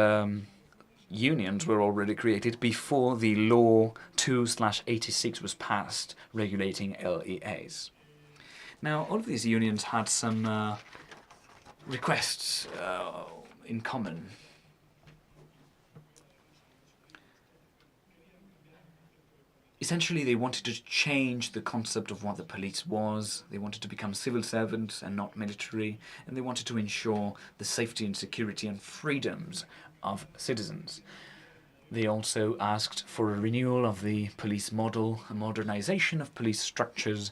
unions were already created before the Law 2/86 was passed regulating LEAs. Now, all of these unions had some requests in common. Essentially, they wanted to change the concept of what the police was. They wanted to become civil servants and not military, and they wanted to ensure the safety and security and freedoms of citizens. They also asked for a renewal of the police model, a modernization of police structures,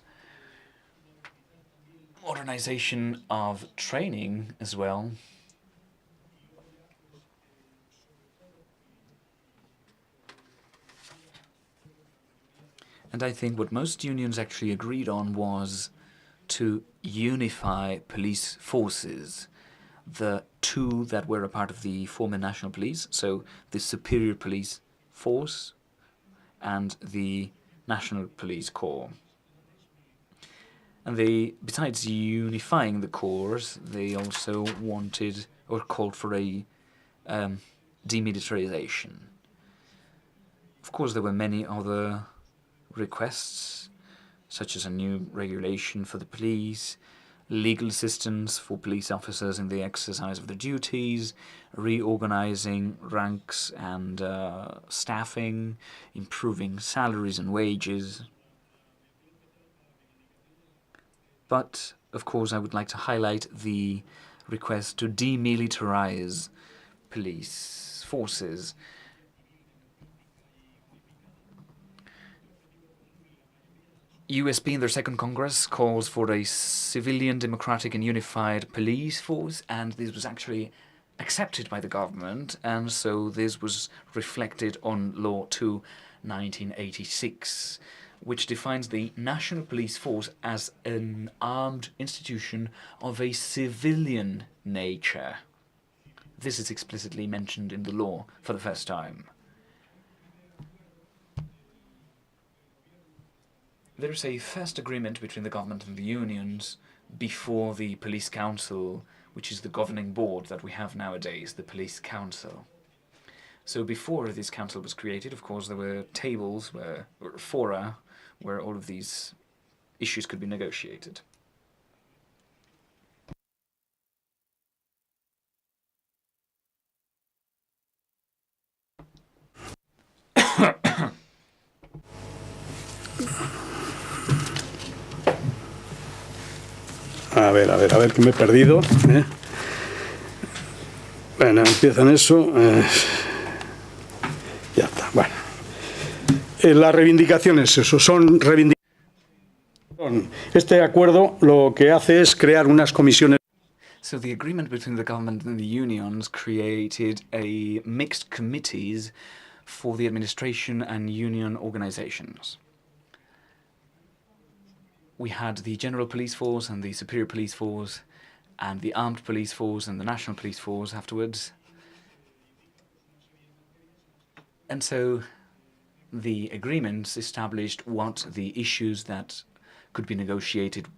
modernization of training as well. And I think what most unions actually agreed on was to unify police forces, the two that were a part of the former national police, so the superior police force and the national police corps. And they, besides unifying the corps, they also wanted or called for a demilitarization. Of course, there were many other requests, such as a new regulation for the police, legal assistance for police officers in the exercise of their duties, reorganizing ranks and staffing, improving salaries and wages. But, of course, I would like to highlight the request to demilitarize police forces. USB in their second Congress calls for a civilian, democratic and unified police force, and this was actually accepted by the government, and so this was reflected on Law 2, 1986, which defines the National Police Force as an armed institution of a civilian nature. This is explicitly mentioned in the law for the first time. There is a first agreement between the government and the unions before the Police Council, which is the governing board that we have nowadays, the Police Council. So before this council was created, of course, there were tables, or fora, where all of these issues could be negotiated. A ver, que me he perdido. Bueno, empiezan eso. Ya está, bueno. Las reivindicaciones, eso, son reivindicaciones. Este acuerdo lo que hace es crear unas comisiones. So the agreement between the government and the unions created a mixed committees for the administration and union organizations. We had the General Police Force and the Superior Police Force and the Armed Police Force and the National Police Force afterwards. And so the agreements established what the issues that could be negotiated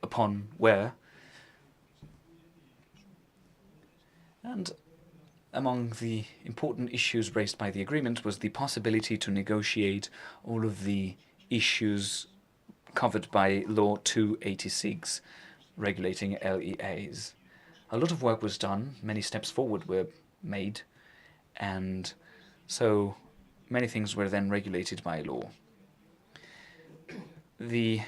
upon were. And among the important issues raised by the agreement was the possibility to negotiate all of the issues covered by Law 286, regulating LEAs. A lot of work was done, many steps forward were made, and so many things were then regulated by law. The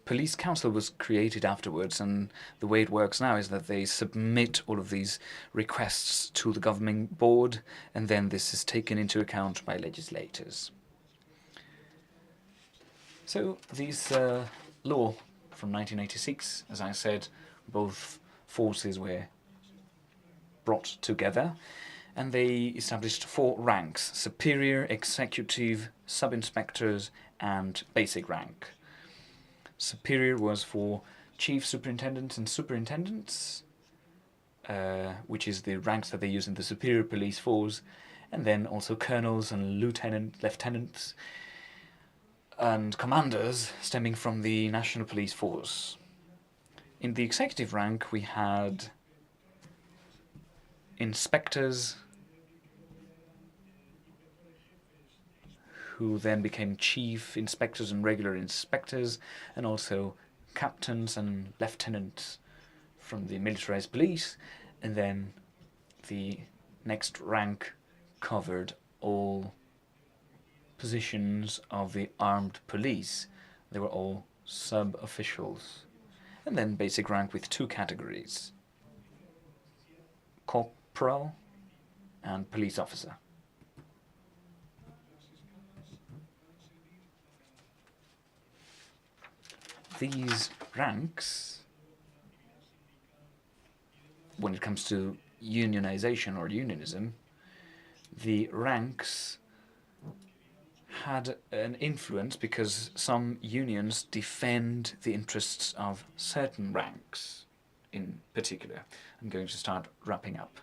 Police Council was created afterwards, and the way it works now is that they submit all of these requests to the governing board, and then this is taken into account by legislators. So this law from 1986, as I said, both forces were brought together, and they established 4 ranks: superior, executive, sub-inspectors, and basic rank. Superior was for chief superintendents and superintendents, which is the ranks that they use in the superior police force, and then also colonels and lieutenants and commanders stemming from the National Police Force. In the executive rank, we had inspectors, who then became chief inspectors and regular inspectors, and also captains and lieutenants from the militarized police, and then the next rank covered all positions of the armed police. They were all sub-officials. And then basic rank with two categories: corporal and police officer. These ranks, when it comes to unionization or unionism, the ranks had an influence because some unions defend the interests of certain ranks in particular. I'm going to start wrapping up.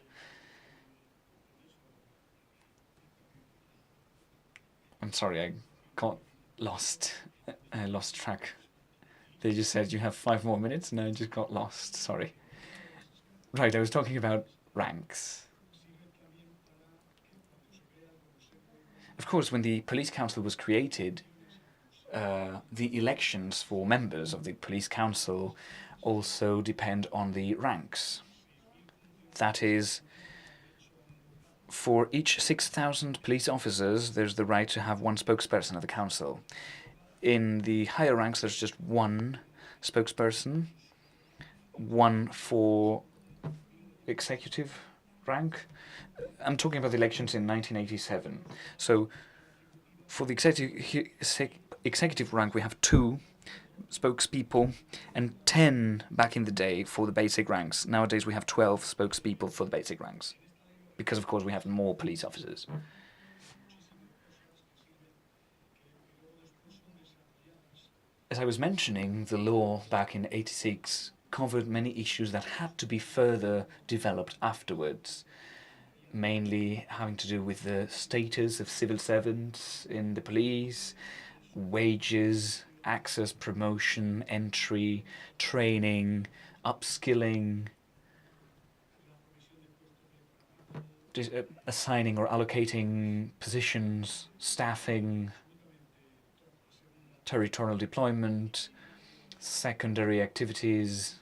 I'm sorry, I got lost. I lost track. They just said you have 5 more minutes and I just got lost, sorry. Right, I was talking about ranks. Of course, when the police council was created, the elections for members of the police council also depend on the ranks. That is, for each 6,000 police officers, there's the right to have one spokesperson of the council. In the higher ranks, there's just one spokesperson, one for executive rank. I'm talking about the elections in 1987. So for the executive rank, we have 2 spokespeople and 10 back in the day for the basic ranks. Nowadays, we have 12 spokespeople for the basic ranks because, of course, we have more police officers. As I was mentioning, the law back in '86 covered many issues that had to be further developed afterwards, mainly having to do with the status of civil servants in the police, wages, access, promotion, entry, training, upskilling, assigning or allocating positions, staffing, territorial deployment, secondary activities,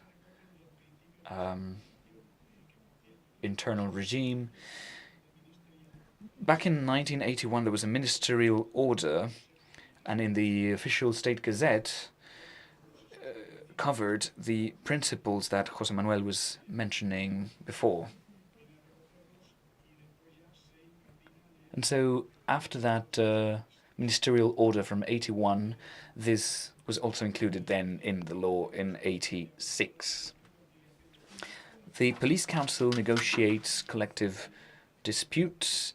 internal regime. Back in 1981, there was a ministerial order, and in the official state gazette covered the principles that José Manuel was mentioning before. And so after that ministerial order from '81, this was also included then in the law in '86. The police council negotiates collective disputes,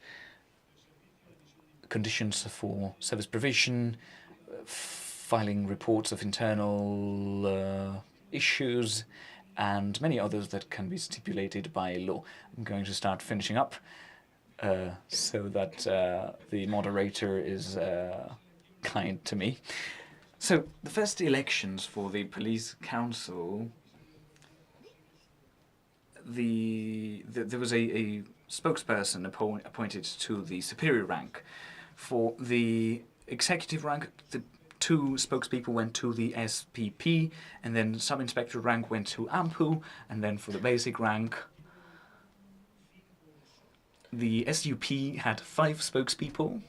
conditions for service provision, filing reports of internal issues, and many others that can be stipulated by law. I'm going to start finishing up so that the moderator is kind to me. So the first elections for the police council, there was a spokesperson appointed to the superior rank. For the executive rank, the 2 spokespeople went to the SPP, and then sub-inspector rank went to AMPU, and then for the basic rank, the SUP had 5 spokespeople.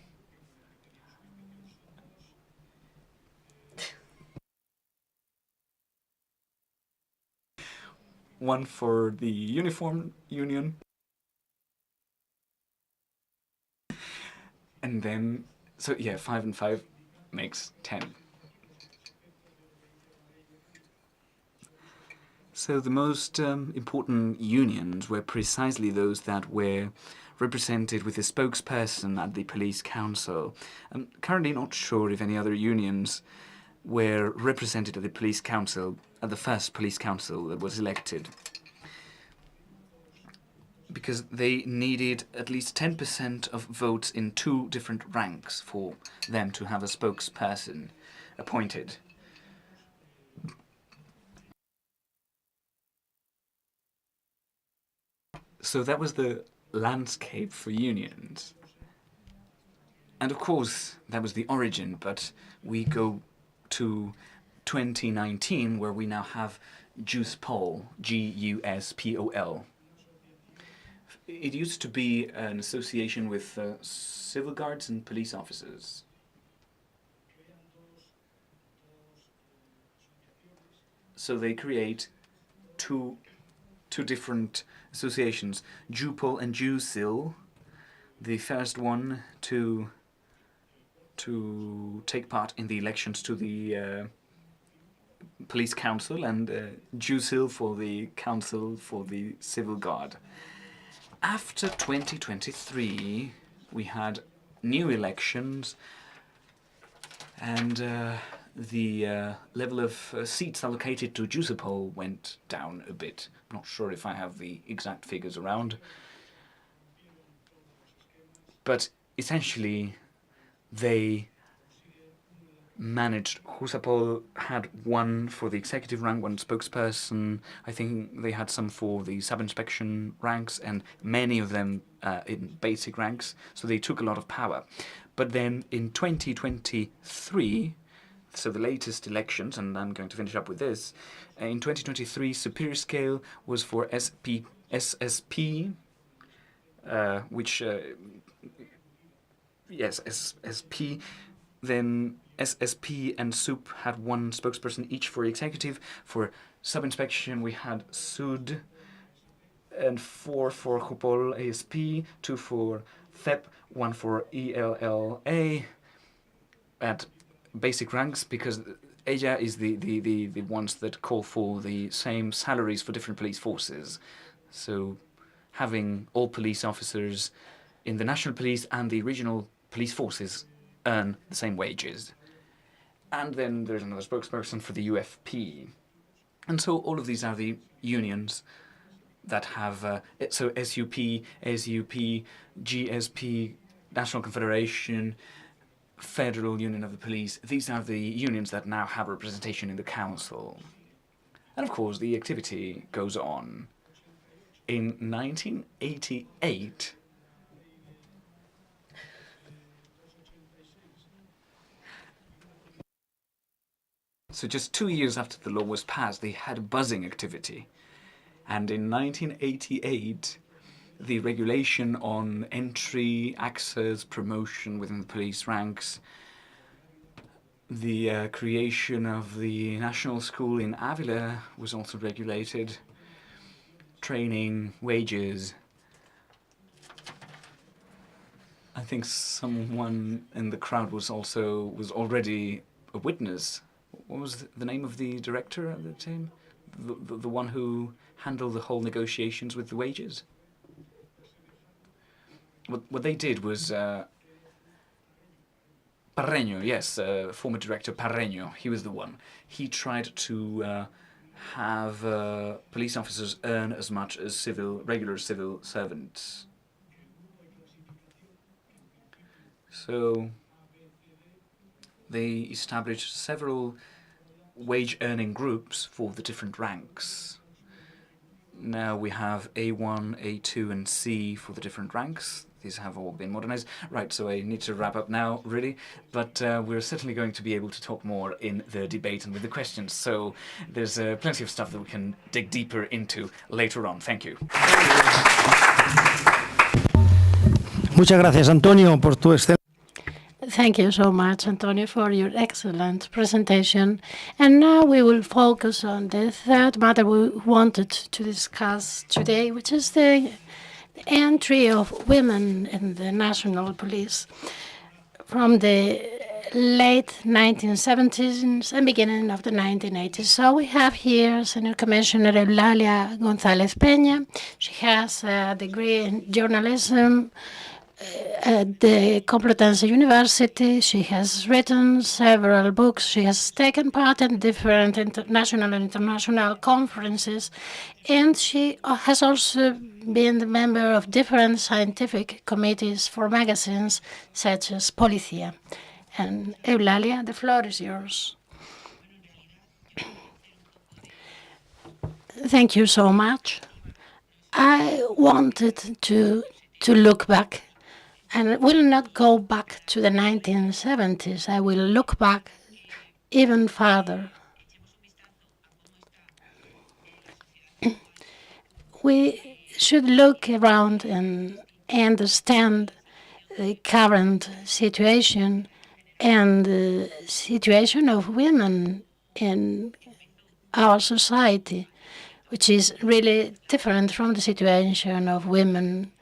One for the uniform union. And then, so yeah, 5 and 5 makes 10. So the most important unions were precisely those that were represented with a spokesperson at the police council. I'm currently not sure if any other unions were represented at the police council, at the first police council that was elected, because they needed at least 10% of votes in 2 different ranks for them to have a spokesperson appointed. So that was the landscape for unions. And of course, that was the origin, but we go to 2019, where we now have JUSPOL, G-U-S-P-O-L. it used to be an association with civil guards and police officers. So they create two different associations, JUPOL and JUCIL. The first one to take part in the elections to the police council, and JUCIL for the council for the civil guard. After 2023, we had new elections, and the level of seats allocated to JUCIPOL went down a bit. I'm not sure if I have the exact figures around, but essentially they managed. JUCIPOL had one for the executive rank, one spokesperson. I think they had some for the sub-inspection ranks, and many of them in basic ranks, so they took a lot of power. But then in 2023, so the latest elections, and I'm going to finish up with this, in 2023, superior scale was for SSP, which, yes, SSP, then SSP and SUP had one spokesperson each for executive. For sub-inspection, we had SUD, and 4 for JUPOL ASP, 2 for FEP, 1 for ELLA, at basic ranks, because ELLA is the ones that call for the same salaries for different police forces. So having all police officers in the national police and the regional police forces earn the same wages. And then there's another spokesperson for the UFP. And so all of these are the unions that have, so SUP, SUP, GSP, National Confederation, Federal Union of the Police. These are the unions that now have representation in the council. And of course, the activity goes on. In 1988, so just 2 years after the law was passed, they had a buzzing activity. And in 1988, the regulation on entry, access, promotion within the police ranks, the creation of the national school in Avila was also regulated, training, wages. I think someone in the crowd was already a witness. What was the name of the director at the time? The one who handled the whole negotiations with the wages? What they did was Parreño, yes, former director Parreño, he was the one. He tried to have police officers earn as much as regular civil servants. So they established several wage-earning groups for the different ranks. Now we have A1, A2, and C for the different ranks. These have all been modernized. Right, so I need to wrap up now, really. But we're certainly going to be able to talk more in the debate and with the questions. So there's plenty of stuff that we can dig deeper into later on. Thank you. Muchas gracias, Antonio, por tu excelente. Thank you so much, Antonio, for your excellent presentation. And now we will focus on the third matter we wanted to discuss today, which is the entry of women in the national police from the late 1970s and beginning of the 1980s. So we have here Senior Commissioner Eulalia González Peña. She has a degree in journalism at the Complutense University. She has written several books. She has taken part in different national and international conferences, and she has also been the member of different scientific committees for magazines such as POLICÍA. And Eulalia, the floor is yours. Thank you so much. I wanted to look back, and I will not go back to the 1970s. I will look back even farther. should look around and understand the current situation and the situation of women in our society, which is really different from the situation of women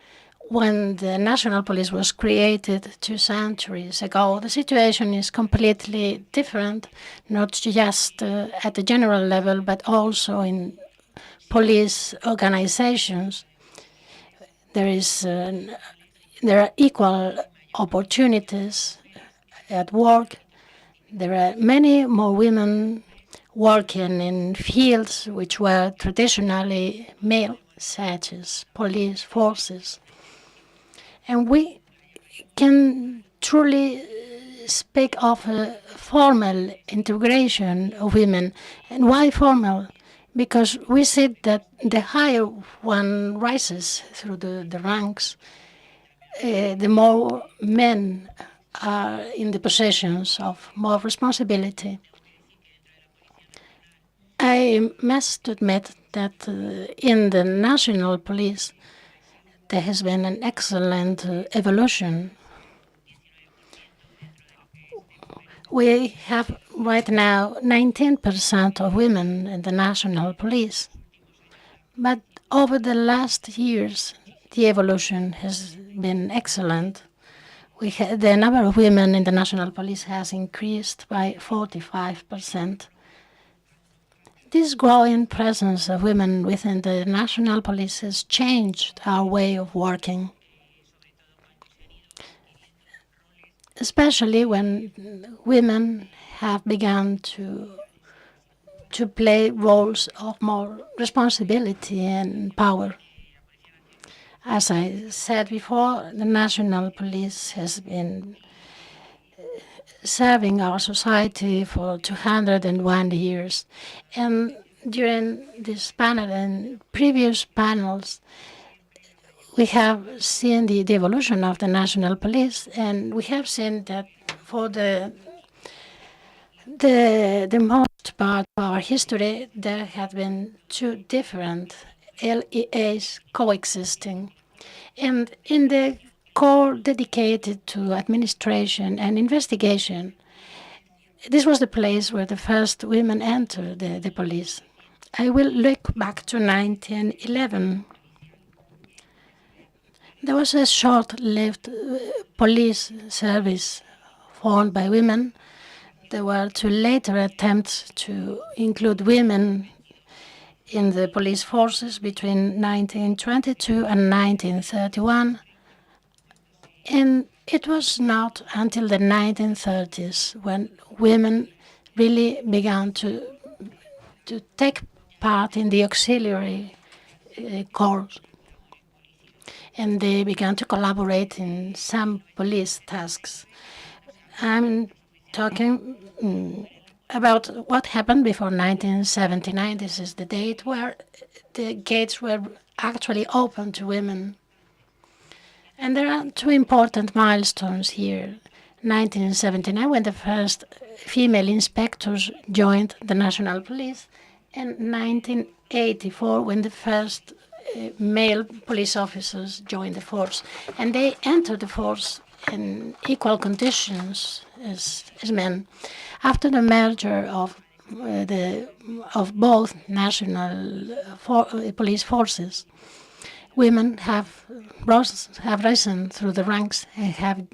when the national police was created 2 centuries ago. The situation is completely different, not just at the general level, but also in police organizations. There are equal opportunities at work. There are many more women working in fields which were traditionally male, such as police forces. And we can truly speak of a formal integration of women. And why formal? Because we see that the higher one rises through the ranks, the more men are in the positions of more responsibility. I must admit that in the national police, there has been an excellent evolution. We have right now 19% of women in the national police. But over the last years, the evolution has been excellent. The number of women in the national police has increased by 45%. This growing presence of women within the national police has changed our way of working, especially when women have begun to play roles of more responsibility and power. As I said before, the national police has been serving our society for 201 years. And during this panel and previous panels, we have seen the evolution of the national police, and we have seen that for the most part of our history, there have been 2 different LEAs coexisting. And in the core dedicated to administration and investigation, this was the place where the first women entered the police. I will look back to 1911. There was a short-lived police service formed by women. There were 2 later attempts to include women in the police forces between 1922 and 1931. And it was not until the 1930s when women really began to take part in the auxiliary corps. And they began to collaborate in some police tasks. I'm talking about what happened before 1979. This is the date where the gates were actually open to women. And there are 2 important milestones here. 1979, when the first female inspectors joined the national police, and 1984, when the first male police officers joined the force. And they entered the force in equal conditions as men. After the merger of both national police forces, women have risen through the ranks and have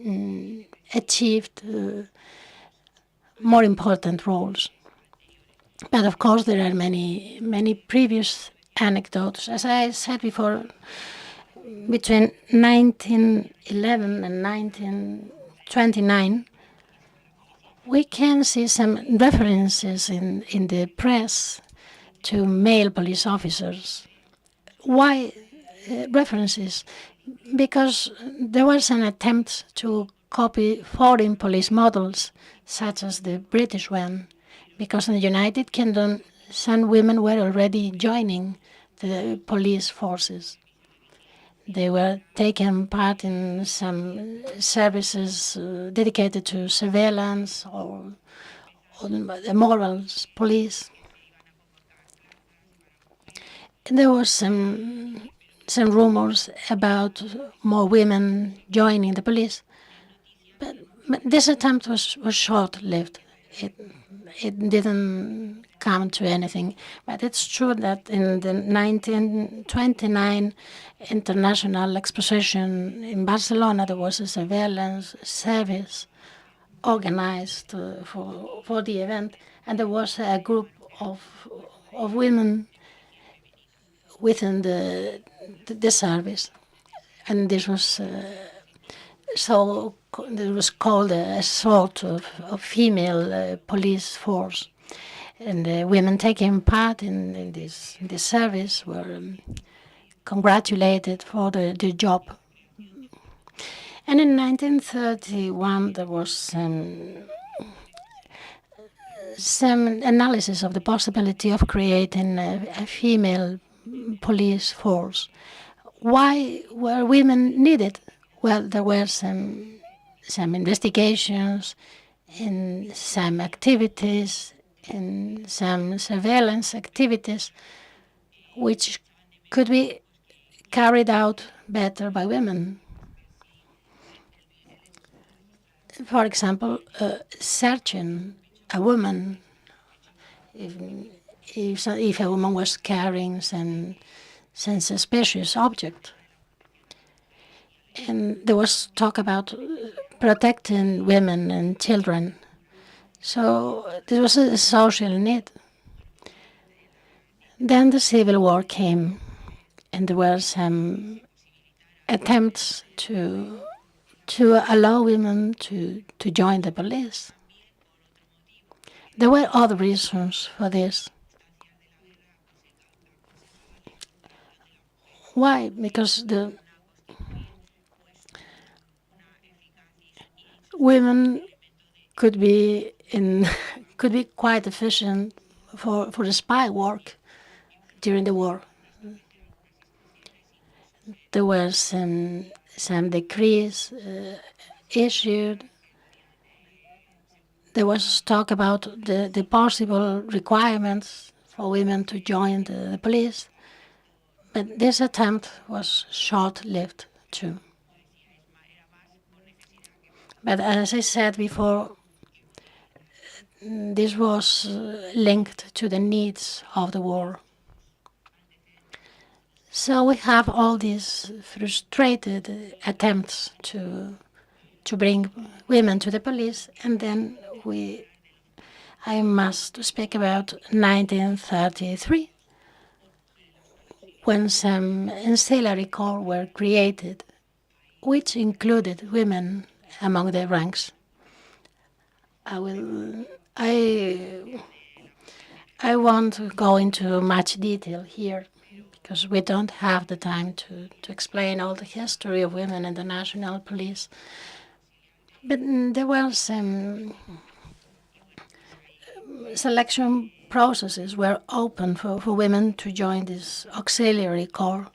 achieved more important roles. But of course, there are many previous anecdotes. As I said before, between 1911 and 1929, we can see some references in the press to male police officers. Why references? Because there was an attempt to copy foreign police models, such as the British one, because in the United Kingdom, some women were already joining the police forces. They were taking part in some services dedicated to surveillance or the morals police. And there was some some rumors about more women joining the police. But this attempt was short-lived. It didn't come to anything. But it's true that in the 1929 International Exposition in Barcelona, there was a surveillance service organized for the event, and there was a group of women within the service, and this was it was called a sort of female police force, and the women taking part in this service were congratulated for the job. And in 1931, there was some analysis of the possibility of creating a female police force. Why were women needed? Well, there were some investigations, in some activities, in some surveillance activities, which could be carried out better by women. For example, searching a woman, if a woman was carrying some suspicious object. And there was talk about protecting women and children. So this was a social need. Then the Civil War came, and there were some attempts to allow women to join the police. There were other reasons for this. Why? Because the women could be quite efficient for the spy work during the war. There were some decrees issued. There was talk about the possible requirements for women to join the police, but this attempt was short-lived too. But as I said before, this was linked to the needs of the war. So we have all these frustrated attempts to bring women to the police, and then I must speak about 1933, when some ancillary corps were created, which included women among the ranks. I won't go into much detail here, because we don't have the time to explain all the history of women in the national police. But there were some selection processes were open for women to join this auxiliary corps.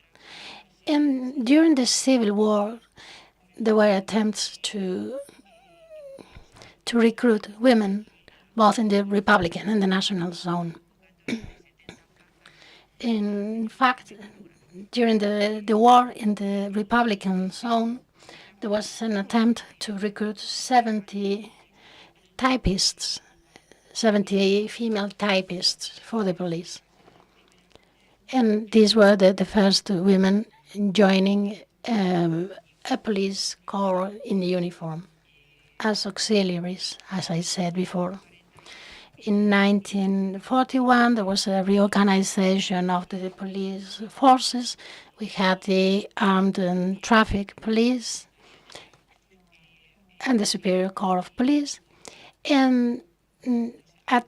And during the Civil War, there were attempts to recruit women, both in the Republican and the National Zone. In fact, during the war in the Republican Zone, there was an attempt to recruit 70 typists, 70 female typists for the police. And these were the first women joining a police corps in uniform as auxiliaries, as I said before. In 1941, there was a reorganization of the police forces. We had the Armed and Traffic Police and the Superior Corps of Police. And at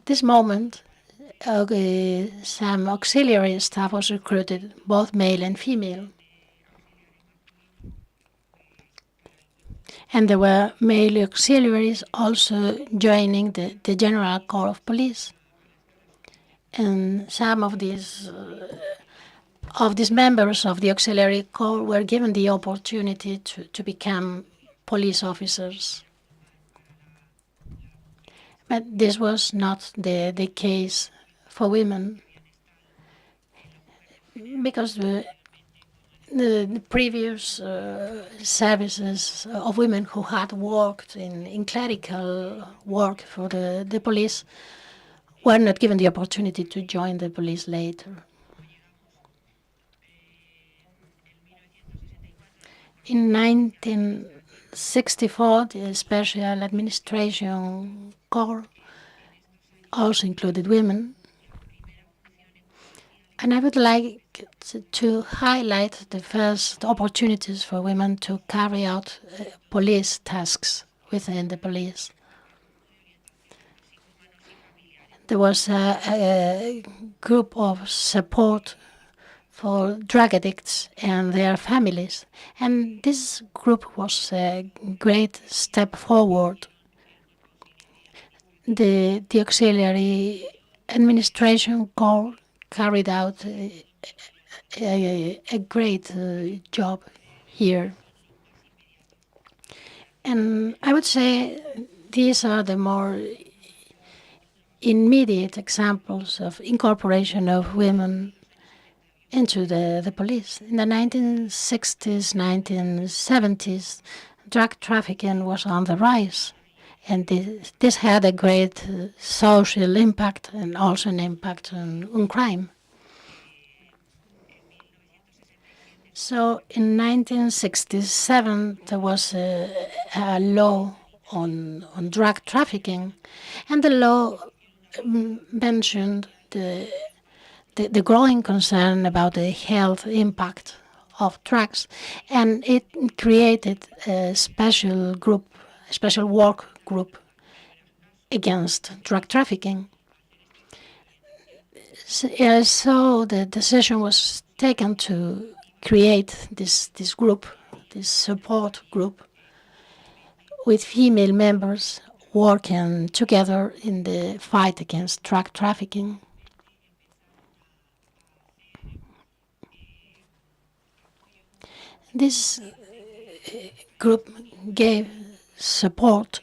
this moment, some auxiliary staff was recruited, both male and female. And there were male auxiliaries also joining the General Corps of Police. And some of these members of the auxiliary corps were given the opportunity to become police officers. But this was not the case for women, because the previous services of women who had worked in clerical work for the police were not given the opportunity to join the police later. In 1964, the Special Administration Corps also included women. And I would like to highlight the first opportunities for women to carry out police tasks within the police. There was a group of support for drug addicts and their families. And this group was a great step forward. The Auxiliary Administration Corps carried out a great job here. And I would say these are the more immediate examples of incorporation of women into the police. In the 1960s, 1970s, drug trafficking was on the rise. And this had a great social impact and also an impact on crime. So in 1967, there was a law on drug trafficking, and the law mentioned the growing concern about the health impact of drugs, and it created a special group, a special work group against drug trafficking. So the decision was taken to create this group, this support group, with female members working together in the fight against drug trafficking. This group gave support.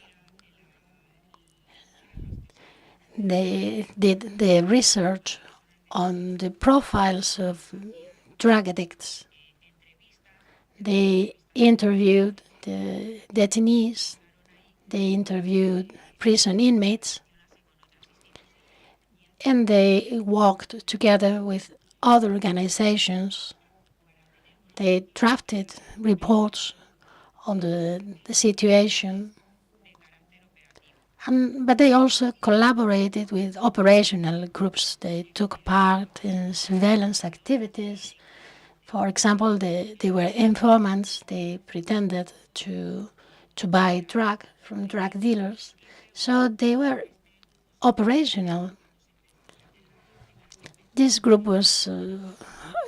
They did the research on the profiles of drug addicts. They interviewed the detainees. They interviewed prison inmates. And they worked together with other organizations. They drafted reports on the situation. But they also collaborated with operational groups. They took part in surveillance activities. For example, they were informants. They pretended to buy drug from drug dealers. So they were operational. This group was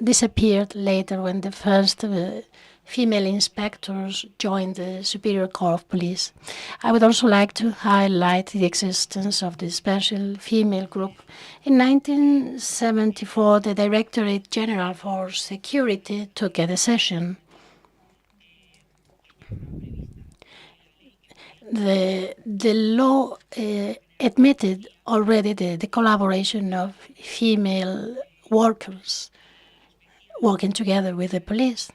disappeared later when the first female inspectors joined the Superior Corps of Police. I would also like to highlight the existence of the special female group. In 1974, the Directorate General for Security took a decision. The law admitted already the collaboration of female workers working together with the police.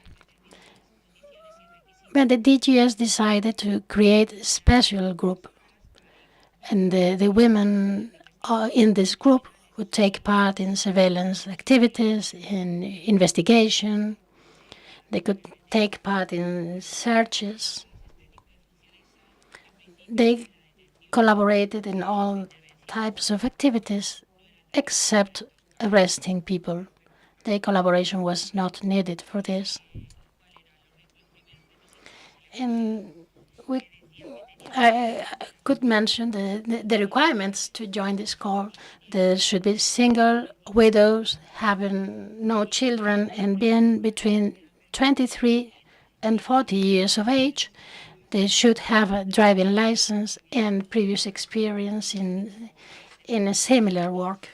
But the DGS decided to create a special group, and the women in this group would take part in surveillance activities, in investigation. They could take part in searches. They collaborated in all types of activities except arresting people. Their collaboration was not needed for this. And I could mention the requirements to join this corps. There should be single widows, having no children, and being between 23 and 40 years of age. They should have a driving license and previous experience in a similar work.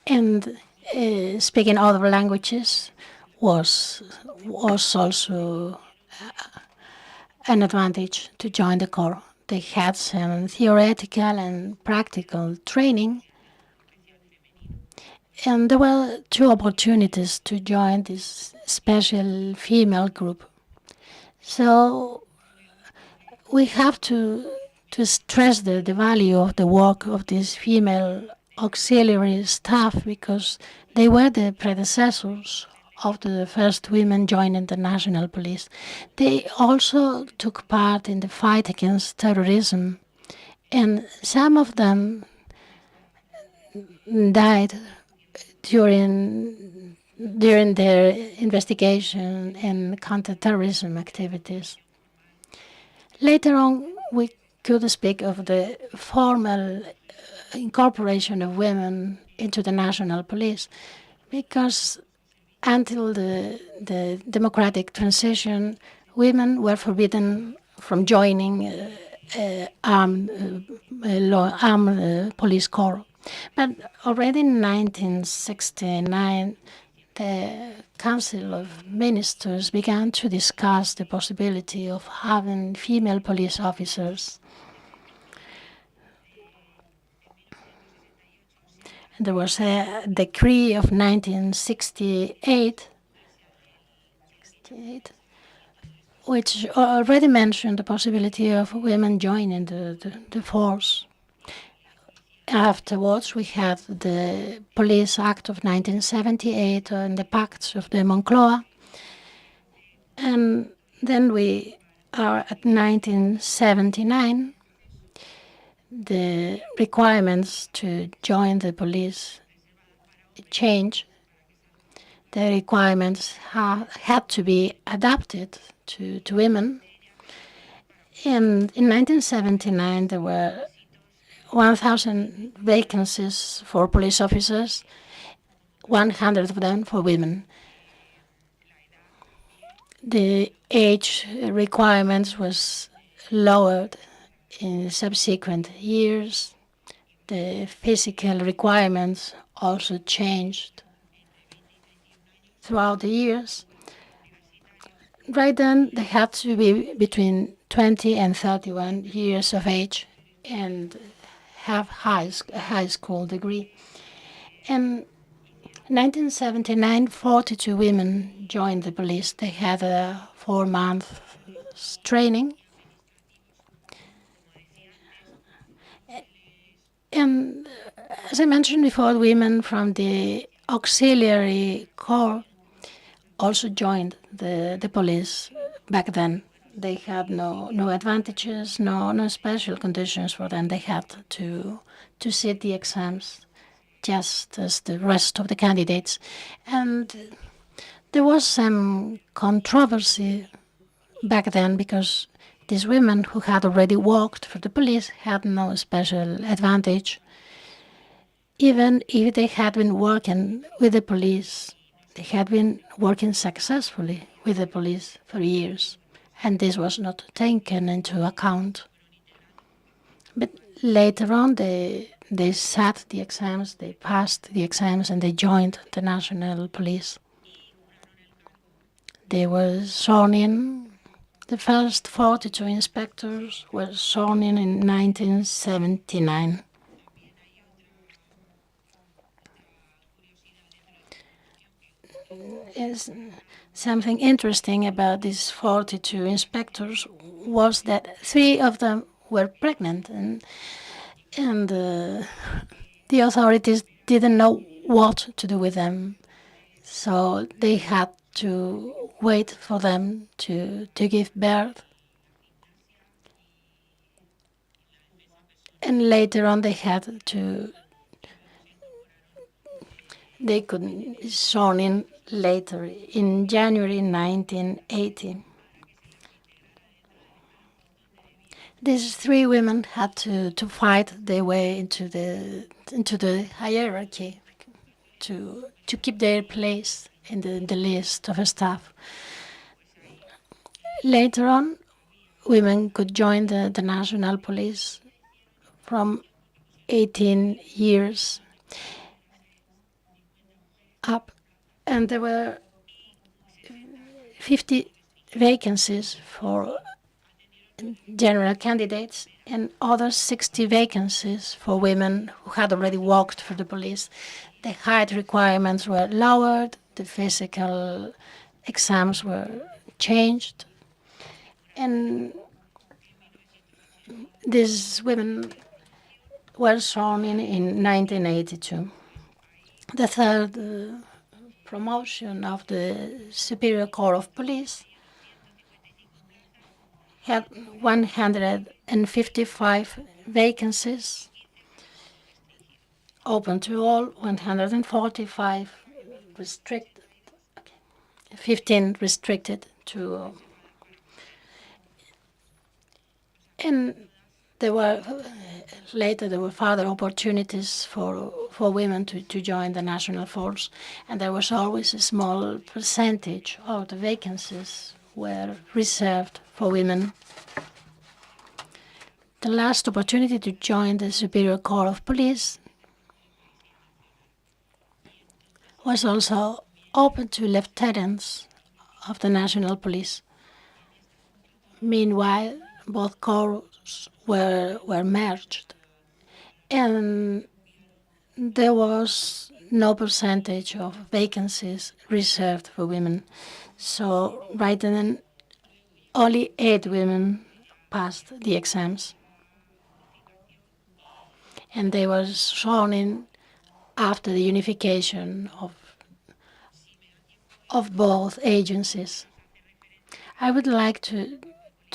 And speaking other languages was also an advantage to join the corps. They had some theoretical and practical training, And there were two opportunities to join this special female group. So we have to stress the value of the work of this female auxiliary staff, because they were the predecessors of the first women joining the national police. They also took part in the fight against terrorism, and some of them died during their investigation and counterterrorism activities. Later on, we could speak of the formal incorporation of women into the national police, because until the democratic transition, women were forbidden from joining armed police corps. But already in 1969, the Council of Ministers began to discuss the possibility of having female police officers. There was a decree of 1968 which already mentioned the possibility of women joining the force. Afterwards, we had the Police Act of 1978 and the Pacts of the Moncloa. And then we are at 1979. The requirements to join the police changed. The requirements had to be adapted to women. And in 1979, there were 1,000 vacancies for police officers, 100 of them for women. The age requirements was lowered in subsequent years. The physical requirements also changed throughout the years. Right then, they had to be between 20 and 31 years of age and have a high school degree. In 1979, 42 women joined the police. They had a 4-month training. And as I mentioned before, women from the auxiliary corps also joined the police back then. They had no advantages, no special conditions for them. They had to sit the exams just as the rest of the candidates. And there was some controversy back then, because these women who had already worked for the police had no special advantage. Even if they had been working with the police, they had been working successfully with the police for years, and this was not taken into account. But later on, they sat the exams, they passed the exams, and they joined the national police. They were sworn in. The first 42 inspectors were sworn in 1979. Something interesting about these 42 inspectors was that 3 of them were pregnant, and the authorities didn't know what to do with them, so they had to wait for them to give birth. And later on, they could be sworn in later, in January 1980. These 3 women had to fight their way into the hierarchy to keep their place in the list of staff. Later on, women could join the national police from 18 years up, and there were 50 vacancies for general candidates and other 60 vacancies for women who had already worked for the police. The height requirements were lowered, the physical exams were changed, and these women were sworn in 1982. The third promotion of the Superior Court of Police had 155 vacancies, open to all, 145 restricted, 15 restricted to, and there were later there were further opportunities for women to join the national force, and there was always a small percentage of the vacancies were reserved for women. The last opportunity to join the Superior Court of Police was also open to lieutenants of the National Police. Meanwhile, both corps were merged, and there was no percentage of vacancies reserved for women. So right then, only 8 women passed the exams, and they were sworn in after the unification of both agencies. I would like to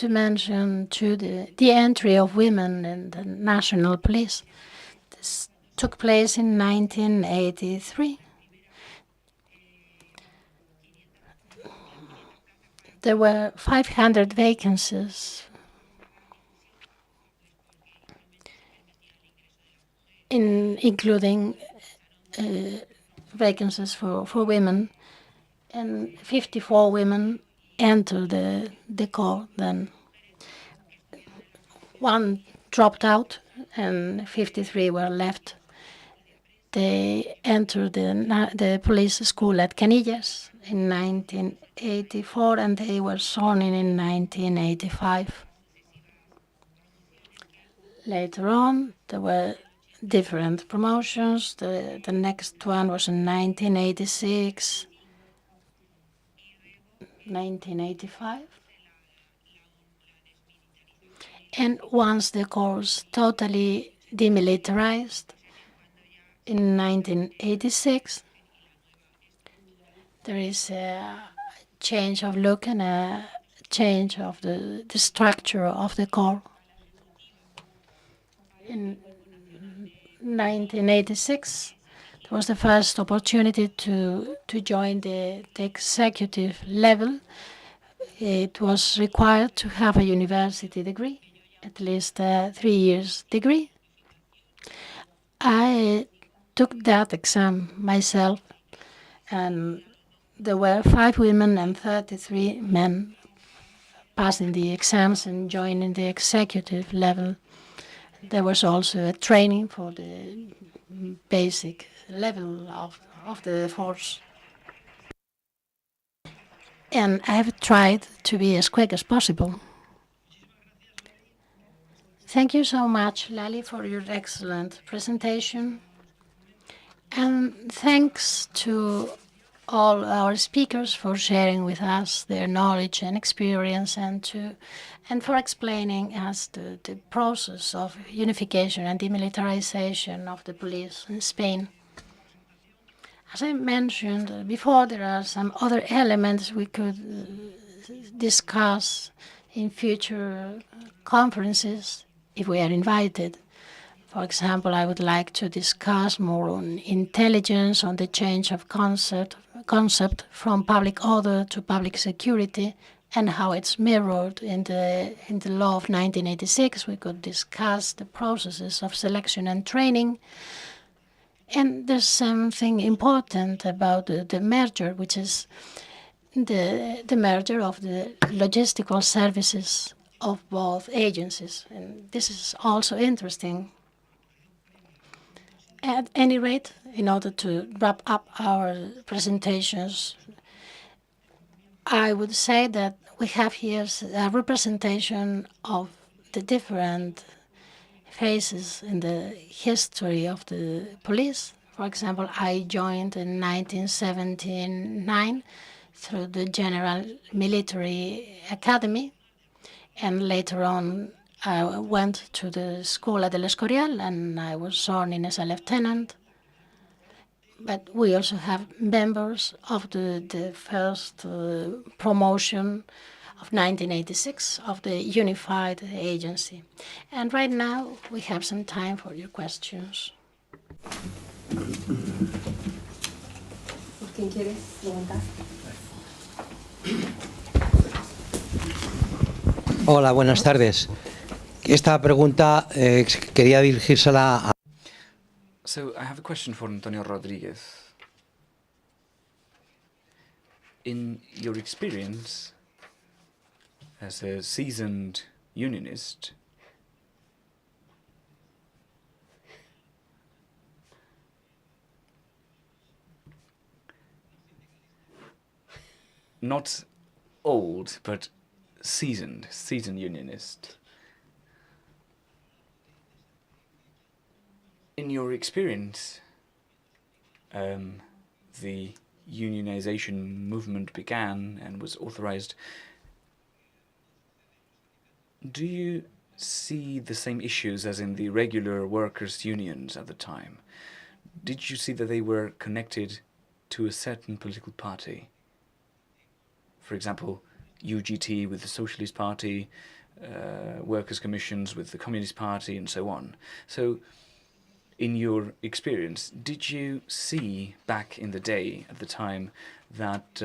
mention too the entry of women in the National Police. This took place in 1983. There were 500 vacancies including vacancies for women, and 54 women entered the corps. Then one dropped out and 53 were left. They entered the police school at Canillas in 1984, and they were sworn in 1985. Later on, there were different promotions. The next one was in 1986, 1985. And once the corps totally demilitarized in 1986, there is a change of look and a change of the structure of the corps. In 1986, there was the first opportunity to join the executive level. It was required to have a university degree, at least a 3 years degree. I took that exam myself, and there were 5 women and 33 men passing the exams and joining the executive level. There was also a training for the basic level of the force. And I have tried to be as quick as possible. Thank you so much, Lali, for your excellent presentation. And thanks to all our speakers for sharing with us their knowledge and experience, and for explaining us the process of unification and demilitarization of the police in Spain. As I mentioned before, there are some other elements we could discuss in future conferences if we are invited. For example, I would like to discuss more on intelligence, on the change of concept from public order to public security, and how it's mirrored in the law of 1986. We could discuss the processes of selection and training. And there's something important about the merger, which is the merger of the logistical services of both agencies. And this is also interesting. At any rate, in order to wrap up our presentations, I would say that we have here a representation of the different phases in the history of the police. For example, I joined in 1979 through the General Military Academy, and later on I went to the Scuola dell'Escorial, and I was sworn in as a lieutenant. But we also have members of the first promotion of 1986 of the Unified Agency. And right now we have some time for your questions. ¿Quién quiere preguntar? Hola, buenas tardes. Esta pregunta quería dirigírsela a... So I have a question for Antonio Rodriguez. In your experience as a seasoned unionist, not old, but seasoned unionist. In your experience, the unionization movement began and was authorized. Do you see the same issues as in the regular workers' unions at the time? Did you see that they were connected to a certain political party? For example, UGT with the Socialist Party, workers' commissions with the Communist Party, and so on. So, in your experience, did you see back in the day, at the time, that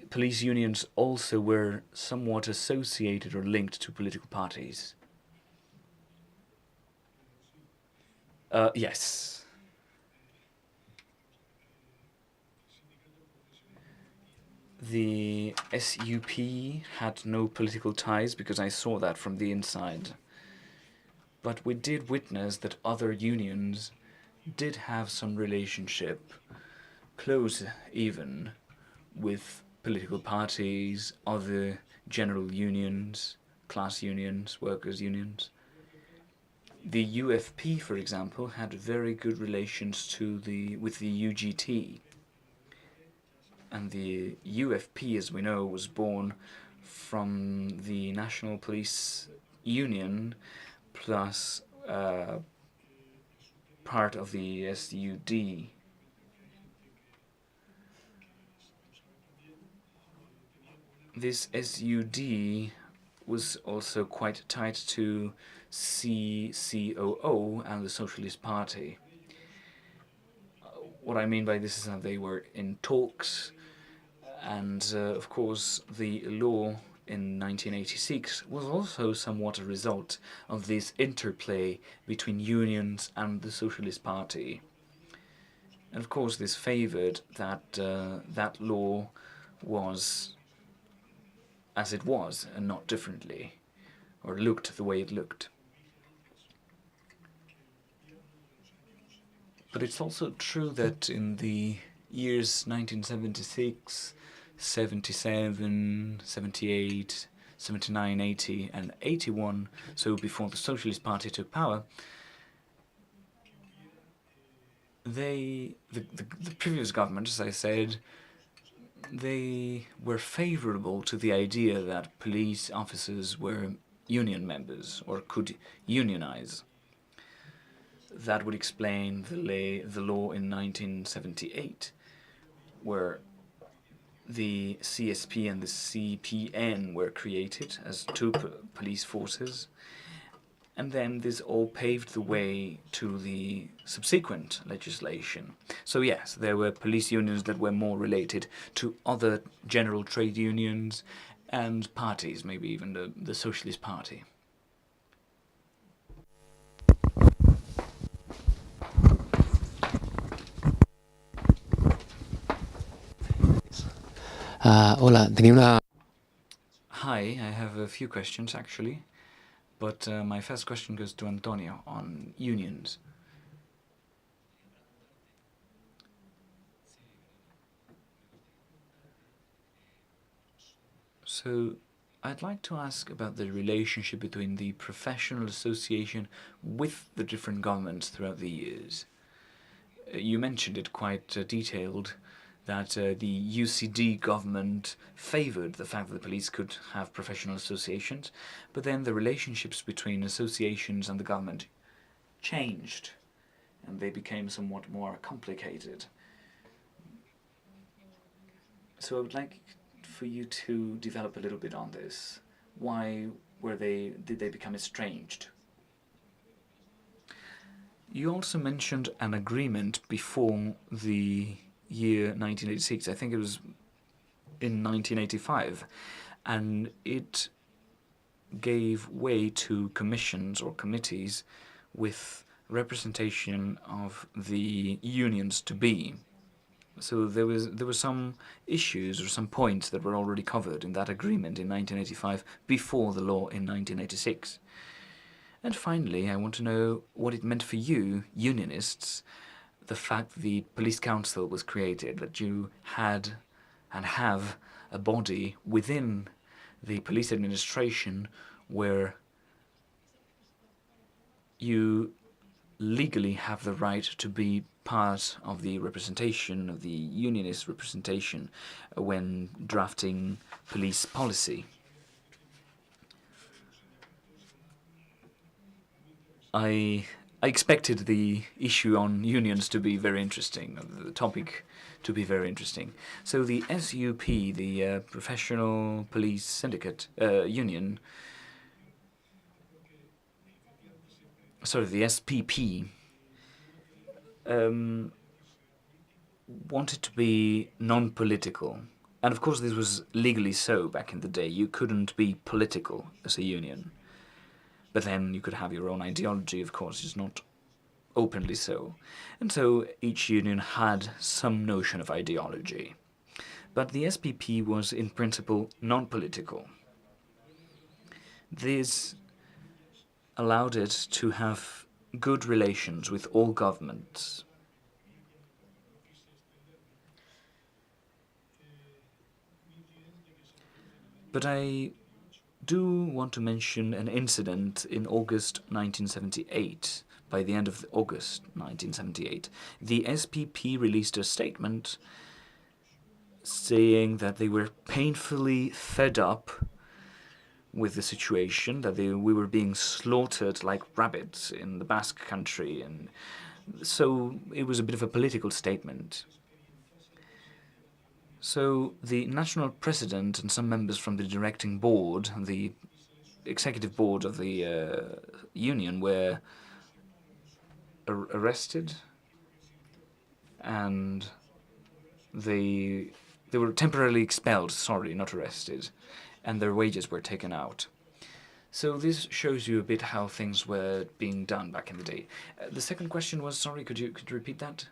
police unions also were somewhat associated or linked to political parties? Yes. The SUP had no political ties because I saw that from the inside. But we did witness that other unions did have some relationship, close even, with political parties, other general unions, class unions, workers' unions. The UFP, for example, had very good relations with the UGT. And the UFP, as we know, was born from the National Police Union plus part of the SUD. This SUD was also quite tied to COO and the Socialist Party. What I mean by this is that they were in talks, and of course the law in 1986 was also somewhat a result of this interplay between unions and the Socialist Party. And of course this favored that that law was as it was and not differently, or looked the way it looked. But it's also true that in the years 1976, 77, 78, 79, 80 and 81, so before the Socialist Party took power, the previous government, as I said, they were favorable to the idea that police officers were union members or could unionize. That would explain the law in 1978, where the CSP and the CPN were created as two police forces, and then this all paved the way to the subsequent legislation. So yes, there were police unions that were more related to other general trade unions and parties, maybe even the Socialist Party. Hola, tenía una... Hi, I have a few questions actually, but my first question goes to Antonio on unions. So I'd like to ask about the relationship between the professional association with the different governments throughout the years. You mentioned it quite detailed, that the UCD government favored the fact that the police could have professional associations, but then the relationships between associations and the government changed, and they became somewhat more complicated. So I would like for you to develop a little bit on this. Why did they become estranged? You also mentioned an agreement before the year 1986. I think it was in 1985, and it gave way to commissions or committees with representation of the unions to be. So there were some issues or some points that were already covered in that agreement in 1985 before the law in 1986. And finally, I want to know what it meant for you, unionists, the fact the police council was created, that you had and have a body within the police administration where you legally have the right to be part of the representation, of the unionist representation, when drafting police policy. I expected the issue on unions to be very interesting, the topic to be very interesting. So the SUP, the Professional Police Syndicate Union, sorry, the SPP, wanted to be non-political. And of course this was legally so back in the day. You couldn't be political as a union. But then you could have your own ideology, of course, it's not openly so. And so each union had some notion of ideology. But the SPP was in principle non-political. This allowed it to have good relations with all governments. But I do want to mention an incident in August 1978. By the end of August 1978, the SPP released a statement saying that they were painfully fed up with the situation, that we were being slaughtered like rabbits in the Basque country, and so it was a bit of a political statement. So the national president and some members from the directing board, the executive board of the union, were arrested, and they were temporarily expelled, sorry, not arrested, and their wages were taken out. So this shows you a bit how things were being done back in the day. The second question was, sorry, could you repeat that?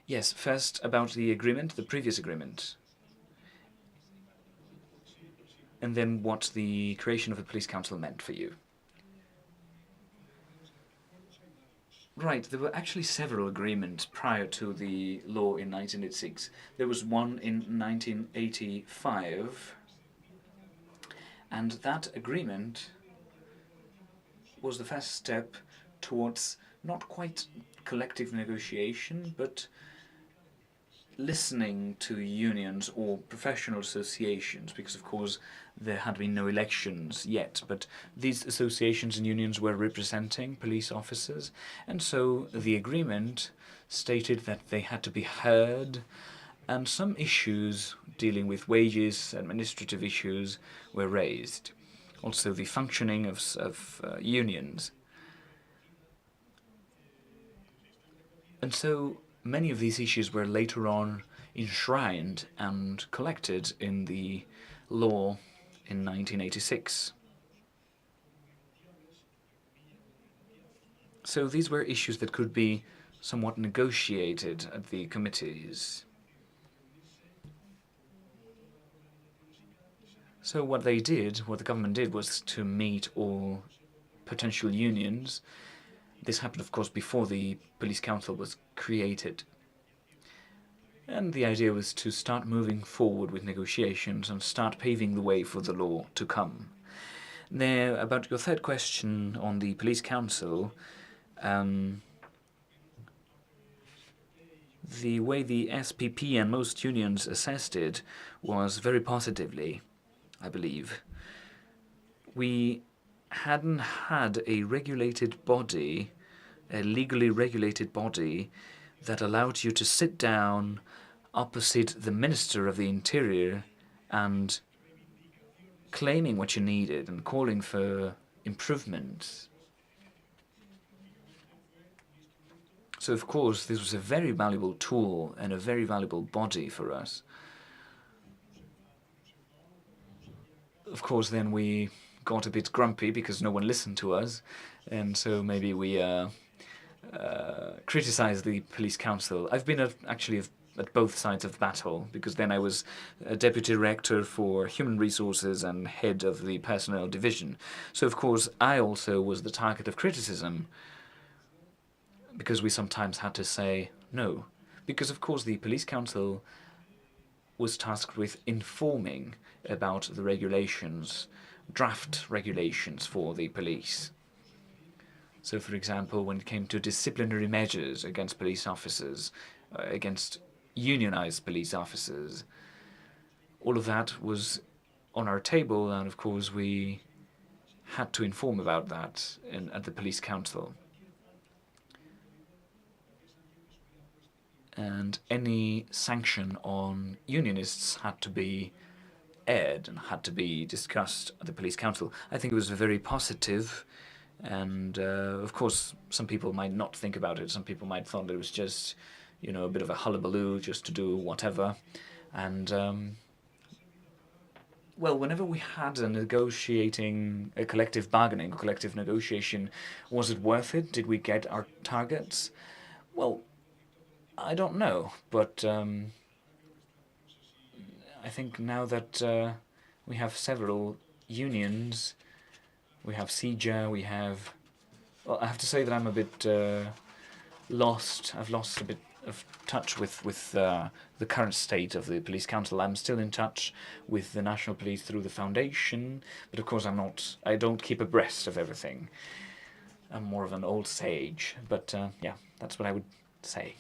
Yes, first about the agreement, the previous agreement, and then what the creation of the police council meant for you. Right, there were actually several agreements prior to the law in 1986. There was one in 1985, and that agreement was the first step towards not quite collective negotiation, but listening to unions or professional associations, because of course there had been no elections yet, but these associations and unions were representing police officers, and so the agreement stated that they had to be heard, and some issues dealing with wages, administrative issues, were raised. Also the functioning of unions. And so many of these issues were later on enshrined and collected in the law in 1986. So these were issues that could be somewhat negotiated at the committees. So what the government did, was to meet all potential unions. This happened, of course, before the police council was created. And the idea was to start moving forward with negotiations and start paving the way for the law to come. Now, about your third question on the police council, the way the SPP and most unions assessed it was very positively, I believe. We hadn't had a regulated body, a legally regulated body, that allowed you to sit down opposite the Minister of the Interior and claiming what you needed and calling for improvements. So, of course, this was a very valuable tool and a very valuable body for us. Of course, then we got a bit grumpy because no one listened to us, and so maybe we criticized the police council. I've been actually at both sides of the battle, because then I was a deputy director for human resources and head of the personnel division. So, of course, I also was the target of criticism, because we sometimes had to say no. Because, of course, the police council was tasked with informing about the regulations, draft regulations for the police. So, for example, when it came to disciplinary measures against police officers, against unionized police officers, all of that was on our table, and of course we had to inform about that at the police council. And any sanction on unionists had to be aired and had to be discussed at the police council. I think it was very positive, and of course some people might not think about it. Some people might thought that it was just, you know, a bit of a hullabaloo just to do whatever. And well, whenever we had a collective bargaining, collective negotiation, was it worth it? Did we get our targets? Well, I don't know, but I think now that we have several unions, we have CIJA, we have... Well, I have to say that I'm a bit lost. I've lost a bit of touch with the current state of the police council. I'm still in touch with the national police through the foundation, but of course I don't keep abreast of everything. I'm more of an old sage, but yeah, that's what I would say.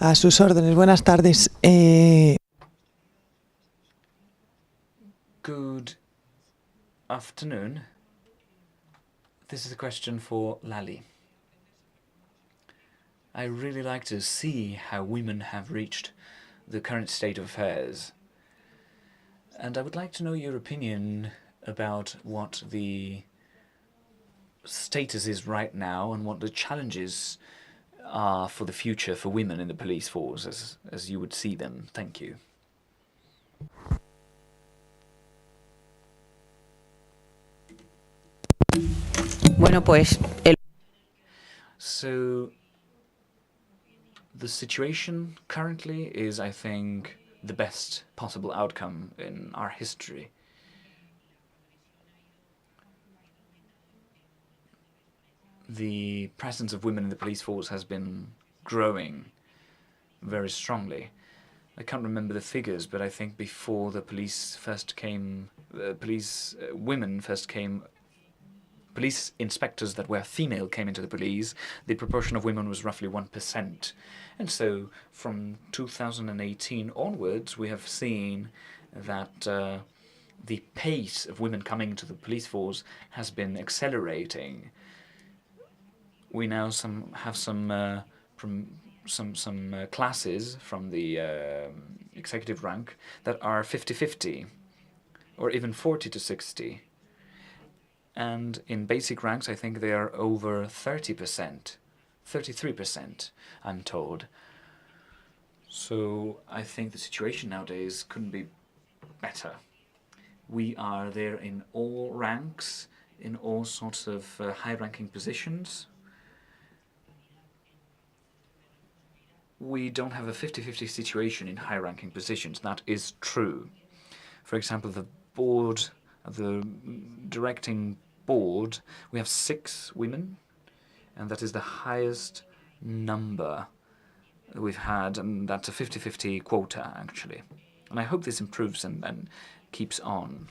A sus órdenes. Buenas tardes. Good afternoon. This is a question for Lali. I really like to see how women have reached the current state of affairs. And I would like to know your opinion about what the status is right now and what the challenges are for the future for women in the police force, as you would see them. Thank you. Bueno, pues So the situation currently is, I think, the best possible outcome in our history. The presence of women in the police force has been growing very strongly. I can't remember the figures, but I think before the police first came, police inspectors that were female came into the police, the proportion of women was roughly 1%. And so from 2018 onwards, we have seen that the pace of women coming into the police force has been accelerating. We now have some classes from the executive rank that are 50-50, or even 40-60. And in basic ranks, I think they are over 30%, 33%, I'm told. So I think the situation nowadays couldn't be better. We are there in all ranks, in all sorts of high-ranking positions. We don't have a 50-50 situation in high-ranking positions. That is true. For example, the board, the directing board, we have 6 women, and that is the highest number we've had, and that's a 50-50 quota, actually. And I hope this improves and keeps on.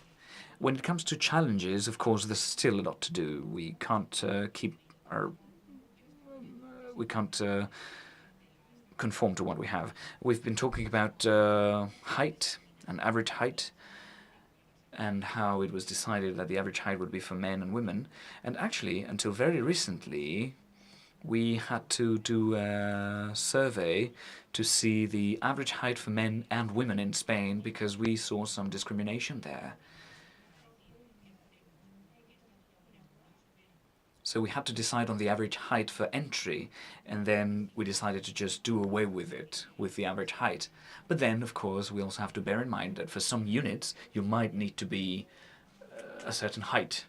When it comes to challenges, of course, there's still a lot to do. We can't conform to what we have. We've been talking about height and average height, and how it was decided that the average height would be for men and women. And actually, until very recently, we had to do a survey to see the average height for men and women in Spain, because we saw some discrimination there. So we had to decide on the average height for entry, and then we decided to just do away with it, with the average height. But then, of course, we also have to bear in mind that for some units, you might need to be a certain height.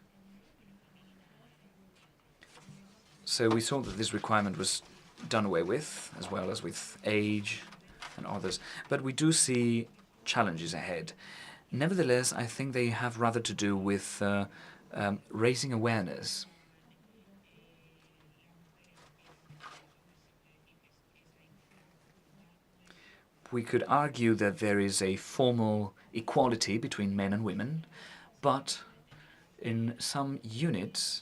So we saw that this requirement was done away with, as well as with age and others. But we do see challenges ahead. Nevertheless, I think they have rather to do with raising awareness. We could argue that there is a formal equality between men and women, but in some units,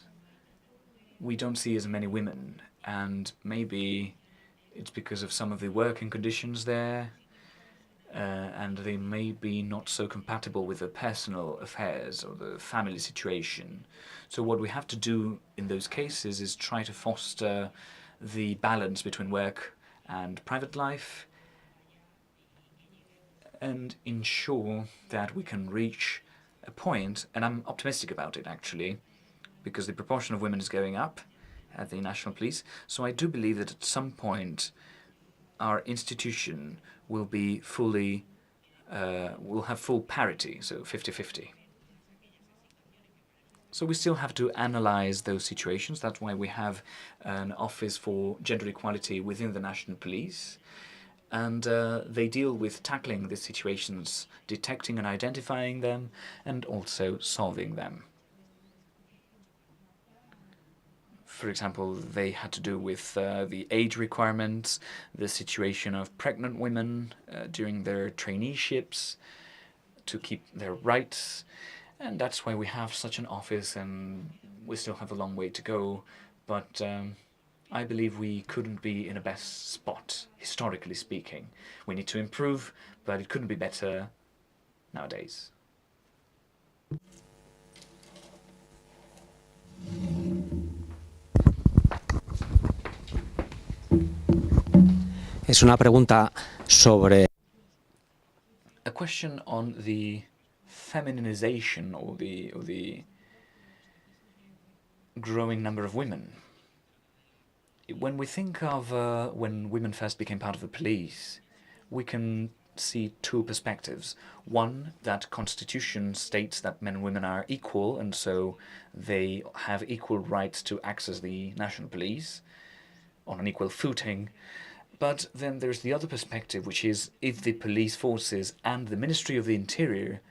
we don't see as many women, and maybe it's because of some of the working conditions there, and they may be not so compatible with the personal affairs or the family situation. So what we have to do in those cases is try to foster the balance between work and private life, and ensure that we can reach a point, and I'm optimistic about it actually, because the proportion of women is going up at the National Police. So I do believe that at some point our institution will be fully, will have full parity, so 50-50. So we still have to analyze those situations. That's why we have an office for gender equality within the National Police. And they deal with tackling these situations, detecting and identifying them, and also solving them. For example, they had to do with the age requirements, the situation of pregnant women during their traineeships, to keep their rights. And that's why we have such an office, and we still have a long way to go. But I believe we couldn't be in a best spot, historically speaking. We need to improve, but it couldn't be better nowadays. Es una pregunta sobre... A question on the femininization or the growing number of women. When we think of when women first became part of the police, we can see 2 perspectives. One, that Constitution states that men and women are equal, and so they have equal rights to access the National Police on an equal footing. But then there's the other perspective, which is if the police forces and the Ministry of the Interior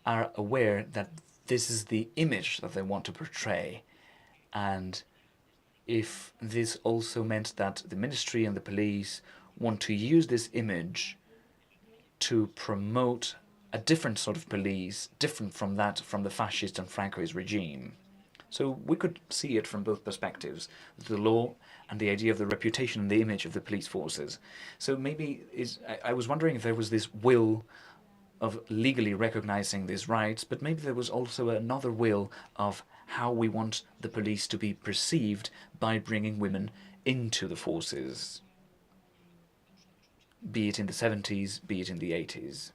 are aware that this is the image that they want to portray, and if this also meant that the ministry and the police want to use this image to promote a different sort of police, different from that from the fascist and Francoist regime. So we could see it from both perspectives, the law and the idea of the reputation and the image of the police forces. So maybe I was wondering if there was this will of legally recognizing these rights, but maybe there was also another will of how we want the police to be perceived by bringing women into the forces, be it in the 70s, be it in the 80s.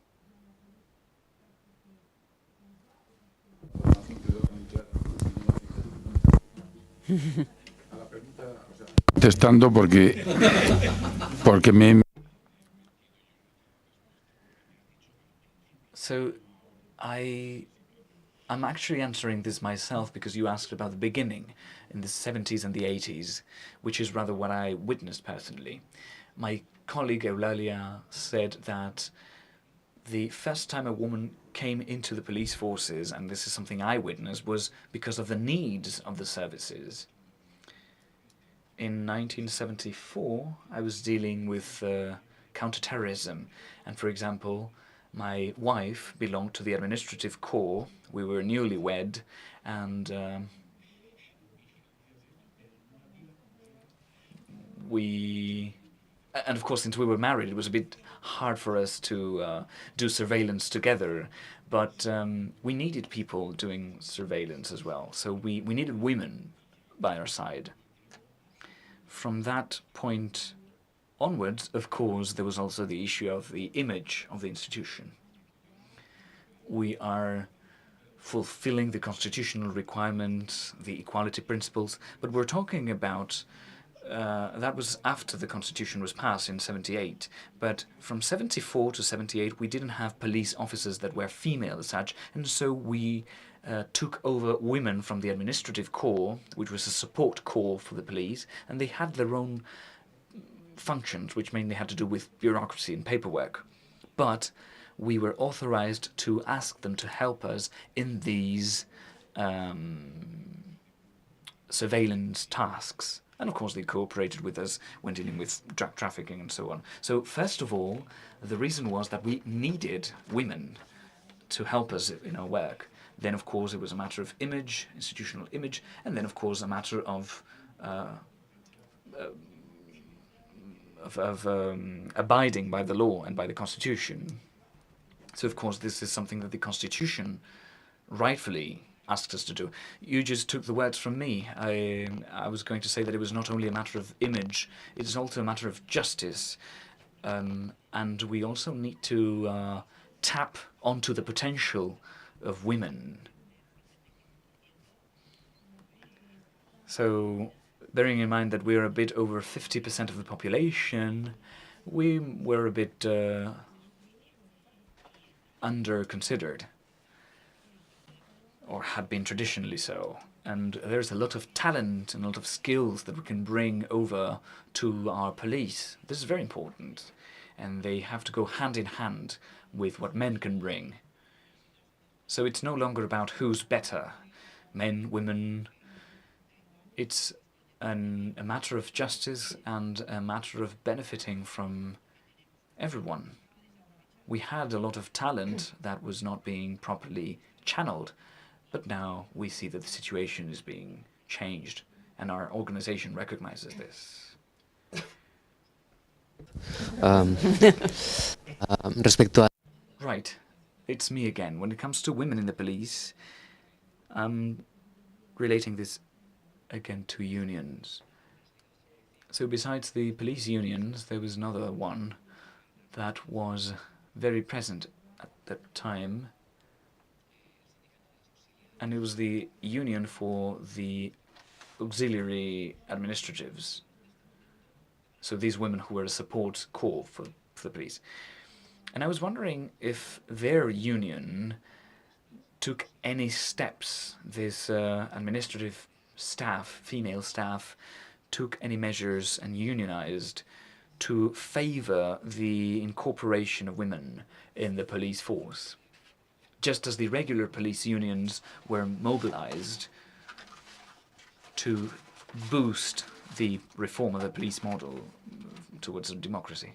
Contestando porque me... So I'm actually answering this myself because you asked about the beginning in the 70s and the 80s, which is rather what I witnessed personally. My colleague Eulalia said that the first time a woman came into the police forces, and this is something I witnessed, was because of the needs of the services. In 1974, I was dealing with counterterrorism, and for example, my wife belonged to the administrative corps. We were newlywed, and of course, since we were married, it was a bit hard for us to do surveillance together, but we needed people doing surveillance as well, so we needed women by our side. From that point onwards, of course, there was also the issue of the image of the institution. We are fulfilling the constitutional requirements, the equality principles, but we're talking about that was after the Constitution was passed in 78. But from 74 to 78, we didn't have police officers that were female as such, and so we took over women from the administrative corps, which was a support corps for the police, and they had their own functions, which mainly had to do with bureaucracy and paperwork. But we were authorized to ask them to help us in these surveillance tasks. And of course, they cooperated with us when dealing with drug trafficking and so on. So first of all, the reason was that we needed women to help us in our work. Then, of course, it was a matter of image, institutional image, and then, of course, a matter of abiding by the law and by the Constitution. So, of course, this is something that the Constitution rightfully asked us to do. You just took the words from me. I was going to say that it was not only a matter of image, it is also a matter of justice. And we also need to tap onto the potential of women. So, bearing in mind that we're a bit over 50% of the population, we were a bit under-considered, or had been traditionally so. And there's a lot of talent and a lot of skills that we can bring over to our police. This is very important. And they have to go hand in hand with what men can bring. So it's no longer about who's better, men, women. It's a matter of justice and a matter of benefiting from everyone. We had a lot of talent that was not being properly channeled, but now we see that the situation is being changed, and our organization recognizes this. Respecto a... Right. It's me again. When it comes to women in the police, I'm relating this again to unions. So besides the police unions, there was another one that was very present at that time, and it was the union for the auxiliary administratives. So these women who were a support corps for the police. And I was wondering if their union took any steps, this administrative staff, female staff, took any measures and unionized to favor the incorporation of women in the police force, just as the regular police unions were mobilized to boost the reform of the police model towards democracy.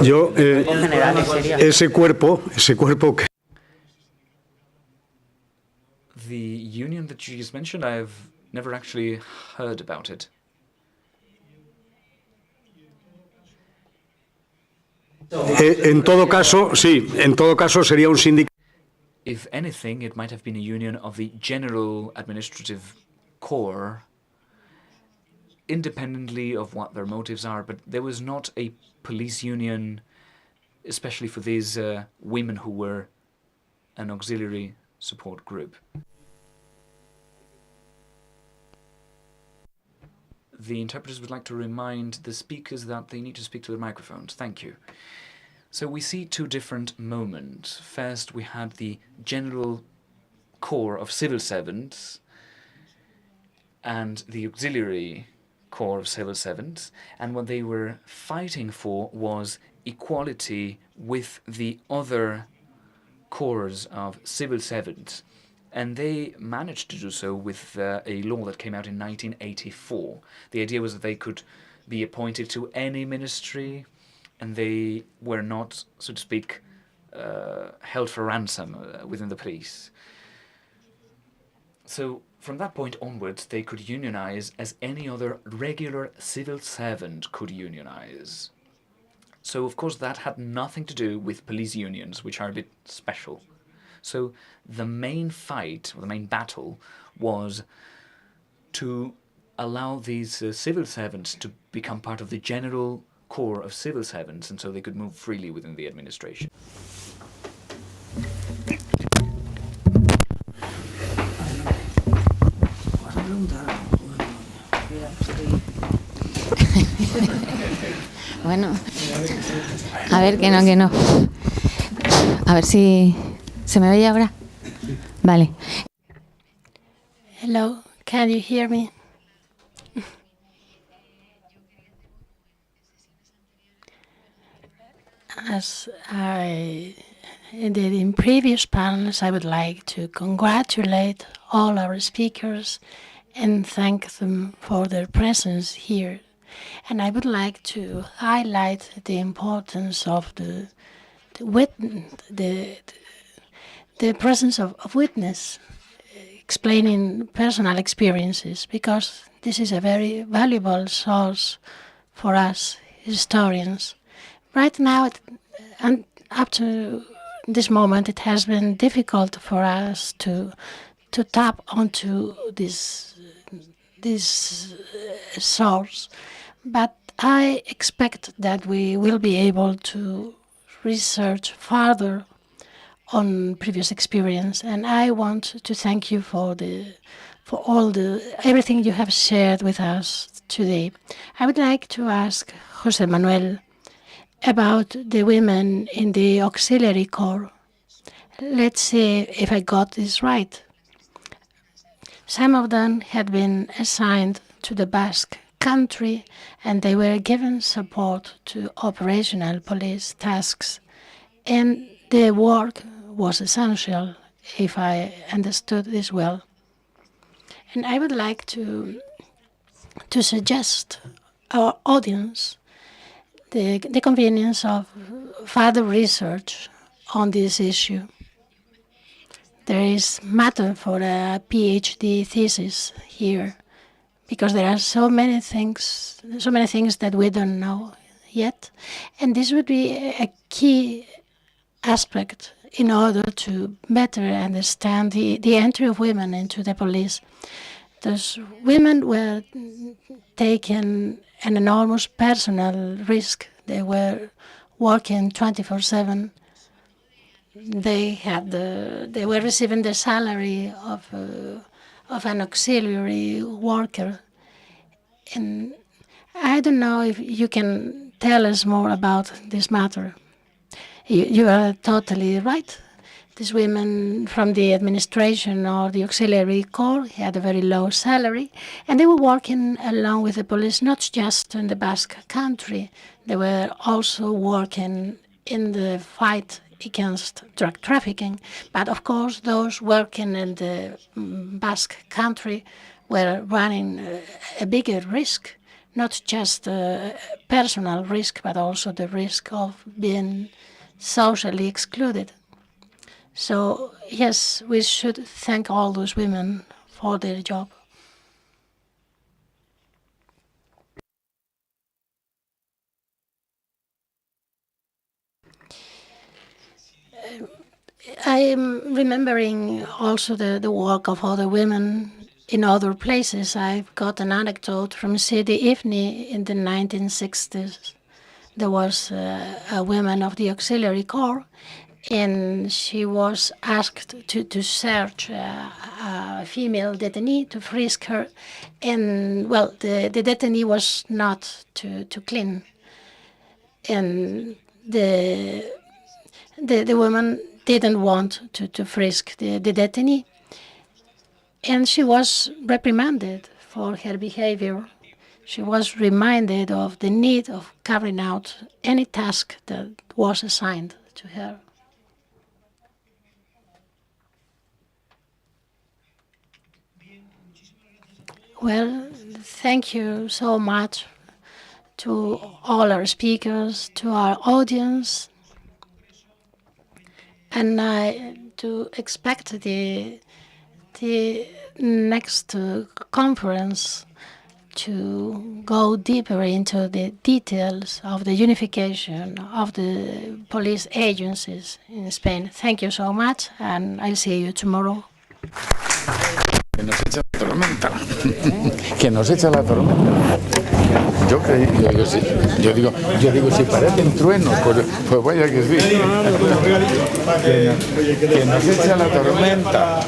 Yo, ese cuerpo que... The union that you just mentioned, I've never actually heard about it. En todo caso, sí, en todo caso sería un sindicato. If anything, it might have been a union of the General Administrative Corps, independently of what their motives are, but there was not a police union, especially for these women who were an auxiliary support group. The interpreters would like to remind the speakers that they need to speak to the microphones. Thank you. So we see two different moments. First, we had the General Corps of Civil Servants and the Auxiliary Corps of Civil Servants, and what they were fighting for was equality with the other corps of civil servants. And they managed to do so with a law that came out in 1984. The idea was that they could be appointed to any ministry, and they were not, so to speak, held for ransom within the police. So from that point onwards, they could unionize as any other regular civil servant could unionize. So, of course, that had nothing to do with police unions, which are a bit special. So the main fight, or the main battle, was to allow these civil servants to become part of the general corps of civil servants, and so they could move freely within the administration. Bueno, a ver, que no. A ver si se me oye ahora. Vale. Hello, can you hear me? As I did in previous panels, I would like to congratulate all our speakers and thank them for their presence here. And I would like to highlight the importance of the presence of witness explaining personal experiences, because this is a very valuable source for us historians. Right now, and up to this moment, it has been difficult for us to tap onto this source, but I expect that we will be able to research further on previous experience, and I want to thank you for everything you have shared with us today. I would like to ask José Manuel about the women in the auxiliary corps. Let's see if I got this right. Some of them had been assigned to the Basque country, and they were given support to operational police tasks, and their work was essential, if I understood this well. And I would like to suggest our audience the convenience of further research on this issue. There is matter for a PhD thesis here, because there are so many things that we don't know yet, and this would be a key aspect in order to better understand the entry of women into the police. Those women were taking an enormous personal risk. They were working 24/7. They were receiving the salary of an auxiliary worker. And I don't know if you can tell us more about this matter. You are totally right. These women from the administration or the auxiliary corps had a very low salary, and they were working along with the police, not just in the Basque country. They were also working in the fight against drug trafficking. But of course, those working in the Basque country were running a bigger risk, not just personal risk, but also the risk of being socially excluded. So, yes, we should thank all those women for their job. I am remembering also the work of other women in other places. I've got an anecdote from Sidi Ifni in the 1960s. There was a woman of the auxiliary corps, and she was asked to search a female detainee, to frisk her, and, well, the detainee was not too clean. And the woman didn't want to frisk the detainee, and she was reprimanded for her behavior. she was reminded of the need of carrying out any task that was assigned to her. Well, thank you so much to all our speakers, to our audience, and I do expect the next conference to go deeper into the details of the unification of the police agencies in Spain. Thank you so much, and I'll see you tomorrow. Que nos echa la tormenta. Que nos echa la tormenta. Yo digo, si parecen truenos, pues vaya que sí. Que nos echa la tormenta.